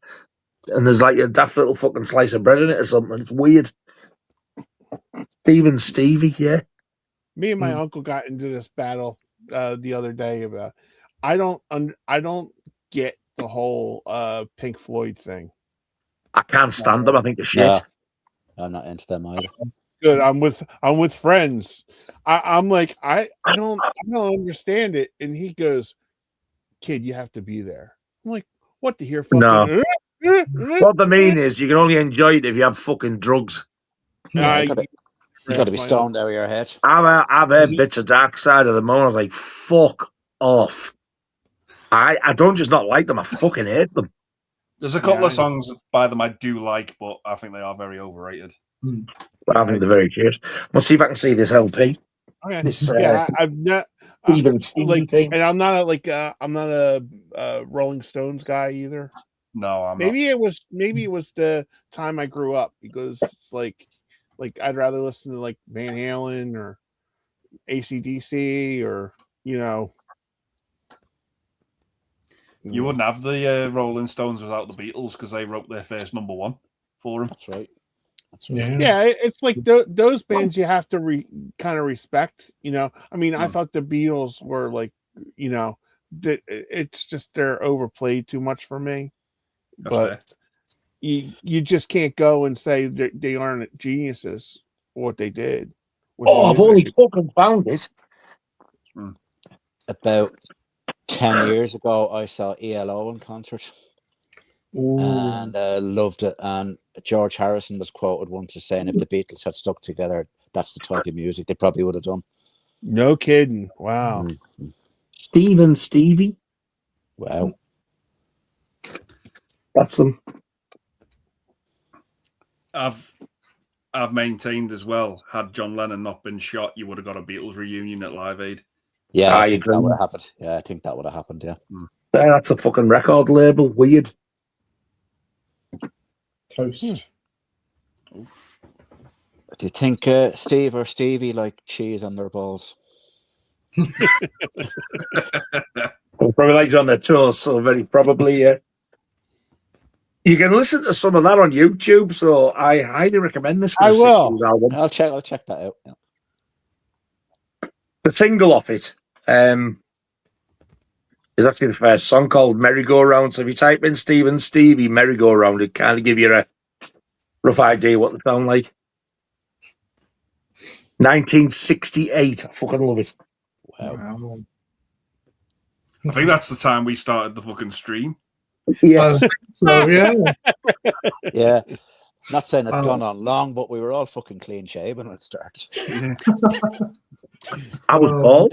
and there's like a daft little fucking slice of bread in it or something. It's weird. Steven Stevie, yeah. Me and my uncle got into this battle the other day about. I don't get the whole Pink Floyd thing. I can't stand them. I think they're No, shit. I'm not into them either. Good. I'm with friends. I'm like I don't understand it, and he goes, "Kid, you have to be there." I'm like, "What to hear?" Fucking. No. What they mean is you can only enjoy it if you have fucking drugs. Yeah, you got to be stoned out of your head. I've heard bits of Dark Side of the Moon. I was like, fuck off. I don't just not like them. I fucking hate them. There's a couple of songs by them I do like, but I think they are very overrated. I think they're very cute. We'll see if I can see this LP. Okay. This, I've not even like, thing. and I'm not a Rolling Stones guy either. No, I'm maybe not. Maybe it was the time I grew up, because it's like I'd rather listen to like Van Halen or AC/DC or You wouldn't have the Rolling Stones without the Beatles, because they wrote their first #1 for them. That's right. Yeah, it's like those bands you have to kind of respect. I mean, I thought the Beatles were like, it's just they're overplayed too much for me. That's but fair. You just can't go and say they aren't geniuses for what they did. I've only fucking found it. About 10 years ago, I saw ELO in concert. And loved it. And George Harrison was quoted once as saying, if the Beatles had stuck together, that's the type of music they probably would have done. No kidding. Wow. Steven Stevie. Wow. That's them. I've maintained as well, had John Lennon not been shot, you would have got a Beatles reunion at Live Aid. Yeah, I think that would have happened. Yeah, I think that would have happened, yeah. That's a fucking record label. Weird. Toast. Do you think Steve or Stevie like cheese on their balls? Probably like on their toes, so very probably, yeah. You can listen to some of that on YouTube, so I highly recommend this for the 60s album. I'll check that out. Yeah. The single off it is actually the first song, called Merry Go Round. So if you type in Steven Stevie Merry Go Round, it kind of give you a rough idea what they sound like. 1968. I fucking love it. Wow. I think that's the time we started the fucking stream. Yes. Yeah. Yeah. Not saying it's gone on long, but we were all fucking clean shaven when it started. I was bald.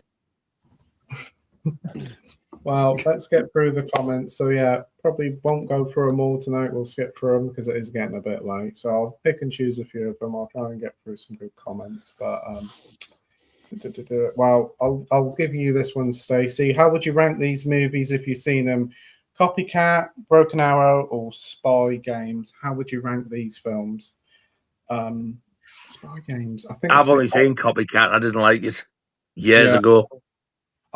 Well, let's get through the comments. So yeah, probably won't go through them all tonight. We'll skip through them because it is getting a bit late. So I'll pick and choose a few of them. I'll try and get through some good comments. But well, I'll give you this one, Stacey. How would you rank these movies if you've seen them? Copycat, Broken Arrow, or Spy Games? How would you rank these films? Spy Games. I think I've only seen Copycat. I didn't like it years ago.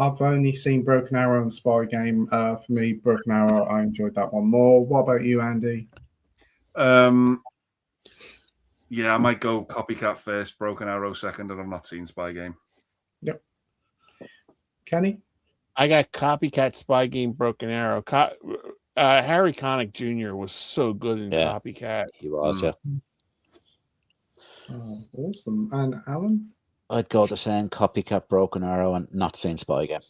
I've only seen Broken Arrow and Spy Game. For me, Broken Arrow, I enjoyed that one more. What about you, Andy? Yeah, I might go Copycat first, Broken Arrow second, and I've not seen Spy Game. Yep. Kenny? I got Copycat, Spy Game, Broken Arrow. Harry Connick Jr. was so good in Copycat. He was, yeah. Oh, awesome. And Alan? I'd go the same, Copycat, Broken Arrow, and not seen Spy Game.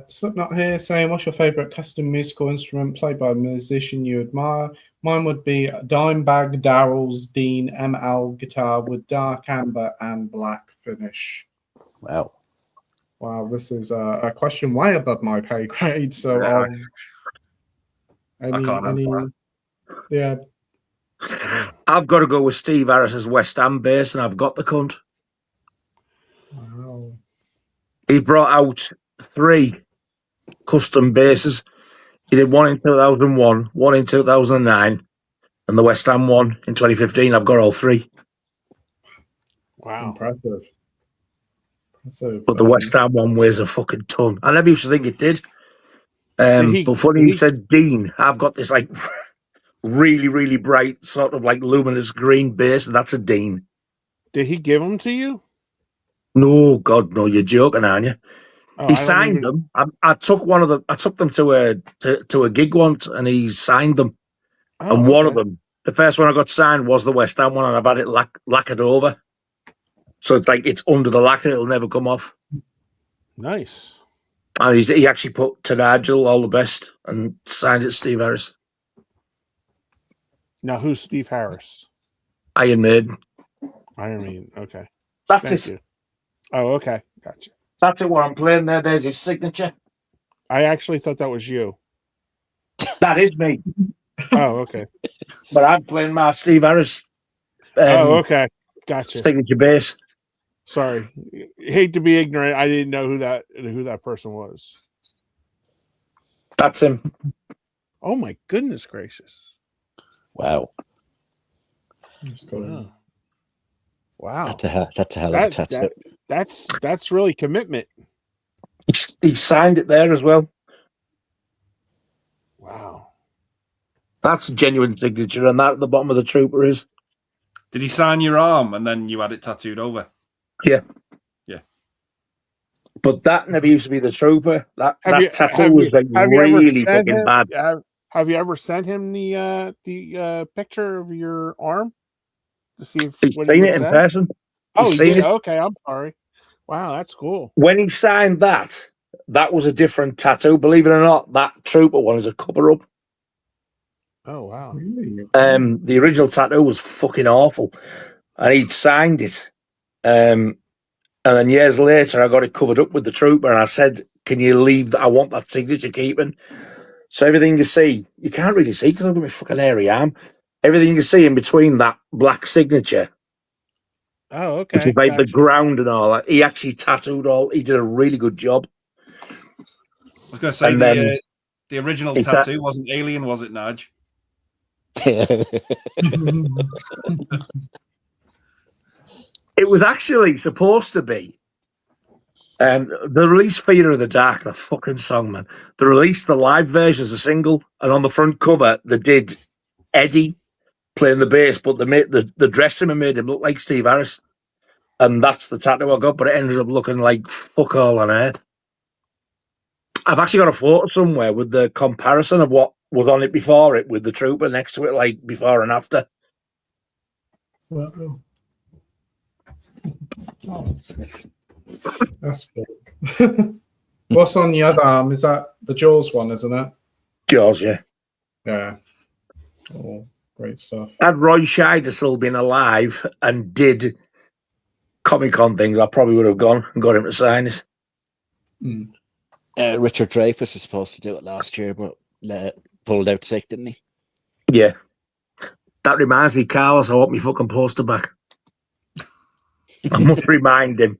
Slipknot here saying, what's your favourite custom musical instrument played by a musician you admire? Mine would be Dimebag Darrell's Dean ML guitar with dark amber and black finish. Wow. Wow, this is a question way above my pay grade. So I can't answer that. Yeah. I've got to go with Steve Harris's West Ham bass, and I've got the cunt. Wow. He brought out 3 custom basses. He did one in 2001, one in 2009, and the West Ham one in 2015. I've got all 3. Wow. Impressive. But the West Ham one weighs a fucking ton. I never used to think it did. But funny you said Dean. I've got this like really, really bright sort of like luminous green base, and that's a Dean. Did he give them to you? No, God, no, you're joking, aren't you? Oh, He signed them. I took one of them. I took them to a gig once, and he signed them. Oh, and one of them, the first one I got signed was the West Ham one, and I've had it lacquered over. So it's like it's under the lacquer; it'll never come off. Nice. And he actually put to Nigel all the best and signed it to Steve Harris. Now, who's Steve Harris? Iron Maiden. Iron Maiden. Okay. That's Thank it. you. Oh, okay. Gotcha. That's it. What I'm playing there. There's his signature. I actually thought that was you. That is me. Oh, okay. But I'm playing my Steve Harris. Oh, okay. Gotcha. Signature bass. Sorry. Hate to be ignorant. I didn't know who that person was. That's him. Oh my goodness gracious. Wow. Wow. That's a hell of a tattoo. That's really commitment. He signed it there as well. Wow. That's a genuine signature, and that at the bottom of the trooper is. Did he sign your arm and then you had it tattooed over? Yeah. Yeah. But that never used to be the trooper. That tattoo have was like really fucking bad. Have you ever sent him the picture of your arm to see if He's what he seen would it in say? person. Oh, He's he seen did? it. Okay, I'm sorry. Wow, that's cool. When he signed that was a different tattoo. Believe it or not, that trooper one is a cover up. Oh wow. The original tattoo was fucking awful, and he'd signed it. And then years later, I got it covered up with the trooper, and I said, "Can you leave that? I want that signature keeping." So everything you see, you can't really see because I've got my fucking hairy arm. Everything you see in between that black signature, Oh, okay. which is like the Gotcha. ground and all that, he actually tattooed all. He did a really good job. I was going to say And then the original he tattoo wasn't alien, was it, Nudge? It was actually supposed to be. The release Fear of the Dark, the fucking song, man. They released the live version as a single, and on the front cover, they did Eddie playing the bass, but they made the dressed him and made him look like Steve Harris. And that's the tattoo I got, but it ended up looking like fuck all on earth. I've actually got a photo somewhere with the comparison of what was on it before it with the trooper next to it, like before and after. Well, oh, that's big. What's on the other arm? Is that the Jaws one, isn't it? Jaws, yeah. Yeah. Oh, great stuff. Had Roy Scheider still been alive and did Comic-Con things, I probably would have gone and got him to sign it. Mm. Richard Dreyfuss was supposed to do it last year, but pulled out sick, didn't he? Yeah. That reminds me, Carlos, I want my fucking poster back. I must remind him.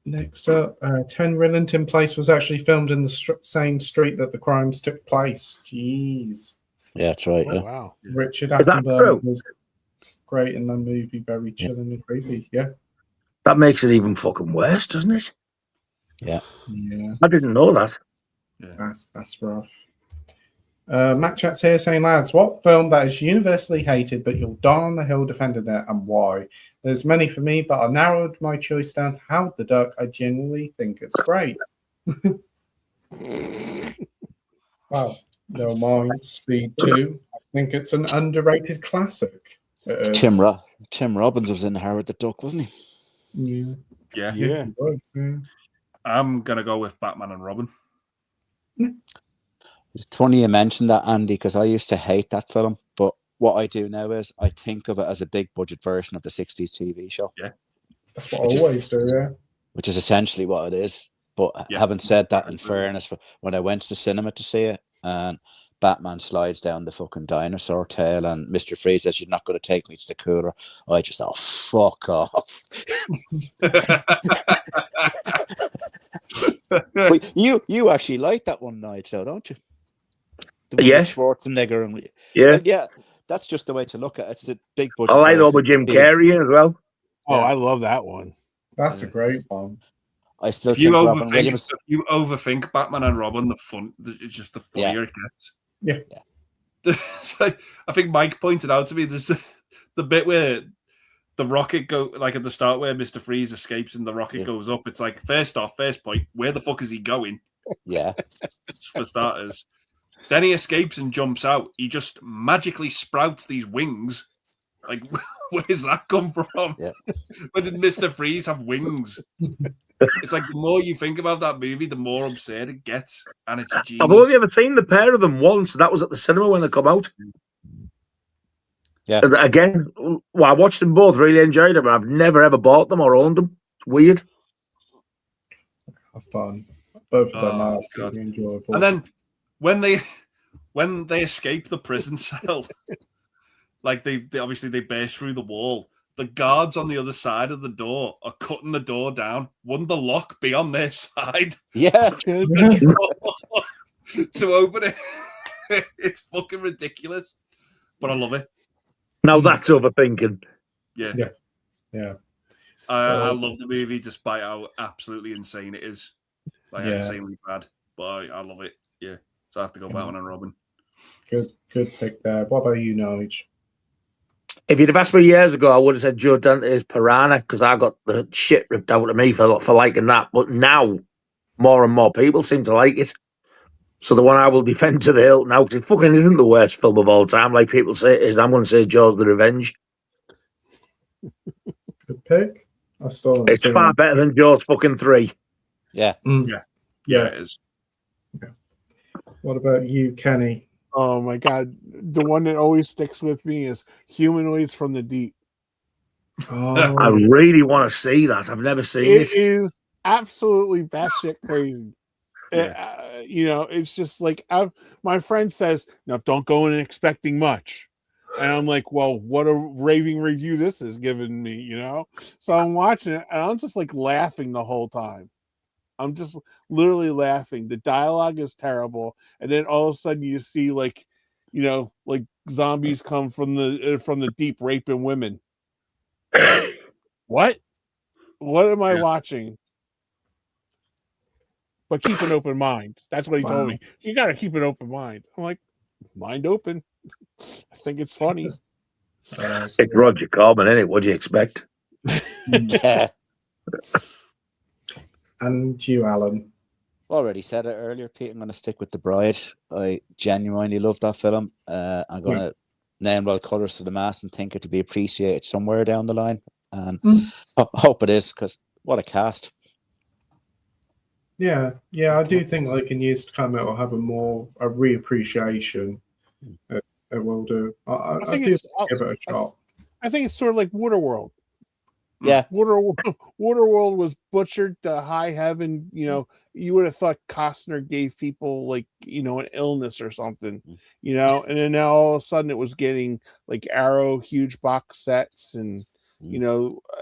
Next up, 10 Rillington Place was actually filmed in the same street that the crimes took place. Jeez. Yeah, that's right. Oh, Yeah. wow. Richard Is that Attenborough true? was great in the movie, very chilling and creepy. Yeah. That makes it even fucking worse, doesn't it? Yeah. Yeah. I didn't know that. Yeah. That's rough. Matt Chat's here saying, lads, what film that is universally hated but you'll die on the hill defending it and why? There's many for me, but I narrowed my choice down to Howard the Duck. I genuinely think it's great. Wow. No mind. Speed 2. I think it's an underrated classic. Tim Robbins was in Howard the Duck, wasn't he? Yeah. Yeah. Yeah. He was, yeah. I'm going to go with Batman and Robin. It's funny you mentioned that, Andy, because I used to hate that film. But what I do now is I think of it as a big budget version of the 60s TV show. Yeah. That's what I always do, yeah. Which is essentially what it is. But having said that, in fairness, when I went to the cinema to see it, and Batman slides down the fucking dinosaur tail, and Mr. Freeze says, "You're not going to take me to the cooler," I just thought, fuck off. But you actually like that one, Nigel, don't you? The one with Schwarzenegger and yeah, that's just the way to look at it. It's the big budget. I like all with Jim Carrey as well. Oh, I love that one. That's a great one. I still If you think Robin Williams. overthink Batman and Robin, it's just the funnier it gets. Yeah. It's like, I think Mike pointed out to me there's the bit where the rocket go like at the start where Mr. Freeze escapes and the rocket goes up. It's like first point, where the fuck is he going? Yeah. For starters. Then he escapes and jumps out. He just magically sprouts these wings. Like, where does that come from? Yeah. When did Mr. Freeze have wings? It's like the more you think about that movie, the more absurd it gets. And it's genius. I've only ever seen the pair of them once. That was at the cinema when they come out. Yeah. And again, well, I watched them both, really enjoyed them, but I've never ever bought them or owned them. It's weird. Fun. Both of them are God. really enjoyable. And then when they escape the prison cell, like they obviously they burst through the wall. The guards on the other side of the door are cutting the door down. Wouldn't the lock be on their side? Yeah. To open it. It's fucking ridiculous. But I love it. Now that's overthinking. Yeah. Yeah. I love the movie despite how absolutely insane it is. Like insanely bad. But I love it. Yeah. So I have to go Batman and Robin. Good pick there. What about you, Nige? If you'd have asked me years ago, I would have said Joe Dante's Piranha because I got the shit ripped out of me for liking that. But now, more and more people seem to like it. So the one I will defend to the hilt now, because it fucking isn't the worst film of all time, like people say it is. I'm going to say Jaws the Revenge. Good pick. It's far better than Jaws fucking 3. Yeah. Yeah, it is. Okay. What about you, Kenny? Oh my God. The one that always sticks with me is Humanoids from the Deep. Oh, I really want to see that. I've never seen it. It is absolutely batshit crazy. Yeah. It's just like my friend says, "No, don't go in expecting much," and I'm like, "Well, what a raving review this is giving me," So I'm watching it, and I'm just like laughing the whole time. I'm just literally laughing. The dialogue is terrible, and then all of a sudden you see like zombies come from the deep raping women. What am I watching? But keep an open mind. That's what he told me. You got to keep an open mind. I'm like, mind open. I think it's funny. It's Roger Corman, isn't it? What do you expect? Yeah. And you, Alan? Already said it earlier, Pete. I'm going to stick with The Bride. I genuinely love that film. I'm going to name well colours to the mast and think it'll be appreciated somewhere down the line. And I hope it is, because what a cast. Yeah, I do think like in years to come it will have a reappreciation. It will do. I do give it a shot. I think it's sort of like Waterworld. Yeah. Waterworld was butchered to high heaven. You would have thought Costner gave people like, an illness or something, and then now all of a sudden it was getting like Arrow huge box sets. And,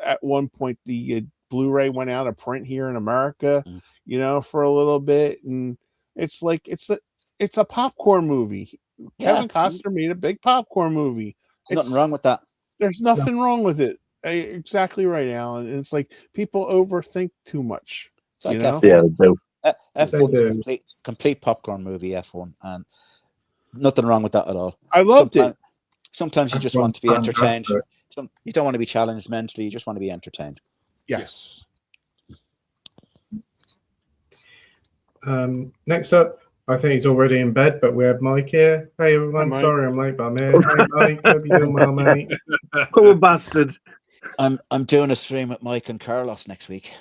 at one point the Blu-ray went out of print here in America, for a little bit. And it's like, it's a popcorn movie. Kevin Costner made a big popcorn movie. Nothing wrong with that. There's nothing wrong with it. Exactly right, Alan. And it's like people overthink too much. It's like F1. Yeah, they do. F1's a complete popcorn movie, F1, and nothing wrong with that at all. I loved it. Sometimes you just want to be entertained. You don't want to be challenged mentally. You just want to be entertained. Yes. Next up, I think he's already in bed, but we have Mike here. Hey everyone, sorry I'm late, but I'm here. Hey Mike, hope you're doing well, mate. Poor bastard. I'm doing a stream with Mike and Carlos next week.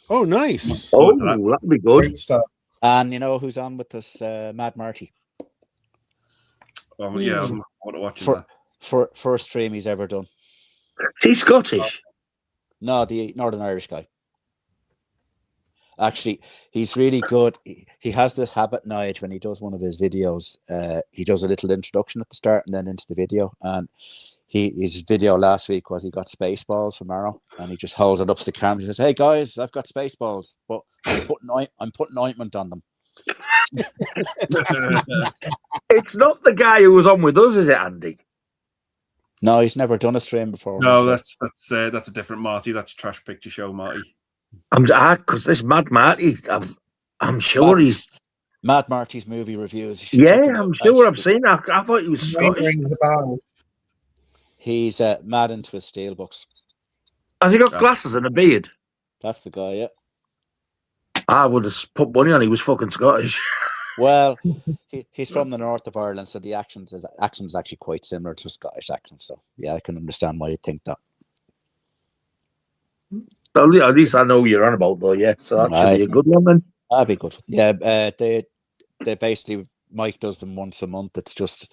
Oh, nice. Oh, that'll be good. Great stuff. And you know who's on with us? Mad Marty. Oh yeah, I'm watching that. First stream he's ever done. He's Scottish. No, the Northern Irish guy. Actually, he's really good. He has this habit, Nige, when he does one of his videos, he does a little introduction at the start and then into the video. And his video last week was he got Spaceballs from Arrow, and he just holds it up to the camera. He says, "Hey guys, I've got Spaceballs, but I'm putting ointment on them." It's not the guy who was on with us, is it, Andy? No, he's never done a stream before. No, that's a different Marty. That's Trash Picture Show Marty. Because this Mad Marty, I'm sure he's. Mad Marty's movie reviews. You should Yeah, check him I'm out, sure lads. I've seen that. I thought he was Name Scottish. rings a bell. He's mad into his steel books. Has he got glasses and a beard? That's the guy, yeah. I would have put money on he was fucking Scottish. Well, he's from the north of Ireland, so the accent's actually quite similar to a Scottish accent. So yeah, I can understand why you think that. At least I know who you're on about, though. Yeah, so that should be a good one then. That'd be good. Yeah, they basically, Mike does them once a month. It's just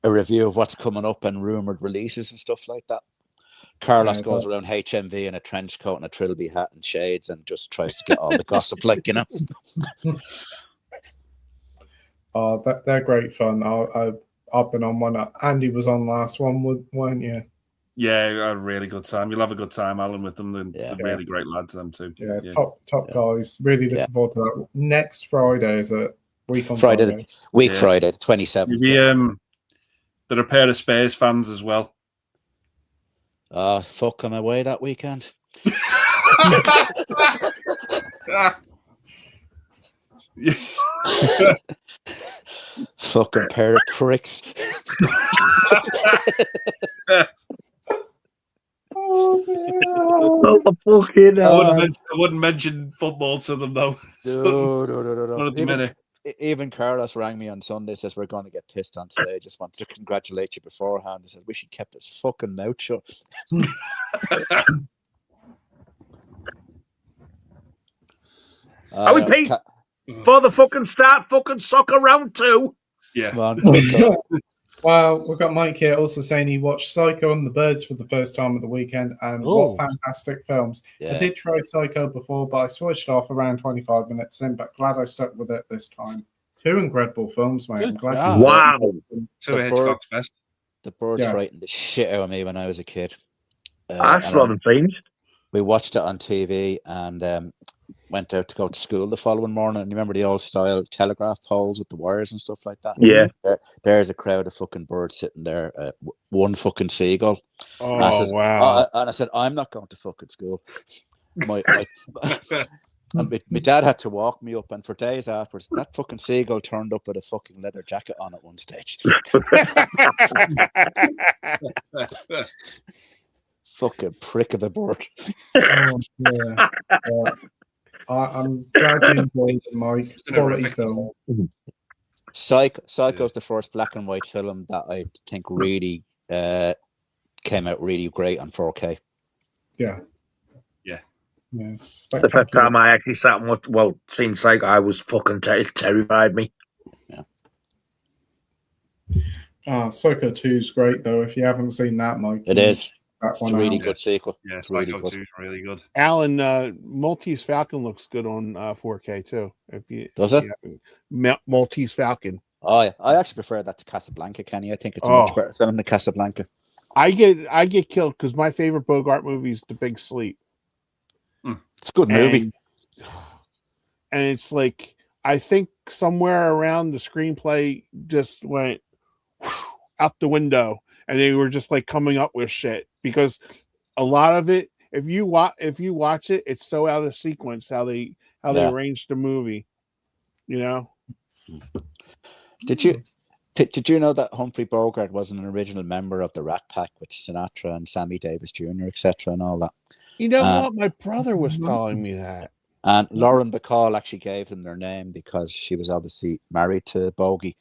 a review of what's coming up and rumored releases and stuff like that. Carlos goes around HMV in a trench coat and a trilby hat and shades and just tries to get all the gossip, like, you know. Oh, they're great fun. I've been on one. Andy was on last one, weren't you? Yeah, a really good time. You'll have a good time, Alan, with them. They're really great lads, them too. Yeah, top guys. Really looking forward to that. Next Friday is a week on Friday. Friday, the 27th. They're a pair of Spurs fans as well. Fuck, I'm away that weekend. Fucking pair of pricks. Oh, fucking I wouldn't mention football to them, though. No. Not at the minute. Even Carlos rang me on Sunday, says we're going to get pissed on today. Just wanted to congratulate you beforehand. He said, wish he kept his fucking mouth shut. Are we Pete? For the fucking start fucking soccer round 2. Yeah. Well, we've got Mike here also saying he watched Psycho and the Birds for the first time at the weekend, and what fantastic films. Yeah. I did try Psycho before, but I switched off around 25 minutes in, but glad I stuck with it this time. 2 incredible films, mate. I'm glad. Wow. 2 Hitchcock's best. The Birds frightened the shit out of me when I was a kid. That's a lot of things. We watched it on TV and went out to go to school the following morning. And you remember the old style telegraph poles with the wires and stuff like that? Yeah. There's a crowd of fucking birds sitting there. One fucking seagull. Oh, wow. And I said, I'm not going to fucking school. And my dad had to walk me up, and for days afterwards, that fucking seagull turned up with a fucking leather jacket on at one stage. Fucking prick of a bird. Oh, yeah. I'm glad you enjoyed it, Mike. Quality film. Psycho's the first black and white film that I think really came out really great on 4K. Yeah. Yes. The first time I actually sat and watched, seen Psycho, I was fucking terrified me. Yeah. Psycho 2 is great, though. If you haven't seen that, Mike. It is. It's a really good sequel. Yeah, Psycho 2 is really good. Alan, Maltese Falcon looks good on 4K, too. Does it? Maltese Falcon. Oh, yeah. I actually prefer that to Casablanca, Kenny. I think it's a much better film than Casablanca. I get killed because my favorite Bogart movie is The Big Sleep. It's a good movie. And it's like, I think somewhere around the screenplay just went out the window, and they were just like coming up with shit, because a lot of it, if you watch it, it's so out of sequence how they arranged the movie, you know. Did you know that Humphrey Bogart was an original member of the Rat Pack with Sinatra and Sammy Davis Jr., etc., and all that? You know what? My brother was telling me that. And Lauren Bacall actually gave them their name because she was obviously married to Bogey,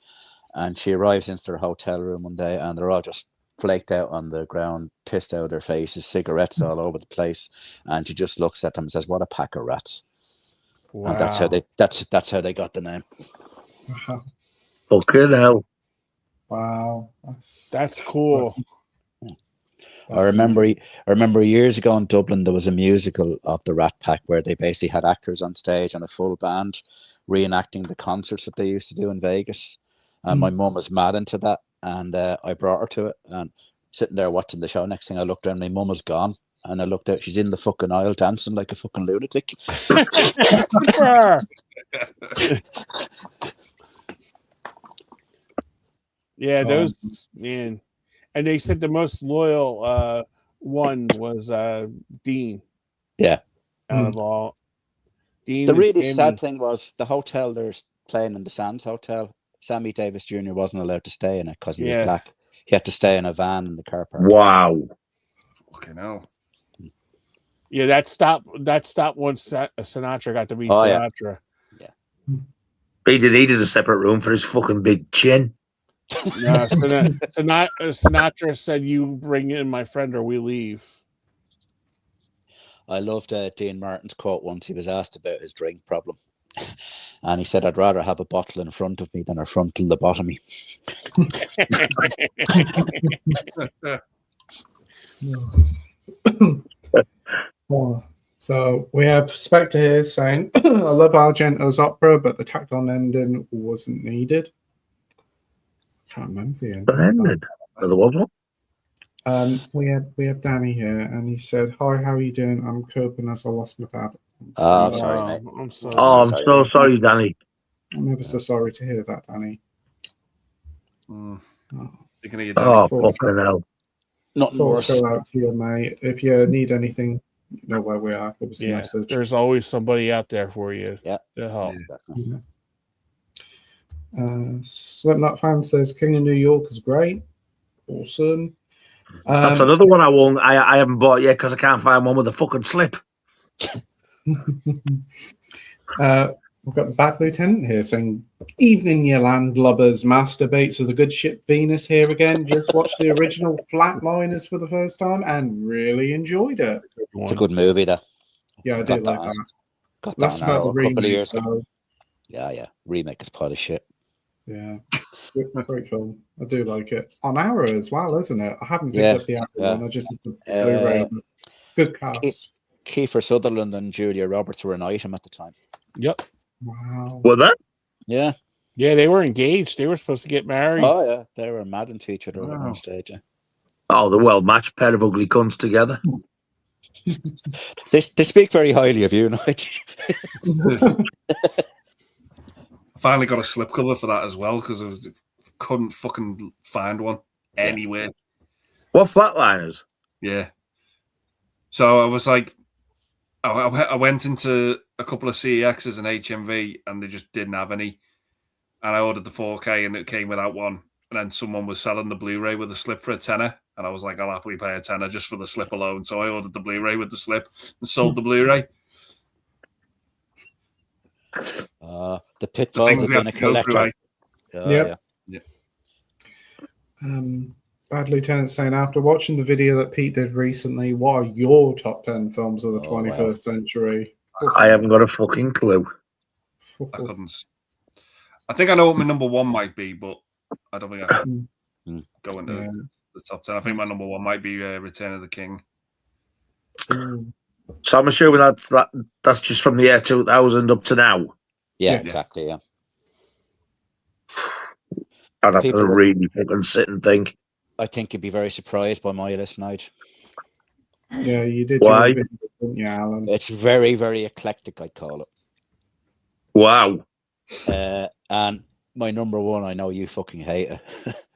and she arrives into their hotel room one day and they're all just flaked out on the ground, pissed out of their faces, cigarettes all over the place, and she just looks at them and says, "What a pack of rats!" Wow. And that's how they got the name. Fucking hell! Wow, that's cool. I remember years ago in Dublin there was a musical of the Rat Pack where they basically had actors on stage and a full band reenacting the concerts that they used to do in Vegas. And my mum was mad into that, and I brought her to it. And sitting there watching the show, next thing I looked around, my mum was gone, and I looked out, she's in the fucking aisle dancing like a fucking lunatic. Yeah, those, man. And they said the most loyal one was Dean. Yeah. out of all. Dean The and really Sammy. sad thing was the hotel they're playing in, the Sands Hotel. Sammy Davis Jr. wasn't allowed to stay in it because he was black. He had to stay in a van in the car park. Wow. Fucking hell. Yeah, that stop once Sinatra got to be Oh, yeah. Sinatra. Yeah. He needed a separate room for his fucking big chin. No, Sinatra said, "You bring in my friend, or we leave." I loved Dean Martin's quote once. He was asked about his drink problem. And he said, "I'd rather have a bottle in front of me than a frontal lobotomy." So we have Spectre here saying, "I love Argento's opera, but the tacked on ending wasn't needed." Can't remember the end. There was one. We have Danny here, and he said, "Hi, how are you doing? I'm coping as I lost my dad." Oh, sorry, mate. I'm so I'm so sorry, Danny. I'm ever so sorry to hear that, Danny. Thinking of your daddy. Oh, fucking hell. Nothing Thoughts worse. go out to you, mate. If you need anything, you know where we are. Give us a message. There's always somebody out there for you. Yeah. To help. Yeah. Slipknot fan says King of New York is great. Awesome. That's another one I won't. I haven't bought yet because I can't find one with a fucking slip. We've got the Bad Lieutenant here saying, "Evening, you landlubbers, masturbates of the good ship Venus here again. Just watched the original Flatliners for the first time and really enjoyed it." It's a good movie, though. Yeah, I Got did like that. Got That's that on about the a couple of remake. years ago. So, Yeah. Remake is part of shit. yeah, great film. I do like it. On Arrow as well, isn't it? I haven't picked up the Arrow one. I just have the Blu-ray. Good cast. Kiefer Sutherland and Julia Roberts were an item at the time. Yep. Wow. Were that? Yeah. Yeah, they were engaged. They were supposed to get married. Oh, yeah. They were mad into each other at one stage. Yeah. Oh, the well-matched pair of ugly cunts together. They speak very highly of you, Nigel. Finally got a slipcover for that as well because I couldn't fucking find one anywhere. What Flatliners? Yeah. So I was like, I went into a couple of CEXs and HMV and they just didn't have any. And I ordered the 4K and it came without one. And then someone was selling the Blu-ray with a slip for $10. And I was like, I'll happily pay $10 just for the slip alone. So I ordered the Blu-ray with the slip and sold the Blu-ray. The pitfalls of being a collector. Yeah. Bad Lieutenant saying, after watching the video that Pete did recently, what are your top 10 films of the 21st century? I haven't got a fucking clue. I couldn't. I think I know what my number one might be, but I don't think I can go into the top 10. I think my number one might be Return of the King. So I'm assuming that's just from the year 2000 up to now. Yeah, exactly. Yeah. I'd have to really fucking sit and think. I think you'd be very surprised by my list, Nigel. Yeah, you did. Why? Didn't you, Alan? It's very, very eclectic, I'd call it. Wow. And my number one, I know you fucking hate it.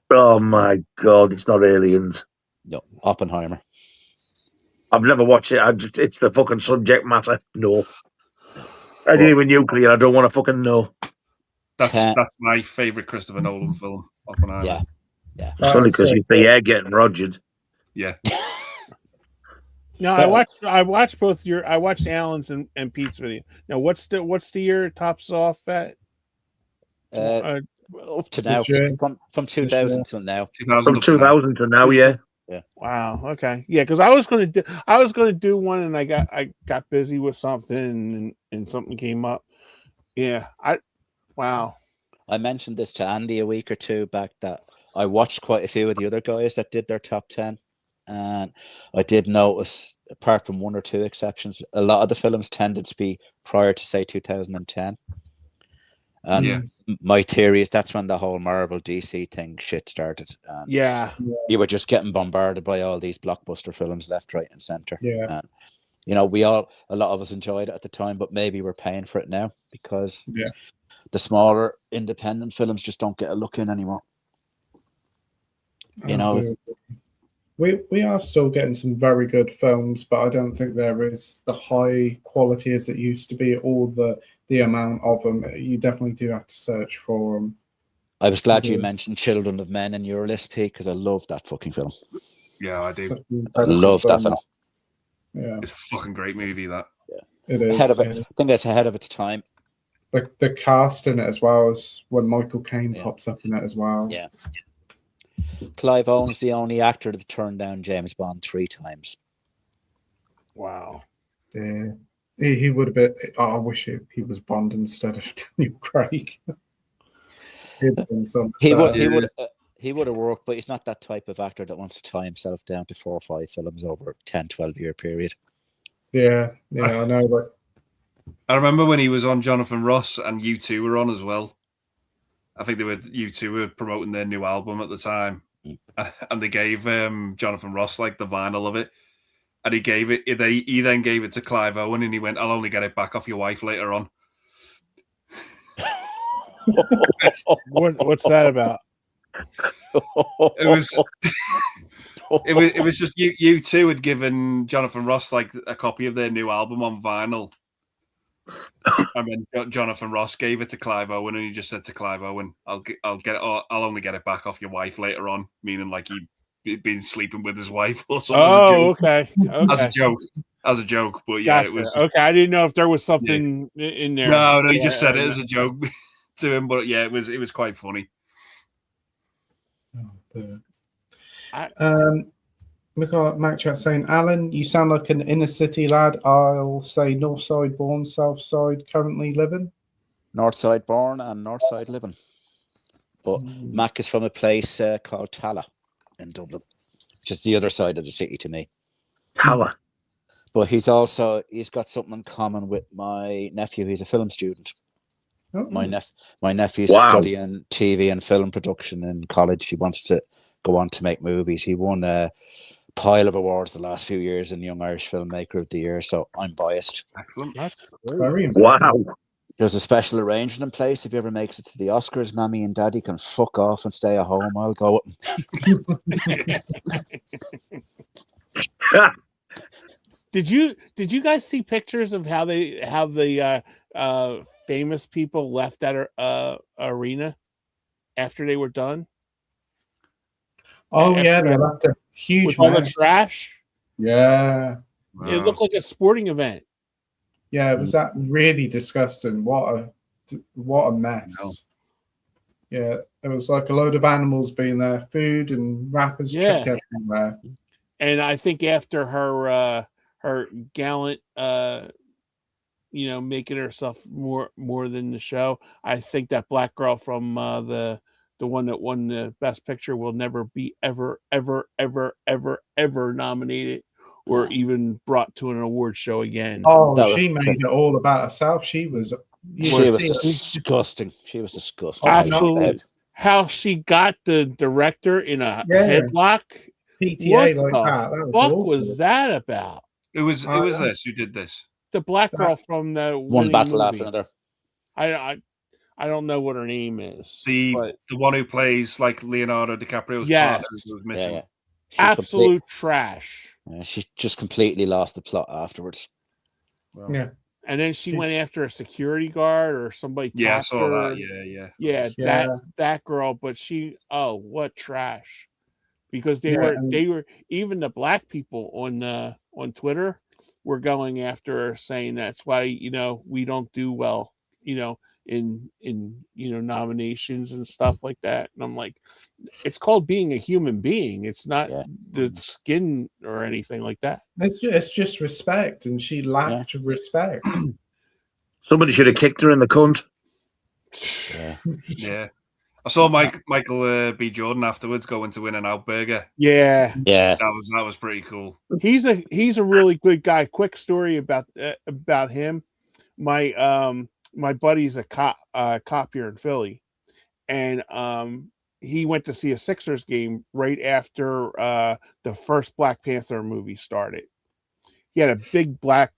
Oh my God, it's not Aliens. No, Oppenheimer. I've never watched it. It's the fucking subject matter. No. I didn't even nuclear. I don't want to fucking know. That's my favourite Christopher Nolan film, Oppenheimer. Yeah. It's only because you say getting rogered. Yeah. No, I watched both I watched Alan's and Pete's video. Now, what's the year tops off at? Up to now, from 2000 to now. From 2000 to now, yeah. Wow. Okay. Yeah, because I was gonna do one, and I got busy with something, and something came up. Yeah. Wow. I mentioned this to Andy a week or two back that I watched quite a few of the other guys that did their top 10, and I did notice, apart from one or two exceptions, a lot of the films tended to be prior to, say, 2010. And my theory is that's when the whole Marvel DC thing shit started. And you were just getting bombarded by all these blockbuster films left, right, and center. Yeah. And, you know, a lot of us enjoyed it at the time, but maybe we're paying for it now because the smaller independent films just don't get a look in anymore. You know, We are still getting some very good films, but I don't think there is the high quality as it used to be, or the amount of them. You definitely do have to search for them. I was glad you mentioned Children of Men in your list, Pete, because I love that fucking film. Yeah, I do. Such an incredible Love that film. Yeah, It's a fucking great movie, that. it is. Ahead of it. I think it's ahead of its time. The cast in it as well as when Michael Caine Yeah. pops up in it as well. Yeah. Clive Owen's the only actor that turned down James Bond 3 times. Wow. Yeah. He would have been. I wish he was Bond instead of Daniel Craig. He'd have been so much He better. would have worked, but he's not that type of actor that wants to tie himself down to 4 or 5 films over a 10, 12-year period. Yeah, I know. But I remember when he was on Jonathan Ross and U2 were on as well. I think U2 were promoting their new album at the time, and they gave Jonathan Ross like the vinyl of it, and he then gave it to Clive Owen, and he went, "I'll only get it back off your wife later on." What's that about? It was just U2 had given Jonathan Ross like a copy of their new album on vinyl. And then Jonathan Ross gave it to Clive Owen, and he just said to Clive Owen, I'll only get it back off your wife later on," meaning like he'd been sleeping with his wife or something. Oh, okay. As a joke. But yeah, Gotcha. it was okay. I didn't know if there was something in there. No, he just said it as a joke to him. But yeah, it was quite funny. We got Mac Chat saying, "Alan, you sound like an inner city lad. I'll say north side born, south side currently living." North side born and north side living. But Mac is from a place called Tala in Dublin, which is the other side of the city to me. Tala. But he's got something in common with my nephew. He's a film student. Oh. My nephew's studying TV and film production in college. He wants to go on to make movies. He won a pile of awards the last few years in Young Irish Filmmaker of the Year, so I'm biased. Excellent. That's Very impressive. Wow. There's a special arrangement in place. If he ever makes it to the Oscars, Mammy and Daddy can fuck off and stay at home. I'll go with him. Did you guys see pictures of how the famous people left that arena after they were done? Oh yeah, they left a huge with all the mess. trash. Yeah. Wow. It looked like a sporting event. Yeah, it was that really disgusting. What a mess. Yeah, it was like a load of animals being there, food and wrappers chucked everywhere. And I think after her gallant making herself more than the show, I think that black girl from the one that won the best picture will never be ever nominated or even brought to an award show again. Oh, she made it all about herself. She was disgusting. She was disgusting. Absolutely. How she got the director in a headlock. PTA like that. What was that about? It was this. Who did this? The black girl from the one battle movie. after another. I don't know what her name is. The one who plays like Leonardo DiCaprio's partner was missing. Yeah. Absolute trash. She just completely lost the plot afterwards. Well, yeah. And then she went after a security guard or somebody. Yeah, I saw her. that. Yeah, that girl. But what trash. Because they were even the black people on Twitter were going after her, saying that's why we don't do well in nominations and stuff like that. And I'm like, it's called being a human being. It's not the skin or anything like that. It's just respect, and she lacked respect. Somebody should have kicked her in the cunt. Yeah. I saw Michael B. Jordan afterwards going to In-N-Out Burger. Yeah. That was pretty cool. He's a really good guy. Quick story about him. My buddy's a cop here in Philly, and he went to see a Sixers game right after the first Black Panther movie started. He had a big black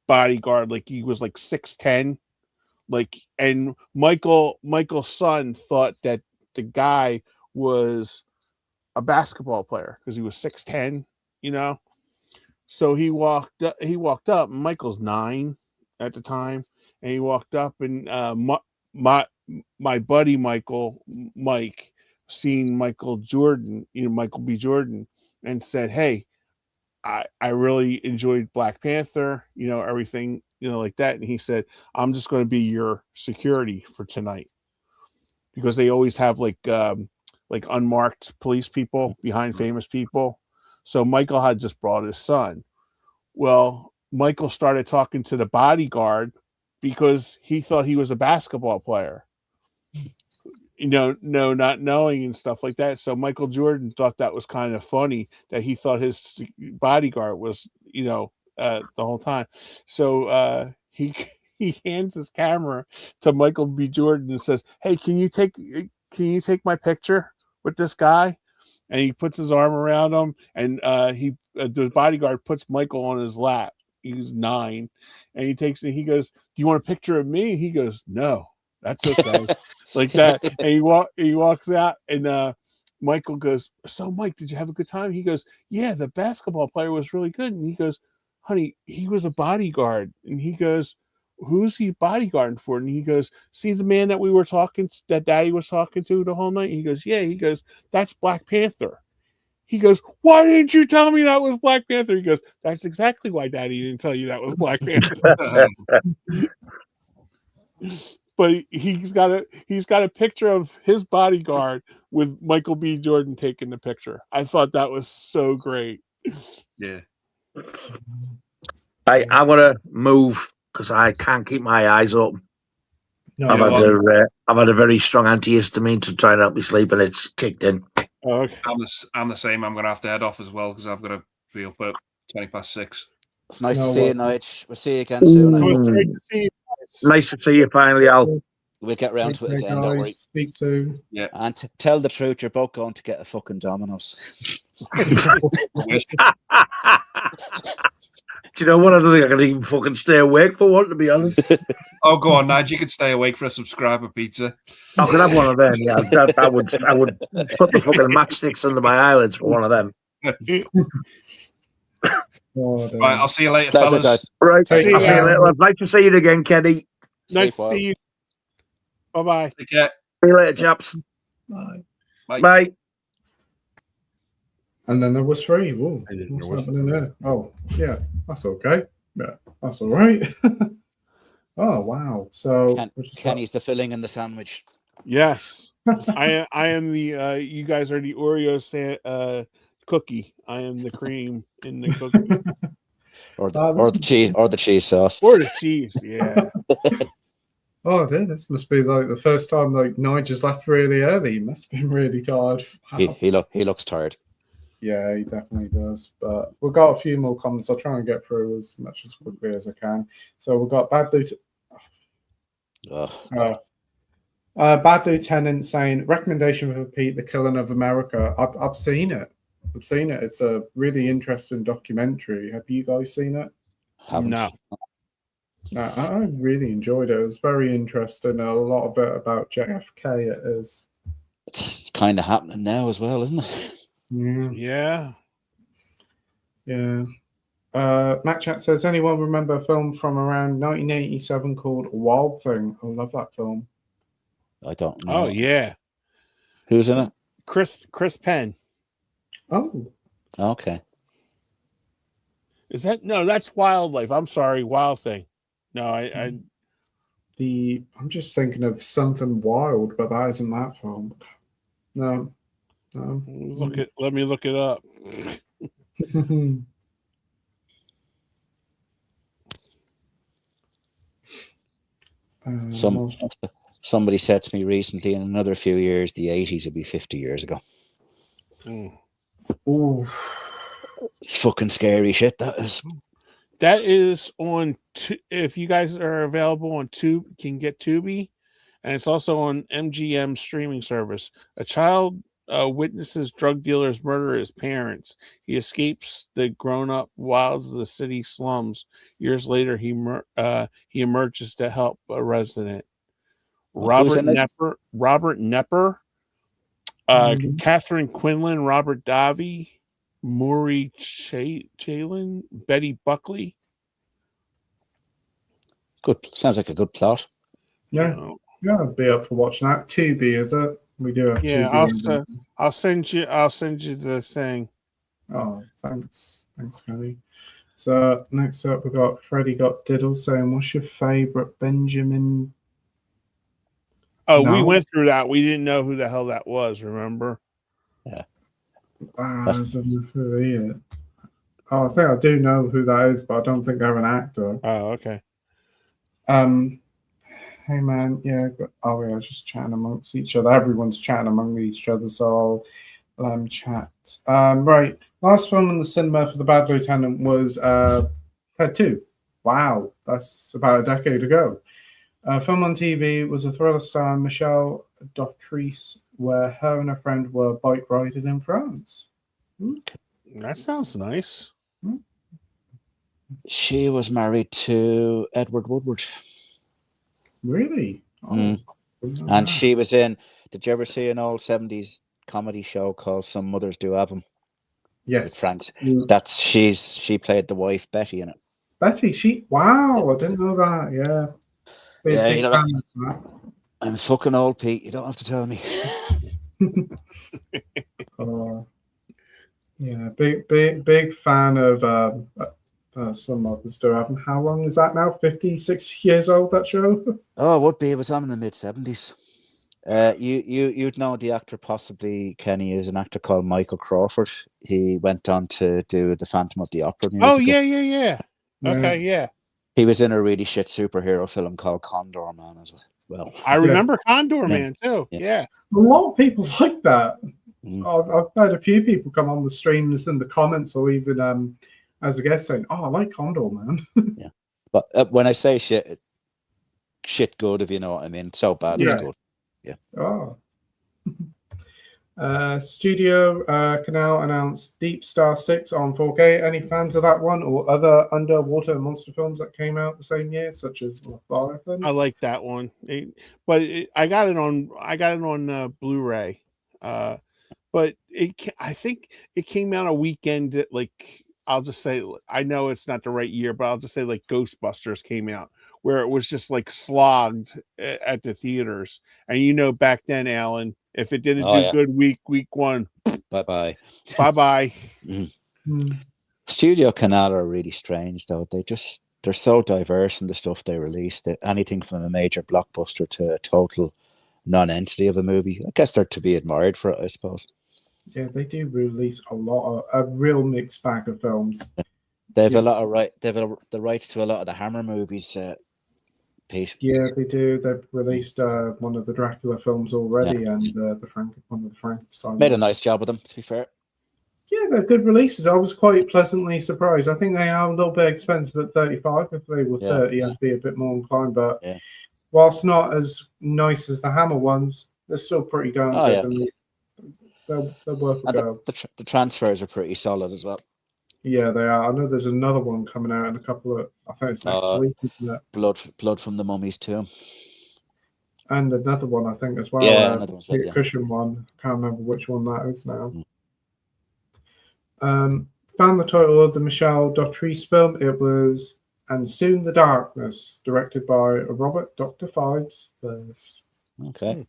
bodyguard, like he was like 6'10". And Michael's son thought that the guy was a basketball player because he was 6'10", you know. So he walked up. Michael's 9 at the time, and he walked up, and my buddy Mike, seen Michael Jordan, Michael B. Jordan, and said, "Hey, I really enjoyed Black Panther, everything, like that." And he said, "I'm just going to be your security for tonight," because they always have like unmarked police people behind famous people. So Michael had just brought his son. Well, Michael started talking to the bodyguard because he thought he was a basketball player. No, not knowing and stuff like that. So Michael Jordan thought that was kind of funny that he thought his bodyguard was, the whole time. So he hands his camera to Michael B. Jordan and says, "Hey, can you take my picture with this guy?" And he puts his arm around him, and the bodyguard puts Michael on his lap. He's 9, and he goes, "Do you want a picture of me?" He goes, "No, that's okay." Like that. And he walks out, and Michael goes, "So Mike, did you have a good time?" He goes, "Yeah, the basketball player was really good." And he goes, "Honey, he was a bodyguard." And he goes, "Who's he bodyguarding for?" And he goes, "See the man that Daddy was talking to the whole night?" He goes, "Yeah." He goes, "That's Black Panther." He goes, "Why didn't you tell me that was Black Panther?" He goes, "That's exactly why Daddy didn't tell you that was Black Panther." But he's got a picture of his bodyguard with Michael B. Jordan taking the picture. I thought that was so great. Yeah. I want to move because I can't keep my eyes open. No, I've had a very strong antihistamine to try and help me sleep, and it's kicked in. Okay. I'm the same. I'm going to have to head off as well because I've got to be up at 6:20. It's nice to No, see you, what- Nige. We'll see you again soon. It I was hope. great to see you guys. Nice to see you finally, Al. We'll get round to it Okay, again. Don't worry. guys, speak soon. Yeah. And tell the truth, you're both going to get a fucking Domino's. Wish. Do you know what? I don't think I can even fucking stay awake for one, to be honest. Oh, go on, Nige. You could stay awake for a subscriber pizza. I could have one of them. Yeah, I would put the fucking matchsticks under my eyelids for one of them. Right, I'll see you later, Pleasure, fellas. guys. Right, Take I'll see you care. later. I'd like to see you again, Kenny. Nice Sleep to see you. Bye-bye. Take care. See you later, chaps. Bye. Bye. Bye. And then there was 3. Whoa, I didn't what's know what's happening there? Oh, yeah, that's okay. Yeah, that's all right. Oh, wow. So Kenny's the filling in the sandwich. Yes. I am the you guys are the Oreo cookie. I am the cream in the cookie. Or the cheese sauce. Or the cheese, yeah. Oh, dear, this must be like the first time like Nigel's left really early. He must have been really tired. Wow. He looks tired. Yeah, he definitely does. But we've got a few more comments. I'll try and get through as much as quickly as I can. So we've got Bad Lieutenant saying, recommendation for Pete, The Killing of America. I've seen it. It's a really interesting documentary. Have you guys seen it? Haven't. No. I really enjoyed it. It was very interesting. A lot of it about JFK. It is. It's kind of happening now as well, isn't it? Yeah. Yeah. Matt Chat says, anyone remember a film from around 1987 called Wild Thing? I love that film. I don't know. Oh yeah. Who's in it? Chris Penn. Oh. Okay. Is that no? That's Wildlife. I'm sorry, Wild Thing. No, I'm just thinking of Something Wild, but that isn't that film. No. Let me look it up. Somebody said to me recently, in another few years, the 80s will be 50 years ago. Ooh. It's fucking scary shit, that is. That is on. If you guys are available on Tube, can get Tubi, and it's also on MGM streaming service. A child witnesses drug dealers murder his parents. He escapes the grown-up wilds of the city slums. Years later, he emerges to help a resident. Robert Nepper Catherine Quinlan, Robert Davi, Maury Chalin, Betty Buckley. Good. Sounds like a good plot. Yeah, I'd be up for watching that. Tubi, is it? We do have Yeah, Tubi. I'll send you the thing. Oh, thanks, Kelly. So next up, we got Freddie got Diddle saying, "What's your favorite Benjamin?" Oh, No. we went through that. We didn't know who the hell that was. Remember? Yeah. I don't know who he is. Oh, I think I do know who that is, but I don't think they're an actor. Oh, okay. Hey man, yeah. Oh, yeah, just chatting amongst each other. Everyone's chatting among each other, so I'll let them chat. Right. Last film in the cinema for The Bad Lieutenant was Ted 2. Wow, that's about a decade ago. Film on TV was a thriller starring Michelle Doctrice, where her and her friend were bike riding in France. That sounds nice. She was married to Edward Woodward. Really? Oh, and she was in. Did you ever see an old 70s comedy show called Some Mothers Do Have 'Em? Yes. With Frank. She played the wife Betty in it. Betty, wow, I didn't know that. Yeah. Big fan of that. I'm fucking old, Pete. You don't have to tell me. Yeah, big fan of Some Mothers Do Have 'Em. How long is that now? 56 years old, that show? Oh, it would be. It was on in the mid-70s. You'd know the actor possibly, Kenny, is an actor called Michael Crawford. He went on to do the Phantom of the Opera musical. Oh, yeah. Okay, yeah. He was in a really shit superhero film called Condor Man as well. I remember Condor Man too. Yeah. A lot of people like that. I've heard a few people come on the streams in the comments or even as a guest saying, "Oh, I like Condor Man." Yeah, but when I say shit good, if you know what I mean. So bad it's good. Yeah. Oh. Studio Canal announced Deep Star 6 on 4K. Any fans of that one or other underwater monster films that came out the same year, such as Leviathan? I like that one, I got it on Blu-ray. But I think it came out a weekend that, like, I'll just say, I know it's not the right year, but I'll just say like Ghostbusters came out, where it was just like slogged at the theaters. And back then, Alan, if it didn't do good week one, bye. Studio Canal are really strange though. They're so diverse in the stuff they release. Anything from a major blockbuster to a total non-entity of a movie. I guess they're to be admired for it, I suppose. Yeah, they do release a real mixed bag of films. They have a lot of They have the rights to a lot of the Hammer movies, Pete. Yeah, they do. They've released one of the Dracula films already, and one of the Frankenstein. Made a nice job of them, to be fair. Yeah, they're good releases. I was quite pleasantly surprised. I think they are a little bit expensive at 35. If they were 30, I'd be a bit more inclined. But whilst not as nice as the Hammer ones, they're still pretty darn good. Yeah. They're worth a go. The transfers are pretty solid as well. Yeah, they are. I know there's another one coming out in a couple of. I think it's next week, isn't it? Blood from the Mummy's Tomb. And another one, I think, as well. Yeah, another one's right, Cushion one. Can't remember which one that is now. Found the title of the Michelle Doctrice film. It was And Soon the Darkness, directed by Robert Dr. Fives first. Okay.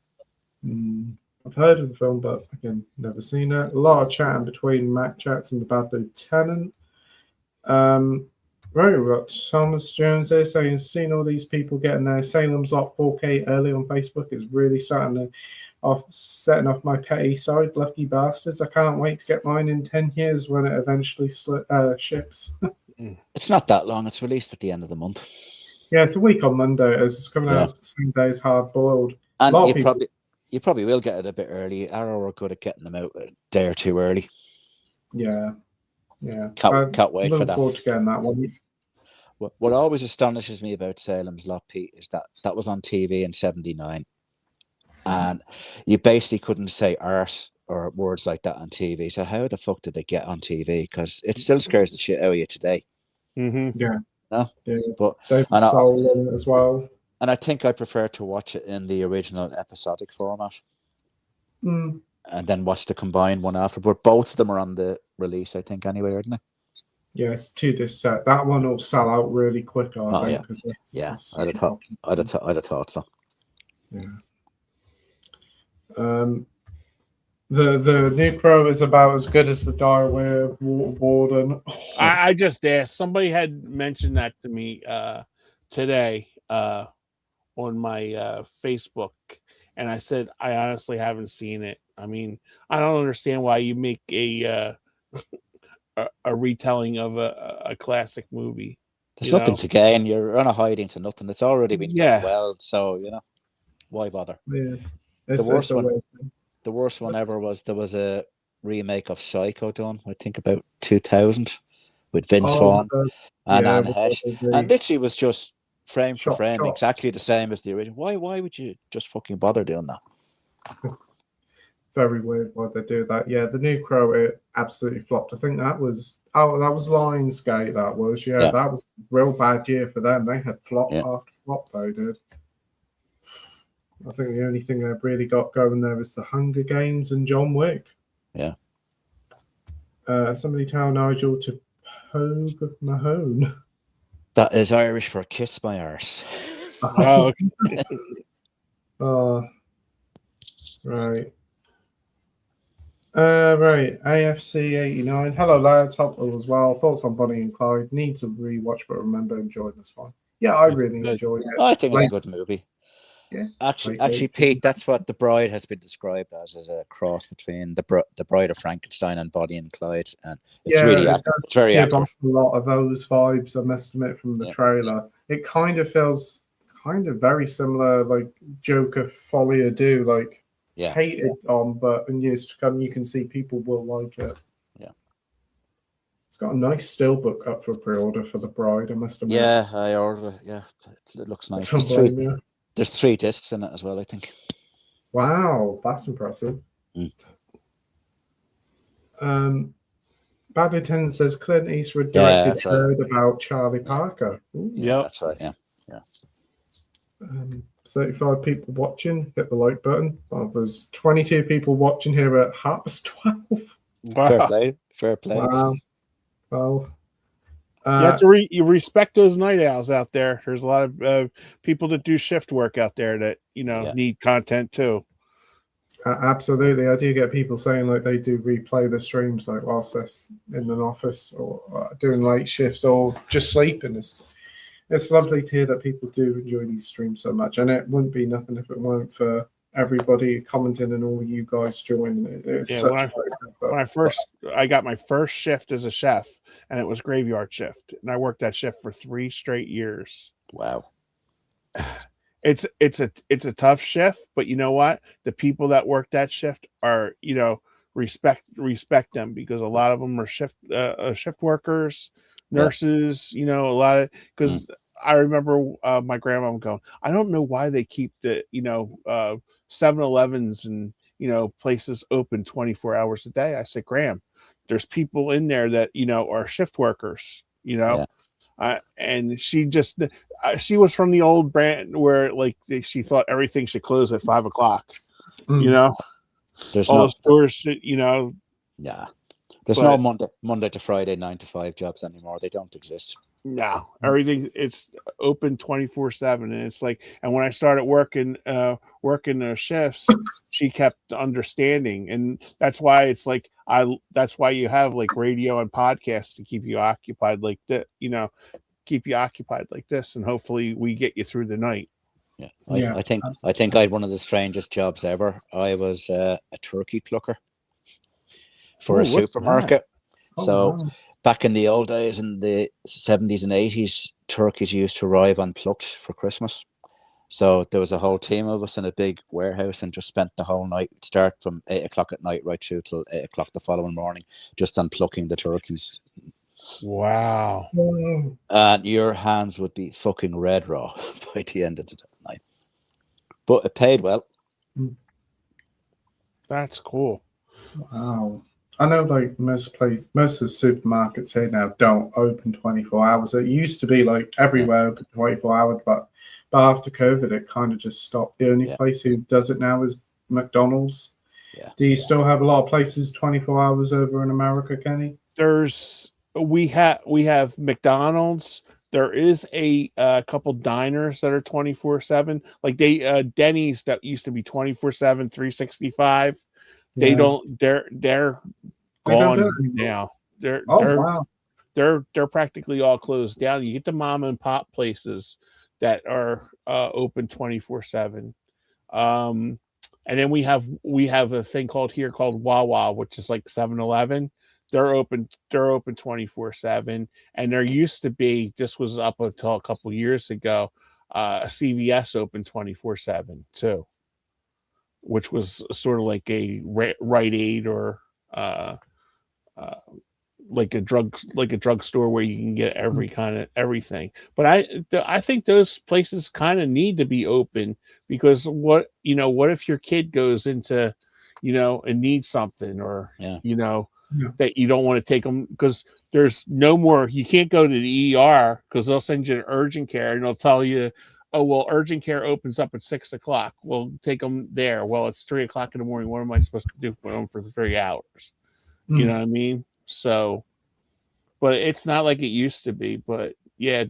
I've heard of the film, but again, never seen it. A lot of chatting between Matt Chats and the Bad Lieutenant. Right, we've got Thomas Jones there saying, seen all these people getting their Salem's Lot 4K early on Facebook is really setting off my petty side. Lucky bastards. I can't wait to get mine in 10 years when it eventually ships. It's not that long. It's released at the end of the month. Yeah, it's a week on Monday. It's coming out the same day as Hard Boiled. And you probably will get it a bit early. Arrow are good at getting them out a day or two early. Yeah. Can't wait for that. Looking forward to getting that one. What always astonishes me about Salem's Lot, Pete, is that was on TV in '79, and you basically couldn't say arse or words like that on TV. So how the fuck did they get on TV? Because it still scares the shit out of you today. Yeah. No? Yeah. But David Soul in it as well. And I think I prefer to watch it in the original episodic format. and then watch the combined one after. But both of them are on the release, I think, anyway, aren't they? Yeah, it's 2-disc set. That one will sell out really quick, I Oh, think. yeah. 'Cause Yeah, it's I'd have thought so. Yeah. The new Crow is about as good as the Direware Waterboard. I just asked. Somebody had mentioned that to me today on my Facebook, and I said I honestly haven't seen it. I mean, I don't understand why you make a retelling of a classic movie. There's nothing to gain. You're on a hiding to nothing. It's already been done well, so why bother? Yeah, the worst one ever was there was a remake of Psycho done, I think about 2000, with Vince Vaughn and Anne Hesh, and literally was just frame for frame exactly the same as the original. Why would you just fucking bother doing that? Very weird why they do that. Yeah, the new Crow, it absolutely flopped. I think that was Lionsgate. That was that was a real bad year for them. They had flop after flop, though, dude. I think the only thing they've really got going there is the Hunger Games and John Wick. Yeah. Somebody tell Nigel to pogue Mahone. That is Irish for kiss my arse. Oh, right. Right. AFC 89. Hello, lads. Hopeful as well. Thoughts on Bonnie and Clyde. Need to rewatch, but remember enjoying this one. Yeah, I really enjoyed it. I think it's a good movie. Yeah. Actually, Pete, that's what The Bride has been described as a cross between the Bride of Frankenstein and Bonnie and Clyde, and it's really it's very accurate. A lot of those vibes, I must admit, from the trailer. It kind of feels very similar, like Joker Folie à Deux, like hated on, but in years to come, you can see people will like it. Yeah. It's got a nice steelbook up for pre-order for The Bride, I must admit. Yeah, I ordered it. Yeah, it looks nice. There's 3 discs in it as well, I think. Wow, that's impressive. Bad Lieutenant says Clint Eastwood directed Heard about Charlie Parker. Yeah, that's right. Yeah. 35 people watching. Hit the like button. Well, there's 22 people watching here at 12:30. wow. Fair play. Wow. Well, you have to you respect those night owls out there. There's a lot of people that do shift work out there that need content too. Absolutely, I do get people saying like they do replay the streams like whilst they're in an office or doing late shifts or just sleeping. It's lovely to hear that people do enjoy these streams so much, and it wouldn't be nothing if it weren't for everybody commenting and all you guys joining. I got my first shift as a chef, and it was graveyard shift, and I worked that shift for 3 straight years. Wow. It's a tough shift, but you know what? The people that work that shift are, respect them, because a lot of them are shift workers, nurses, a lot of, because I remember my grandma going, I don't know why they keep the 7-Elevens and places open 24 hours a day. I said, Graham, there's people in there that are shift workers, and she was from the old brand where she thought everything should close at 5 o'clock. There's all no the stores, There's no Monday to Friday 9 to 5 jobs anymore. They don't exist. No, everything, it's open 24/7, and it's like, and when I started working the shifts, she kept understanding, and that's why it's like that's why you have like radio and podcasts to keep you occupied like that, keep you occupied like this, and hopefully we get you through the night. I think I had one of the strangest jobs ever. I was a turkey plucker for a supermarket. Back in the old days, in the 70s and 80s, turkeys used to arrive unplucked for Christmas. So there was a whole team of us in a big warehouse and just spent the whole night, start from 8 o'clock at night right through till 8 o'clock the following morning, just unplucking the turkeys. Wow. And your hands would be fucking red raw by the end of the night. But it paid well. That's cool. Wow. I know like most of the supermarkets here now don't open 24 hours. It used to be like everywhere open 24 hours, but after COVID, it kind of just stopped. The only place who does it now is McDonald's. Yeah. Do you still have a lot of places 24 hours over in America, Kenny? We have McDonald's. There is a couple diners that are 24/7. Like Denny's that used to be 24/7, 365. They Yeah. don't. They're They don't do gone it anymore. now. They're Oh, they're wow. they're practically all closed down. You get the mom and pop places that are open 24/7. And then we have a thing called Wawa, which is like 7-Eleven. They're open 24/7. And there used to be, this was up until a couple years ago, CVS open 24/7 too, which was sort of like a Rite Aid or like a drugstore where you can get every kind of everything. But I think those places kind of need to be open, because what if your kid goes into, and needs something, or that you don't want to take them, because there's no more. You can't go to the ER because they'll send you to urgent care and they'll tell you, oh well, urgent care opens up at 6 o'clock. Well, take them there. Well, it's 3 o'clock in the morning. What am I supposed to do for them for 3 hours? You know what I mean? So, but it's not like it used to be. But yeah,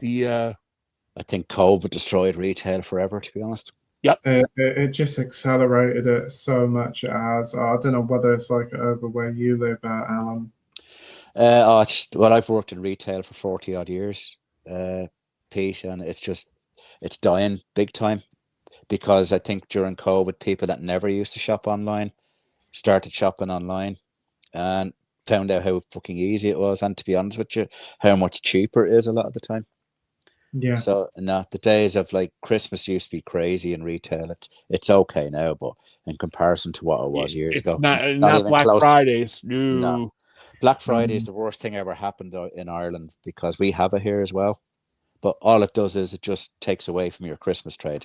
I think COVID destroyed retail forever, to be honest. Yep. It just accelerated it so much. As I don't know whether it's like over where you live, Alan. Well, I've worked in retail for 40 odd years, Pete, and it's dying big time, because I think during COVID, people that never used to shop online started shopping online and found out how fucking easy it was, and to be honest with you, how much cheaper it is a lot of the time. Yeah. So the days of like Christmas used to be crazy in retail. It's okay now, but in comparison to what it was years ago, not even Black close. Fridays. No. Black Friday is the worst thing ever happened in Ireland, because we have it here as well. But all it does is it just takes away from your Christmas trade.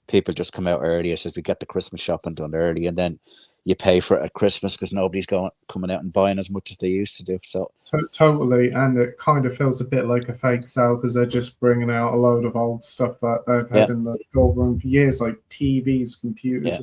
People just come out early. It says we get the Christmas shopping done early, and then you pay for it at Christmas because nobody's coming out and buying as much as they used to do. So totally, and it kind of feels a bit like a fake sale, because they're just bringing out a load of old stuff that they've had in the showroom for years, like TVs, computers,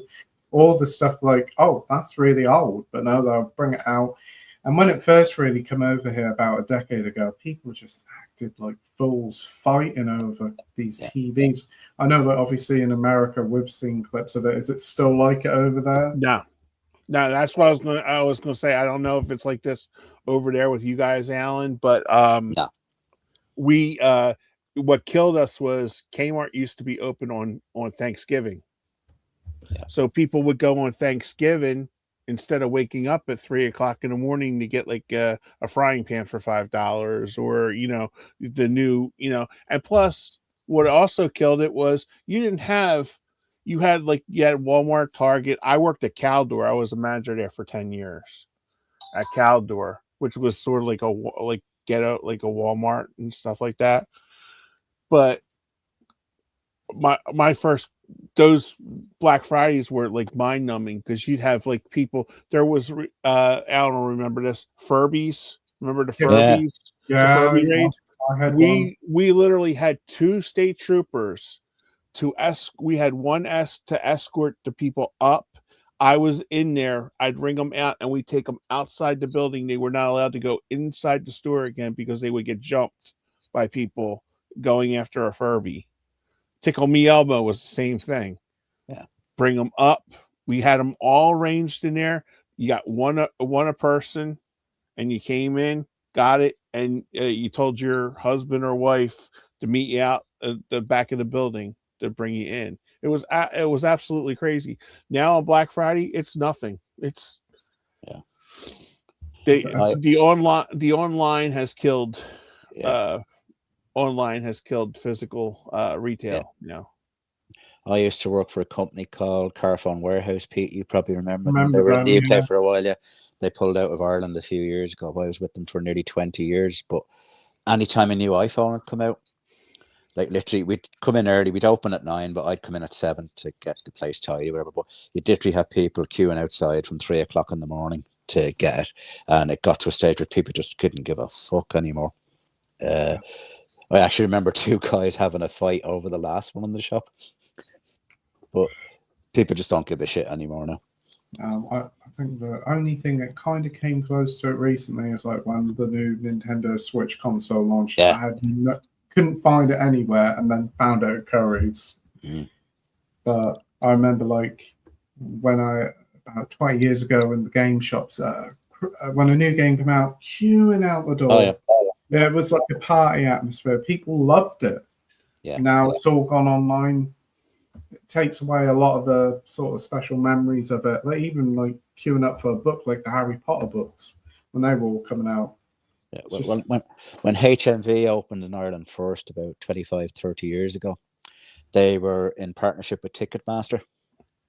all the stuff like, oh, that's really old, but now they'll bring it out. And when it first really came over here about a decade ago, people just acted like fools fighting over these TVs. I know that obviously in America we've seen clips of it. Is it still like it over there? No, that's what I was gonna say. I don't know if it's like this over there with you guys, Alan, but no. We what killed us was Kmart used to be open on Thanksgiving. Yeah. So people would go on Thanksgiving instead of waking up at 3 o'clock in the morning to get like a frying pan for $5, or the new, and plus what also killed it was you had Walmart, Target. I worked at Caldor. I was a manager there for 10 years at Caldor, which was sort of like a Walmart and stuff like that. But my first, those Black Fridays were like mind numbing, because you'd have like people. There was Alan will remember this, Furbies. Remember the Furbies? Yeah, the Furby raid. I had we literally had 2 state troopers we had one to escort the people up. I was in there. I'd ring them out, and we'd take them outside the building. They were not allowed to go inside the store again, because they would get jumped by people going after a Furby. Tickle Me Elmo was the same thing. Yeah. Bring them up. We had them all ranged in there. You got one a person, and you came in, got it, and you told your husband or wife to meet you out at the back of the building to bring you in. It was absolutely crazy. Now on Black Friday, it's nothing. It's the online has killed physical retail now. I used to work for a company called Carphone Warehouse, Pete. You probably remember them. They were in the UK for a while. Yeah, they pulled out of Ireland a few years ago. I was with them for nearly 20 years. But anytime a new iPhone would come out, like literally, we'd come in early. We'd open at 9, but I'd come in at 7 to get the place tidy, whatever. But you'd literally have people queuing outside from 3 o'clock in the morning to get it, and it got to a stage where people just couldn't give a fuck anymore. I actually remember 2 guys having a fight over the last one in the shop, but people just don't give a shit anymore now. I think the only thing that kind of came close to it recently is like when the new Nintendo Switch console launched. Yeah. I had couldn't find it anywhere, and then found it at Curry's. Mm. But I remember like when about 20 years ago in the game shops, when a new game came out, queuing out the door. Oh, yeah. Yeah, it was like a party atmosphere. People loved it. Yeah. Now it's all gone online. It takes away a lot of the sort of special memories of it. Like even like queuing up for a book like the Harry Potter books when they were all coming out. Yeah. When HMV opened in Ireland first about 25, 30 years ago, they were in partnership with Ticketmaster.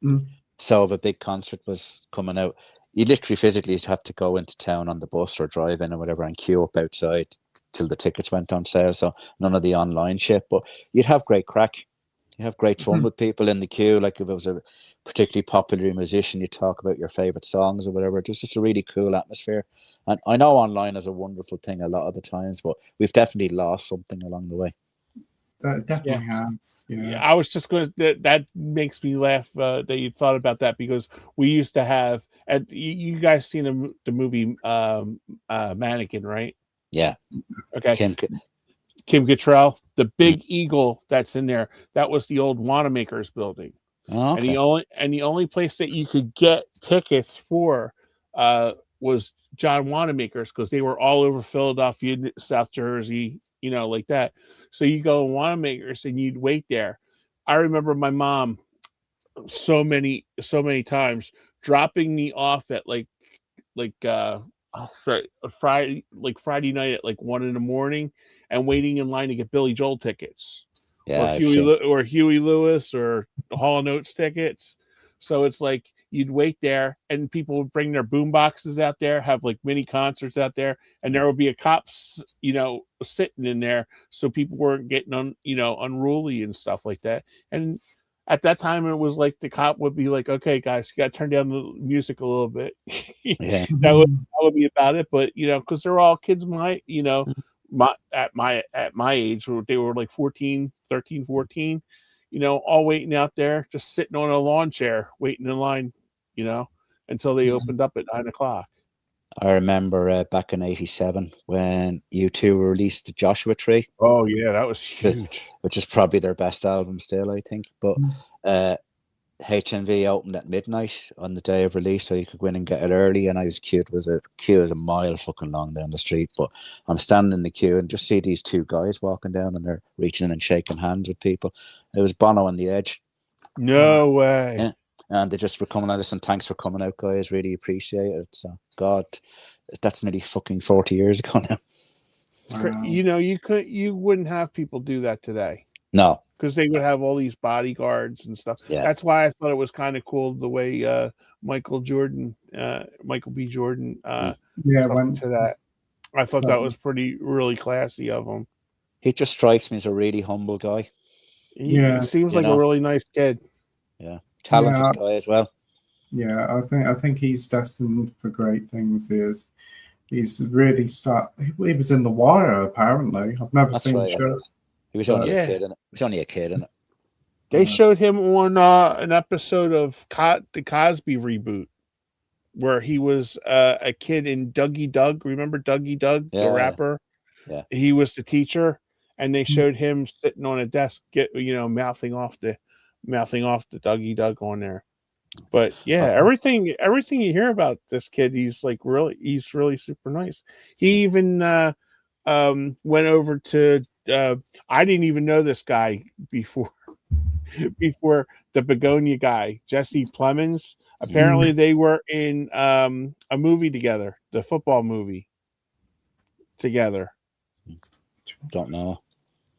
Mm. So if a big concert was coming out, you literally physically have to go into town on the bus or drive in or whatever and queue up outside till the tickets went on sale. So none of the online shit, but you'd have great crack. You have great fun with people in the queue. Like if it was a particularly popular musician, you talk about your favorite songs or whatever. It was just a really cool atmosphere. And I know online is a wonderful thing a lot of the times, but we've definitely lost something along the way. That definitely has. Yeah. I was just going to, that makes me laugh that you thought about that, because we used to have, you guys seen the movie Mannequin, right? Yeah. Okay. Kim Cattrall, the big eagle that's in there, that was the old Wanamaker's building. Oh, okay. And the only place that you could get tickets for was John Wanamaker's, because they were all over Philadelphia, South Jersey, you know, like that. So you go to Wanamaker's and you'd wait there. I remember my mom so many times dropping me off at Friday night at like 1 a.m. and waiting in line to get Billy Joel tickets, Yeah, or Huey Lewis or Hall & Oates tickets. So it's like you'd wait there, and people would bring their boom boxes out there, have like mini concerts out there, and there would be a cop, you know, sitting in there, so people weren't getting unruly and stuff like that. And at that time, it was like the cop would be like, "Okay, guys, you got to turn down the music a little bit." Yeah, that would be about it. But because they're all kids at my age, they were like 14, 13, 14, all waiting out there, just sitting on a lawn chair, waiting in line, until they opened up at 9:00. I remember back in '87 when U2 released the Joshua Tree. Oh yeah, that was huge. Which is probably their best album still, I think. But HMV opened at midnight on the day of release, so you could go in and get it early. And I was queued. Queue was a mile fucking long down the street. But I'm standing in the queue and just see these two guys walking down, and they're reaching in and shaking hands with people. It was Bono on the Edge. No way. Yeah. And they just were coming at us, and thanks for coming out, guys. Really appreciate it. So, God, that's nearly fucking 40 years ago now. Wow. You wouldn't have people do that today. No, because they would have all these bodyguards and stuff. Yeah. That's why I thought it was kind of cool the way Michael B. Jordan went to that. I thought that was really classy of him. He just strikes me as a really humble guy. He seems like a really nice kid. Yeah, talented guy as well. Yeah, I think he's destined for great things. He's really he was in The Wire, apparently. I've never seen the show. He was only a kid in it. He was only a kid in it. They showed him on an episode of the Cosby reboot, where he was a kid in Dougie Doug. Remember Dougie Doug, the rapper? Yeah. He was the teacher, and they showed him sitting on a desk, mouthing off the Dougie Doug on there. But yeah, everything you hear about this kid, he's really super nice. He even went over to I didn't even know this guy before the Begonia guy, Jesse Plemons. Apparently they were in a movie together, the football movie together. Don't know.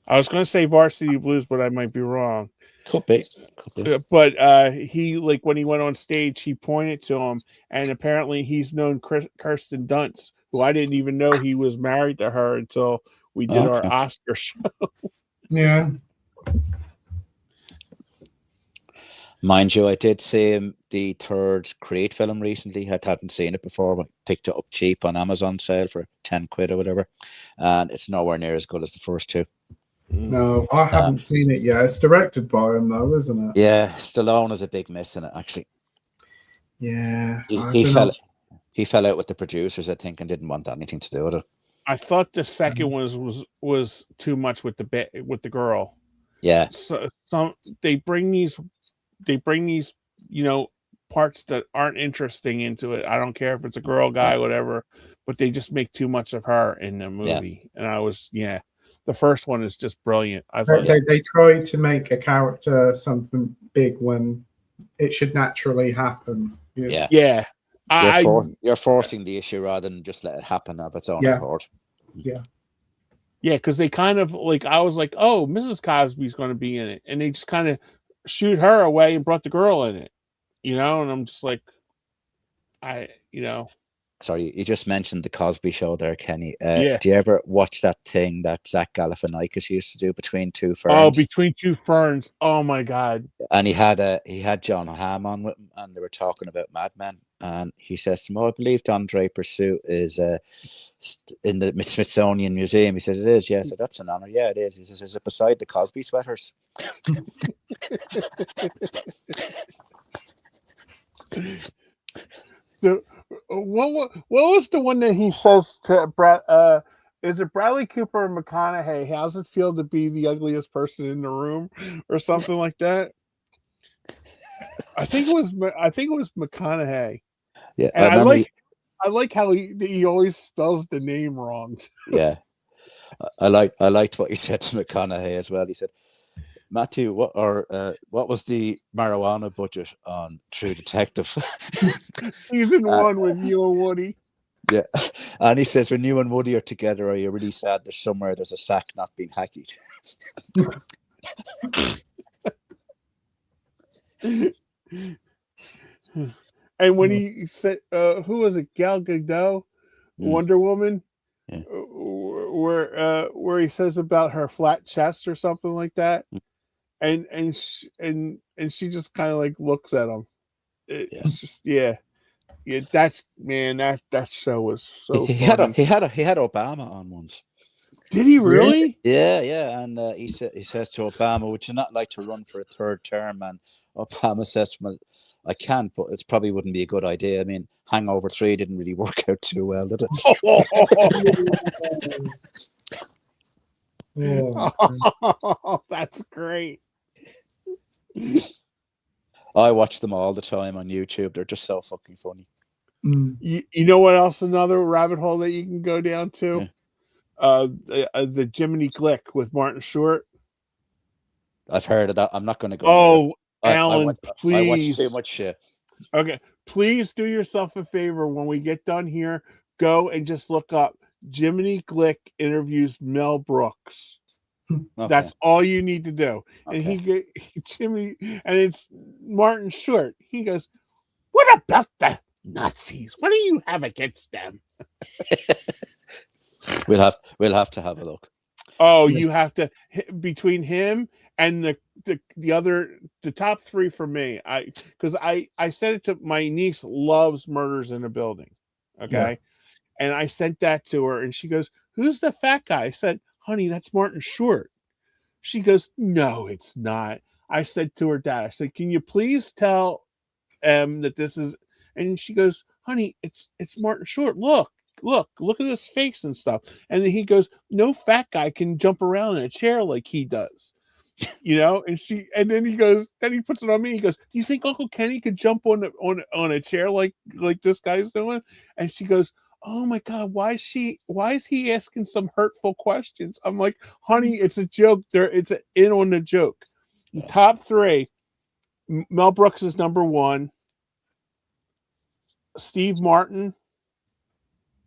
I was going to say Varsity Blues, but I might be wrong. Could be. But he, like, when he went on stage, he pointed to him, and apparently he's known Kirsten Dunst, who I didn't even know he was married to her until we did our Oscar show. Yeah. Mind you, I did see the third Creed film recently. I hadn't seen it before, but picked it up cheap on Amazon sale for 10 quid or whatever. And it's nowhere near as good as the first two. No, I haven't seen it yet. It's directed by him, though, isn't it? Yeah, Stallone is a big miss in it, actually. Yeah, He fell out with the producers, I think, and didn't want anything to do with it. I thought the second was too much with the girl. Yeah. So they bring these parts that aren't interesting into it. I don't care if it's a girl, guy, whatever, but they just make too much of her in the movie. And I was the first one is just brilliant. I thought they tried to make a character something big when it should naturally happen. Yeah. You're forcing the issue rather than just let it happen of its own accord. Yeah, because they kind of I was like, oh, Mrs. Cosby's going to be in it, and they just kind of shoot her away and brought the girl in it, and I'm just like, Sorry, you just mentioned the Cosby Show there, Kenny. Yeah. Do you ever watch that thing that Zach Galifianakis used to do, Between Two Ferns? Oh, Between Two Ferns. Oh my God. And he had John Hamm on with him, and they were talking about Mad Men. And he says to him, "Oh, I believe Don Draper's suit is in the Smithsonian Museum." He says, "It is." Yeah, so that's an honor. Yeah, it is. He says, "Is it beside the Cosby sweaters?" What was the one that he says to Brad? Is it Bradley Cooper and McConaughey? How's it feel to be the ugliest person in the room, or something like that? I think it was McConaughey. Yeah, and I like how he always spells the name wrong. Yeah, I liked what he said to McConaughey as well. He said, "Matthew, what was the marijuana budget on True Detective?" Season 1 with you and Woody. Yeah, and he says, "When you and Woody are together, are you really sad there's a sack not being hacky?" And when he said, "Who was it? Gal Gadot, Wonder Woman," where he says about her flat chest or something like that, and she just kind of looks at him. It's just that show was so funny. He had Obama on once. Did he really? Yeah, and he says to Obama, "Would you not like to run for a third term?" And Obama says, "Well, I can, but it probably wouldn't be a good idea. I mean, Hangover 3 didn't really work out too well, did it?" Oh, that's great. I watch them all the time on YouTube. They're just so fucking funny. You know what else? Another rabbit hole that you can go down to? Yeah. The Jiminy Glick with Martin Short. I've heard of that. I'm not going to go. Oh, Alan, please. I watch too much shit. Okay, please do yourself a favor when we get done here. Go and just look up Jiminy Glick interviews Mel Brooks. Okay. That's all you need to do. Okay. And Jimmy, and it's Martin Short. He goes, "What about the Nazis? What do you have against them?" We'll have to have a look. Oh, you have to, between him and the top 3 for me. Because I sent it to my niece. Loves Murders in a Building. Okay, and I sent that to her, and she goes, "Who's the fat guy?" I said, "Honey, that's Martin Short." She goes, "No, it's not." I said to her dad, I said, "Can you please tell that this is?" And she goes, "Honey, it's Martin Short. Look at his face and stuff." And then he goes, "No fat guy can jump around in a chair like he does." And then he goes, then he puts it on me. He goes, "Do you think Uncle Kenny could jump on a chair like this guy's doing?" And she goes, "Oh my God, why is he asking some hurtful questions?" I'm like, "Honey, it's a joke. It's in on the joke." Top 3, Mel Brooks is number 1. Steve Martin,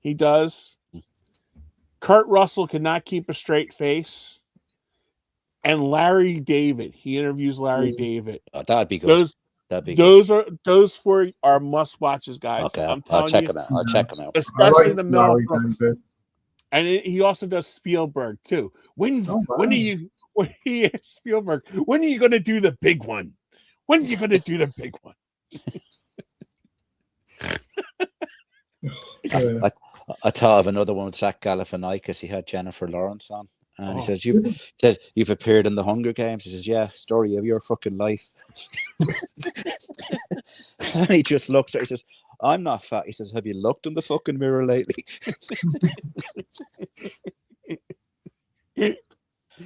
he does. Kurt Russell cannot keep a straight face. And Larry David, he interviews Larry David. Oh, that'd be good. Those 4 are must watches, guys. Okay, I'll check them out. I'll check them out. Especially the Mel Brooks. And he also does Spielberg too. When are you Spielberg? When are you going to do the big one? When are you going to do the big one? I thought of another one with Zach Galifianakis. He had Jennifer Lawrence on, and he says, "You've appeared in the Hunger Games." He says, "Yeah, story of your fucking life." And he just looks at her, he says, I'm not fat. He says, have you looked in the fucking mirror lately?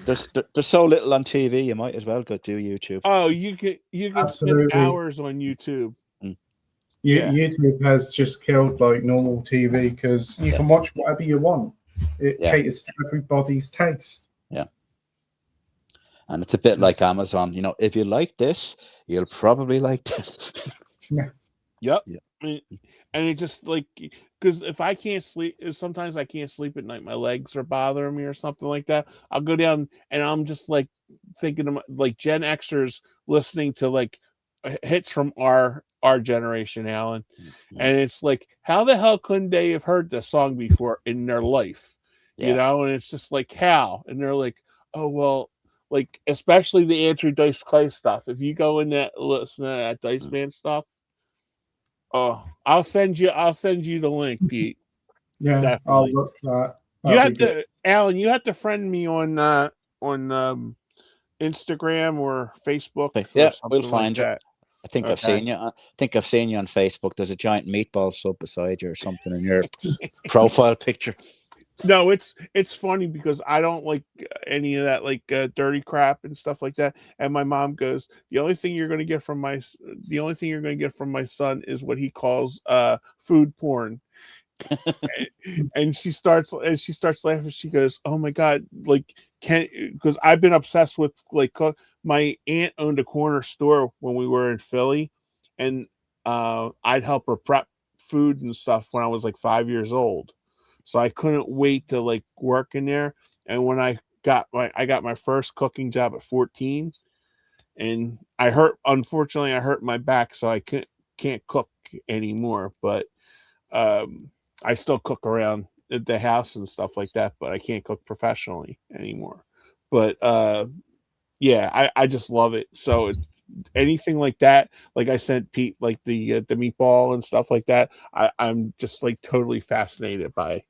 There's so little on TV, you might as well go do YouTube. Oh, you can spend Absolutely. hours on YouTube. Yeah. YouTube has just killed like normal TV because you can watch whatever you want. It caters to everybody's taste. Yeah. And it's a bit like Amazon. You know, if you like this, you'll probably like this. Yeah. Yep. Yeah. And it just like, because if I can't sleep, sometimes I can't sleep at night. My legs are bothering me or something like that. I'll go down and I'm just like thinking of like Gen Xers listening to like hits from our generation, Alan. Mm-hmm. And it's like, how the hell couldn't they have heard this song before in their life? Yeah. You know, and it's just like, how? And they're like, oh, well, like, especially the Andrew Dice Clay stuff. If you go in that, listen to that Dice Man stuff, oh, I'll send you the link, Pete. Yeah, definitely. I'll look that. You have to, Alan. You have to friend me on Instagram or Facebook. Yeah, we'll find you. I think I've seen you. I think I've seen you on Facebook. There's a giant meatball sub beside you or something in your profile picture. No, it's funny because I don't like any of that like dirty crap and stuff like that. And my mom goes, the only thing you're going to get from my son is what he calls food porn. and she starts laughing. She goes, "Oh my God, like because I've been obsessed with like my aunt owned a corner store when we were in Philly, and I'd help her prep food and stuff when I was like 5 years old. So I couldn't wait to like work in there. And when I got my first cooking job at 14, and unfortunately I hurt my back, so I can't cook anymore. But I still cook around at the house and stuff like that, but I can't cook professionally anymore. But yeah, I just love it. So it's anything like that, like I sent Pete, like the meatball and stuff like that. I'm just like totally fascinated by.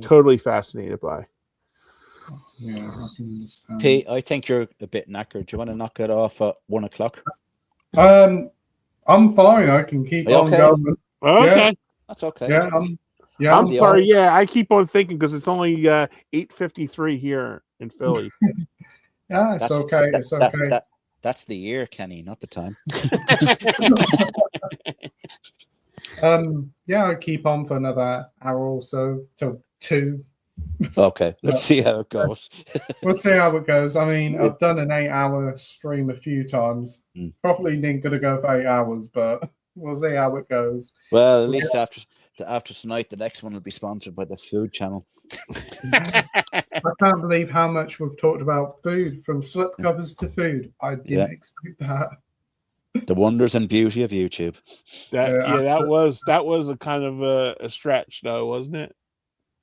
Totally fascinated by. Yeah, I can understand. Pete, I think you're a bit knackered. Do you want to knock it off at 1 o'clock? I'm fine. I can keep on going. Okay. Yeah. That's okay. Yeah, I'm sorry. Yeah, I keep on thinking because it's only 8:53 here in Philly. Yeah, it's okay. It's okay. That's the year, Kenny, not the time. Yeah, I'll keep on for another hour or so till 2. Okay, let's see how it goes. We'll see how it goes. I mean, I've done an 8-hour stream a few times. Probably ain't gonna go for 8 hours, but we'll see how it goes. Well, at least after tonight, the next one will be sponsored by the Food Channel. I can't believe how much we've talked about food, from slipcovers to food. I didn't expect that. The wonders and beauty of YouTube. That was a kind of a stretch, though, wasn't it?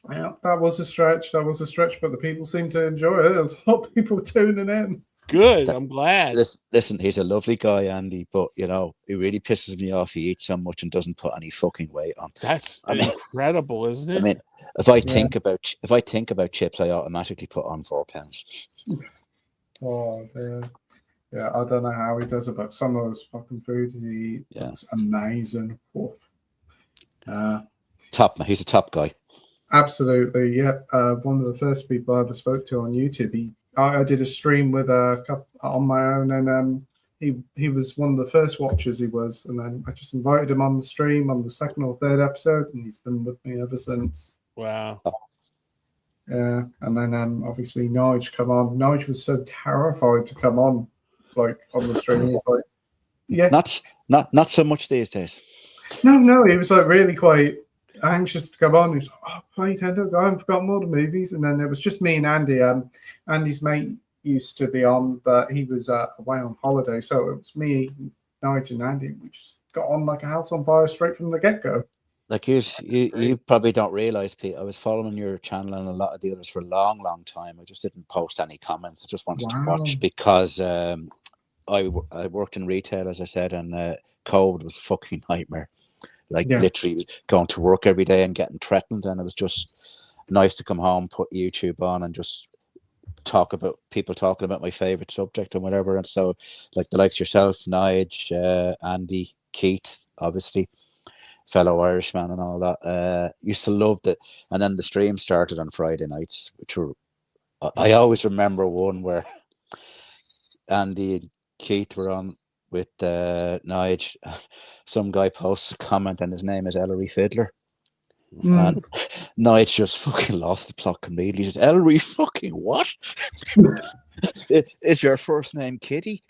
Yeah, that was a stretch. But the people seem to enjoy it. There's a lot of people tuning in. Good. I'm glad. Listen, he's a lovely guy, Andy, but you know, it really pisses me off. He eats so much and doesn't put any fucking weight on. That's incredible, isn't it? I mean, if I think about chips, I automatically put on 4 pounds. Oh dear. Yeah, I don't know how he does it, but some of those fucking food he eats amazing. He's a top guy. Absolutely, yeah. One of the first people I ever spoke to on YouTube. I did a stream with a couple on my own, and he was one of the first watchers. He was, and then I just invited him on the stream on the 2nd or 3rd episode, and he's been with me ever since. Wow. Yeah, and then obviously Nige come on. Nige was so terrified to come on, like on the stream. He was like, yeah, not so much these days. No, he was like really quite anxious to come on. He was like, oh, Playtendoguy, I haven't forgotten all the movies. And then it was just me and Andy. Andy's mate used to be on, but he was away on holiday. So it was me, Nigel, and Andy. We just got on like a house on fire straight from the get-go. Like you probably don't realize, Pete, I was following your channel and a lot of the others for a long, long time. I just didn't post any comments. I just wanted to watch because I worked in retail, as I said, and COVID was a fucking nightmare. Like literally going to work every day and getting threatened, and it was just nice to come home, put YouTube on, and just people talking about my favorite subject and whatever. And so, like the likes of yourself, Nige, Andy, Keith, obviously, fellow Irishman and all that. Used to love that. And then the stream started on Friday nights, which were, I always remember one where Andy and Keith were on with Nige. Some guy posts a comment and his name is Ellery Fiddler. And Nige just fucking lost the plot completely. He says, Ellery fucking what? Is your first name Kitty?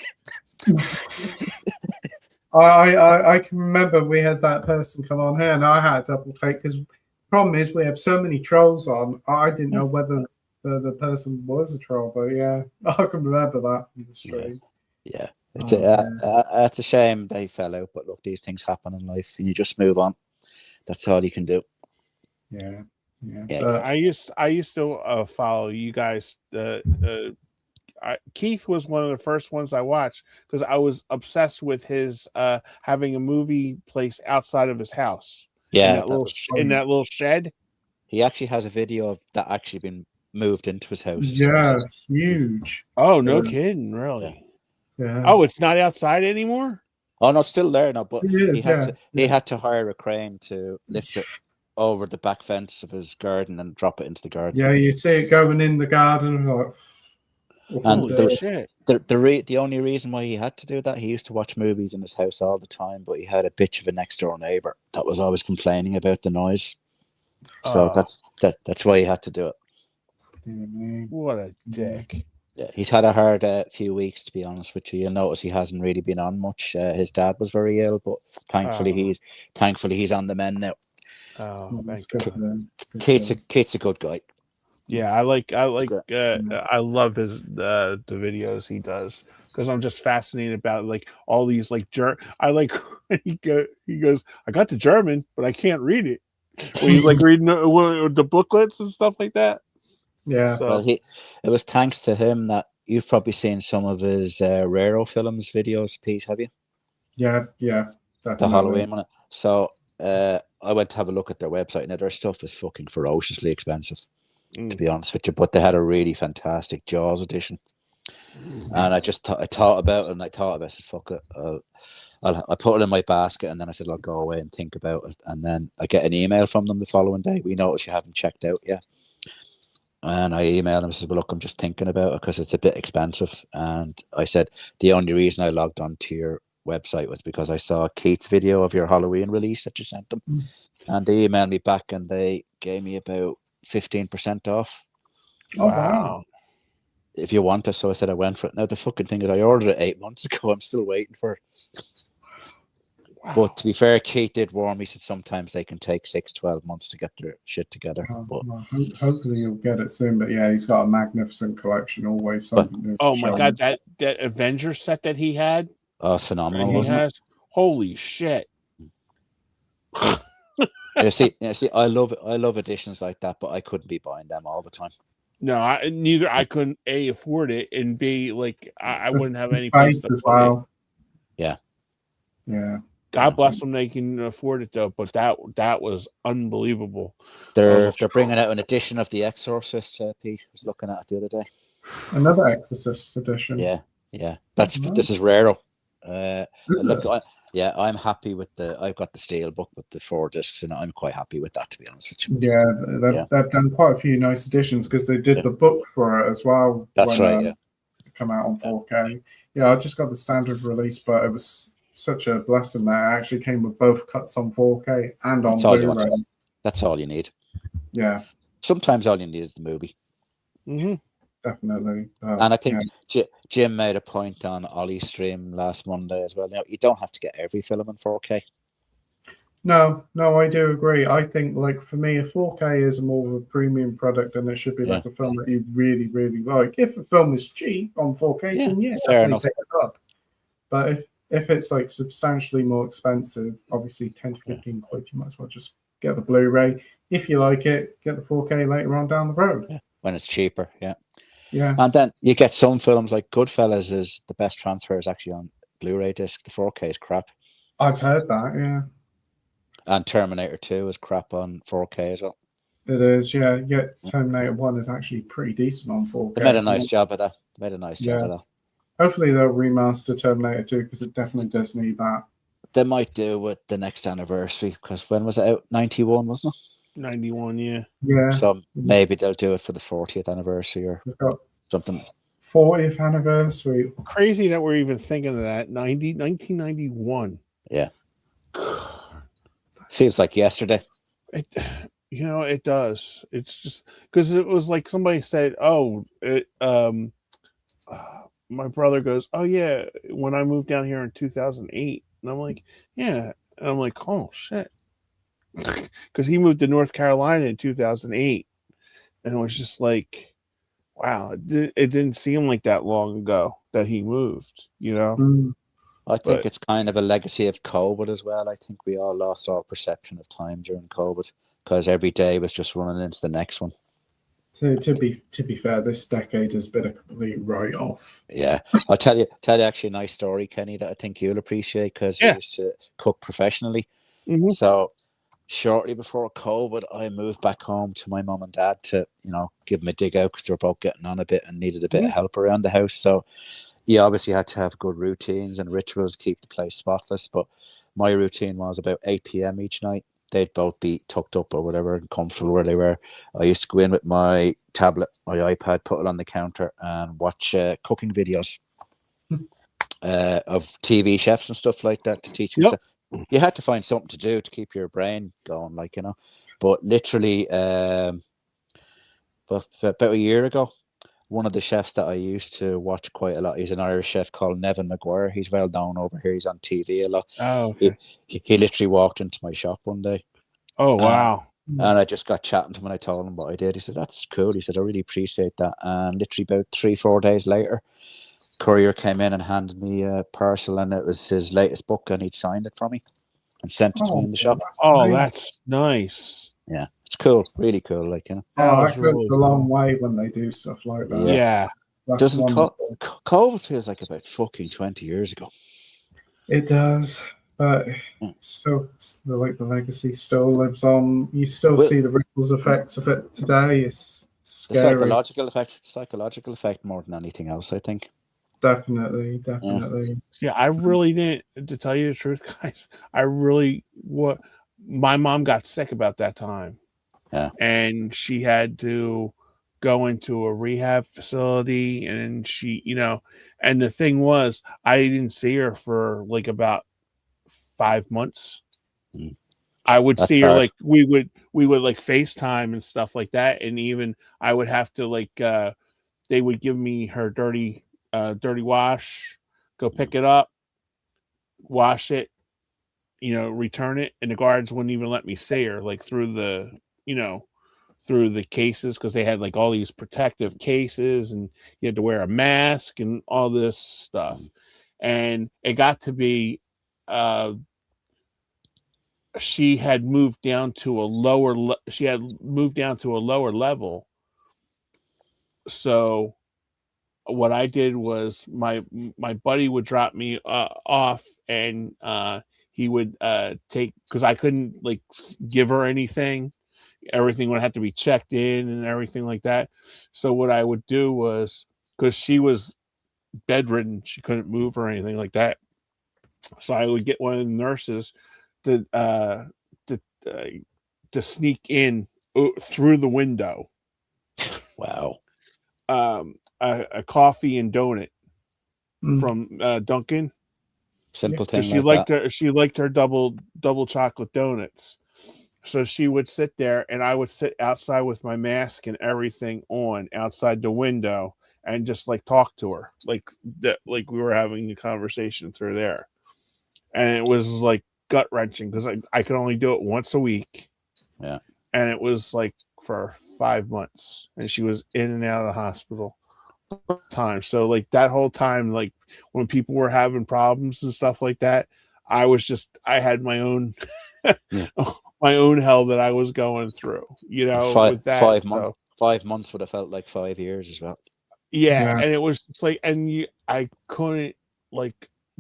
I can remember we had that person come on here and I had a double take because the problem is we have so many trolls on. I didn't know whether the person was a troll, but yeah, I can remember that in the stream. Yeah. It's a shame they fell out, but look, these things happen in life and you just move on. That's all you can do. Yeah. I used to follow you guys. Keith was one of the first ones I watched because I was obsessed with his having a movie place outside of his house. Yeah, in that little shed. He actually has a video of that actually been moved into his house. Yeah, huge. Oh, no kidding, really? Yeah. Oh, it's not outside anymore? Oh no, it's still there now, but he had to hire a crane to lift it over the back fence of his garden and drop it into the garden. Yeah, you see it going in the garden. Like, and shit. The only reason why he had to do that, he used to watch movies in his house all the time, but he had a bitch of a next door neighbor that was always complaining about the noise. So that's why he had to do it. What a dick. Yeah, he's had a hard few weeks, to be honest with you. You'll notice he hasn't really been on much. His dad was very ill, but thankfully he's on the mend now. Oh, thank God. Kate's a good guy. Yeah, I love his the videos he does because I'm just fascinated about like all these like I like when he goes, I got the German, but I can't read it. When he's like reading the booklets and stuff like that. Yeah. So. Well, it was thanks to him that you've probably seen some of his Raro Films videos, Pete, have you? Yeah, definitely. The Halloween one. So I went to have a look at their website. Now their stuff is fucking ferociously expensive, to be honest with you. But they had a really fantastic Jaws edition, and I thought about it, and I said, "Fuck it." I put it in my basket, and then I said, "I'll go away and think about it." And then I get an email from them the following day. We notice you haven't checked out yet. And I emailed him and said, well, look, I'm just thinking about it because it's a bit expensive. And I said, the only reason I logged on to your website was because I saw Keith's video of your Halloween release that you sent them. And they emailed me back and they gave me about 15% off. Oh, wow. If you want it. So I said I went for it. Now, the fucking thing is I ordered it 8 months ago. I'm still waiting for it. Wow. But to be fair, Keith did warn me. He said sometimes they can take 6-12 months to get their shit together. Hopefully you'll get it soon. But yeah, he's got a magnificent collection. Always something new. Oh my God, that Avengers set that he had. Oh, it's phenomenal, wasn't it? Holy shit. You see, I love editions like that, but I couldn't be buying them all the time. No, I couldn't afford it, and B, like I wouldn't have any place to put it. Yeah. God bless them; they can afford it though. But that was unbelievable. They're bringing out an edition of The Exorcist. Pete was looking at it the other day. Another Exorcist edition. Yeah. This is rare. I'm happy with I've got the steel book with the 4 discs in it. I'm quite happy with that, to be honest with you. Yeah, they've done quite a few nice editions because they did the book for it as well. That's right. It come out on 4K. Yeah, I just got the standard release, but it was such a blessing that it actually came with both cuts on 4K and on Blu-ray. That's all you need. Yeah. Sometimes all you need is the movie. Mm-hmm. Definitely. And I think Jim made a point on Ollie's stream last Monday as well. You don't have to get every film in 4K. No, I do agree. I think, like, for me, a 4K is more of a premium product and it should be like a film that you really, really like. If a film is cheap on 4K, then fair enough. Pick it up. But if it's like substantially more expensive, obviously 10 to 15 quid, you might as well just get the Blu-ray. If you like it, get the 4K later on down the road. Yeah, when it's cheaper, yeah. And then you get some films like Goodfellas is the best transfer is actually on Blu-ray disc. The 4K is crap. I've heard that, yeah. And Terminator 2 is crap on 4K as well. It is, yeah. Terminator 1 is actually pretty decent on 4K. They made a so nice job of that. They made a nice job of that. hopefully they'll remaster Terminator 2 because it definitely does need that. They might do with the next anniversary because when was it out? 91, wasn't it? 91, yeah. Yeah. So maybe they'll do it for the 40th anniversary or We've got something. 40th anniversary. Crazy that we're even thinking of that. 1991. Yeah. Feels like yesterday. It does. It's just because it was like somebody said, my brother goes, oh yeah, when I moved down here in 2008, and I'm like, yeah, and I'm like, oh shit, because he moved to North Carolina in 2008, and it was just like, wow, it didn't seem like that long ago that he moved, I think it's kind of a legacy of COVID as well. I think we all lost our perception of time during COVID because every day was just running into the next one. To be fair, this decade has been a complete write-off. Yeah, I'll tell you actually a nice story, Kenny, that I think you'll appreciate because you used to cook professionally. Mm-hmm. So shortly before COVID, I moved back home to my mum and dad to, give them a dig out because they were both getting on a bit and needed a bit of help around the house. So you obviously had to have good routines and rituals, keep the place spotless. But my routine was about 8 p.m. each night. They'd both be tucked up or whatever and comfortable where they were. I used to go in with my tablet, my iPad, put it on the counter and watch cooking videos of TV chefs and stuff like that to teach yourself. You had to find something to do to keep your brain going, But literally, but about a year ago, one of the chefs that I used to watch quite a lot, he's an Irish chef called Nevin McGuire. He's well known over here. He's on TV a lot. Oh, okay. He literally walked into my shop one day. Oh, wow. And I just got chatting to him and I told him what I did. He said, that's cool. He said, I really appreciate that. And literally about 3-4 days later, courier came in and handed me a parcel and it was his latest book and he'd signed it for me and sent it to me in the shop. Oh, that's nice. Yeah, it's cool. Really cool. That goes a long way when they do stuff like that. Yeah. Doesn't COVID feels like about fucking 20 years ago. It does. But so the legacy still lives on. You still see the ripples effects of it today. It's scary. The psychological effect more than anything else, I think. Definitely. Yeah, I really didn't, to tell you the truth, guys. My mom got sick about that time. Yeah. And she had to go into a rehab facility and she, and the thing was, I didn't see her for like about 5 months. I would see her like we would like FaceTime and stuff like that, and even I would have to they would give me her dirty wash, go pick it up, wash it, return it, and the guards wouldn't even let me see her through the cases because they had all these protective cases and you had to wear a mask and all this stuff. And it got to be she had moved down to a lower level. So what I did was my buddy would drop me off and he would take, because I couldn't give her anything. Everything would have to be checked in and everything like that. So what I would do was, because she was bedridden, she couldn't move or anything like that. So I would get one of the nurses to sneak in through the window. Wow. A coffee and donut from Dunkin'. Simple thing. She liked her double chocolate donuts. So she would sit there and I would sit outside with my mask and everything on outside the window and just talk to her like we were having a conversation through there. And it was gut wrenching because I could only do it once a week. Yeah. And it was for 5 months and she was in and out of the hospital time. So that whole time, when people were having problems and stuff like that, I had my own my own hell that I was going through, with that. 5 months. 5 months would have felt like 5 years as well. Yeah. And it was just I couldn't,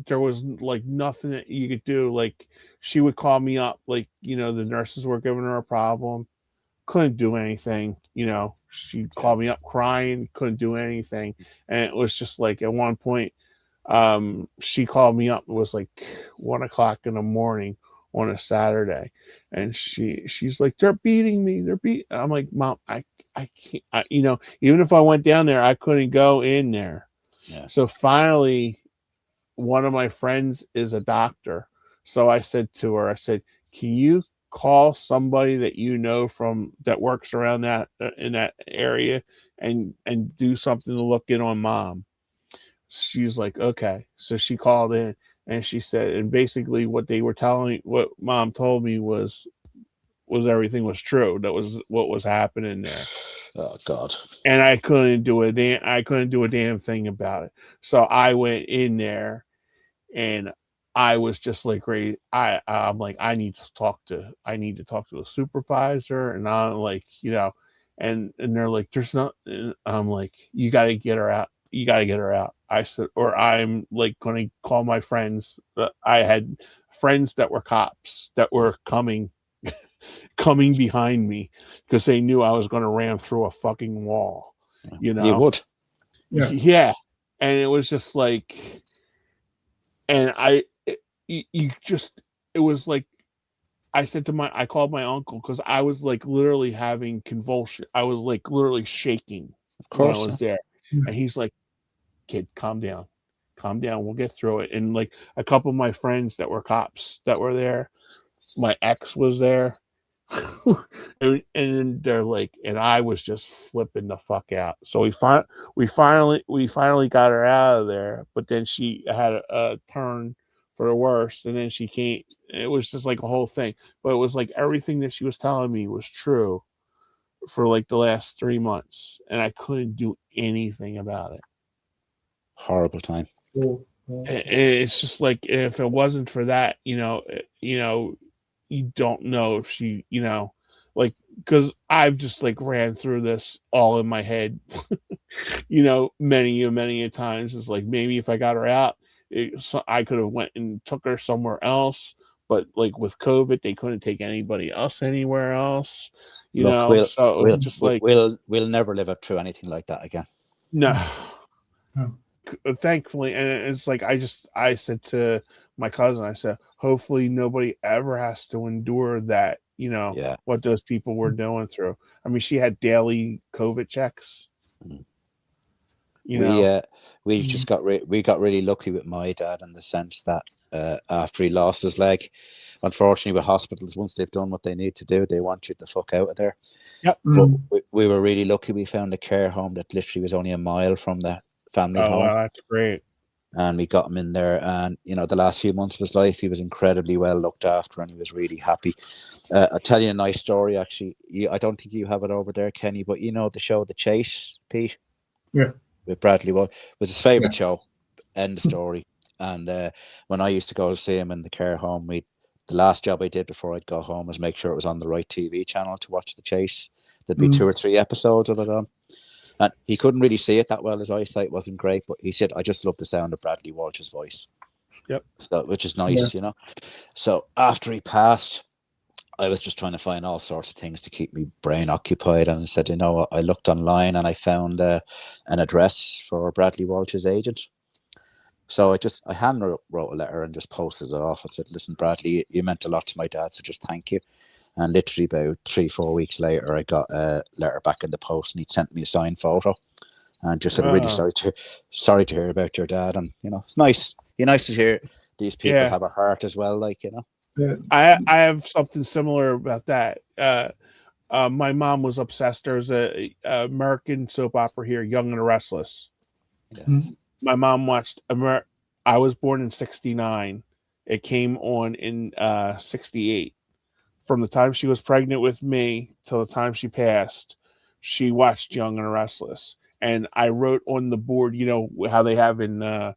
there was nothing that you could do. She would call me up, the nurses were giving her a problem. couldn't do anything. She called me up crying, couldn't do anything, and it was just like at one point, she called me up. It was like 1:00 in the morning on a Saturday, and she's like, "They're beating me. They're beating." I'm like, "Mom, I can't. Even if I went down there, I couldn't go in there." Yeah. So finally, one of my friends is a doctor. So I said to her, I said, "Can you call somebody that you know from that works around that in that area and do something to look in on Mom?" She's like, "Okay." So she called in and she said, and basically what Mom told me was everything was true. That was what was happening there. Oh God. And I couldn't do a damn thing about it. So I went in there and I was just like ready. I'm like, I need to talk to a supervisor, and I'm like, and they're like, there's not. And I'm like, you got to get her out. You got to get her out. I said, or I'm like going to call my friends. I had friends that were cops that were coming behind me because they knew I was going to ram through a fucking wall. You would. Yeah. And it was just like, and it was like, I called my uncle because I was like literally having convulsion. I was like literally shaking when I was there. And he's like, "Kid, calm down. We'll get through it." And like a couple of my friends that were cops that were there, my ex was there. and they're like, and I was just flipping the fuck out. So we finally got her out of there, but then she had a turn for the worse, and then she came. It was just like a whole thing, but it was like everything that she was telling me was true for like the last 3 months, and I couldn't do anything about it. Horrible time. It's just like, if it wasn't for that, you don't know if she, like, because I've just like ran through this all in my head, many a times. It's like, maybe if I got her out, I could have went and took her somewhere else. But like with COVID, they couldn't take anybody else anywhere else, Look, So it was just like, we'll never live up through anything like that again. No. Thankfully, and it's like I said to my cousin, I said, hopefully nobody ever has to endure that, what those people were going through. I mean, she had daily COVID checks. We just got really lucky with my dad in the sense that after he lost his leg, unfortunately with hospitals, once they've done what they need to do, they want you the fuck out of there. Yep. But we were really lucky. We found a care home that literally was only a mile from the family home. Wow, that's great. And we got him in there, and the last few months of his life, he was incredibly well looked after, and he was really happy. I'll tell you a nice story, actually. I don't think you have it over there, Kenny, but the show The Chase, Pete? Yeah. With Bradley Walsh. It was his favourite show. End of story. And when I used to go to see him in the care home, the last job I did before I'd go home was make sure it was on the right TV channel to watch The Chase. There'd be 2 or 3 episodes of it on. And he couldn't really see it that well. His eyesight wasn't great, but he said, "I just love the sound of Bradley Walsh's voice." Yep. So, which is nice, So after he passed, I was just trying to find all sorts of things to keep me brain occupied. And I said, I looked online and I found an address for Bradley Walsh's agent. So I hand wrote a letter and just posted it off. I said, "Listen, Bradley, you meant a lot to my dad, so just thank you." And literally about 3-4 weeks later, I got a letter back in the post, and he'd sent me a signed photo, and just said, "Really sorry to hear about your dad." And it's nice. Nice to hear these people have a heart as well. I have something similar about that. My mom was obsessed. There's a American soap opera here, Young and the Restless. Yeah. My mom watched. I was born in '69. It came on in '68. From the time she was pregnant with me till the time she passed, she watched Young and Restless. And I wrote on the board, how they have in the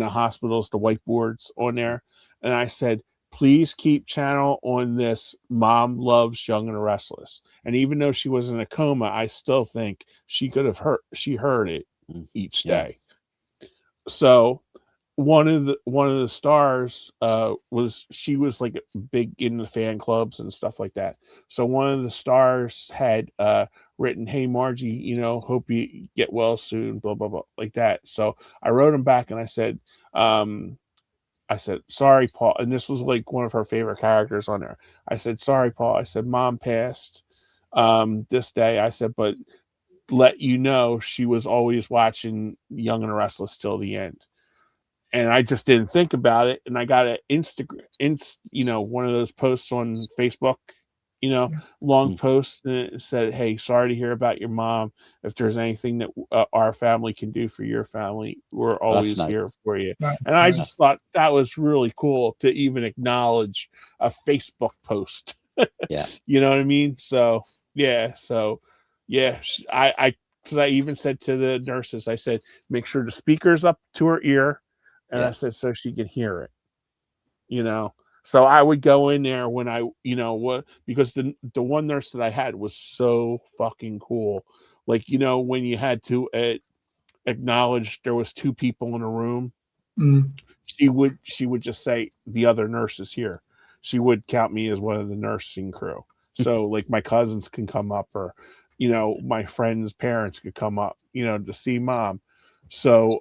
hospitals, the whiteboards on there. And I said, "Please keep channel on this. Mom loves Young and Restless." And even though she was in a coma, I still think she heard it each day. So one of the stars was like big in the fan clubs and stuff like that. So one of the stars had written, "Hey Margie, hope you get well soon," blah blah blah, like that. So I wrote him back and I said, "Sorry, Paul," and this was like one of her favorite characters on there. I said, "Sorry, Paul." I said, "Mom passed this day." I said, "But let you know she was always watching Young and the Restless till the end." And I just didn't think about it. And I got an one of those posts on Facebook, long post, and it said, "Hey, sorry to hear about your mom. If there's anything that our family can do for your family, we're always here for you." And I just thought that was really cool to even acknowledge a Facebook post. Yeah. You know what I mean? So, yeah. I even said to the nurses, I said, make sure the speaker's up to her ear. And I said, so she can hear it, So I would go in there when because the one nurse that I had was so fucking cool. Like, when you had to acknowledge there was 2 people in a room, she would just say, the other nurse is here. She would count me as one of the nursing crew. So like my cousins can come up, or, my friends' parents could come up, to see mom. So,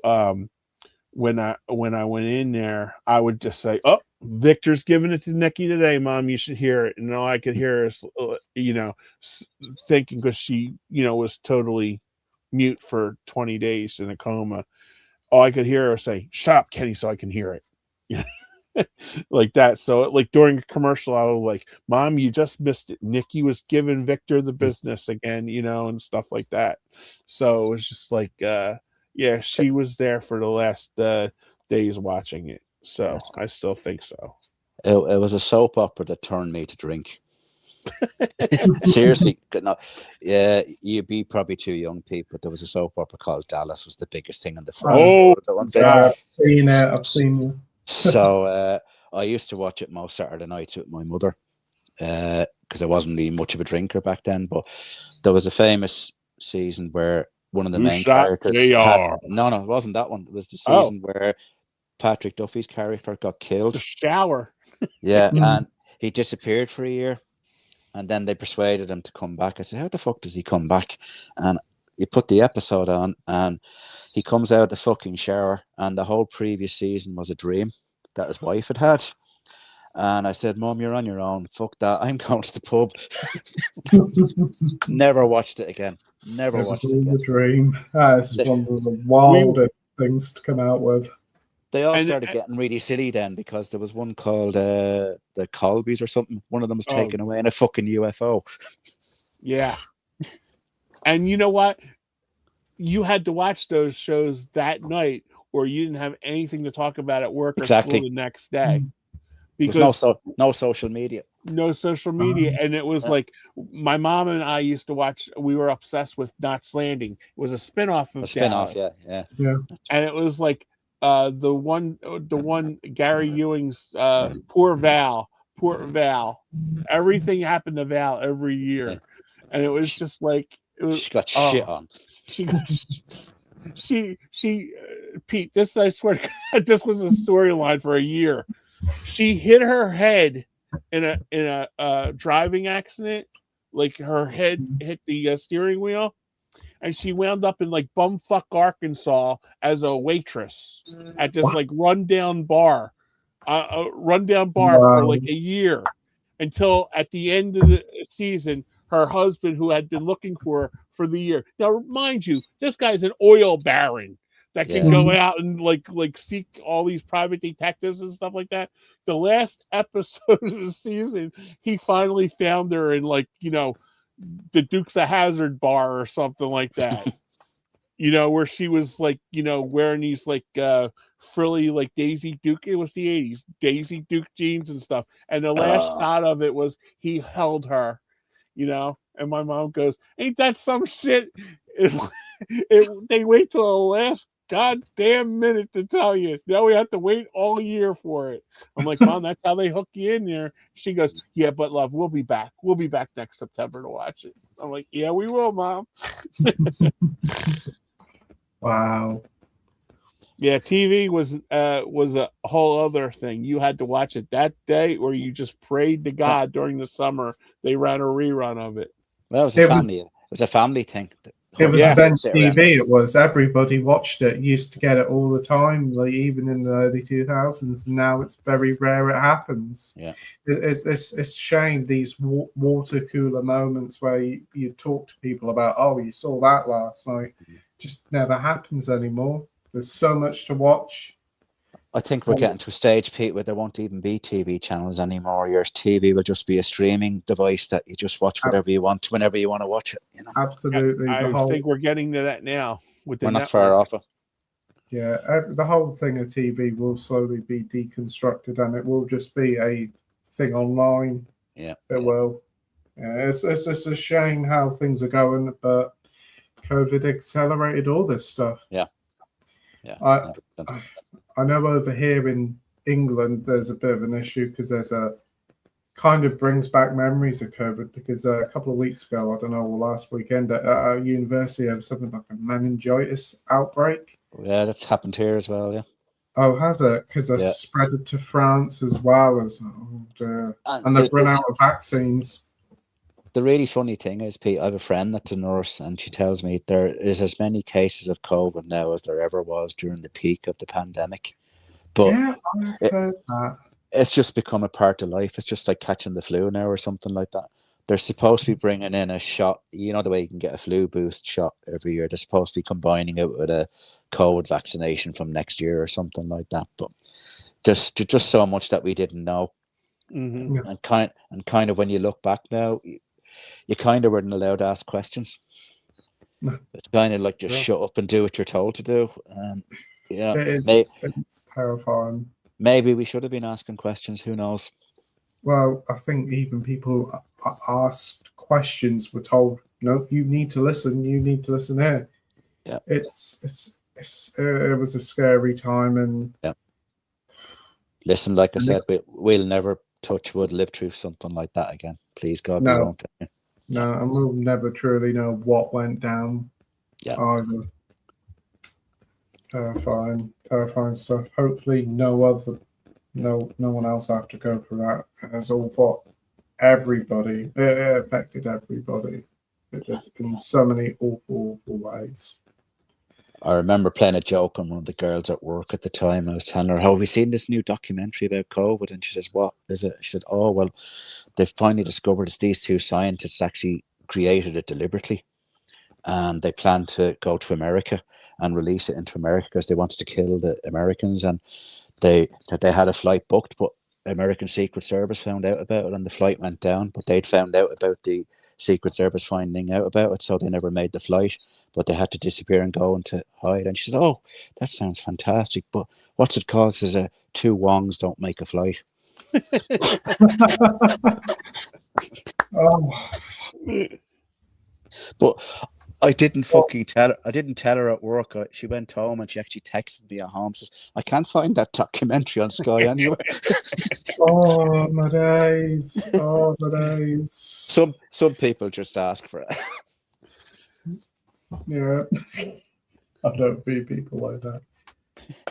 when I went in there, I would just say, "Oh, Victor's giving it to Nikki today, Mom. You should hear it." And all I could hear is, thinking, because she, was totally mute for 20 days in a coma. All I could hear her say, "Shut up, Kenny, so I can hear it." Like that. So like during a commercial, I was like, "Mom, you just missed it. Nikki was giving Victor the business again," and stuff like that. So it was just like, yeah, she was there for the last days watching it. So I still think so. It was a soap opera that turned me to drink. Seriously, no, yeah, you'd be probably too young, Pete, but there was a soap opera called Dallas. Was the biggest thing on the front. I've seen it. So I used to watch it most Saturday nights with my mother, because I wasn't really much of a drinker back then. But there was a famous season where one of the main characters no, it wasn't that one. It was the season where Patrick Duffy's character got killed. The shower. Yeah, and he disappeared for a year, and then they persuaded him to come back. I said, "How the fuck does he come back?" And you put the episode on, and he comes out of the fucking shower, and the whole previous season was a dream that his wife had. And I said, "Mom, you're on your own. Fuck that. I'm going to the pub." Never watched it again. Never watched it again. The dream. It's one of the wildest things to come out with. They all started getting really silly then, because there was one called the Colbys or something. One of them was taken away in a fucking UFO. Yeah. And you know what? You had to watch those shows that night, or you didn't have anything to talk about at work or school the next day. Because no social media. No social media. And it was like, my mom and I used to watch, we were obsessed with Knots Landing. It was a spinoff of spinoff, yeah. And it was like the one Gary Ewing's Poor Val. Everything happened to Val every year. Yeah. And it was just like, she got shit on. She Pete, this, I swear to God, this was a storyline for a year. She hit her head in a driving accident. Like her head hit the steering wheel, and she wound up in like bumfuck Arkansas as a waitress at this like rundown bar for like a year, until at the end of the season, her husband, who had been looking for the year. Now, mind you, this guy's an oil baron that can go out and like seek all these private detectives and stuff like that. The last episode of the season, he finally found her in like, the Dukes of Hazzard bar or something like that. Where she was like, wearing these like frilly like Daisy Duke. It was the 80s, Daisy Duke jeans and stuff. And the last shot of it was he held her, and my mom goes, "Ain't that some shit?" They wait till the last goddamn minute to tell you. Now we have to wait all year for it. I'm like, "Mom, that's how they hook you in there." She goes, "Yeah, but love, we'll be back. We'll be back next September to watch it." I'm like, "Yeah, we will, Mom." Wow. Yeah, TV was a whole other thing. You had to watch it that day, or you just prayed to God during the summer they ran a rerun of it. Well, it was a family thing. It was Yeah. event TV. It was everybody watched it. Used to get it all the time, like even in the early 2000s. Now it's very rare it happens. Yeah, it's shame these water cooler moments where you talk to people about, oh, you saw that last night. Just never happens anymore. There's so much to watch. I think we're getting to a stage, Pete, where there won't even be TV channels anymore. Your TV will just be a streaming device that you just watch whatever you want, whenever you want to watch it. You know? Absolutely. I think we're getting to that now with the We're not network. far off it. Yeah, the whole thing of TV will slowly be deconstructed, and it will just be a thing online. Yeah, it will. Yeah, it's a shame how things are going, but COVID accelerated all this stuff. Yeah. I know over here in England there's a bit of an issue because there's a kind of brings back memories of COVID because a couple of weeks ago, I don't know, last weekend at our university, there was something like a meningitis outbreak. Yeah, that's happened here as well. Yeah. Oh, has it? Because they spread it to France as well as, and they've run out of vaccines. The really funny thing is, Pete, I have a friend that's a nurse, and she tells me there is as many cases of COVID now as there ever was during the peak of the pandemic. But yeah, I've heard that. It's just become a part of life. It's just like catching the flu now or something like that. They're supposed to be bringing in a shot. You know the way you can get a flu boost shot every year. They're supposed to be combining it with a COVID vaccination from next year or something like that. But just so much that we didn't know. Mm-hmm. And kind of when you look back now, you kind of weren't allowed to ask questions. No. It's kind of like just shut up and do what you're told to do. Yeah, it's terrifying. Maybe we should have been asking questions. Who knows? Well, I think even people asked questions were told, "No, you need to listen. You need to listen here." Yeah, it was a scary time, and listen, like I said, we'll never touch wood live through something like that again. Please God, we won't. No, and we'll never truly know what went down. Yeah. Either. Terrifying stuff. Hopefully, no one else have to go through that. It's all for everybody. It affected everybody. It did in so many awful ways. I remember playing a joke on one of the girls at work at the time. I was telling her, have we seen this new documentary about COVID? And she says, what is it? She said, oh, well, they've finally discovered it's these two scientists actually created it deliberately. And they plan to go to America and release it into America because they wanted to kill the Americans. And they had a flight booked, but American Secret Service found out about it and the flight went down. But they'd found out about the Secret Service finding out about it, so they never made the flight. But they had to disappear and go into hide. And she said, oh, that sounds fantastic. But what's it called is two Wongs don't make a flight. But I didn't fucking tell her. I didn't tell her at work. She went home and she actually texted me at home. Says, I can't find that documentary on Sky anywhere. Oh my days! Oh my days! Some people just ask for it. Yeah, I don't be people like that.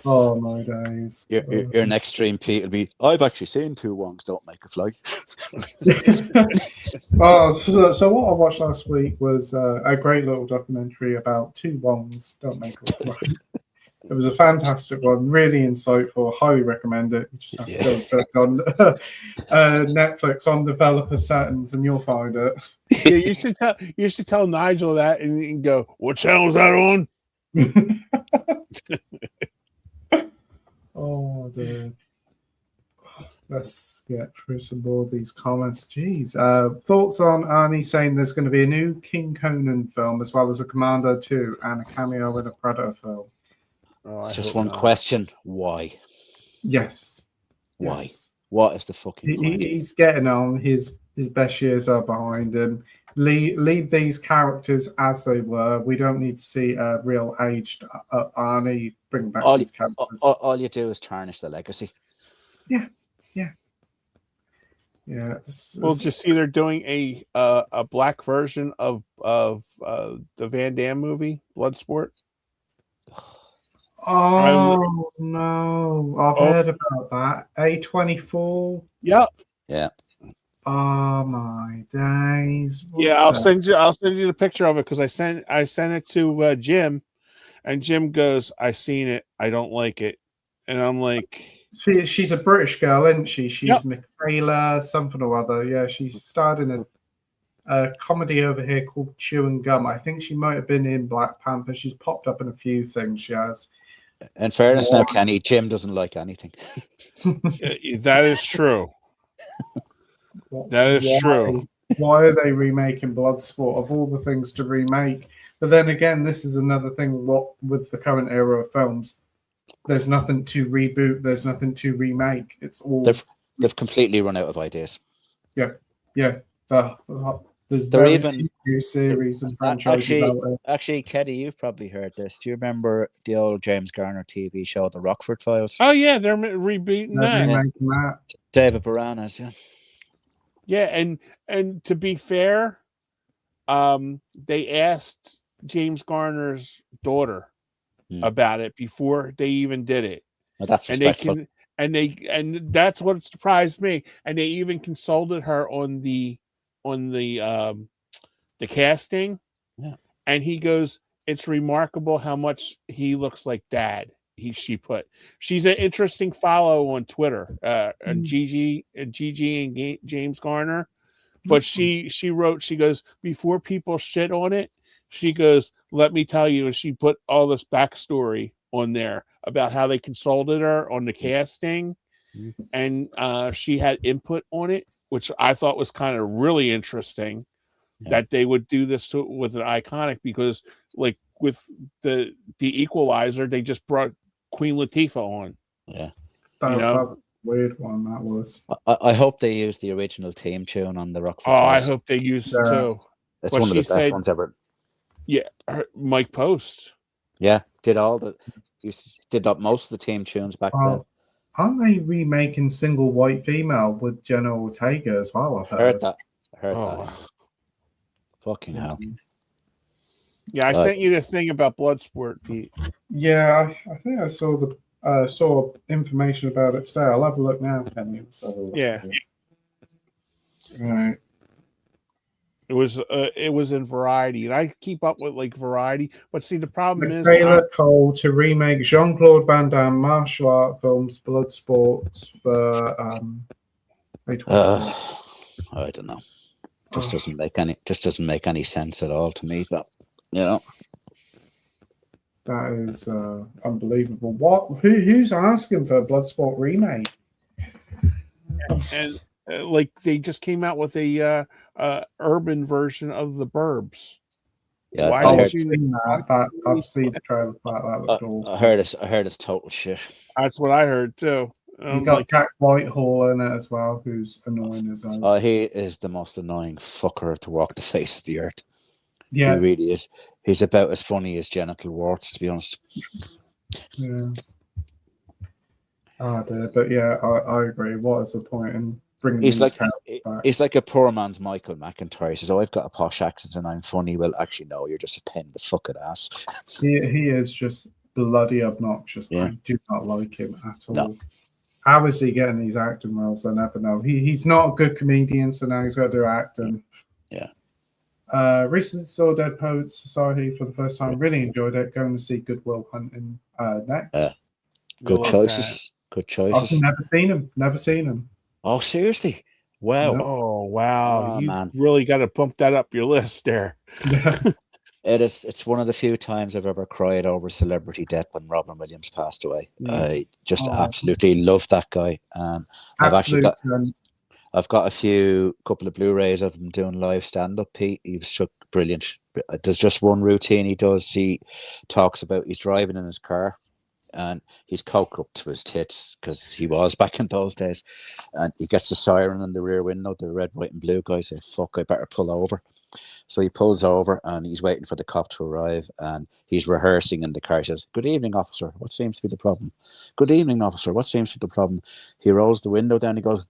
Oh my days! Your next stream, Pete, will be, I've actually seen two Wongs don't make a flight. Oh, so what I watched last week was a great little documentary about two Wongs don't make a flight. It was a fantastic one, really insightful. Highly recommend it. You just have to go and search on Netflix on developer settings, and you'll find it. Yeah, you should tell Nigel that and go, what channel is that on? Oh, dude. Let's get through some more of these comments. Jeez. Thoughts on Arnie saying there's going to be a new King Conan film as well as a Commando 2 and a cameo in a Predator film? Oh, just one question. Why? Yes. Why? Yes. What is the fucking point? He's getting on. His best years are behind him. Leave these characters as they were. We don't need to see a real aged Arnie bring back these characters. All you do is tarnish the legacy. Yeah. We'll just see they're doing a black version of the Van Damme movie, Bloodsport. Oh no, I've Oh. heard about that. A24. Yeah, Yeah. Oh my days. yeah. I'll send you the picture of it because I sent it to Jim, and Jim goes, "I seen it. I don't like it," and I'm like, She's a British girl, isn't she? She's Yep. Michaela something or other. Yeah, she starred in a comedy over here called Chewing Gum. I think she might have been in Black Panther. She's popped up in a few things. She has. In fairness, now, Kenny, Jim doesn't like anything. that is true. That is true. Why are they remaking Bloodsport of all the things to remake? But then again, this is another thing. What with the current era of films, there's nothing to reboot. There's nothing to remake. It's all they've completely run out of ideas. Yeah. There's They're very even few new series and franchises out there. Actually, Keddy, you've probably heard this. Do you remember the old James Garner TV show, The Rockford Files? Oh yeah, they're rebooting They're that. remaking that. David Boreanaz, yeah. Yeah, and to be fair, they asked James Garner's daughter about it before they even did it. Well, that's respectful. And that's what surprised me. And they even consulted her on the casting. Yeah. And he goes, "It's remarkable how much he looks like Dad." She's an interesting follow on Twitter, and Gigi and James Garner. But she wrote, she goes, before people shit on it, she goes, "Let me tell you," and she put all this backstory on there about how they consulted her on the casting, and she had input on it, which I thought was kind of really interesting. Yeah. That they would do this with an iconic, because like with the Equalizer, they just brought Queen Latifah on. Yeah, that was a weird one. That was. I hope they use the original theme tune on the Rockford. I hope they use it too. It's one of the best ones ever. Yeah, Mike Post. Yeah, did up most of the theme tunes back then. Aren't they remaking Single White Female with Jenna Ortega as well? I heard that. Fucking hell. Yeah, I sent you the thing about Bloodsport, Pete. Yeah, I think I saw information about it today. I'll have a look now, Penny. Yeah. Right. It was in Variety, and I keep up with like Variety. But see, the problem is Cole to remake Jean-Claude Van Damme martial art films, Bloodsport for I don't know. Just doesn't make any sense at all to me. But that is unbelievable. What? Who's asking for a Bloodsport remake? And like they just came out with a urban version of The Burbs. Yeah, I've seen the trailer for that. I heard it's total shit. That's what I heard too. You got Jack Whitehall in it as well, who's annoying as well. He is the most annoying fucker to walk the face of the earth. Yeah, he really is. He's about as funny as genital warts, to be honest. Yeah. Oh dear, but yeah, I agree. What is the point in bringing these characters back? He's like a poor man's Michael McIntyre. He says, "Oh, I've got a posh accent and I'm funny." Well, actually, no, you're just a pain in the fucking ass. He is just bloody obnoxious. Yeah. I do not like him at all. No. How is he getting these acting roles? I never know. He's not a good comedian, so now he's got to do acting. Yeah. Recently saw Dead Poets Society for the first time. Really enjoyed it. Going to see Good Will Hunting next. Good choices. Good choices. I've never seen him. Oh, seriously? Wow. No. Oh, wow. Oh, you man. really got to bump that up your list there. It's one of the few times I've ever cried over celebrity death when Robin Williams passed away. I just absolutely love that guy. I've got a couple of Blu-rays of him doing live stand-up. He was so brilliant. There's just one routine he does. He talks about he's driving in his car and he's coked up to his tits, because he was back in those days, and he gets the siren in the rear window. The red, white and blue guy says, "Fuck, I better pull over." So he pulls over and he's waiting for the cop to arrive, and he's rehearsing in the car. He says, "Good evening, officer. What seems to be the problem?" "Good evening, officer. What seems to be the problem?" He rolls the window down. He goes,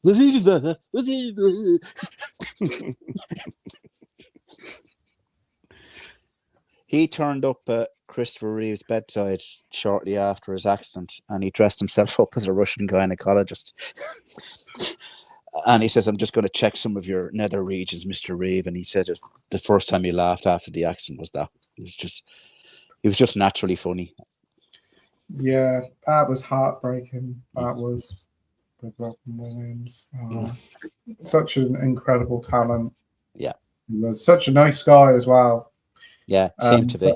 he turned up Christopher Reeve's bedside shortly after his accident, and he dressed himself up as a Russian gynecologist. And he says, "I'm just going to check some of your nether regions, Mr. Reeve." And he said, just the first time he laughed after the accident was that. He was just naturally funny. Yeah, that was heartbreaking. That was with Robin Williams. Such an incredible talent. Yeah. He was such a nice guy as well. Yeah, seemed to be.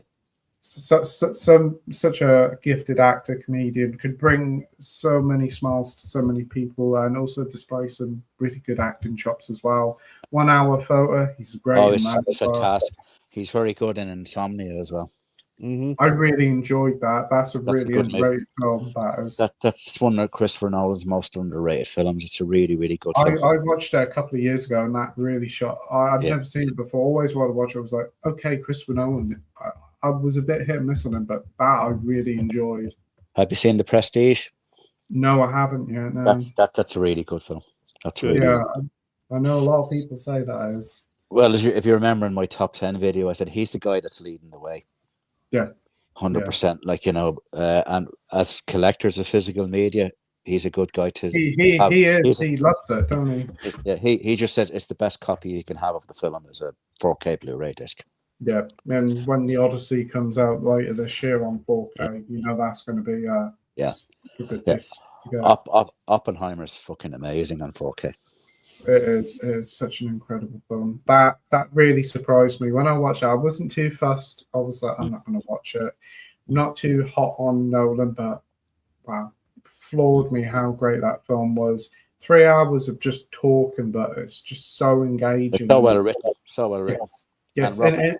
Such a gifted actor, comedian, could bring so many smiles to so many people, and also display some really good acting chops as well. 1 hour photo, he's great. Oh, he's fantastic. He's very good in Insomnia as well. I really enjoyed that. That's a really good underrated film. That's one of Christopher Nolan's most underrated films. It's a really, really good I film. watched it a couple of years ago, and that really shot. I've never seen it before. Always wanted to watch it. I was like, okay, Christopher Nolan. I was a bit hit and miss on him, but that I really enjoyed. Have you seen The Prestige? No, I haven't yet. No. That's a really good film. That's really good. I know a lot of people say that is. Well, if you remember in my top 10 video, I said he's the guy that's leading the way. Yeah. 100%. Like, you know, and as collectors of physical media, he's a good guy to he is. He loves it, don't he? Yeah, he just said it's the best copy you can have of the film is a 4K Blu-ray disc. Yeah, and when the Odyssey comes out later this year on 4K, you know that's going to be a good disc to get. Oppenheimer's fucking amazing on 4K. It is such an incredible film. That really surprised me when I watched it. I wasn't too fussed. I was like, I'm not going to watch it. Not too hot on Nolan, but wow, floored me how great that film was. 3 hours of just talking, but it's just so engaging. It's so well written. So well written. Yes. And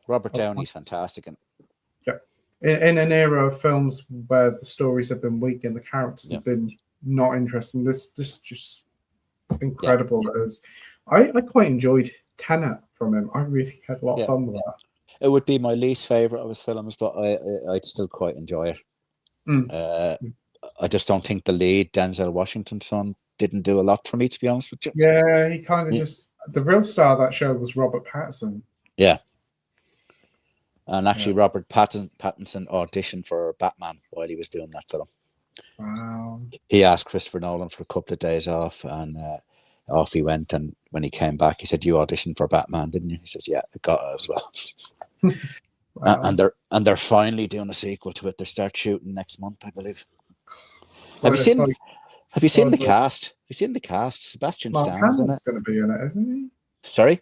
Robert Downey's fantastic. In an era of films where the stories have been weak and the characters have been not interesting, this just incredible it is. I quite enjoyed Tenet from him. I really had a lot of fun with that. It would be my least favorite of his films, but I'd still quite enjoy it. I just don't think the lead, Denzel Washington's son, didn't do a lot for me, to be honest with you. Yeah, he kind of just the real star of that show was Robert Pattinson. Yeah. And actually, Robert Pattinson auditioned for Batman while he was doing that film. Wow. He asked Christopher Nolan for a couple of days off, and off he went. And when he came back, he said, "You auditioned for Batman, didn't you?" He says, "Yeah, I got it as well." Wow. And they're finally doing a sequel to it. They start shooting next month, I believe. Have you seen the cast? Have you seen the cast? Sebastian Mark Stan's in Hamill's it. going to be in it, isn't he? Sorry?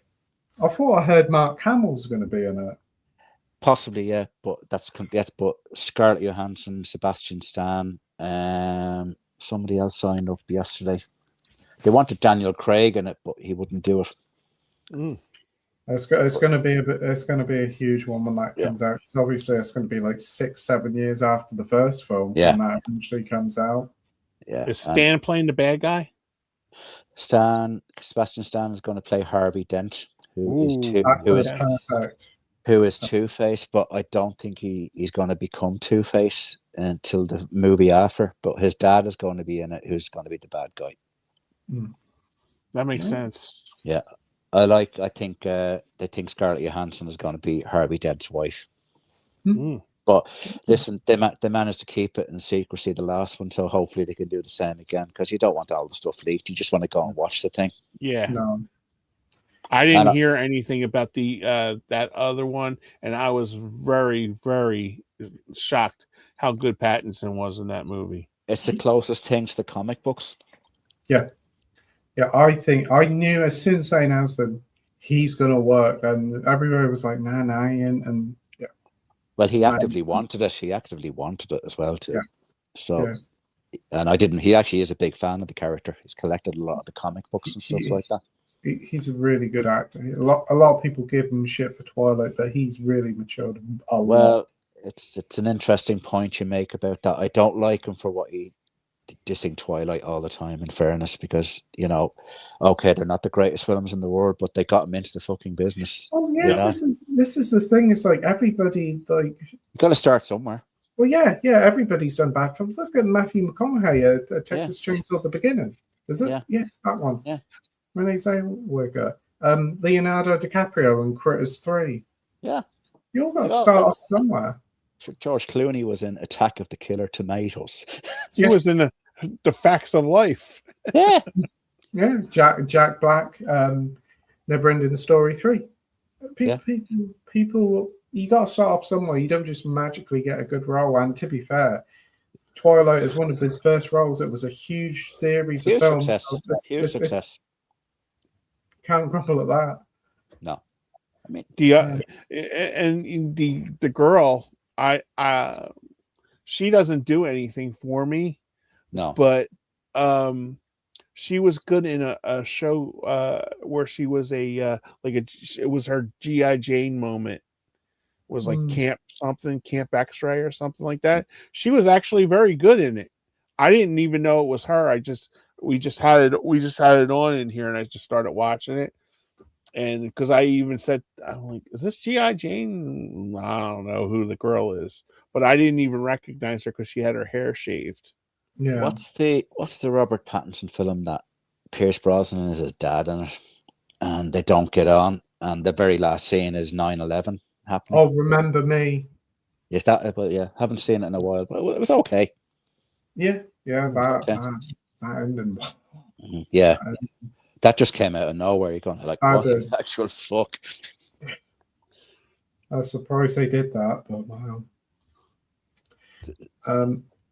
I thought I heard Mark Hamill's going to be in it. Possibly, yeah, but but Scarlett Johansson, Sebastian Stan, somebody else signed up yesterday. They wanted Daniel Craig in it, but he wouldn't do it. It's going to be a huge one when that comes out. Because obviously it's going to be like 6-7 years after the first film when that eventually comes out. Yeah. Is Stan playing the bad guy? Sebastian Stan is going to play Harvey Dent, who is Two-Face, but I don't think he's going to become Two-Face until the movie after. But his dad is going to be in it, who's going to be the bad guy. That makes sense. Yeah, I think they think Scarlett Johansson is going to be Harvey Dent's wife. But listen, they managed to keep it in secrecy, the last one, so hopefully they can do the same again, because you don't want all the stuff leaked. You just want to go and watch the thing. Yeah. No. I didn't hear anything about the that other one, and I was very, very shocked how good Pattinson was in that movie. It's the closest thing to the comic books. Yeah. I think I knew as soon as they announced him, he's going to work, and everybody was like, nah, and yeah. Well, he actively wanted it. He actively wanted it as well too. Yeah. So, and I didn't. He actually is a big fan of the character. He's collected a lot of the comic books and stuff like that. He's a really good actor. A lot of people give him shit for Twilight, but he's really matured a lot. Well, it's an interesting point you make about that. I don't like him for what he dissing Twilight all the time, in fairness, because, you know, okay, they're not the greatest films in the world, but they got him into the fucking business. Oh yeah, you know? This is the thing. It's like everybody, like, you got to start somewhere. Well, yeah, everybody's done bad films. Look at Matthew McConaughey at Texas Chainsaw at the beginning. Is it? Yeah, that one. Yeah. When they say Wigger, Leonardo DiCaprio in Critters 3. Yeah. You all got to start off somewhere. George Clooney was in Attack of the Killer Tomatoes. He was in the Facts of Life. Yeah. Yeah, Jack Black, Never Ending Story 3. Yeah. People, you got to start off somewhere. You don't just magically get a good role. And to be fair, Twilight is one of his first roles. It was a huge series of films. Huge success. Can't grumble at that. No. I mean, the girl, she doesn't do anything for me. No. But she was good in a show where she was it was her G.I. Jane moment. It was like Camp X-Ray or something like that. She was actually very good in it. I didn't even know it was her. We just had it on in here, and I just started watching it. And because I even said, I'm like, is this G.I. Jane? I don't know who the girl is, but I didn't even recognize her because she had her hair shaved. Yeah. What's the Robert Pattinson film that Pierce Brosnan is his dad in it, and they don't get on, and the very last scene is 9/11 happening? Oh, Remember Me. Yes, haven't seen it in a while, but it was okay. Yeah, that ending. Yeah, that just came out of nowhere. You're going like, what the actual fuck? I was surprised they did that, but wow.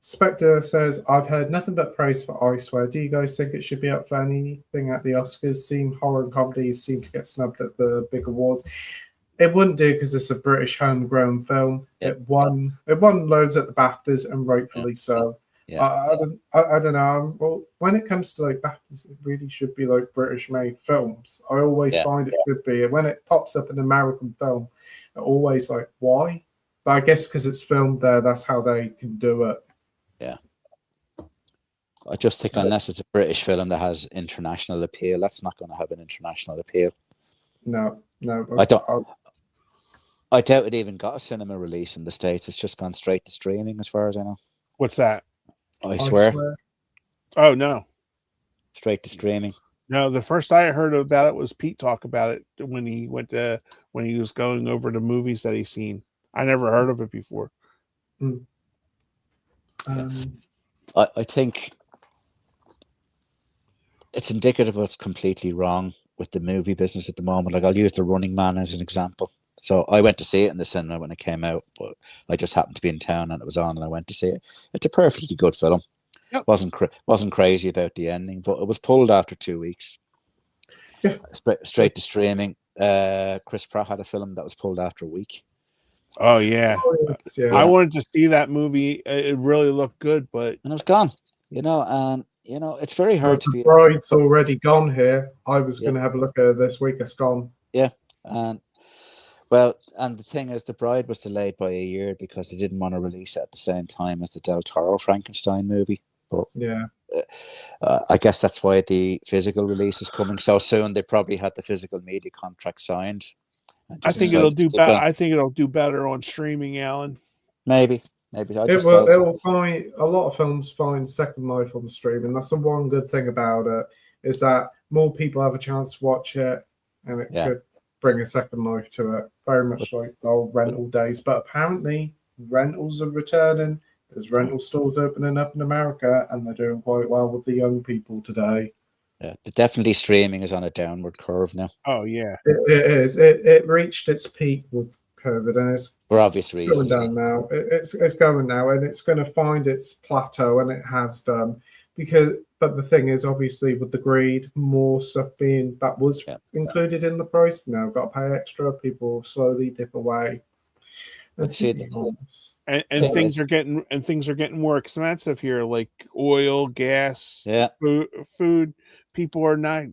Spectre says, I've heard nothing but praise for I Swear. Do you guys think it should be up for anything at the Oscars? Horror and comedies seem to get snubbed at the big awards. It wouldn't do because it's a British homegrown film. Yep. It won loads at the BAFTAs, and rightfully so. Yeah. I don't know. Well, when it comes to like BAFTAs, it really should be like British-made films. I always find it should be. And when it pops up an American film, it always like, why? But I guess because it's filmed there, that's how they can do it. Yeah. I just think unless it's a British film that has international appeal, that's not going to have an international appeal. No. I doubt it even got a cinema release in the States. It's just gone straight to streaming, as far as I know. What's that? I swear. Oh no, straight to streaming. No, the first I heard about it was Pete talk about it when he was going over the movies that he's seen. I never heard of it before. I think it's indicative of what's completely wrong with the movie business at the moment. Like, I'll use The Running Man as an example. So I went to see it in the cinema when it came out, but I just happened to be in town and it was on, and I went to see it. It's a perfectly good film. Yep. Wasn't crazy about the ending, but it was pulled after 2 weeks. Yeah. Straight to streaming. Chris Pratt had a film that was pulled after a week. Oh yeah. I wanted to see that movie. It really looked good, but and it was gone. And it's very hard to be. Bride's already gone here. I was going to have a look at it this week. It's gone. Yeah, and the thing is, The Bride was delayed by a year because they didn't want to release it at the same time as the Del Toro Frankenstein movie. But I guess that's why the physical release is coming so soon. They probably had the physical media contract signed. I think it'll do better. I think it'll do better on streaming, Alan. Maybe. It will find a lot of films find second life on streaming. That's the one good thing about it, is that more people have a chance to watch it, and it could bring a second life to it. Very much like the old rental days. But apparently, rentals are returning. There's rental stores opening up in America, and they're doing quite well with the young people today. Yeah, definitely streaming is on a downward curve now. Oh yeah, it is. It reached its peak with COVID, and it's for obvious reasons. Going down now. It's going now, and it's going to find its plateau, and it has done. But the thing is, obviously, with the greed, more stuff that was included in the price now got to pay extra. People slowly dip away. And things are getting more expensive here, like oil, gas, food. People are not,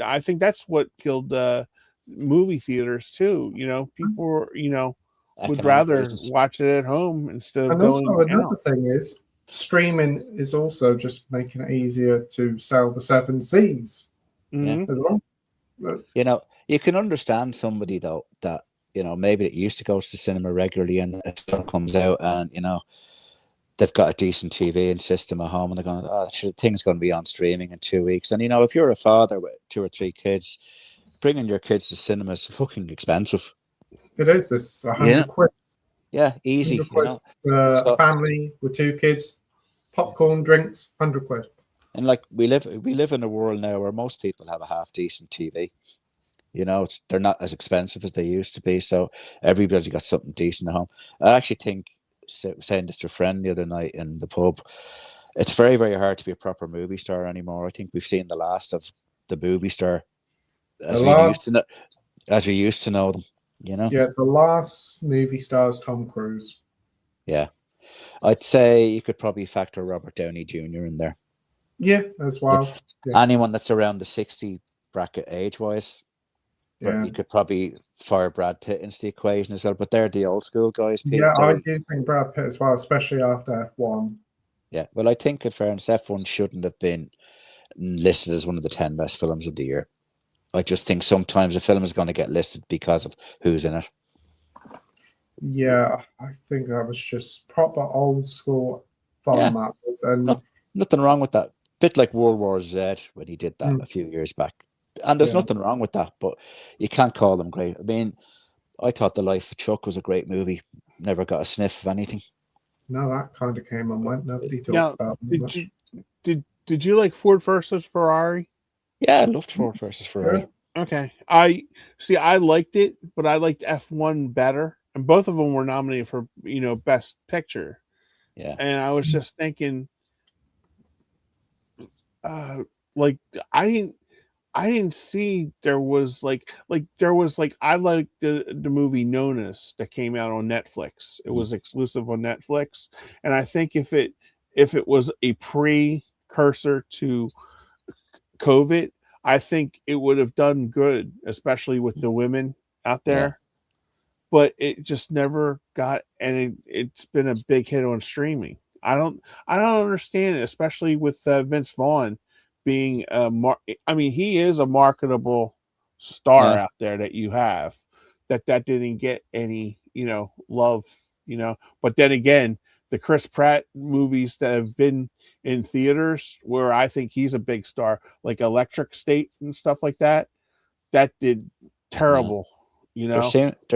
I think that's what killed movie theaters too. People would rather watch it at home instead of going out. Another thing is, streaming is also just making it easier to sell the 7 Cs as well. You can understand somebody though that maybe it used to go to the cinema regularly, and the film comes out, and they've got a decent TV and system at home, and they're going, the thing's going to be on streaming in 2 weeks. And if you're a father with 2 or 3 kids, bringing your kids to cinema is fucking expensive. It is. It's 100 quid. Yeah, easy. 100 quid. A So- family with 2 kids, popcorn, drinks, 100 quid. And like we live in a world now where most people have a half decent TV. They're not as expensive as they used to be, so everybody's got something decent at home. I actually think, saying this to a friend the other night in the pub, it's very, very hard to be a proper movie star anymore. I think we've seen the last of the movie star as we used to know them. Yeah, the last movie star is Tom Cruise. Yeah, I'd say you could probably factor Robert Downey Jr. in there. Yeah, as well. Yeah. Anyone that's around the 60 bracket age-wise. But you could probably fire Brad Pitt into the equation as well. But they're the old school guys. Yeah, I do think Brad Pitt as well, especially after F1. Yeah, well, I think in fairness, F1 shouldn't have been listed as one of the 10 best films of the year. I just think sometimes a film is going to get listed because of who's in it. Yeah, I think that was just proper old school fun. That was, and nothing wrong with that. Bit like World War Z when he did that a few years back. And there's nothing wrong with that, but you can't call them great. I mean, I thought The Life of Chuck was a great movie. Never got a sniff of anything. No, that kind of came and went. Nobody talked about it. Did you like Ford versus Ferrari? Yeah, I loved Ford versus Ferrari. Okay. I liked it, but I liked F1 better. And both of them were nominated for, Best Picture. Yeah. And I was just thinking, I didn't see there was I liked the movie Nonas that came out on Netflix. It was exclusive on Netflix, and I think if it was a precursor to COVID, I think it would have done good, especially with the women out there. Yeah. But it just never got, and it's been a big hit on streaming. I don't understand it, especially with Vince Vaughn being he is a marketable star out there that you have that didn't get any love, but then again, the Chris Pratt movies that have been in theaters where I think he's a big star, like Electric State and stuff like that did terrible. There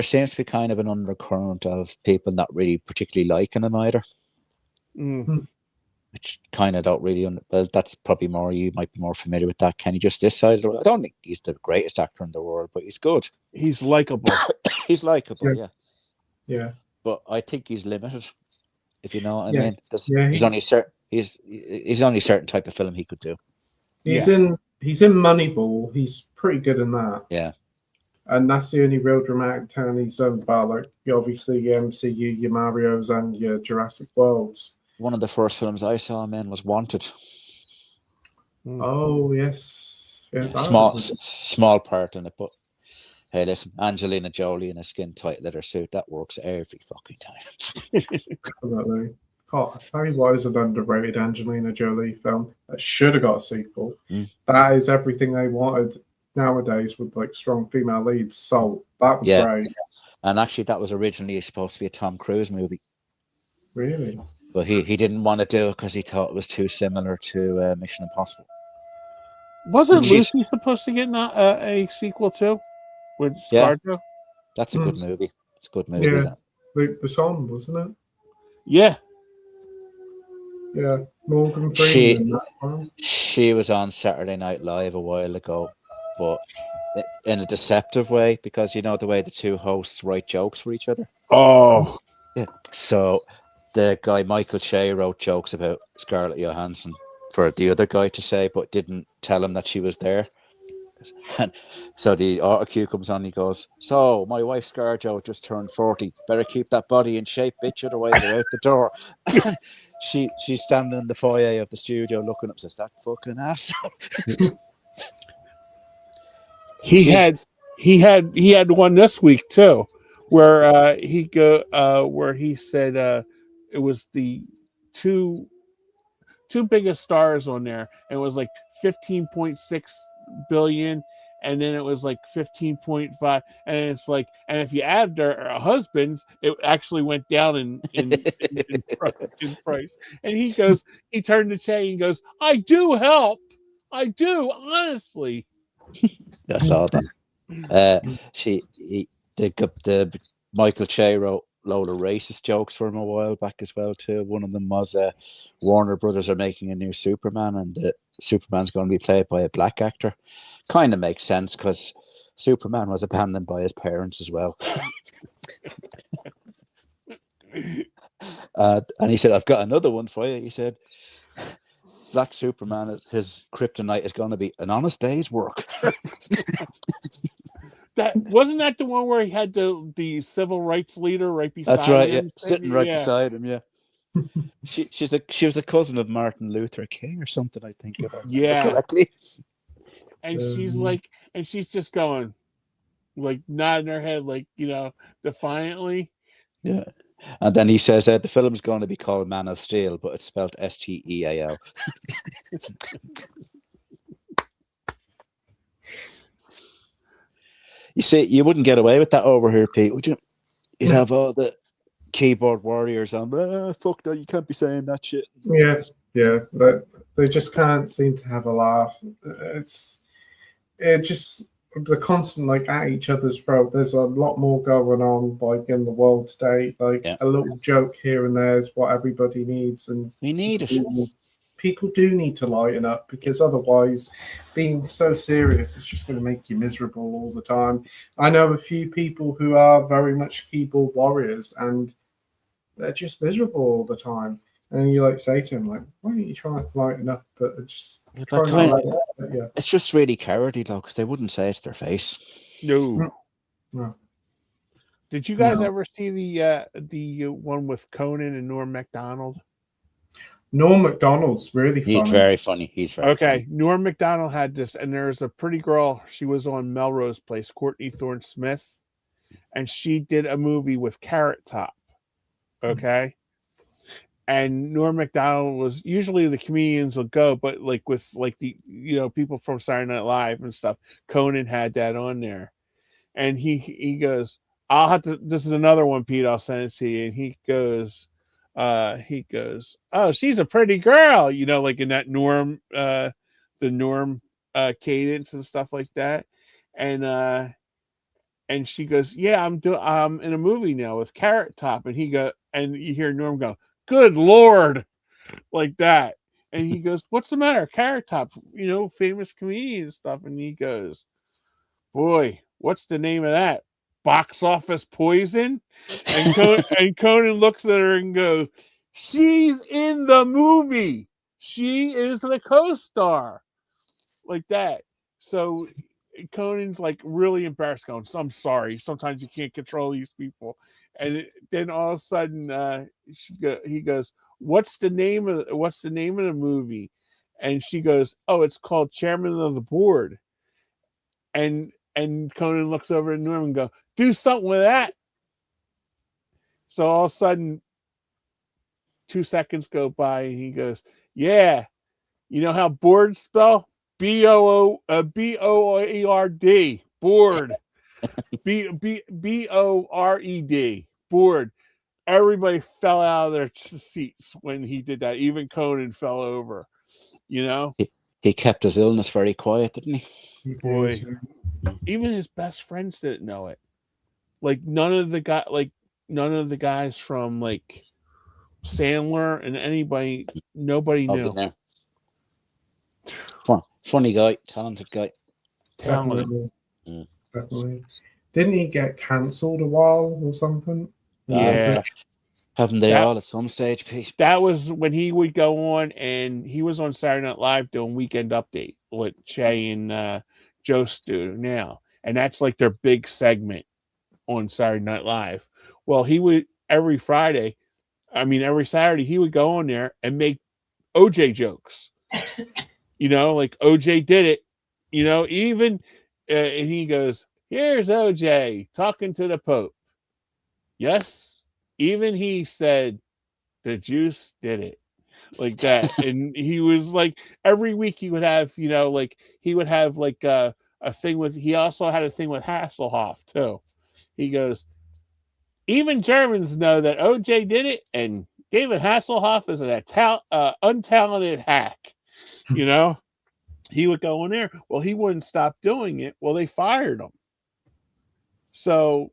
seems to be kind of an undercurrent of people not really particularly liking him either. Which kind of don't really well, that's probably more, you might be more familiar with that, Kenny, just this side of the world. I don't think he's the greatest actor in the world, but he's good. He's likable. He's likable, yeah. But I think he's limited, if you know what I mean. He's only a certain type of film he could do. He's in Moneyball. He's pretty good in that. Yeah. And that's the only real dramatic turn he's done about, like, obviously your MCU, your Marios, and your Jurassic Worlds. One of the first films I saw him in was Wanted. Oh, yes. Yeah, small part in it, but hey, listen, Angelina Jolie in a skin-tight leather suit, that works every fucking time. Definitely. God, I'll tell you what is an underrated Angelina Jolie film that should have got a sequel. That is everything they wanted nowadays with, like, strong female leads. So that was great. And actually, that was originally supposed to be a Tom Cruise movie. Really? But he didn't want to do it because he thought it was too similar to Mission Impossible. Wasn't Lucy supposed to get a sequel too? With ScarJo? That's a good movie. It's a good movie. Yeah. Luke Besson, wasn't it? Yeah. Yeah. Morgan Freeman. She was on Saturday Night Live a while ago, but in a deceptive way, because you know the way the two hosts write jokes for each other. Oh. Yeah. So the guy Michael Che wrote jokes about Scarlett Johansson for the other guy to say, but didn't tell him that she was there. And so the auto cue comes on. He goes, "So my wife ScarJo just turned 40. Better keep that body in shape, bitch. Otherwise, they're out the door." She's standing in the foyer of the studio, looking up. Says, "That fucking asshole." He had one this week too, where he said it was the two biggest stars on there, and it was like 15.6 billion, and then it was like 15.5, and it's like, and if you add their husbands, it actually went down in price. And he turned to Che and goes, I do help, I do, honestly. That's all that. The Michael Che wrote load of racist jokes for him a while back as well too. One of them was Warner Brothers are making a new Superman, and Superman's going to be played by a black actor. Kind of makes sense because Superman was abandoned by his parents as well. And he said, "I've got another one for you." He said, "Black Superman, his kryptonite is going to be an honest day's work." That wasn't that the one where he had the civil rights leader right beside That's right, him? yeah, sitting right beside him. Yeah, she was a cousin of Martin Luther King or something, I think, if I remember correctly. And she's like, and she's just going, like nodding her head, like defiantly. Yeah, and then he says the film's going to be called Man of Steel, but it's spelled Steal. You see, you wouldn't get away with that over here, Pete, would you? You'd have all the keyboard warriors on. Fuck that! You can't be saying that shit. Yeah. They just can't seem to have a laugh. The constant like at each other's throat. There's a lot more going on like in the world today. Like a little joke here and there is what everybody needs, and we need it. People do need to lighten up, because otherwise being so serious is just going to make you miserable all the time. I know a few people who are very much keyboard warriors, and they're just miserable all the time. And you like say to them, like, why don't you try to lighten up? But just it's just really cowardly though, because they wouldn't say it to their face. No. Did you guys ever see the one with Conan and Norm Macdonald? Norm Macdonald's really funny. He's very funny. He's very funny. Norm Macdonald had this, and there's a pretty girl. She was on Melrose Place, Courtney Thorne Smith, and she did a movie with Carrot Top. Okay. And Norm Macdonald was usually the comedians will go, but like with like the people from Saturday Night Live and stuff, Conan had that on there, and he goes, "I'll have to. This is another one, Pete. I'll send it to you." And he goes, "Oh, she's a pretty girl," like in that Norm, the Norm cadence and stuff like that, and she goes, "Yeah, I'm in a movie now with Carrot Top," and and you hear Norm go, "Good Lord," like that. And he goes, "What's the matter? Carrot Top, famous comedian and stuff." And he goes, "Boy, what's the name of that? Box Office Poison?" And Conan looks at her and goes, "She's in the movie. She is the co-star." Like that. So Conan's like really embarrassed, going, "I'm sorry. Sometimes you can't control these people." And then all of a sudden, he goes, "What's the name of the movie?" And she goes, "Oh, it's called Chairman of the Board." And Conan looks over at Norm and goes, "Do something with that." So all of a sudden, 2 seconds go by, and he goes, "Yeah, you know how board spell? Boerd, board, Bored, board." Everybody fell out of their seats when he did that. Even Conan fell over. He kept his illness very quiet, didn't he? Boy, even his best friends didn't know it. Like none of the guys from like Sandler and anybody, nobody knew. Funny guy, talented guy. Definitely. Definitely. Didn't he get cancelled a while or something? Yeah. Haven't they all at some stage, Pete? That was when he would go on, and he was on Saturday Night Live doing Weekend Update, what Che and Jost do now. And that's like their big segment on Saturday Night Live. Well, he would every Saturday, he would go on there and make OJ jokes. Like OJ did it. Even and he goes, "Here's OJ talking to the Pope." Yes, even he said the juice did it, like that. And he was like, every week he would have, he would have like a thing with. He also had a thing with Hasselhoff too. He goes, "Even Germans know that OJ did it, and David Hasselhoff is an untalented hack." He would go in there. Well, he wouldn't stop doing it. Well, they fired him. So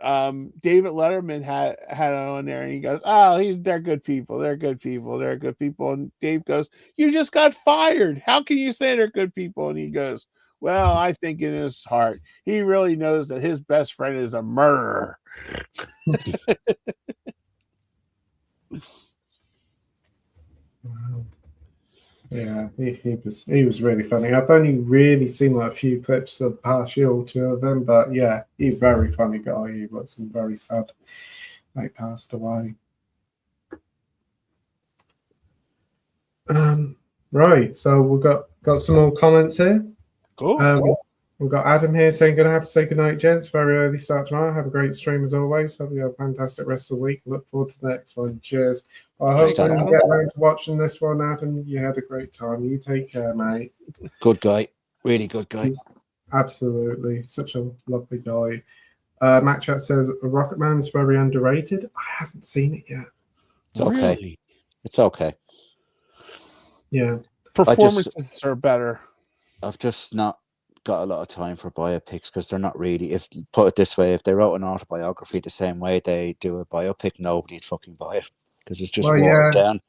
David Letterman had on there, and he goes, "Oh, they're good people. They're good people. They're good people." And Dave goes, "You just got fired. How can you say they're good people?" And he goes, "Well, I think in his heart, he really knows that his best friend is a murderer." Wow. Yeah, he was really funny. I've only really seen like a few clips of past year or two of him, but yeah, he's a very funny guy. He was very sad he passed away. Right, so we've got some more comments here. Cool. We've got Adam here saying, "Gonna have to say goodnight, gents. Very early start tomorrow. Have a great stream as always. Hope you have a fantastic rest of the week. Look forward to the next one. Cheers." Well, I hope when you get around to watching this one, Adam, you had a great time. You take care, mate. Good guy. Really good guy. Absolutely. Such a lovely guy. Matt Chat says, Rocket Man's very underrated. I haven't seen it yet. It's okay. Really? It's okay. Yeah. Performances are better. I've just not got a lot of time for biopics because they're not really, if put it this way, if they wrote an autobiography the same way they do a biopic, nobody'd fucking buy it because it's just watered down.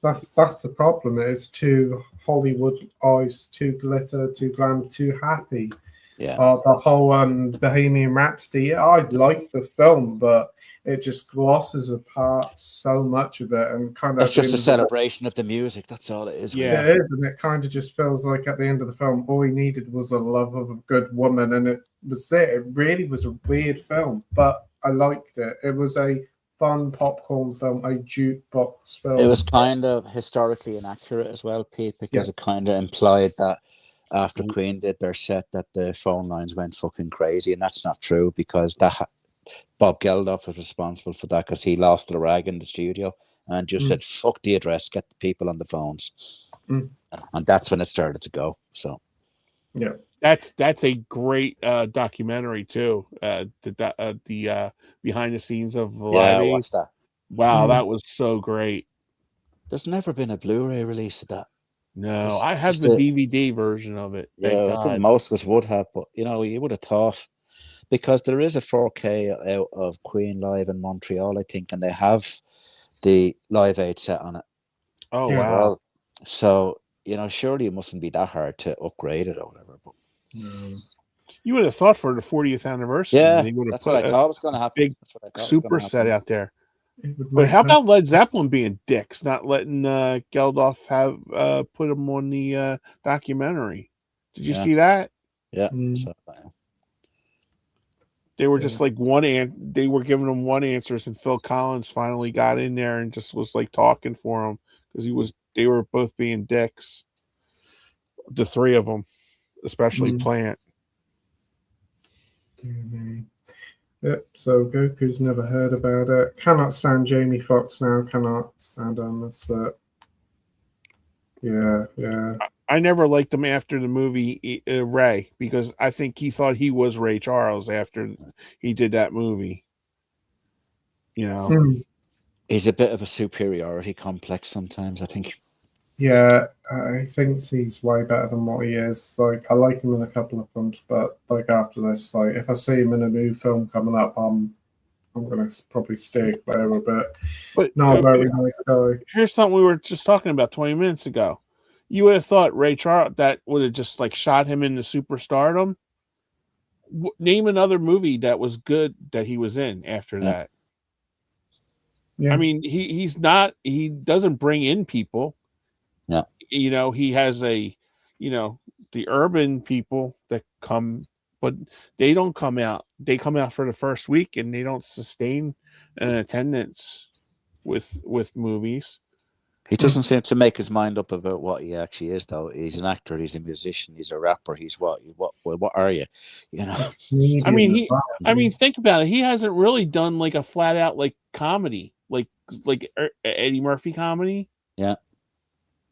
That's the problem. It's too Hollywoodized, too glitter, too glam, too happy. Yeah. The whole Bohemian Rhapsody. I like the film, but it just glosses apart so much of it and kind of. It's just a celebration of the music. That's all it is. Yeah, it is, and it kind of just feels like at the end of the film, all he needed was the love of a good woman, and it was it. It really was a weird film, but I liked it. It was a fun popcorn film, a jukebox film. It was kind of historically inaccurate as well, Pete, because it kind of implied that after Queen did their set that the phone lines went fucking crazy, and that's not true because Bob Geldof was responsible for that because he lost the rag in the studio and just said, "Fuck the address, get the people on the phones," and that's when it started to go. So, yeah, that's a great documentary too. The behind the scenes of Live Aid. Watch that. Wow, that was so great. There's never been a Blu-ray release of that. No, I have the DVD version of it. Yeah, I think most of us would have, but you would have thought because there is a 4K out of Queen live in Montreal, I think, and they have the Live Aid set on it. Oh wow! Well. So surely it mustn't be that hard to upgrade it or whatever. But you would have thought for the 40th anniversary, that's what I thought was going to happen. Big super set out there. But how about Led Zeppelin being dicks, not letting Geldof have put him on the documentary? Did you see that? Yeah. They were just like they were giving him one answers, and Phil Collins finally got in there and just was like talking for him because they were both being dicks. The three of them, especially Plant. Yep, so Goku's never heard about it. Cannot stand Jamie Foxx now. Cannot stand on this. Yeah. I never liked him after the movie Ray because I think he thought he was Ray Charles after he did that movie. He's a bit of a superiority complex sometimes, I think. Yeah, I think he's way better than what he is. Like, I like him in a couple of films, but like after this, like if I see him in a new film coming up, I'm gonna probably stay clear a bit. But not a very nice guy. Here's something we were just talking about 20 minutes ago. You would have thought Ray Charles that would have just like shot him into superstardom. Name another movie that was good that he was in after that. Yeah. I mean, he doesn't bring in people. Yeah. He has the urban people that come, but they don't come out. They come out for the first week and they don't sustain an attendance with movies. He doesn't seem to make his mind up about what he actually is, though. He's an actor, he's a musician, he's a rapper, he's what are you? I mean, think about it. He hasn't really done like a flat out like comedy, like Eddie Murphy comedy. Yeah.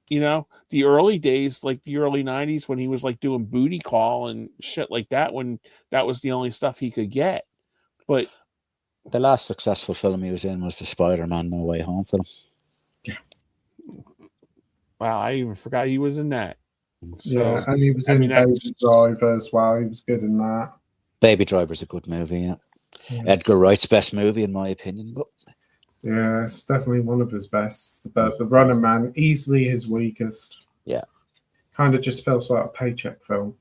The early days, like the early 90s when he was like doing Booty Call and shit like that, when that was the only stuff he could get. But the last successful film he was in was the Spider-Man No Way Home film. Yeah. Wow, I even forgot he was in that. So, and he was in Baby Driver as well. He was good in that. Baby Driver's a good movie, yeah. Edgar Wright's best movie, in my opinion. But yeah, it's definitely one of his best. But The Running Man, easily his weakest. Yeah. Kind of just feels like a paycheck film.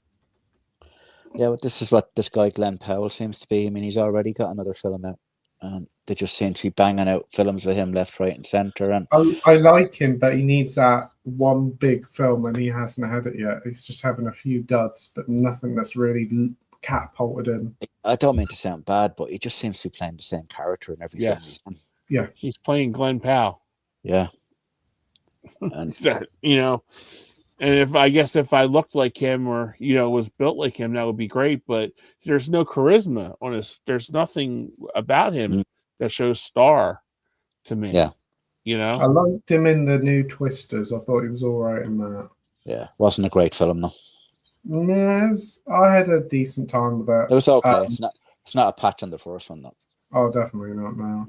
yeah, but this is what this guy Glenn Powell seems to be. I mean, he's already got another film out, and they just seem to be banging out films with him left, right, and centre. And I like him, but he needs that one big film, and he hasn't had it yet. He's just having a few duds, but nothing that's really catapulted him. I don't mean to sound bad, but he just seems to be playing the same character in every film Yes. he's in. Yeah, He's playing Glenn Powell. Yeah, and You know, and if I looked like him or was built like him, that would be great. But there's no charisma on his. There's nothing about him that shows star to me. Yeah. I liked him in the new Twisters. I thought he was all right in that. yeah, wasn't a great film, no. No, I had a decent time with that. It was okay. It's not a patch on the first one, though. Oh, definitely not now.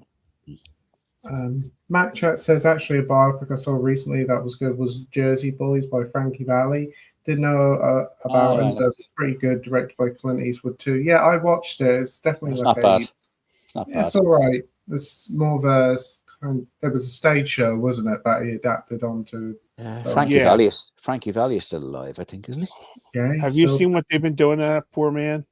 Matt Chat says actually a biopic I saw recently that was good was Jersey Boys by Frankie Valli. Didn't know about it. Yeah. It's pretty good, directed by Clint Eastwood too. Yeah, I watched it. It's definitely It's like not bad. It's not bad. It's all right. It's more of a it was a stage show, wasn't it, that he adapted onto? Frankie Valli is still alive, I think, isn't he? Yeah. Have you seen what they've been doing to that poor man?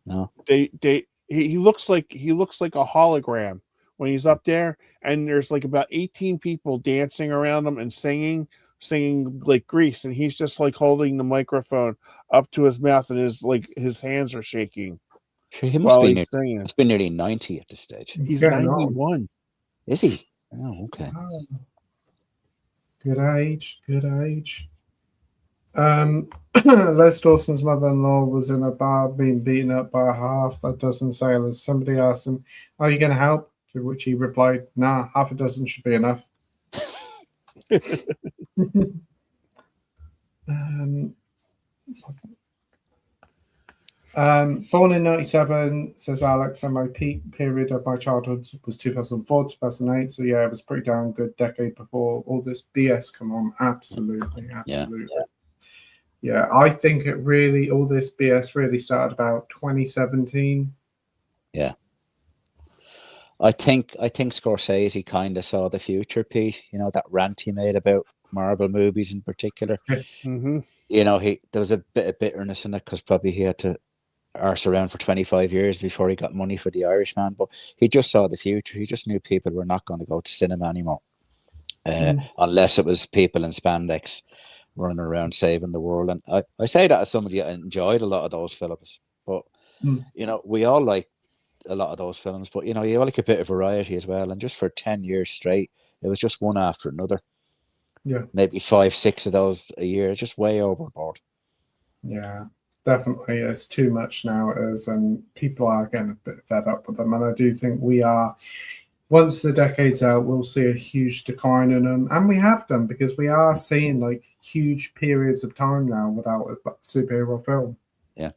No. He looks like a hologram when he's up there, and there's like about 18 people dancing around him and singing like Grease, and he's just like holding the microphone up to his mouth, and his hands are shaking. Sure, he must be singing. It's been nearly 90 at this stage. He's 91. Is he? Oh, okay. Oh. Good age. Les Dawson's mother-in-law was in a bar being beaten up by half a dozen sailors. Somebody asked him, "Are you going to help?" To which he replied, "Nah, half a dozen should be enough." Born in 97, says Alex, and my peak period of my childhood was 2004, 2008. So yeah, it was a pretty damn good decade before all this BS come on. Absolutely. Yeah, I think all this BS really started about 2017. Yeah. I think Scorsese kind of saw the future, Pete. That rant he made about Marvel movies in particular. Mm-hmm. There was a bit of bitterness in it because probably he had to arse around for 25 years before he got money for The Irishman, but he just saw the future. He just knew people were not going to go to cinema anymore unless it was people in spandex running around saving the world. And I say that as somebody that enjoyed a lot of those films, but we all like a lot of those films, but you like a bit of variety as well. And just for 10 years straight, it was just one after another. Yeah, maybe 5-6 of those a year. Just way overboard. Yeah, definitely. It's too much now, and people are getting a bit fed up with them. And I do think we are. Once the decade's out, we'll see a huge decline in them, and we have done, because we are seeing like huge periods of time now without a superhero film. Yeah.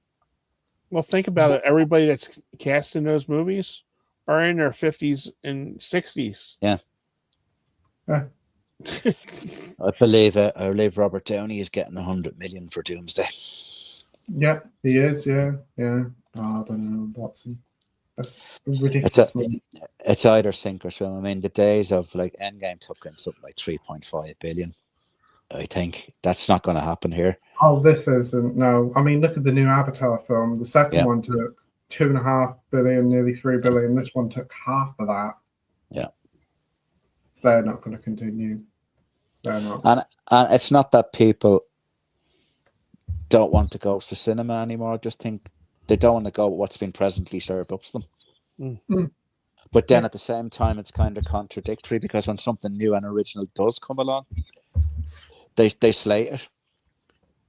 Well, think about it. Everybody that's cast in those movies are in their 50s and 60s. Yeah. I believe Robert Downey is getting 100 million for Doomsday. Yeah, he is. Yeah. Oh, I don't know, Watson. That's ridiculous. It's either sink or swim. I mean, the days of like Endgame took in something like 3.5 billion. I think that's not going to happen here. Oh, this isn't. No, I mean, look at the new Avatar film. The second one took 2.5 billion, nearly 3 billion. This one took half of that. Yeah. They're not going to continue. They're not. And it's not that people don't want to go to cinema anymore. I just think they don't want to go with what's been presently served up to them. Mm. But then at the same time, it's kind of contradictory, because when something new and original does come along, they slate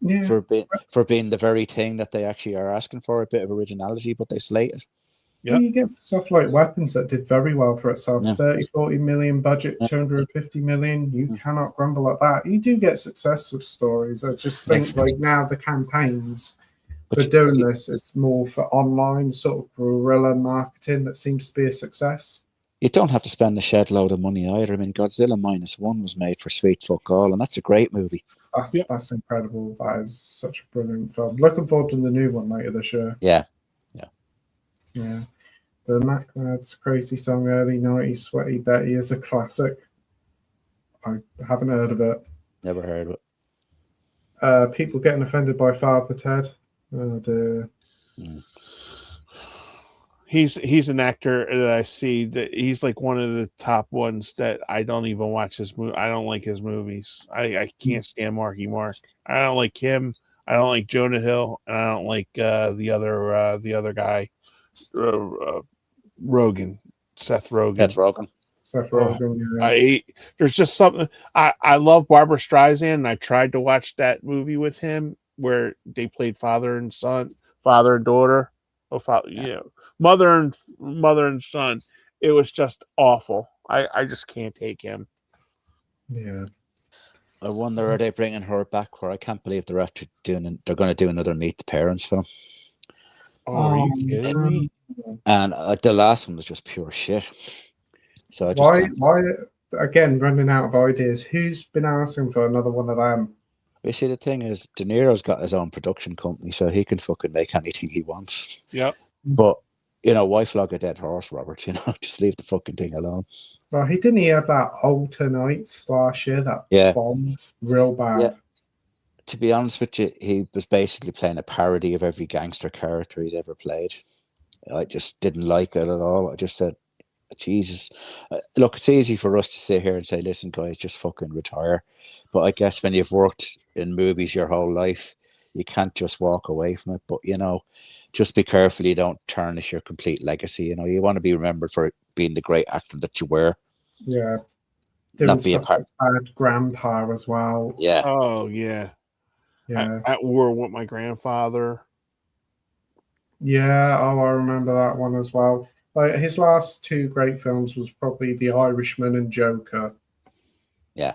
it for being the very thing that they actually are asking for, a bit of originality, but they slate it. Yeah. You get stuff like Weapons that did very well for itself. 30-40 million budget, 250 million. You cannot grumble at that. You do get success of stories. I just think like now the campaigns for doing this, it's more for online sort of guerrilla marketing that seems to be a success. You don't have to spend a shed load of money either. I mean, Godzilla -1 was made for sweet fuck all, and that's a great movie. That's incredible. That is such a brilliant film. Looking forward to the new one later this year. Yeah. The MacLads Crazy Song early 90s Sweaty Betty is a classic. I haven't heard of it. Never heard of it. People getting offended by Father Ted. Oh dear. He's an actor that I see that he's like one of the top ones that I don't even watch his movie. I don't like his movies. I can't stand Marky Mark. I don't like him. I don't like Jonah Hill, and I don't like the other guy, Rogen, Seth Rogen. Seth Rogen. Yeah. There's just something. I love Barbara Streisand, and I tried to watch that movie with him where they played father and daughter, mother and son. It was just awful. I just can't take him. Yeah. I wonder, are they bringing her back? Where I can't believe they're going to do another Meet the Parents film. Oh, are you kidding me? And the last one was just pure shit. So why again, running out of ideas? Who's been asking for another one of them? You see, the thing is, De Niro's got his own production company, so he can fucking make anything he wants. Yep. But why flog a dead horse, Robert? Just leave the fucking thing alone. Well, he have that Alternites last year that bombed real bad. Yeah. To be honest with you, he was basically playing a parody of every gangster character he's ever played. I just didn't like it at all. I just said, Jesus. Look, it's easy for us to sit here and say, listen, guys, just fucking retire. But I guess when you've worked in movies your whole life, you can't just walk away from it. But, just be careful you don't tarnish your complete legacy. You want to be remembered for being the great actor that you were. Yeah. Doing stuff like Bad Grandpa as well. Yeah. Oh, yeah. Yeah. At war with my grandfather. Yeah, I remember that one as well. Like his last two great films was probably The Irishman and Joker. Yeah.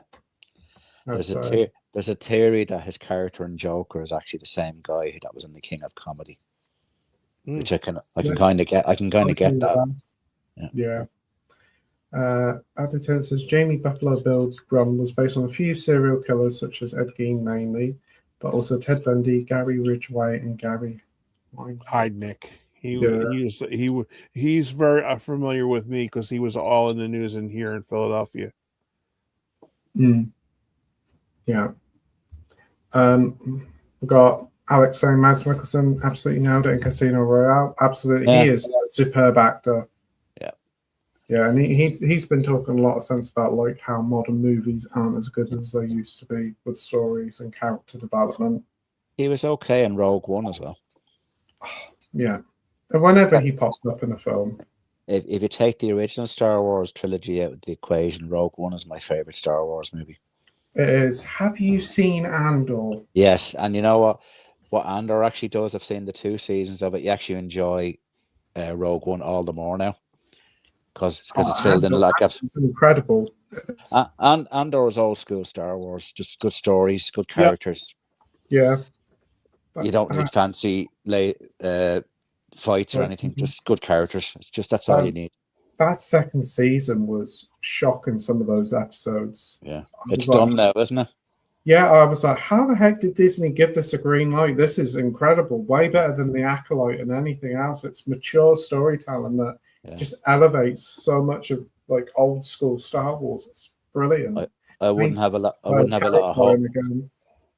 There's a theory that his character in Joker is actually the same guy that was in The King of Comedy. Which I can kind of get. I can kind of get that. Yeah. Adderton says Jamie Buffalo Bill Grum was based on a few serial killers such as Ed Gein mainly, but also Ted Bundy, Gary Ridgway, and Gary Heidnik. He's very familiar with me because he was all in the news in here in Philadelphia. Yeah. We got Alex saying Mads Mikkelsen absolutely nailed it in Casino Royale. Absolutely, he is a superb actor. Yeah, yeah, and he's been talking a lot of sense about like how modern movies aren't as good as they used to be with stories and character development. He was okay in Rogue One as well. Yeah, and whenever he pops up in a film. If you take the original Star Wars trilogy out of the equation, Rogue One is my favorite Star Wars movie. It is. Have you seen Andor? Yes, and you know what? What Andor actually does, I've seen the 2 seasons of it. You actually enjoy Rogue One all the more now because it's filled in a lot of. It's incredible. And Andor is old school Star Wars, just good stories, good characters. Yeah. You don't need fancy fights or anything, just good characters. It's just that's all you need. That second season was shocking, some of those episodes. Yeah. It's done now, isn't it? Yeah, I was like, how the heck did Disney give this a green light? This is incredible. Way better than The Acolyte and anything else. It's mature storytelling that just elevates so much of like old school Star Wars. It's brilliant. I wouldn't have a lot of hope.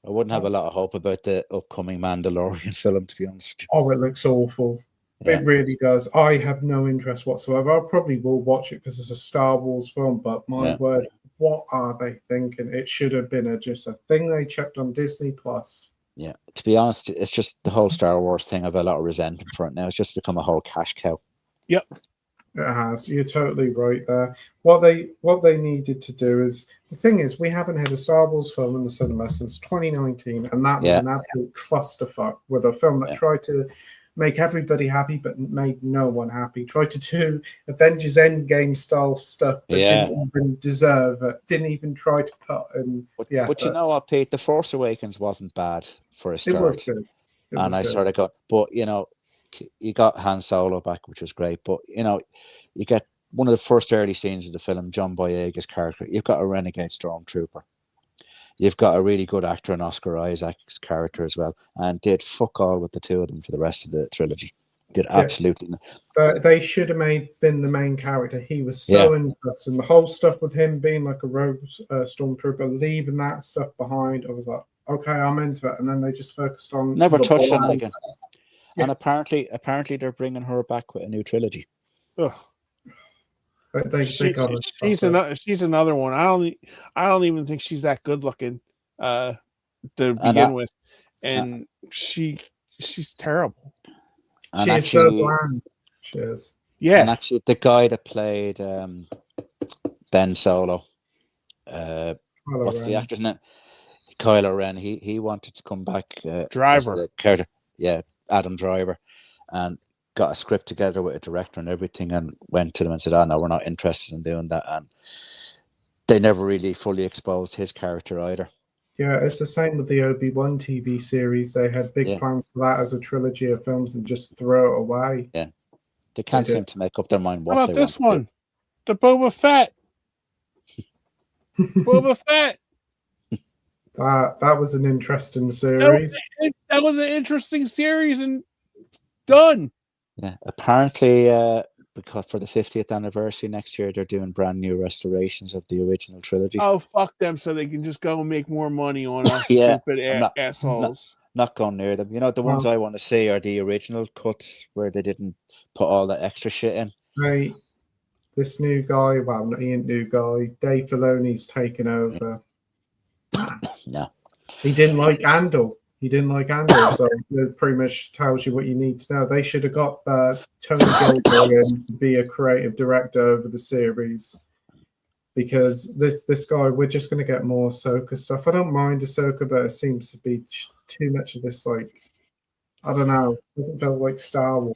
I wouldn't have a lot of hope about the upcoming Mandalorian film, to be honest with you. Oh, it looks awful. Yeah. It really does. I have no interest whatsoever. I probably will watch it because it's a Star Wars film, but my word, what are they thinking? It should have been just a thing they checked on Disney Plus. Yeah, to be honest, it's just the whole Star Wars thing. I have a lot of resentment for it now. It's just become a whole cash cow. Yep. It has. You're totally right there. What they needed to do is, the thing is, we haven't had a Star Wars film in the cinema since 2019, and that was an absolute clusterfuck with a film that tried to make everybody happy but made no one happy. Tried to do Avengers Endgame style stuff but didn't even deserve it. Didn't even try to put in But you know what, Pete? The Force Awakens wasn't bad for a start. It was good. I sort of got, but you got Han Solo back, which was great. But you get one of the first early scenes of the film, John Boyega's character. You've got a renegade stormtrooper. You've got a really good actor in Oscar Isaac's character as well, and did fuck all with the two of them for the rest of the trilogy. Did absolutely They should have made Finn the main character. He was so interesting. The whole stuff with him being like a rogue stormtrooper, leaving that stuff behind, I was like, okay, I'm into it. And then they just focused on never the touched on it blonde. again. And apparently they're bringing her back with a new trilogy. Ugh. She's another one. I don't even think she's that good looking to begin with, and she's terrible. She is so bland. She is. Yeah. And actually, the guy that played Ben Solo, what's the actor's name? Kylo Ren. He wanted to come back. Driver. As the character. Yeah, Adam Driver, and got a script together with a director and everything, and went to them and said, "Oh no, we're not interested in doing that." And they never really fully exposed his character either. Yeah, it's the same with the Obi-Wan TV series. They had big plans for that as a trilogy of films and just throw it away. Yeah, they can't seem to make up their mind what. How about they this want one? The Boba Fett. Boba Fett. That was an interesting series. That was an interesting series and done. Yeah, apparently, because for the 50th anniversary next year, they're doing brand new restorations of the original trilogy. Oh, fuck them! So they can just go and make more money on us stupid assholes. Not going near them. You know, the ones I want to see are the original cuts where they didn't put all that extra shit in. Right. This new guy, well, he ain't new guy. Dave Filoni's taken over. No. He didn't like Andor. So it pretty much tells you what you need to know. They should have got Tony Gilroy in to be a creative director over the series, because this guy, we're just going to get more Ahsoka stuff. I don't mind Ahsoka, but it seems to be too much of this, like, I don't know. It doesn't feel like Star Wars.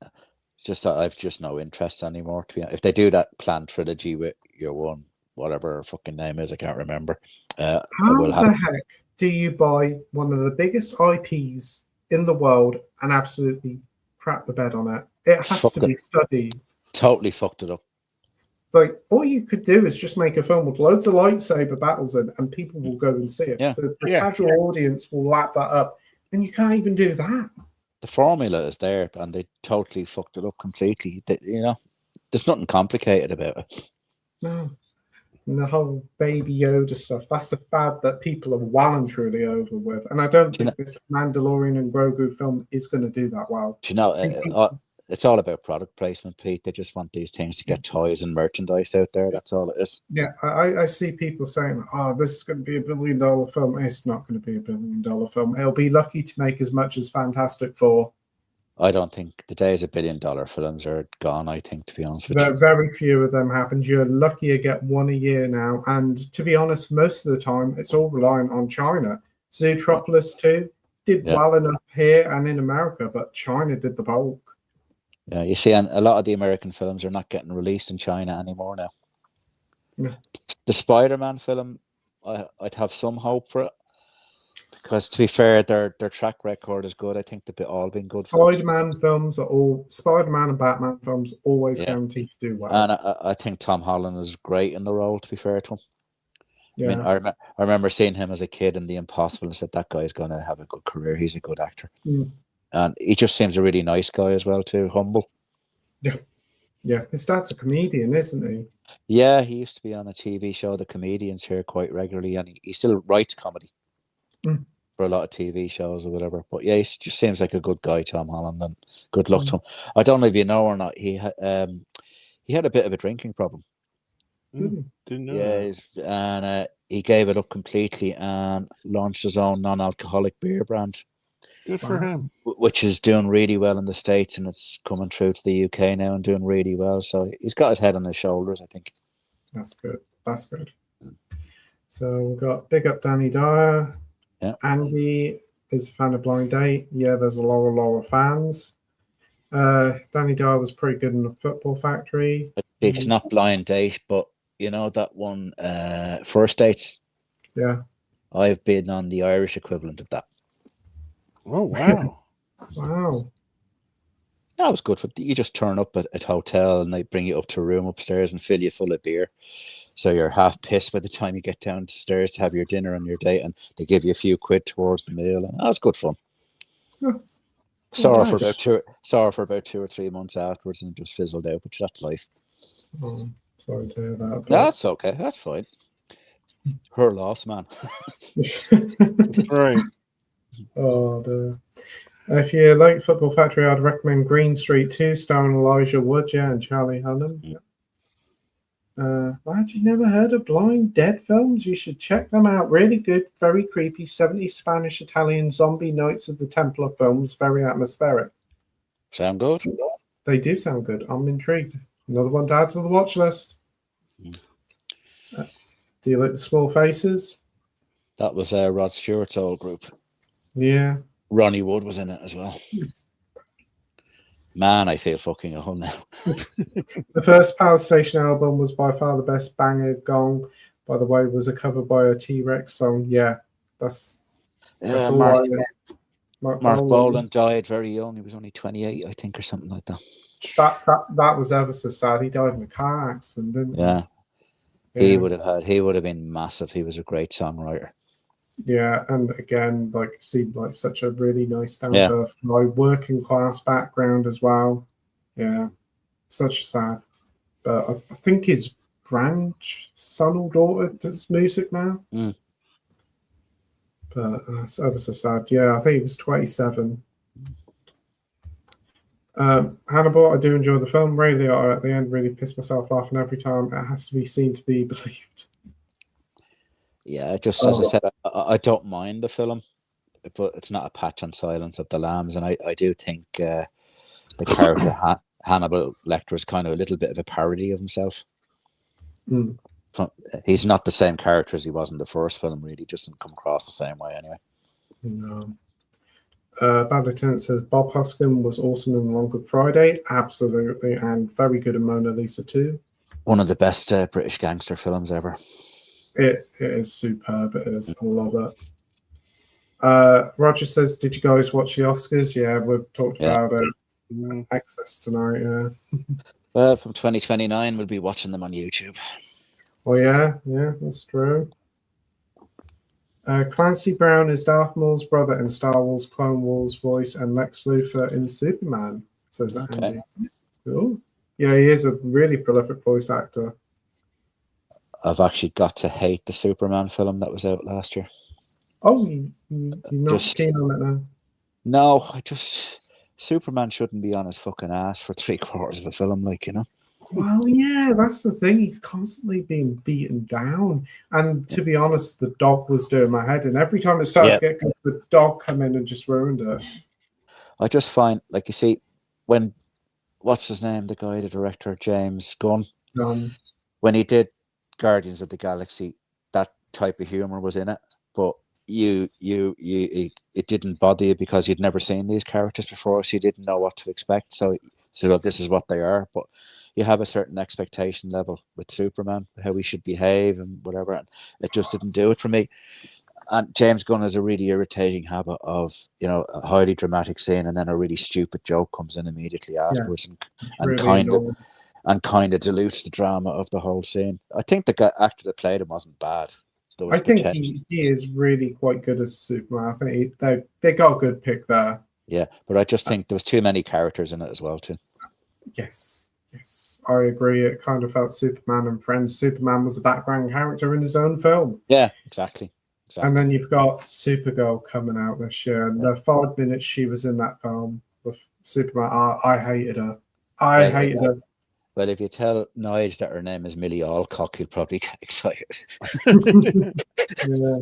It's just that I've just no interest anymore. To be honest. If they do that planned trilogy with your one, whatever her fucking name is, I can't remember. How the heck do you buy one of the biggest IPs in the world and absolutely crap the bed on it? It has to be studied. Totally fucked it up. Like, all you could do is just make a film with loads of lightsaber battles in, and people will go and see it. Yeah. The casual audience will lap that up, and you can't even do that. The formula is there, and they totally fucked it up completely. There's nothing complicated about it. No. And the whole Baby Yoda stuff, that's a fad that people are well and truly over with. And I don't think this Mandalorian and Grogu film is going to do that well. Do you know, it's all about product placement, Pete. They just want these things to get toys and merchandise out there. That's all it is. Yeah, I see people saying, oh, this is going to be $1 billion film. It's not going to be $1 billion film. It'll be lucky to make as much as Fantastic Four. I don't think the days of $1 billion films are gone, I think, to be honest with you. Very few of them happen. You're lucky to get one a year now. And to be honest, most of the time, it's all reliant on China. Zootropolis 2 did well enough here and in America, but China did the bulk. Yeah, you see, and a lot of the American films are not getting released in China anymore now. Yeah. The Spider-Man film, I'd have some hope for it. Because to be fair, their track record is good. I think they've all been good. Spider-Man and Batman films always guaranteed to do well. And I think Tom Holland is great in the role, to be fair to him. Yeah. I mean, I remember seeing him as a kid in The Impossible and said, that guy's going to have a good career. He's a good actor. And he just seems a really nice guy as well, too. Humble. Yeah. Yeah. His dad's a comedian, isn't he? Yeah, he used to be on a TV show, The Comedians, here quite regularly. And he still writes comedy. For a lot of TV shows or whatever. But yeah, he just seems like a good guy, Tom Holland, and good luck to him. I don't know if you know or not, he had a bit of a drinking problem. Didn't know. Yeah, and he gave it up completely and launched his own non-alcoholic beer brand. Good for him. Which is doing really well in the States, and it's coming through to the UK now and doing really well. So he's got his head on his shoulders, I think. That's good. So we've got big up Danny Dyer. Yeah. Andy is a fan of Blind Date. Yeah, there's a lot of fans. Danny Dyer was pretty good in the Football Factory. It's not Blind Date, but you know that one, First Dates? Yeah. I've been on the Irish equivalent of that. Oh, wow. Wow. That was good. You just turn up at a hotel and they bring you up to a room upstairs and fill you full of beer. So you're half pissed by the time you get downstairs to have your dinner on your date, and they give you a few quid towards the meal. And that was good fun. Saw her nice. for about 2 or 3 months afterwards, and just fizzled out. But that's life. Oh, sorry to hear that. No, But... that's okay. That's fine. Her loss, man. Right. Oh, dear. If you like Football Factory, I'd recommend Green Street 2, starring Elijah Wood, and Charlie Hunnam. Lad, you never heard of Blind Dead films? You should check them out. Really good, very creepy, 70s Spanish Italian zombie Knights of the Templar films, very atmospheric. Sound good? They do sound good. I'm intrigued. Another one to add to the watch list. Do you like The Small Faces? That was Rod Stewart's old group. Yeah. Ronnie Wood was in it as well. Man, I feel fucking at home now. The first Power Station album was by far the best. Banger Gong, by the way, was a cover by a T-Rex song. Yeah, that's all Mark, right. Mark Bolan died very young. He was only 28, I think, or something like that. That was ever so sad. He died in a car accident, didn't he? Yeah. He would have been massive. He was a great songwriter. Yeah, and again, like seemed like such a really nice down to earth, working class background as well. Yeah, such a sad. But I think his grandson or daughter does music now. But it's ever so sad. Yeah, I think he was 27. Hannibal, I do enjoy the film. Ray Liotta at the end really pissed myself laughing every time. It has to be seen to be believed. Yeah, just as I said, I don't mind the film, but it's not a patch on Silence of the Lambs, and I do think the character Hannibal Lecter is kind of a little bit of a parody of himself. He's not the same character as he was in the first film. Really, doesn't come across the same way anyway. No. Bad Lieutenant says Bob Hoskin was awesome in Long Good Friday, absolutely, and very good in Mona Lisa too. One of the best British gangster films ever. It is superb. It is. I love it. Roger says, "Did you guys watch the Oscars?" Yeah, we've talked about it. Access tonight. Yeah. Well, from 2029, we'll be watching them on YouTube. Oh yeah, that's true. Clancy Brown is Darth Maul's brother in Star Wars Clone Wars voice and Lex Luthor in Superman, says Andy. Cool. Yeah, he is a really prolific voice actor. I've actually got to hate the Superman film that was out last year. Oh, you're not keen on it now? No, Superman shouldn't be on his fucking ass for 3/4 of a film, like, you know. Well, yeah, that's the thing. He's constantly being beaten down. And to be honest, the dog was doing my head. And every time it started to get good, the dog come in and just ruined it. I just find, like, you see, what's his name? The guy, the director, James Gunn. When he did Guardians of the Galaxy, that type of humor was in it. But it didn't bother you because you'd never seen these characters before, so you didn't know what to expect. So this is what they are. But you have a certain expectation level with Superman, how he should behave and whatever, and it just didn't do it for me. And James Gunn has a really irritating habit of, you know, a highly dramatic scene and then a really stupid joke comes in immediately afterwards, and kind of dilutes the drama of the whole scene. I think the actor that played him wasn't bad. I think he is really quite good as Superman. I think they got a good pick there. Yeah, but I just think there was too many characters in it as well too. Yes, I agree. It kind of felt Superman and Friends. Superman was a background character in his own film. Yeah, exactly. And then you've got Supergirl coming out this year. And the 5 minutes she was in that film with Superman, I hated her. I hated her. Well, if you tell Nige that her name is Millie Alcock, he'll probably get excited. Yeah.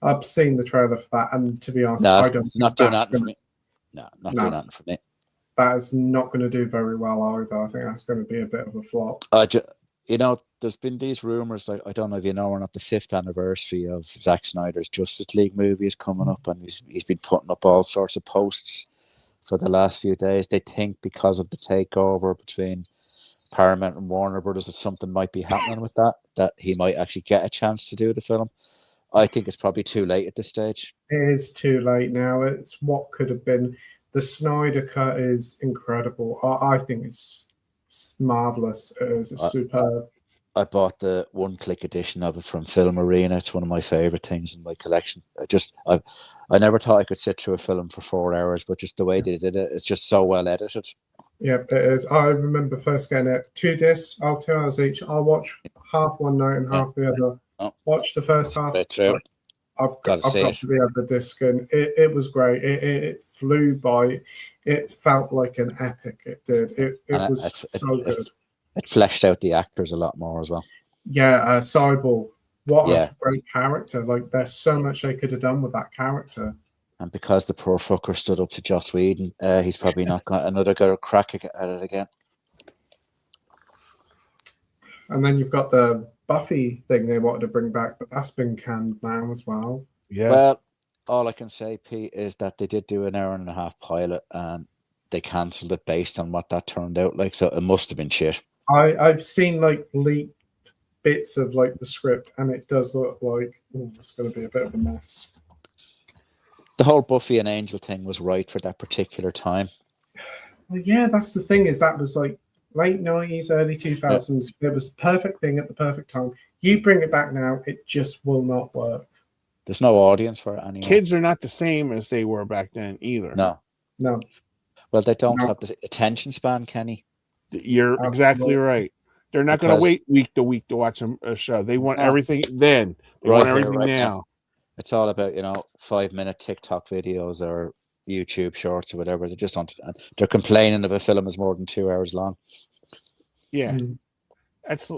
I've seen the trailer for that, and to be honest, no, I don't. Not doing that for me. No, not doing that for me. That is not going to do very well either. I think that's going to be a bit of a flop. You know, there's been these rumors, like, I don't know if you know or not, the 5th anniversary of Zack Snyder's Justice League movie is coming up, and he's been putting up all sorts of posts for the last few days. They think because of the takeover between Paramount and Warner Brothers that something might be happening with that he might actually get a chance to do the film. I think it's probably too late at this stage. It is too late now. It's what could have been. The Snyder cut is incredible. I think it's marvelous. It's superb. I bought the one-click edition of it from Film Arena. It's one of my favorite things in my collection. I never thought I could sit through a film for 4 hours, but just the way they did it, it's just so well edited. Yeah, it is. I remember first getting it, 2 discs, 2 hours each. I'll watch half one night and half the other. Oh. Watch the first half. Straight through. I've Gotta got see it. the other disc, and it was great. It flew by. It felt like an epic. It did. It was so good. It fleshed out the actors a lot more as well. Yeah, Cyborg. What a great character. Like, there's so much they could have done with that character. And because the poor fucker stood up to Joss Whedon, he's probably not got another go crack at it again. And then you've got the Buffy thing they wanted to bring back, but that's been canned now as well. Yeah. Well, all I can say, Pete, is that they did do an 1.5 hour pilot and they cancelled it based on what that turned out like. So it must have been shit. I've seen like leaked bits of like the script, and it does look like it's going to be a bit of a mess. The whole Buffy and Angel thing was right for that particular time. Well, yeah, that's the thing, is that was like late 90s, early 2000s. Yeah. It was the perfect thing at the perfect time. You bring it back now, it just will not work. There's no audience for it anymore. Kids are not the same as they were back then either. No. Well, they don't have the attention span, Kenny. You're exactly right. They're not going to wait week to week to watch a show. They want everything then. They want everything now. It's all about, 5-minute TikTok videos or YouTube shorts or whatever. They just want to, they're complaining if a film is more than 2 hours long. Yeah. That's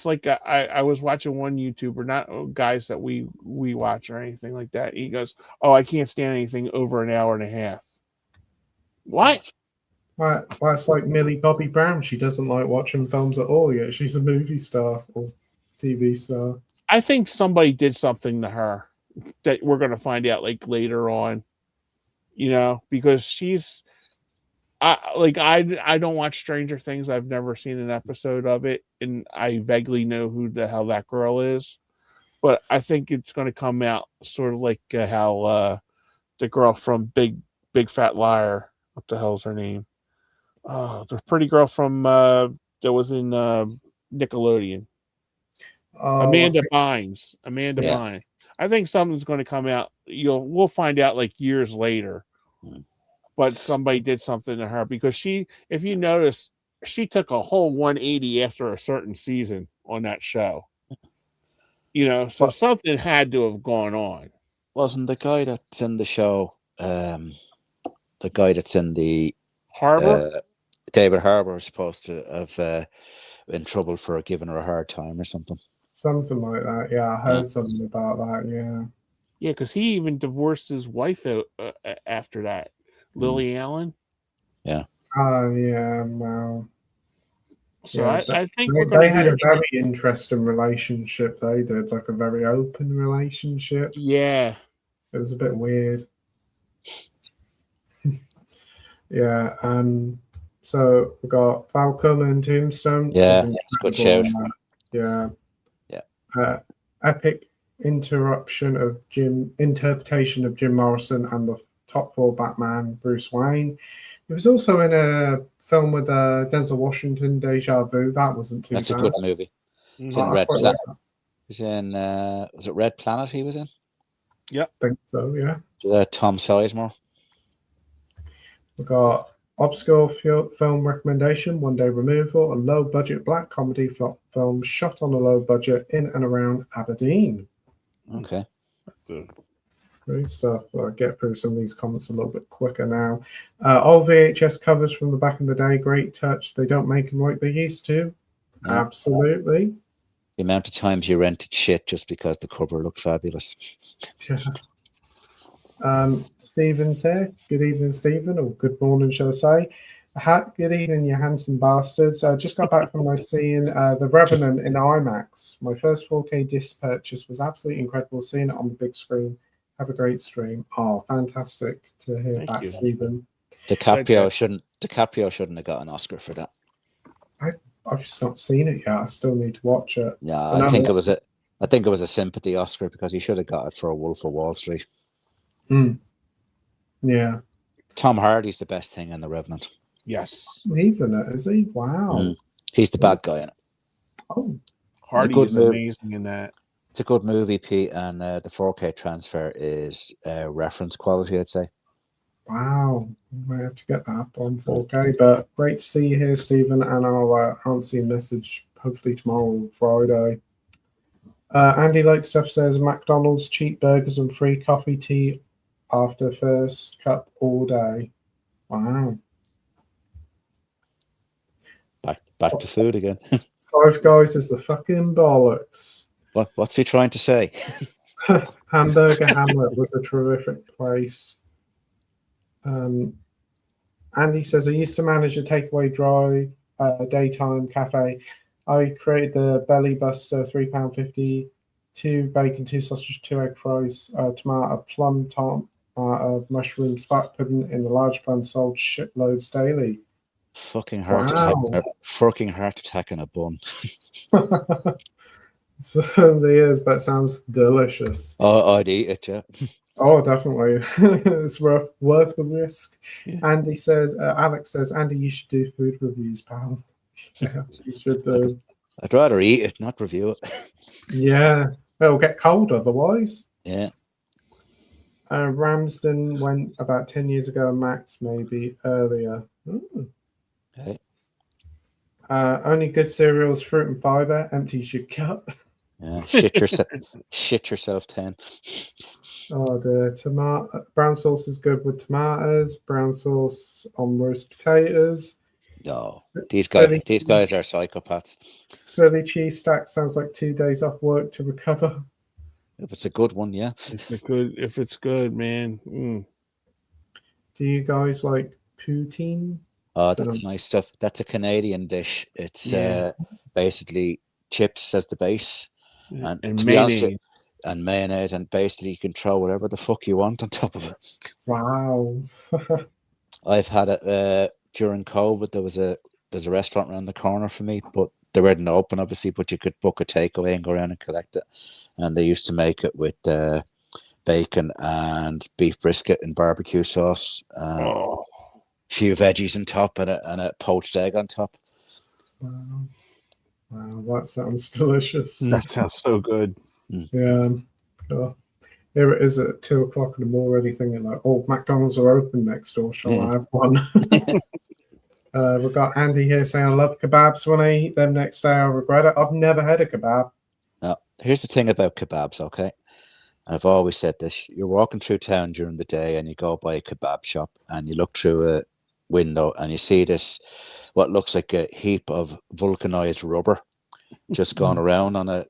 like I was watching one YouTuber, not guys that we watch or anything like that. He goes, "Oh, I can't stand anything over 1.5 hours." What? Well, it's like Millie Bobby Brown. She doesn't like watching films at all yet. She's a movie star or TV star. I think somebody did something to her that we're going to find out like later on, because she's I don't watch Stranger Things. I've never seen an episode of it, and I vaguely know who the hell that girl is, but I think it's going to come out sort of like how the girl from Big Fat Liar, what the hell's her name? The pretty girl from that was in Nickelodeon. Amanda Bynes. Bynes. I think something's going to come out. We'll find out like years later. But somebody did something to her because if you notice, she took a whole 180 after a certain season on that show. So something had to have gone on. Wasn't the guy that's in the show, the guy that's in the Harbor? David Harbour was supposed to have in trouble for giving her a hard time or something. Something like that, yeah. I heard something about that, yeah. Yeah, because he even divorced his wife after that. Lily Allen? Yeah. Oh, yeah, wow. So yeah, I think they had a very interesting relationship. They did, like a very open relationship. Yeah. It was a bit weird. Yeah, so we got Falcon and Tombstone. Yeah, it's a good show. Yeah. Yeah. Epic interpretation of Jim Morrison and the top 4 Batman, Bruce Wayne. He was also in a film with Denzel Washington, Deja Vu. That wasn't too bad. That's a good movie. He's in Red Planet. He's in, was it Red Planet he was in? Yep. I think so, yeah. Tom Sizemore. We got obscure film recommendation, One Day Removal, a low-budget black comedy film shot on a low budget in and around Aberdeen. Okay. Great stuff. I'll get through some of these comments a little bit quicker now. All VHS covers from the back in the day, great touch. They don't make them like they used to. No. Absolutely. The amount of times you rented shit just because the cover looked fabulous. Stephen's here. Good evening, Stephen, or good morning, shall I say. Good evening, you handsome bastards. I just got back from seeing The Revenant in IMAX. My first 4K disc purchase was absolutely incredible. Seeing it on the big screen. Have a great stream. Oh, fantastic to hear that, Stephen. DiCaprio shouldn't have got an Oscar for that. I've just not seen it yet. I still need to watch it. Yeah, I think it was a sympathy Oscar because he should have got it for A Wolf of Wall Street. Yeah. Tom Hardy's the best thing in The Revenant. Yes. He's in it, is he? Wow. He's the bad guy in it. Oh, Hardy good is move. amazing in that. It's a good movie, Pete, and the 4K transfer is reference quality, I'd say. wow. We have to get that up on 4K. But great to see you here, Stephen. And I'll answer your message hopefully tomorrow, Friday. Andy Lake Stuff says McDonald's cheap burgers and free coffee tea after first cup all day. Wow. Back to food again. Five Guys is the fucking bollocks. What's he trying to say? Hamburger Hamlet was a terrific place. Andy says, I used to manage a takeaway dry daytime cafe. I created the Belly Buster, £3.50, 2 bacon, 2 sausage, 2 egg fries, tomato, plum, mushroom, spat pudding in the large bun, sold shitloads daily. Fucking heart attack in a bun. Certainly is, but it sounds delicious. Oh, I'd eat it, yeah. Oh, definitely. It's worth the risk. Yeah. Andy says, Alex says, Andy, you should do food reviews, pal. Yeah, you should do. I'd rather eat it, not review it. Yeah, it'll get cold otherwise. Yeah. Ramsden went about 10 years ago, Max maybe earlier. Ooh. Okay. Only good cereals, fruit and fiber, empty should cut. Yeah, shit yourself 10. Oh, the brown sauce is good with tomatoes. Brown sauce on roast potatoes. No, these guys are psychopaths. Philly cheese stack sounds like 2 days off work to recover. If it's a good one, yeah. If it's good, man. Mm. Do you guys like poutine? Oh, that's nice stuff. That's a Canadian dish. It's basically chips as the base, and to be honest, and mayonnaise, and basically you can throw whatever the fuck you want on top of it. Wow. I've had it during COVID. There's a restaurant around the corner for me, but they weren't open, obviously. But you could book a takeaway and go around and collect it. And they used to make it with bacon and beef brisket and barbecue sauce. Few veggies on top and a poached egg on top. Wow, that sounds delicious. That sounds so good. Yeah. Here it is at 2 o'clock and I'm already thinking like, oh, McDonald's are open next door. Shall I have one? We've got Andy here saying, I love kebabs. When I eat them next day, I regret it. I've never had a kebab. Now, here's the thing about kebabs, okay? I've always said this. You're walking through town during the day and you go by a kebab shop and you look through a window and you see this, what looks like a heap of vulcanized rubber just gone around on a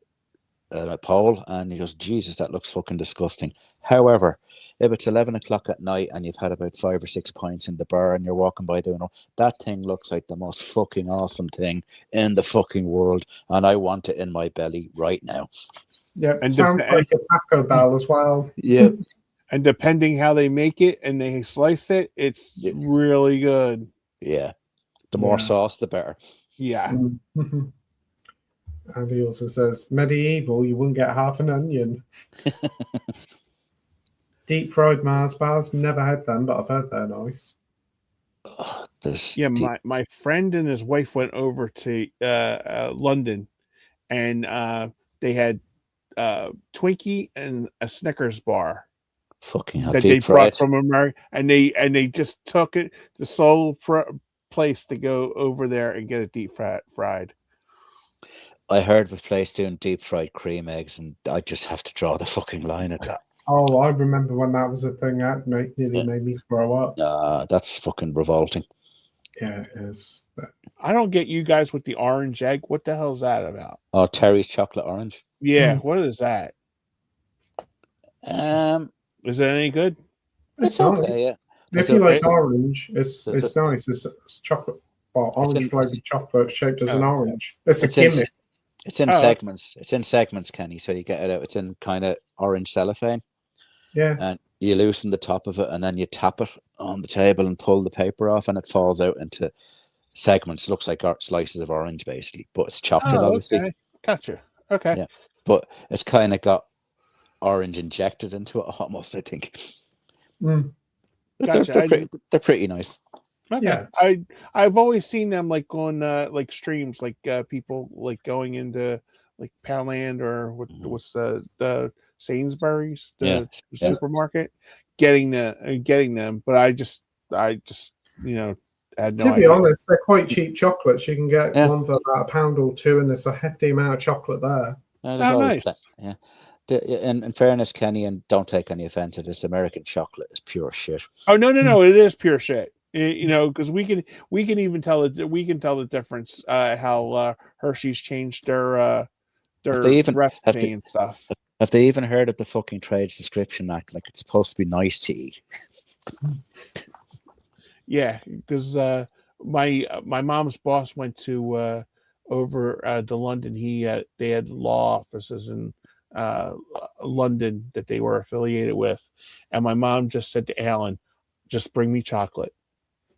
pole, and you go, Jesus, that looks fucking disgusting. However, if it's 11 o'clock at night and you've had about 5 or 6 pints in the bar and you're walking by doing that thing looks like the most fucking awesome thing in the fucking world, and I want it in my belly right now. Yeah, and sounds like a Taco Bell as well. Yeah. And depending how they make it and they slice it, it's really good. Yeah. The more sauce, the better. Yeah. And he also says, medieval, you wouldn't get half an onion. Deep fried Mars bars, never had them, but I've heard they're nice. My friend and his wife went over to London, and they had Twinkie and a Snickers bar. Fucking hell, that they brought from America, and they just took it the sole place to go over there and get it deep fried. I heard of a place doing deep fried cream eggs, and I just have to draw the fucking line at that. Oh, I remember when that was a thing. That nearly made me throw up. That's fucking revolting. Yeah, it is. I don't get you guys with the orange egg. What the hell is that about? Oh, Terry's chocolate orange. Yeah, what is that? Is it any good? It's okay, yeah. If you like orange, it's nice. It's chocolate, orange flavored chocolate shaped as an orange. It's a gimmick. It's in segments. It's in segments, Kenny. So you get it out. It's in kind of orange cellophane. Yeah. And you loosen the top of it, and then you tap it on the table and pull the paper off, and it falls out into segments. It looks like slices of orange, basically, but it's chocolate, obviously. Okay. Gotcha. Okay. Yeah, but it's kind of got orange injected into it almost, I think. Gotcha. They're pretty nice. Okay. Yeah. I've always seen them like on like streams, like people like going into like Poundland or what's the Sainsbury's, the supermarket, getting them. But I just you know had no To be idea. honest, they're quite cheap chocolates. You can get Yeah. one for about £1 or £2, and there's a hefty amount of chocolate there. There's Oh, always nice. yeah. In fairness, Kenny, and don't take any offense to this, American chocolate is pure shit. Oh no, it is pure shit. You know, because we can even tell the difference how Hershey's changed their recipe and stuff. Have they even heard of the fucking Trades Description Act? Like, it's supposed to be nice to eat. Yeah, because my mom's boss went to over to London. They had law offices in London that they were affiliated with, and my mom just said to Alan, "Just bring me chocolate.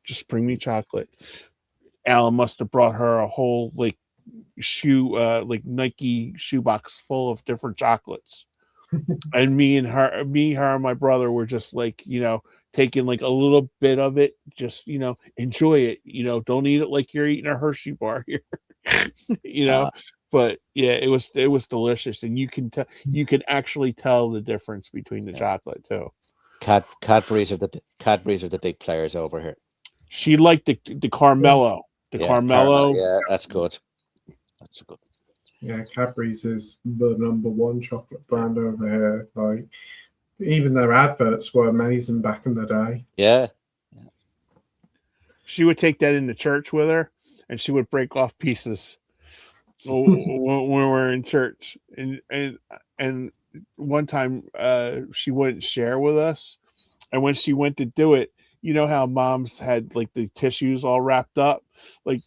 Just bring me chocolate." Alan must have brought her a whole like Nike shoebox full of different chocolates. And me, her, and my brother were just like, taking like a little bit of it, just, enjoy it, don't eat it like you're eating a Hershey bar here, but yeah, it was delicious. And you can actually tell the difference between the chocolate too. Cadbury's are the big players over here. She liked the Carmelo. Carmelo. Yeah, that's good. That's good. Yeah, Cadbury's is the #1 chocolate brand over here. Like, even their adverts were amazing back in the day. Yeah. She would take that into church with her, and she would break off pieces when we're in church. And one time, she wouldn't share with us, and when she went to do it, you know how moms had like the tissues all wrapped up, like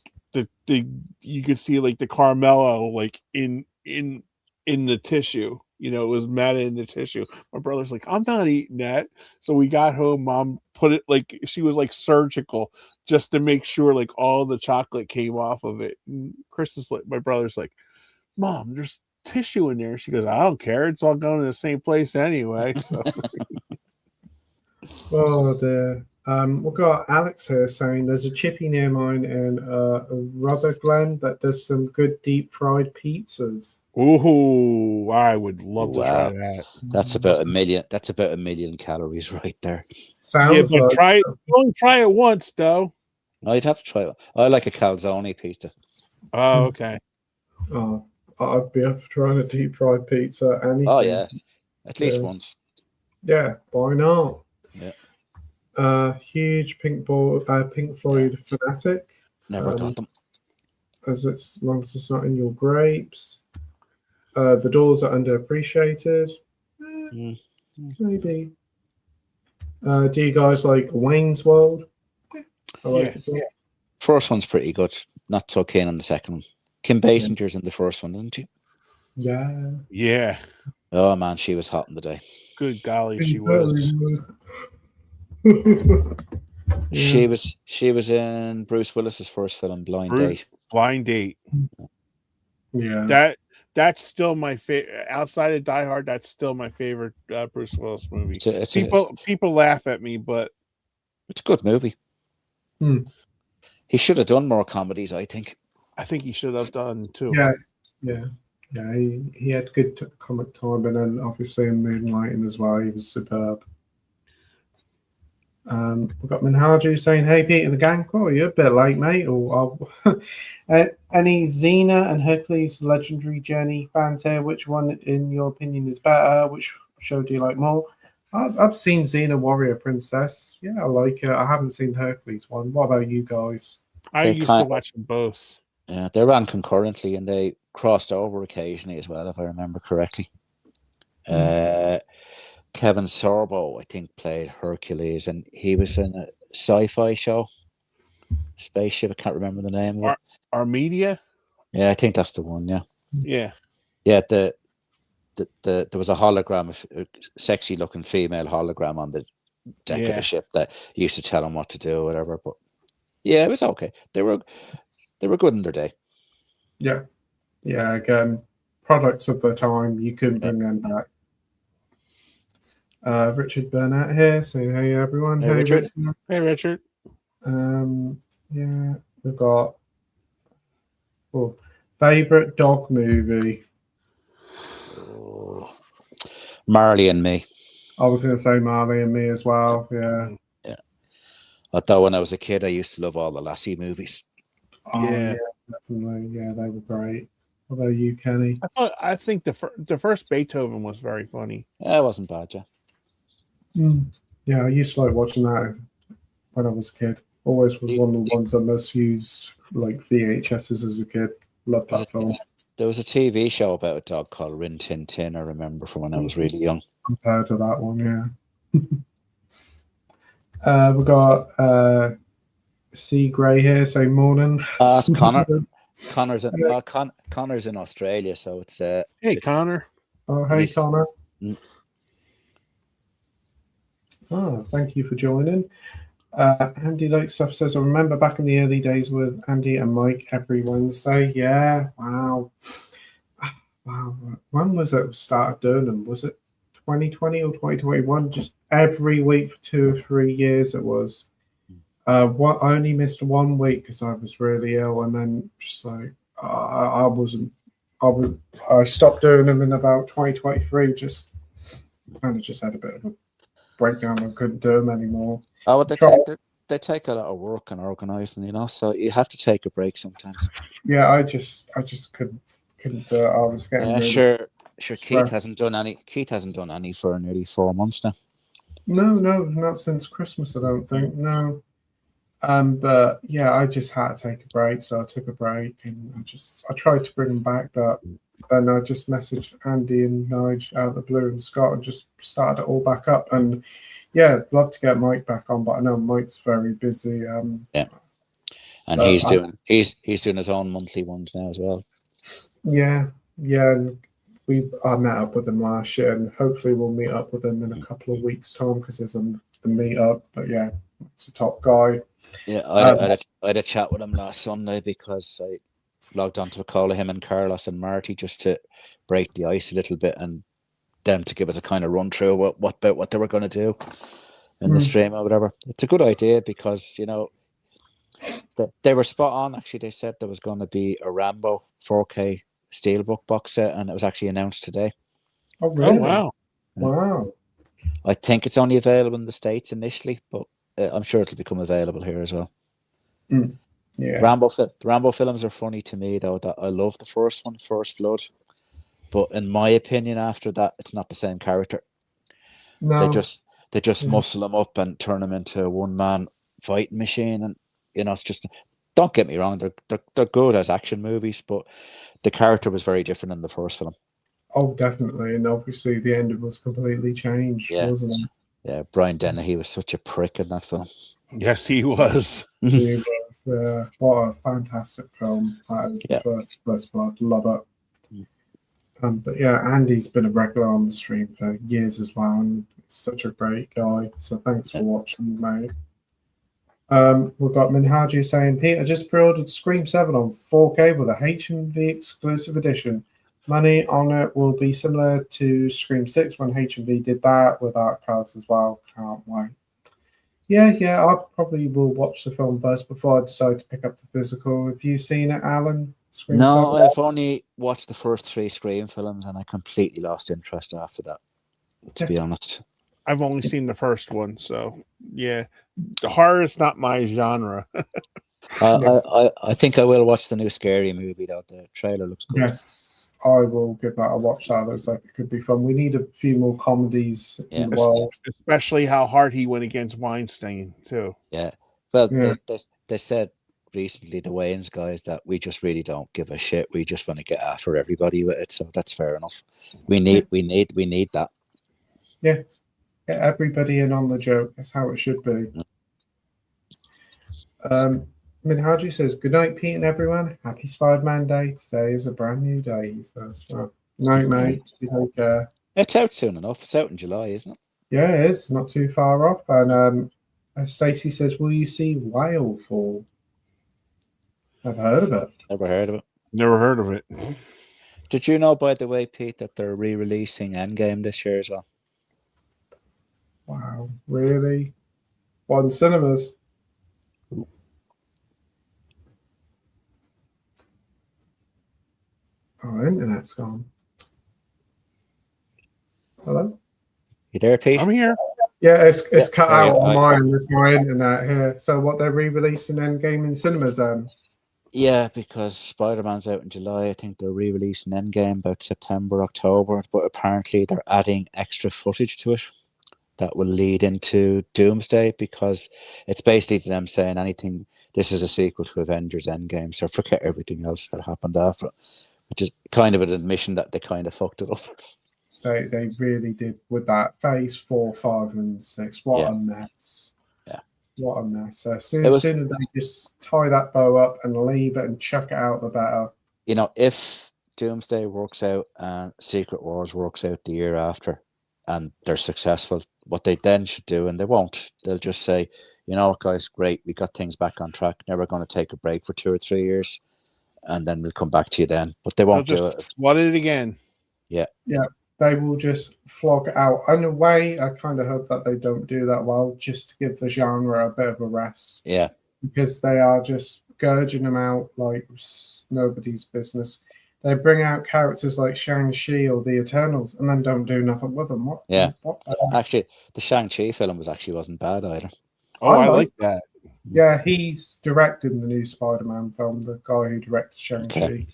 you could see like the Carmelo like in the tissue, it was matted in the tissue. My brother's like, I'm not eating that. So we got home, mom put it like she was like surgical just to make sure like all the chocolate came off of it. And Chris is like, my brother's like, Mom, there's tissue in there. She goes, I don't care, it's all going to the same place anyway. So. Oh dear. We've got Alex here saying there's a chippy near mine in Rutherglen that does some good deep fried pizzas. Ooh, I would love to try that. That's about 1 million. That's about 1 million calories right there. Sounds but like only try it once though. I'd have to try it. I like a calzone pizza. Oh, okay. Oh, I'd be up for trying a deep fried pizza. Anything. Oh yeah, at least once. Yeah, why not? Yeah. Huge Pink Floyd fanatic. Never got them. As long as it's not in your grapes. The Doors are underappreciated. Maybe. Do you guys like Wayne's World? I like it. First one's pretty good. Not so keen on the second one. Kim Basinger's in the first one, isn't she? Yeah. Yeah. Oh man, she was hot in the day. Good golly, she was. Yeah. She was in Bruce Willis's first film, Blind Date. Blind Date. Yeah. That's still my favorite. Outside of Die Hard, that's still my favorite Bruce Willis movie. People laugh at me, but it's a good movie. He should have done more comedies, I think. I think he should have done too. Yeah. He had good comic time, and then obviously in Moonlighting as well, he was superb. We've got Minhaju saying, "Hey, Pete and the gang, oh, you're a bit late, mate." Or any Xena and Hercules Legendary Journey fans here? Which one, in your opinion, is better? Which show do you like more? I've seen Xena Warrior Princess. Yeah, I like it. I haven't seen the Hercules one. What about you guys? I used to watch them both. Yeah, they ran concurrently and they crossed over occasionally as well, if I remember correctly. Kevin Sorbo, I think, played Hercules, and he was in a sci-fi show, Spaceship. I can't remember the name of it. Armedia? Yeah, I think that's the one. Yeah. Yeah. There was a hologram, a sexy-looking female hologram on the deck of the ship that used to tell him what to do or whatever. But yeah, it was okay. They were good in their day. Yeah. Again, products of the time. You couldn't bring them back. Richard Burnett here saying, "Hey everyone." Hey Richard. Hey Richard. Yeah, we've got favorite dog movie. Oh, Marley and Me. I was going to say Marley and Me as well. Yeah. Yeah. I thought when I was a kid, I used to love all the Lassie movies. Oh, Yeah. yeah, definitely. Yeah, they were great. What about you, Kenny? I think the first Beethoven was very funny. Yeah, it wasn't bad, yeah. Yeah, I used to like watching that when I was a kid. Always was one of the ones I most used, like VHSs as a kid. Loved that film. There was a TV show about a dog called Rin Tin Tin, I remember from when I was really young. Compared to that one, yeah. We got C Gray here, say morning. It's Connor. Connor's in Australia, so it's Hey, Connor. Oh, hey, Connor. Mm. Oh, thank you for joining. Andy Lake stuff says, I remember back in the early days with Andy and Mike every Wednesday. Yeah, wow. Wow. When was it started doing them? Was it 2020 or 2021? Just every week for 2 or 3 years it was. I only missed 1 week because I was really ill, and then just like I stopped doing them in about 2023. Just kind of just had a bit of a breakdown and couldn't do them anymore. Oh, they take a lot of work and organising, you know. So you have to take a break sometimes. Yeah, I just couldn't do it. I was getting really sure. stressed. Keith hasn't done any for nearly 4 months now. No, not since Christmas. I don't think. No. But yeah, I just had to take a break, so I took a break, and I tried to bring them back, but then I just messaged Andy and Nige out of the blue and Scott and just started it all back up. And yeah, I'd love to get Mike back on, but I know Mike's very busy. Yeah, and he's doing his own monthly ones now as well. Yeah, and I met up with him last year, and hopefully we'll meet up with him in a couple of weeks' time because there's a meet up. But yeah, it's a top guy. Yeah, I had a chat with him last Sunday because I logged onto a call of him and Carlos and Marty just to break the ice a little bit and them to give us a kind of run through what they were going to do in the stream or whatever. It's a good idea because, you know, they were spot on. Actually, they said there was going to be a Rambo 4K Steelbook box set, and it was actually announced today. Oh, really? Oh, wow. Wow. I think it's only available in the States initially, but I'm sure it'll become available here as well. Yeah. The Rambo films are funny to me, though. That I love the first one, First Blood, but in my opinion, after that, it's not the same character. No. They just muscle him up and turn him into a one-man fighting machine, and you know, it's just. Don't get me wrong; they're good as action movies, but the character was very different in the first film. Oh, definitely, and obviously the ending was completely changed, wasn't it? Yeah, Brian Dennehy was such a prick in that film. Yes, he was. He was. What a fantastic film that is. The First Blood, love it. But yeah, Andy's been a regular on the stream for years as well, and he's such a great guy. So thanks for watching, mate. We've got Minhaju saying, Peter just pre-ordered Scream 7 on 4K with a HMV exclusive edition. Money on it will be similar to Scream 6 when HMV did that with art cards as well. Can't wait. Yeah, I probably will watch the film first before I decide to pick up the physical. Have you seen it, Alan? Scream 7? I've only watched the first 3 Scream films and I completely lost interest after that, to be honest. I've only seen the first one, so yeah. The horror is not my genre. I think I will watch the new Scary movie, though. The trailer looks good. Yes, I will give that a watch. That looks like it could be fun. We need a few more comedies in the world. Especially how hard he went against Weinstein, too. Yeah. Well, they said recently, the Wayans guys, that we just really don't give a shit. We just want to get after everybody with it. So that's fair enough. We need that. Yeah. Get everybody in on the joke. That's how it should be. Minhaji says, good night, Pete and everyone. Happy Spider-Man Day. Today is a brand new day, he says. Well, night, mate. You take care. It's out soon enough. It's out in July, isn't it? Yeah, it is. Not too far off. And Stacey says, will you see Whale Fall? I've heard of it. Never heard of it. Never heard of it. Did you know, by the way, Pete, that they're re-releasing Endgame this year as well? Wow, really? What, in cinemas? Our internet's gone. Hello? You there, Pete? I'm here. Yeah, it's cut there you out go. on mine. There's my internet here. So what they're re-releasing Endgame in cinemas then? Yeah, because Spider-Man's out in July. I think they're re-releasing Endgame about September, October. But apparently they're adding extra footage to it that will lead into Doomsday, because it's basically them saying anything. This is a sequel to Avengers Endgame, so forget everything else that happened after, which is kind of an admission that they kind of fucked it up. They really did with that Phase 4, 5, and 6. What Yeah. a mess! Yeah. What a mess! It Sooner was- they just tie that bow up and leave it and chuck it out, the better. You know, if Doomsday works out and Secret Wars works out the year after, and they're successful, what they then should do, and they won't, they'll just say, you know what, guys, great, we got things back on track. Now we're going to take a break for 2 or 3 years, and then we'll come back to you then. But they They'll won't do just it. flood it again. They will just flog it out. In a way, I kind of hope that they don't do that well, just to give the genre a bit of a rest, Yeah, because they are just gurging them out like nobody's business. They bring out characters like Shang-Chi or the Eternals and then don't do nothing with them. What? Yeah. What? actually, the Shang-Chi film wasn't bad either. Oh, I I like like that. Yeah, he's directing the new Spider-Man film, the guy who directed Shang-Chi. Okay.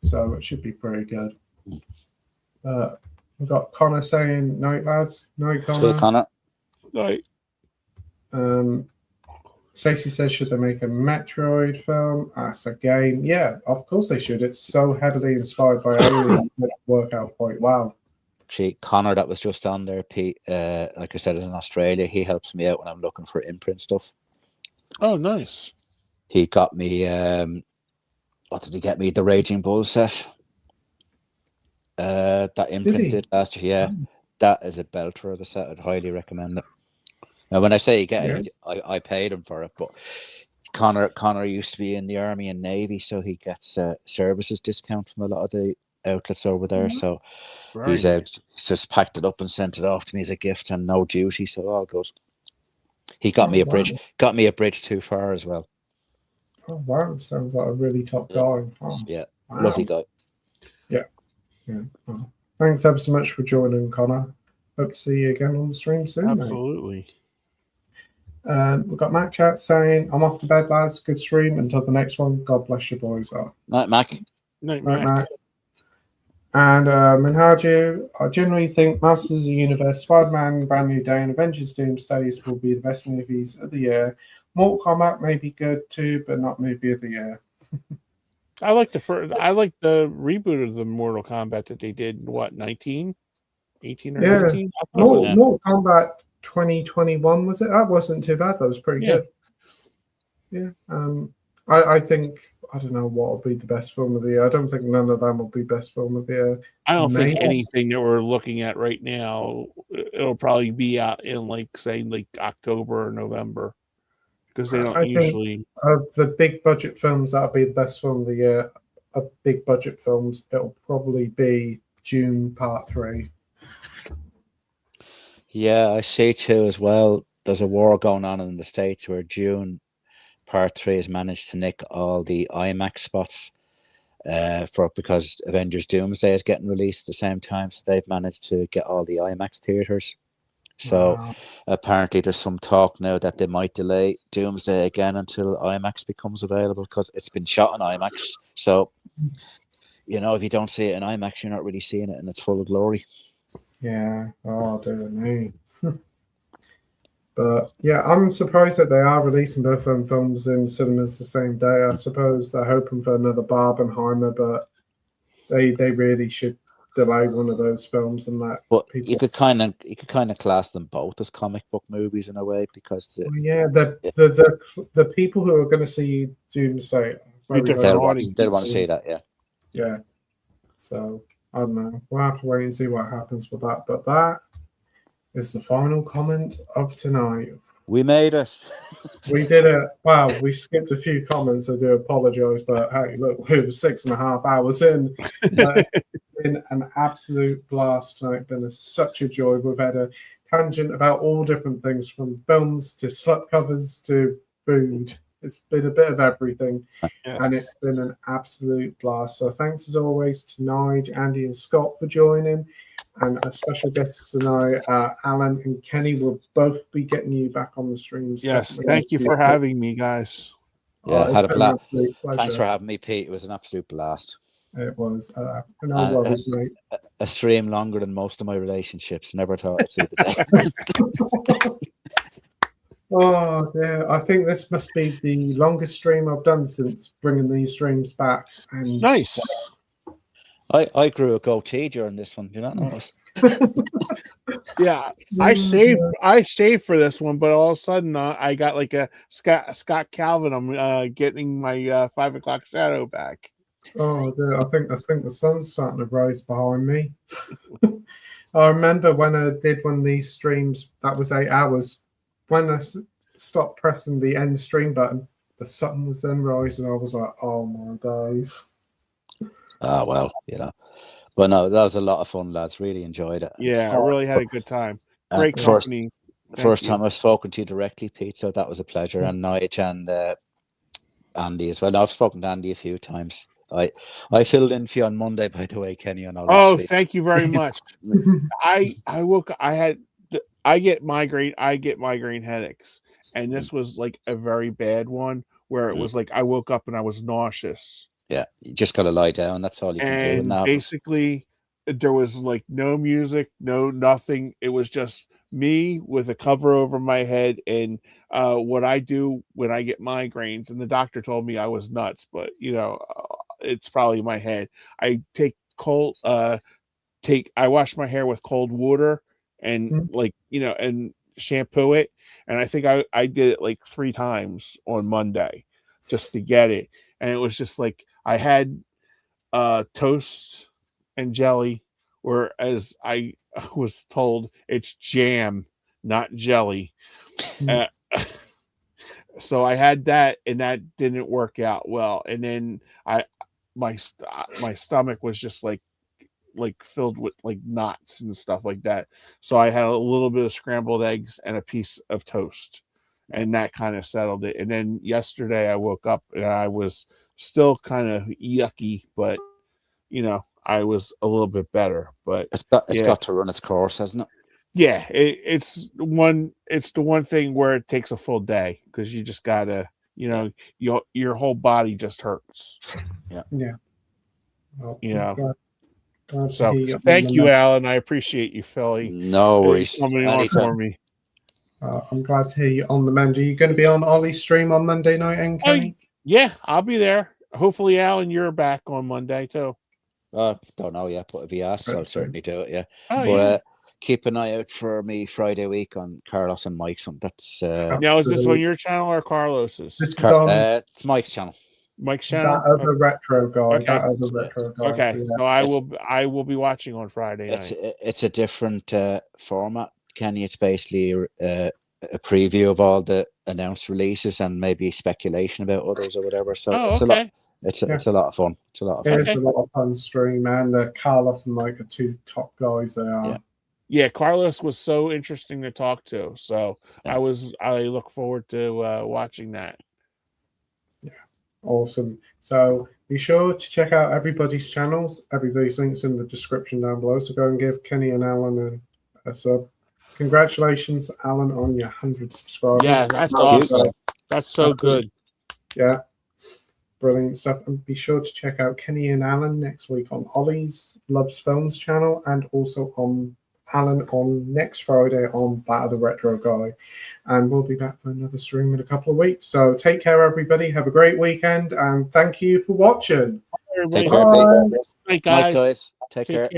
So it should be pretty good. We've got Connor saying, night, lads. Night, See you, Connor. Connor. Like, Stacey says, should they make a Metroid film? That's a game. Yeah, of course they should. It's so heavily inspired by Alien. It work out quite well. Actually, Connor, that was just on there, Pete. Like I said, is in Australia. He helps me out when I'm looking for imprint stuff. oh, nice. He got me, what did he get me? The Raging Bull set. That imprinted last year. Yeah, that is a belter of a set. I'd highly recommend it. Now, when I say you get it, I paid him for it, but Connor used to be in the Army and Navy, so he gets services discount from a lot of the outlets over there. So he's just packed it up and sent it off to me as a gift and no duty, so all good. He got me a bridge. Got me a bridge too far as well. Oh wow! Sounds like a really top guy. Oh, Yeah, wow. lovely guy. Yeah. Oh. Thanks ever so much for joining, Connor. Hope to see you again on the stream soon, mate. Absolutely. We've got Mac Chat saying, I'm off to bed, lads. Good stream. Until the next one, God bless you, boys. Night, Mac. Night, Right, Mac. Mac. And Minhaju, I generally think Masters of the Universe, Spider-Man, Brand New Day, and Avengers Doomsdays will be the best movies of the year. Mortal Kombat may be good too, but not movie of the year. I like the reboot of the Mortal Kombat that they did. What, 19, 18 or 19? Mortal Kombat 2021 was it? That wasn't too bad. That was pretty good. Yeah. I think, I don't know what will be the best film of the year. I don't think none of them will be best film of the year. I don't think anything that we're looking at right now, it'll probably be out in like October or November, because they don't usually. Of the big budget films, that'll be the best film of the year. Of big budget films, it'll probably be June Part 3. Yeah, I see too as well. There's a war going on in the States where June Part 3 has managed to nick all the IMAX spots because Avengers Doomsday is getting released at the same time. So they've managed to get all the IMAX theaters. So apparently there's some talk now that they might delay Doomsday again until IMAX becomes available, because it's been shot on IMAX. So, you know, if you don't see it in IMAX, you're not really seeing it in its full glory. Yeah. Oh, dear me. But yeah, I'm surprised that they are releasing both of them films in cinemas the same day. I suppose they're hoping for another Barbenheimer, but they really should delay one of those films and let people. You could kind of class them both as comic book movies in a way, because the people who are going to see Doomsday, they'll want to see that. Yeah. So I don't know. We'll have to wait and see what happens with that. But that is the final comment of tonight. We made it. We did it. Wow, we skipped a few comments. I do apologize, but hey, look, we were 6.5 hours in. It's been an absolute blast tonight. Been such a joy. We've had a tangent about all different things, from films to slip covers to food. It's been a bit of everything, Yes. and it's been an absolute blast. So thanks as always to Nige, Andy, and Scott for joining. And a special guest tonight, Alan and Kenny will both be getting you back on the streams. Yes. definitely. Thank you for having me, guys. Yeah, it's had a been an blast. absolute pleasure. Thanks for having me, Pete. It was an absolute blast. It was. No worries, mate. A stream longer than most of my relationships. Never thought I'd see the day. Oh, yeah. I think this must be the longest stream I've done since bringing these streams back. And Nice. I grew a goatee during this one. Do you not notice? Yeah, I saved for this one, but all of a sudden I got like a Scott Calvin. I'm getting my 5 o'clock shadow back. Oh, dear. I think the sun's starting to rise behind me. I remember when I did one of these streams, that was 8 hours. When I stopped pressing the end stream button, the sun was then rising. I was like, oh my days. Ah, well, you know. But no, that was a lot of fun, lads. Really enjoyed it. Yeah, I really had a good time. Great company. First time I've spoken to you directly, Pete, so that was a pleasure. And Nige and Andy as well. Now, I've spoken to Andy a few times. I filled in for you on Monday, by the way, Kenny. On all Oh, this, thank you very much. I woke. I get migraine headaches, and this was like a very bad one where it was like I woke up and I was nauseous. Yeah, you just gotta lie down. That's all you can do. And Now, basically, there was like no music, no nothing. It was just me with a cover over my head. And what I do when I get migraines, and the doctor told me I was nuts, but you know, it's probably my head. I take I wash my hair with cold water and like, you know, and shampoo it. And I think I did it like 3 times on Monday just to get it. And it was just like, I had toast and jelly, or as I was told, it's jam, not jelly. So I had that, and that didn't work out well. And then my stomach was just like filled with like knots and stuff like that. So I had a little bit of scrambled eggs and a piece of toast, and that kind of settled it. And then yesterday I woke up and I was still kind of yucky, but you know, I was a little bit better. But it's got to run its course, hasn't it? Yeah, it's the one thing where it takes a full day, because you just gotta, you know, your whole body just hurts. Yeah. Well, you know. glad So thank you, Alan. I appreciate you, Philly. No worries. Coming on for me. I'm glad to hear you on the mend. Are you going to be on Ollie's stream on Monday night, and Kenny? Yeah, I'll be there. Hopefully, Alan, you're back on Monday too. Don't know yet, but if he asks, I'll certainly do it. Yeah. But keep an eye out for me Friday week on Carlos and Mike's. That's now, is this on your channel or Carlos's? This is on it's Mike's channel. Mike's channel. That other retro guy. Okay. That other retro guy. Okay. So, yeah. So I will be watching on Friday night. It's a different format, Kenny. It's basically a preview of all the announced releases and maybe speculation about others or whatever. So it's a lot. It's a lot of fun. It's a lot of fun. It is a lot of fun stream, and Carlos and Mike are 2 top guys. They are. Yeah, Carlos was so interesting to talk to. So I look forward to watching that. Yeah, awesome. So be sure to check out everybody's channels. Everybody's links in the description down below. So go and give Kenny and Alan a sub. Congratulations, Alan, on your 100 subscribers. Yeah, that's awesome. That's so good. Yeah. Brilliant stuff. And be sure to check out Kenny and Alan next week on Ollie's Loves Films channel, and also on Alan on next Friday on Battle the Retro Guy. And we'll be back for another stream in a couple of weeks. So take care, everybody. Have a great weekend, and thank you for watching. Everybody. Take care, Bye, guys. Mike, guys. Take care.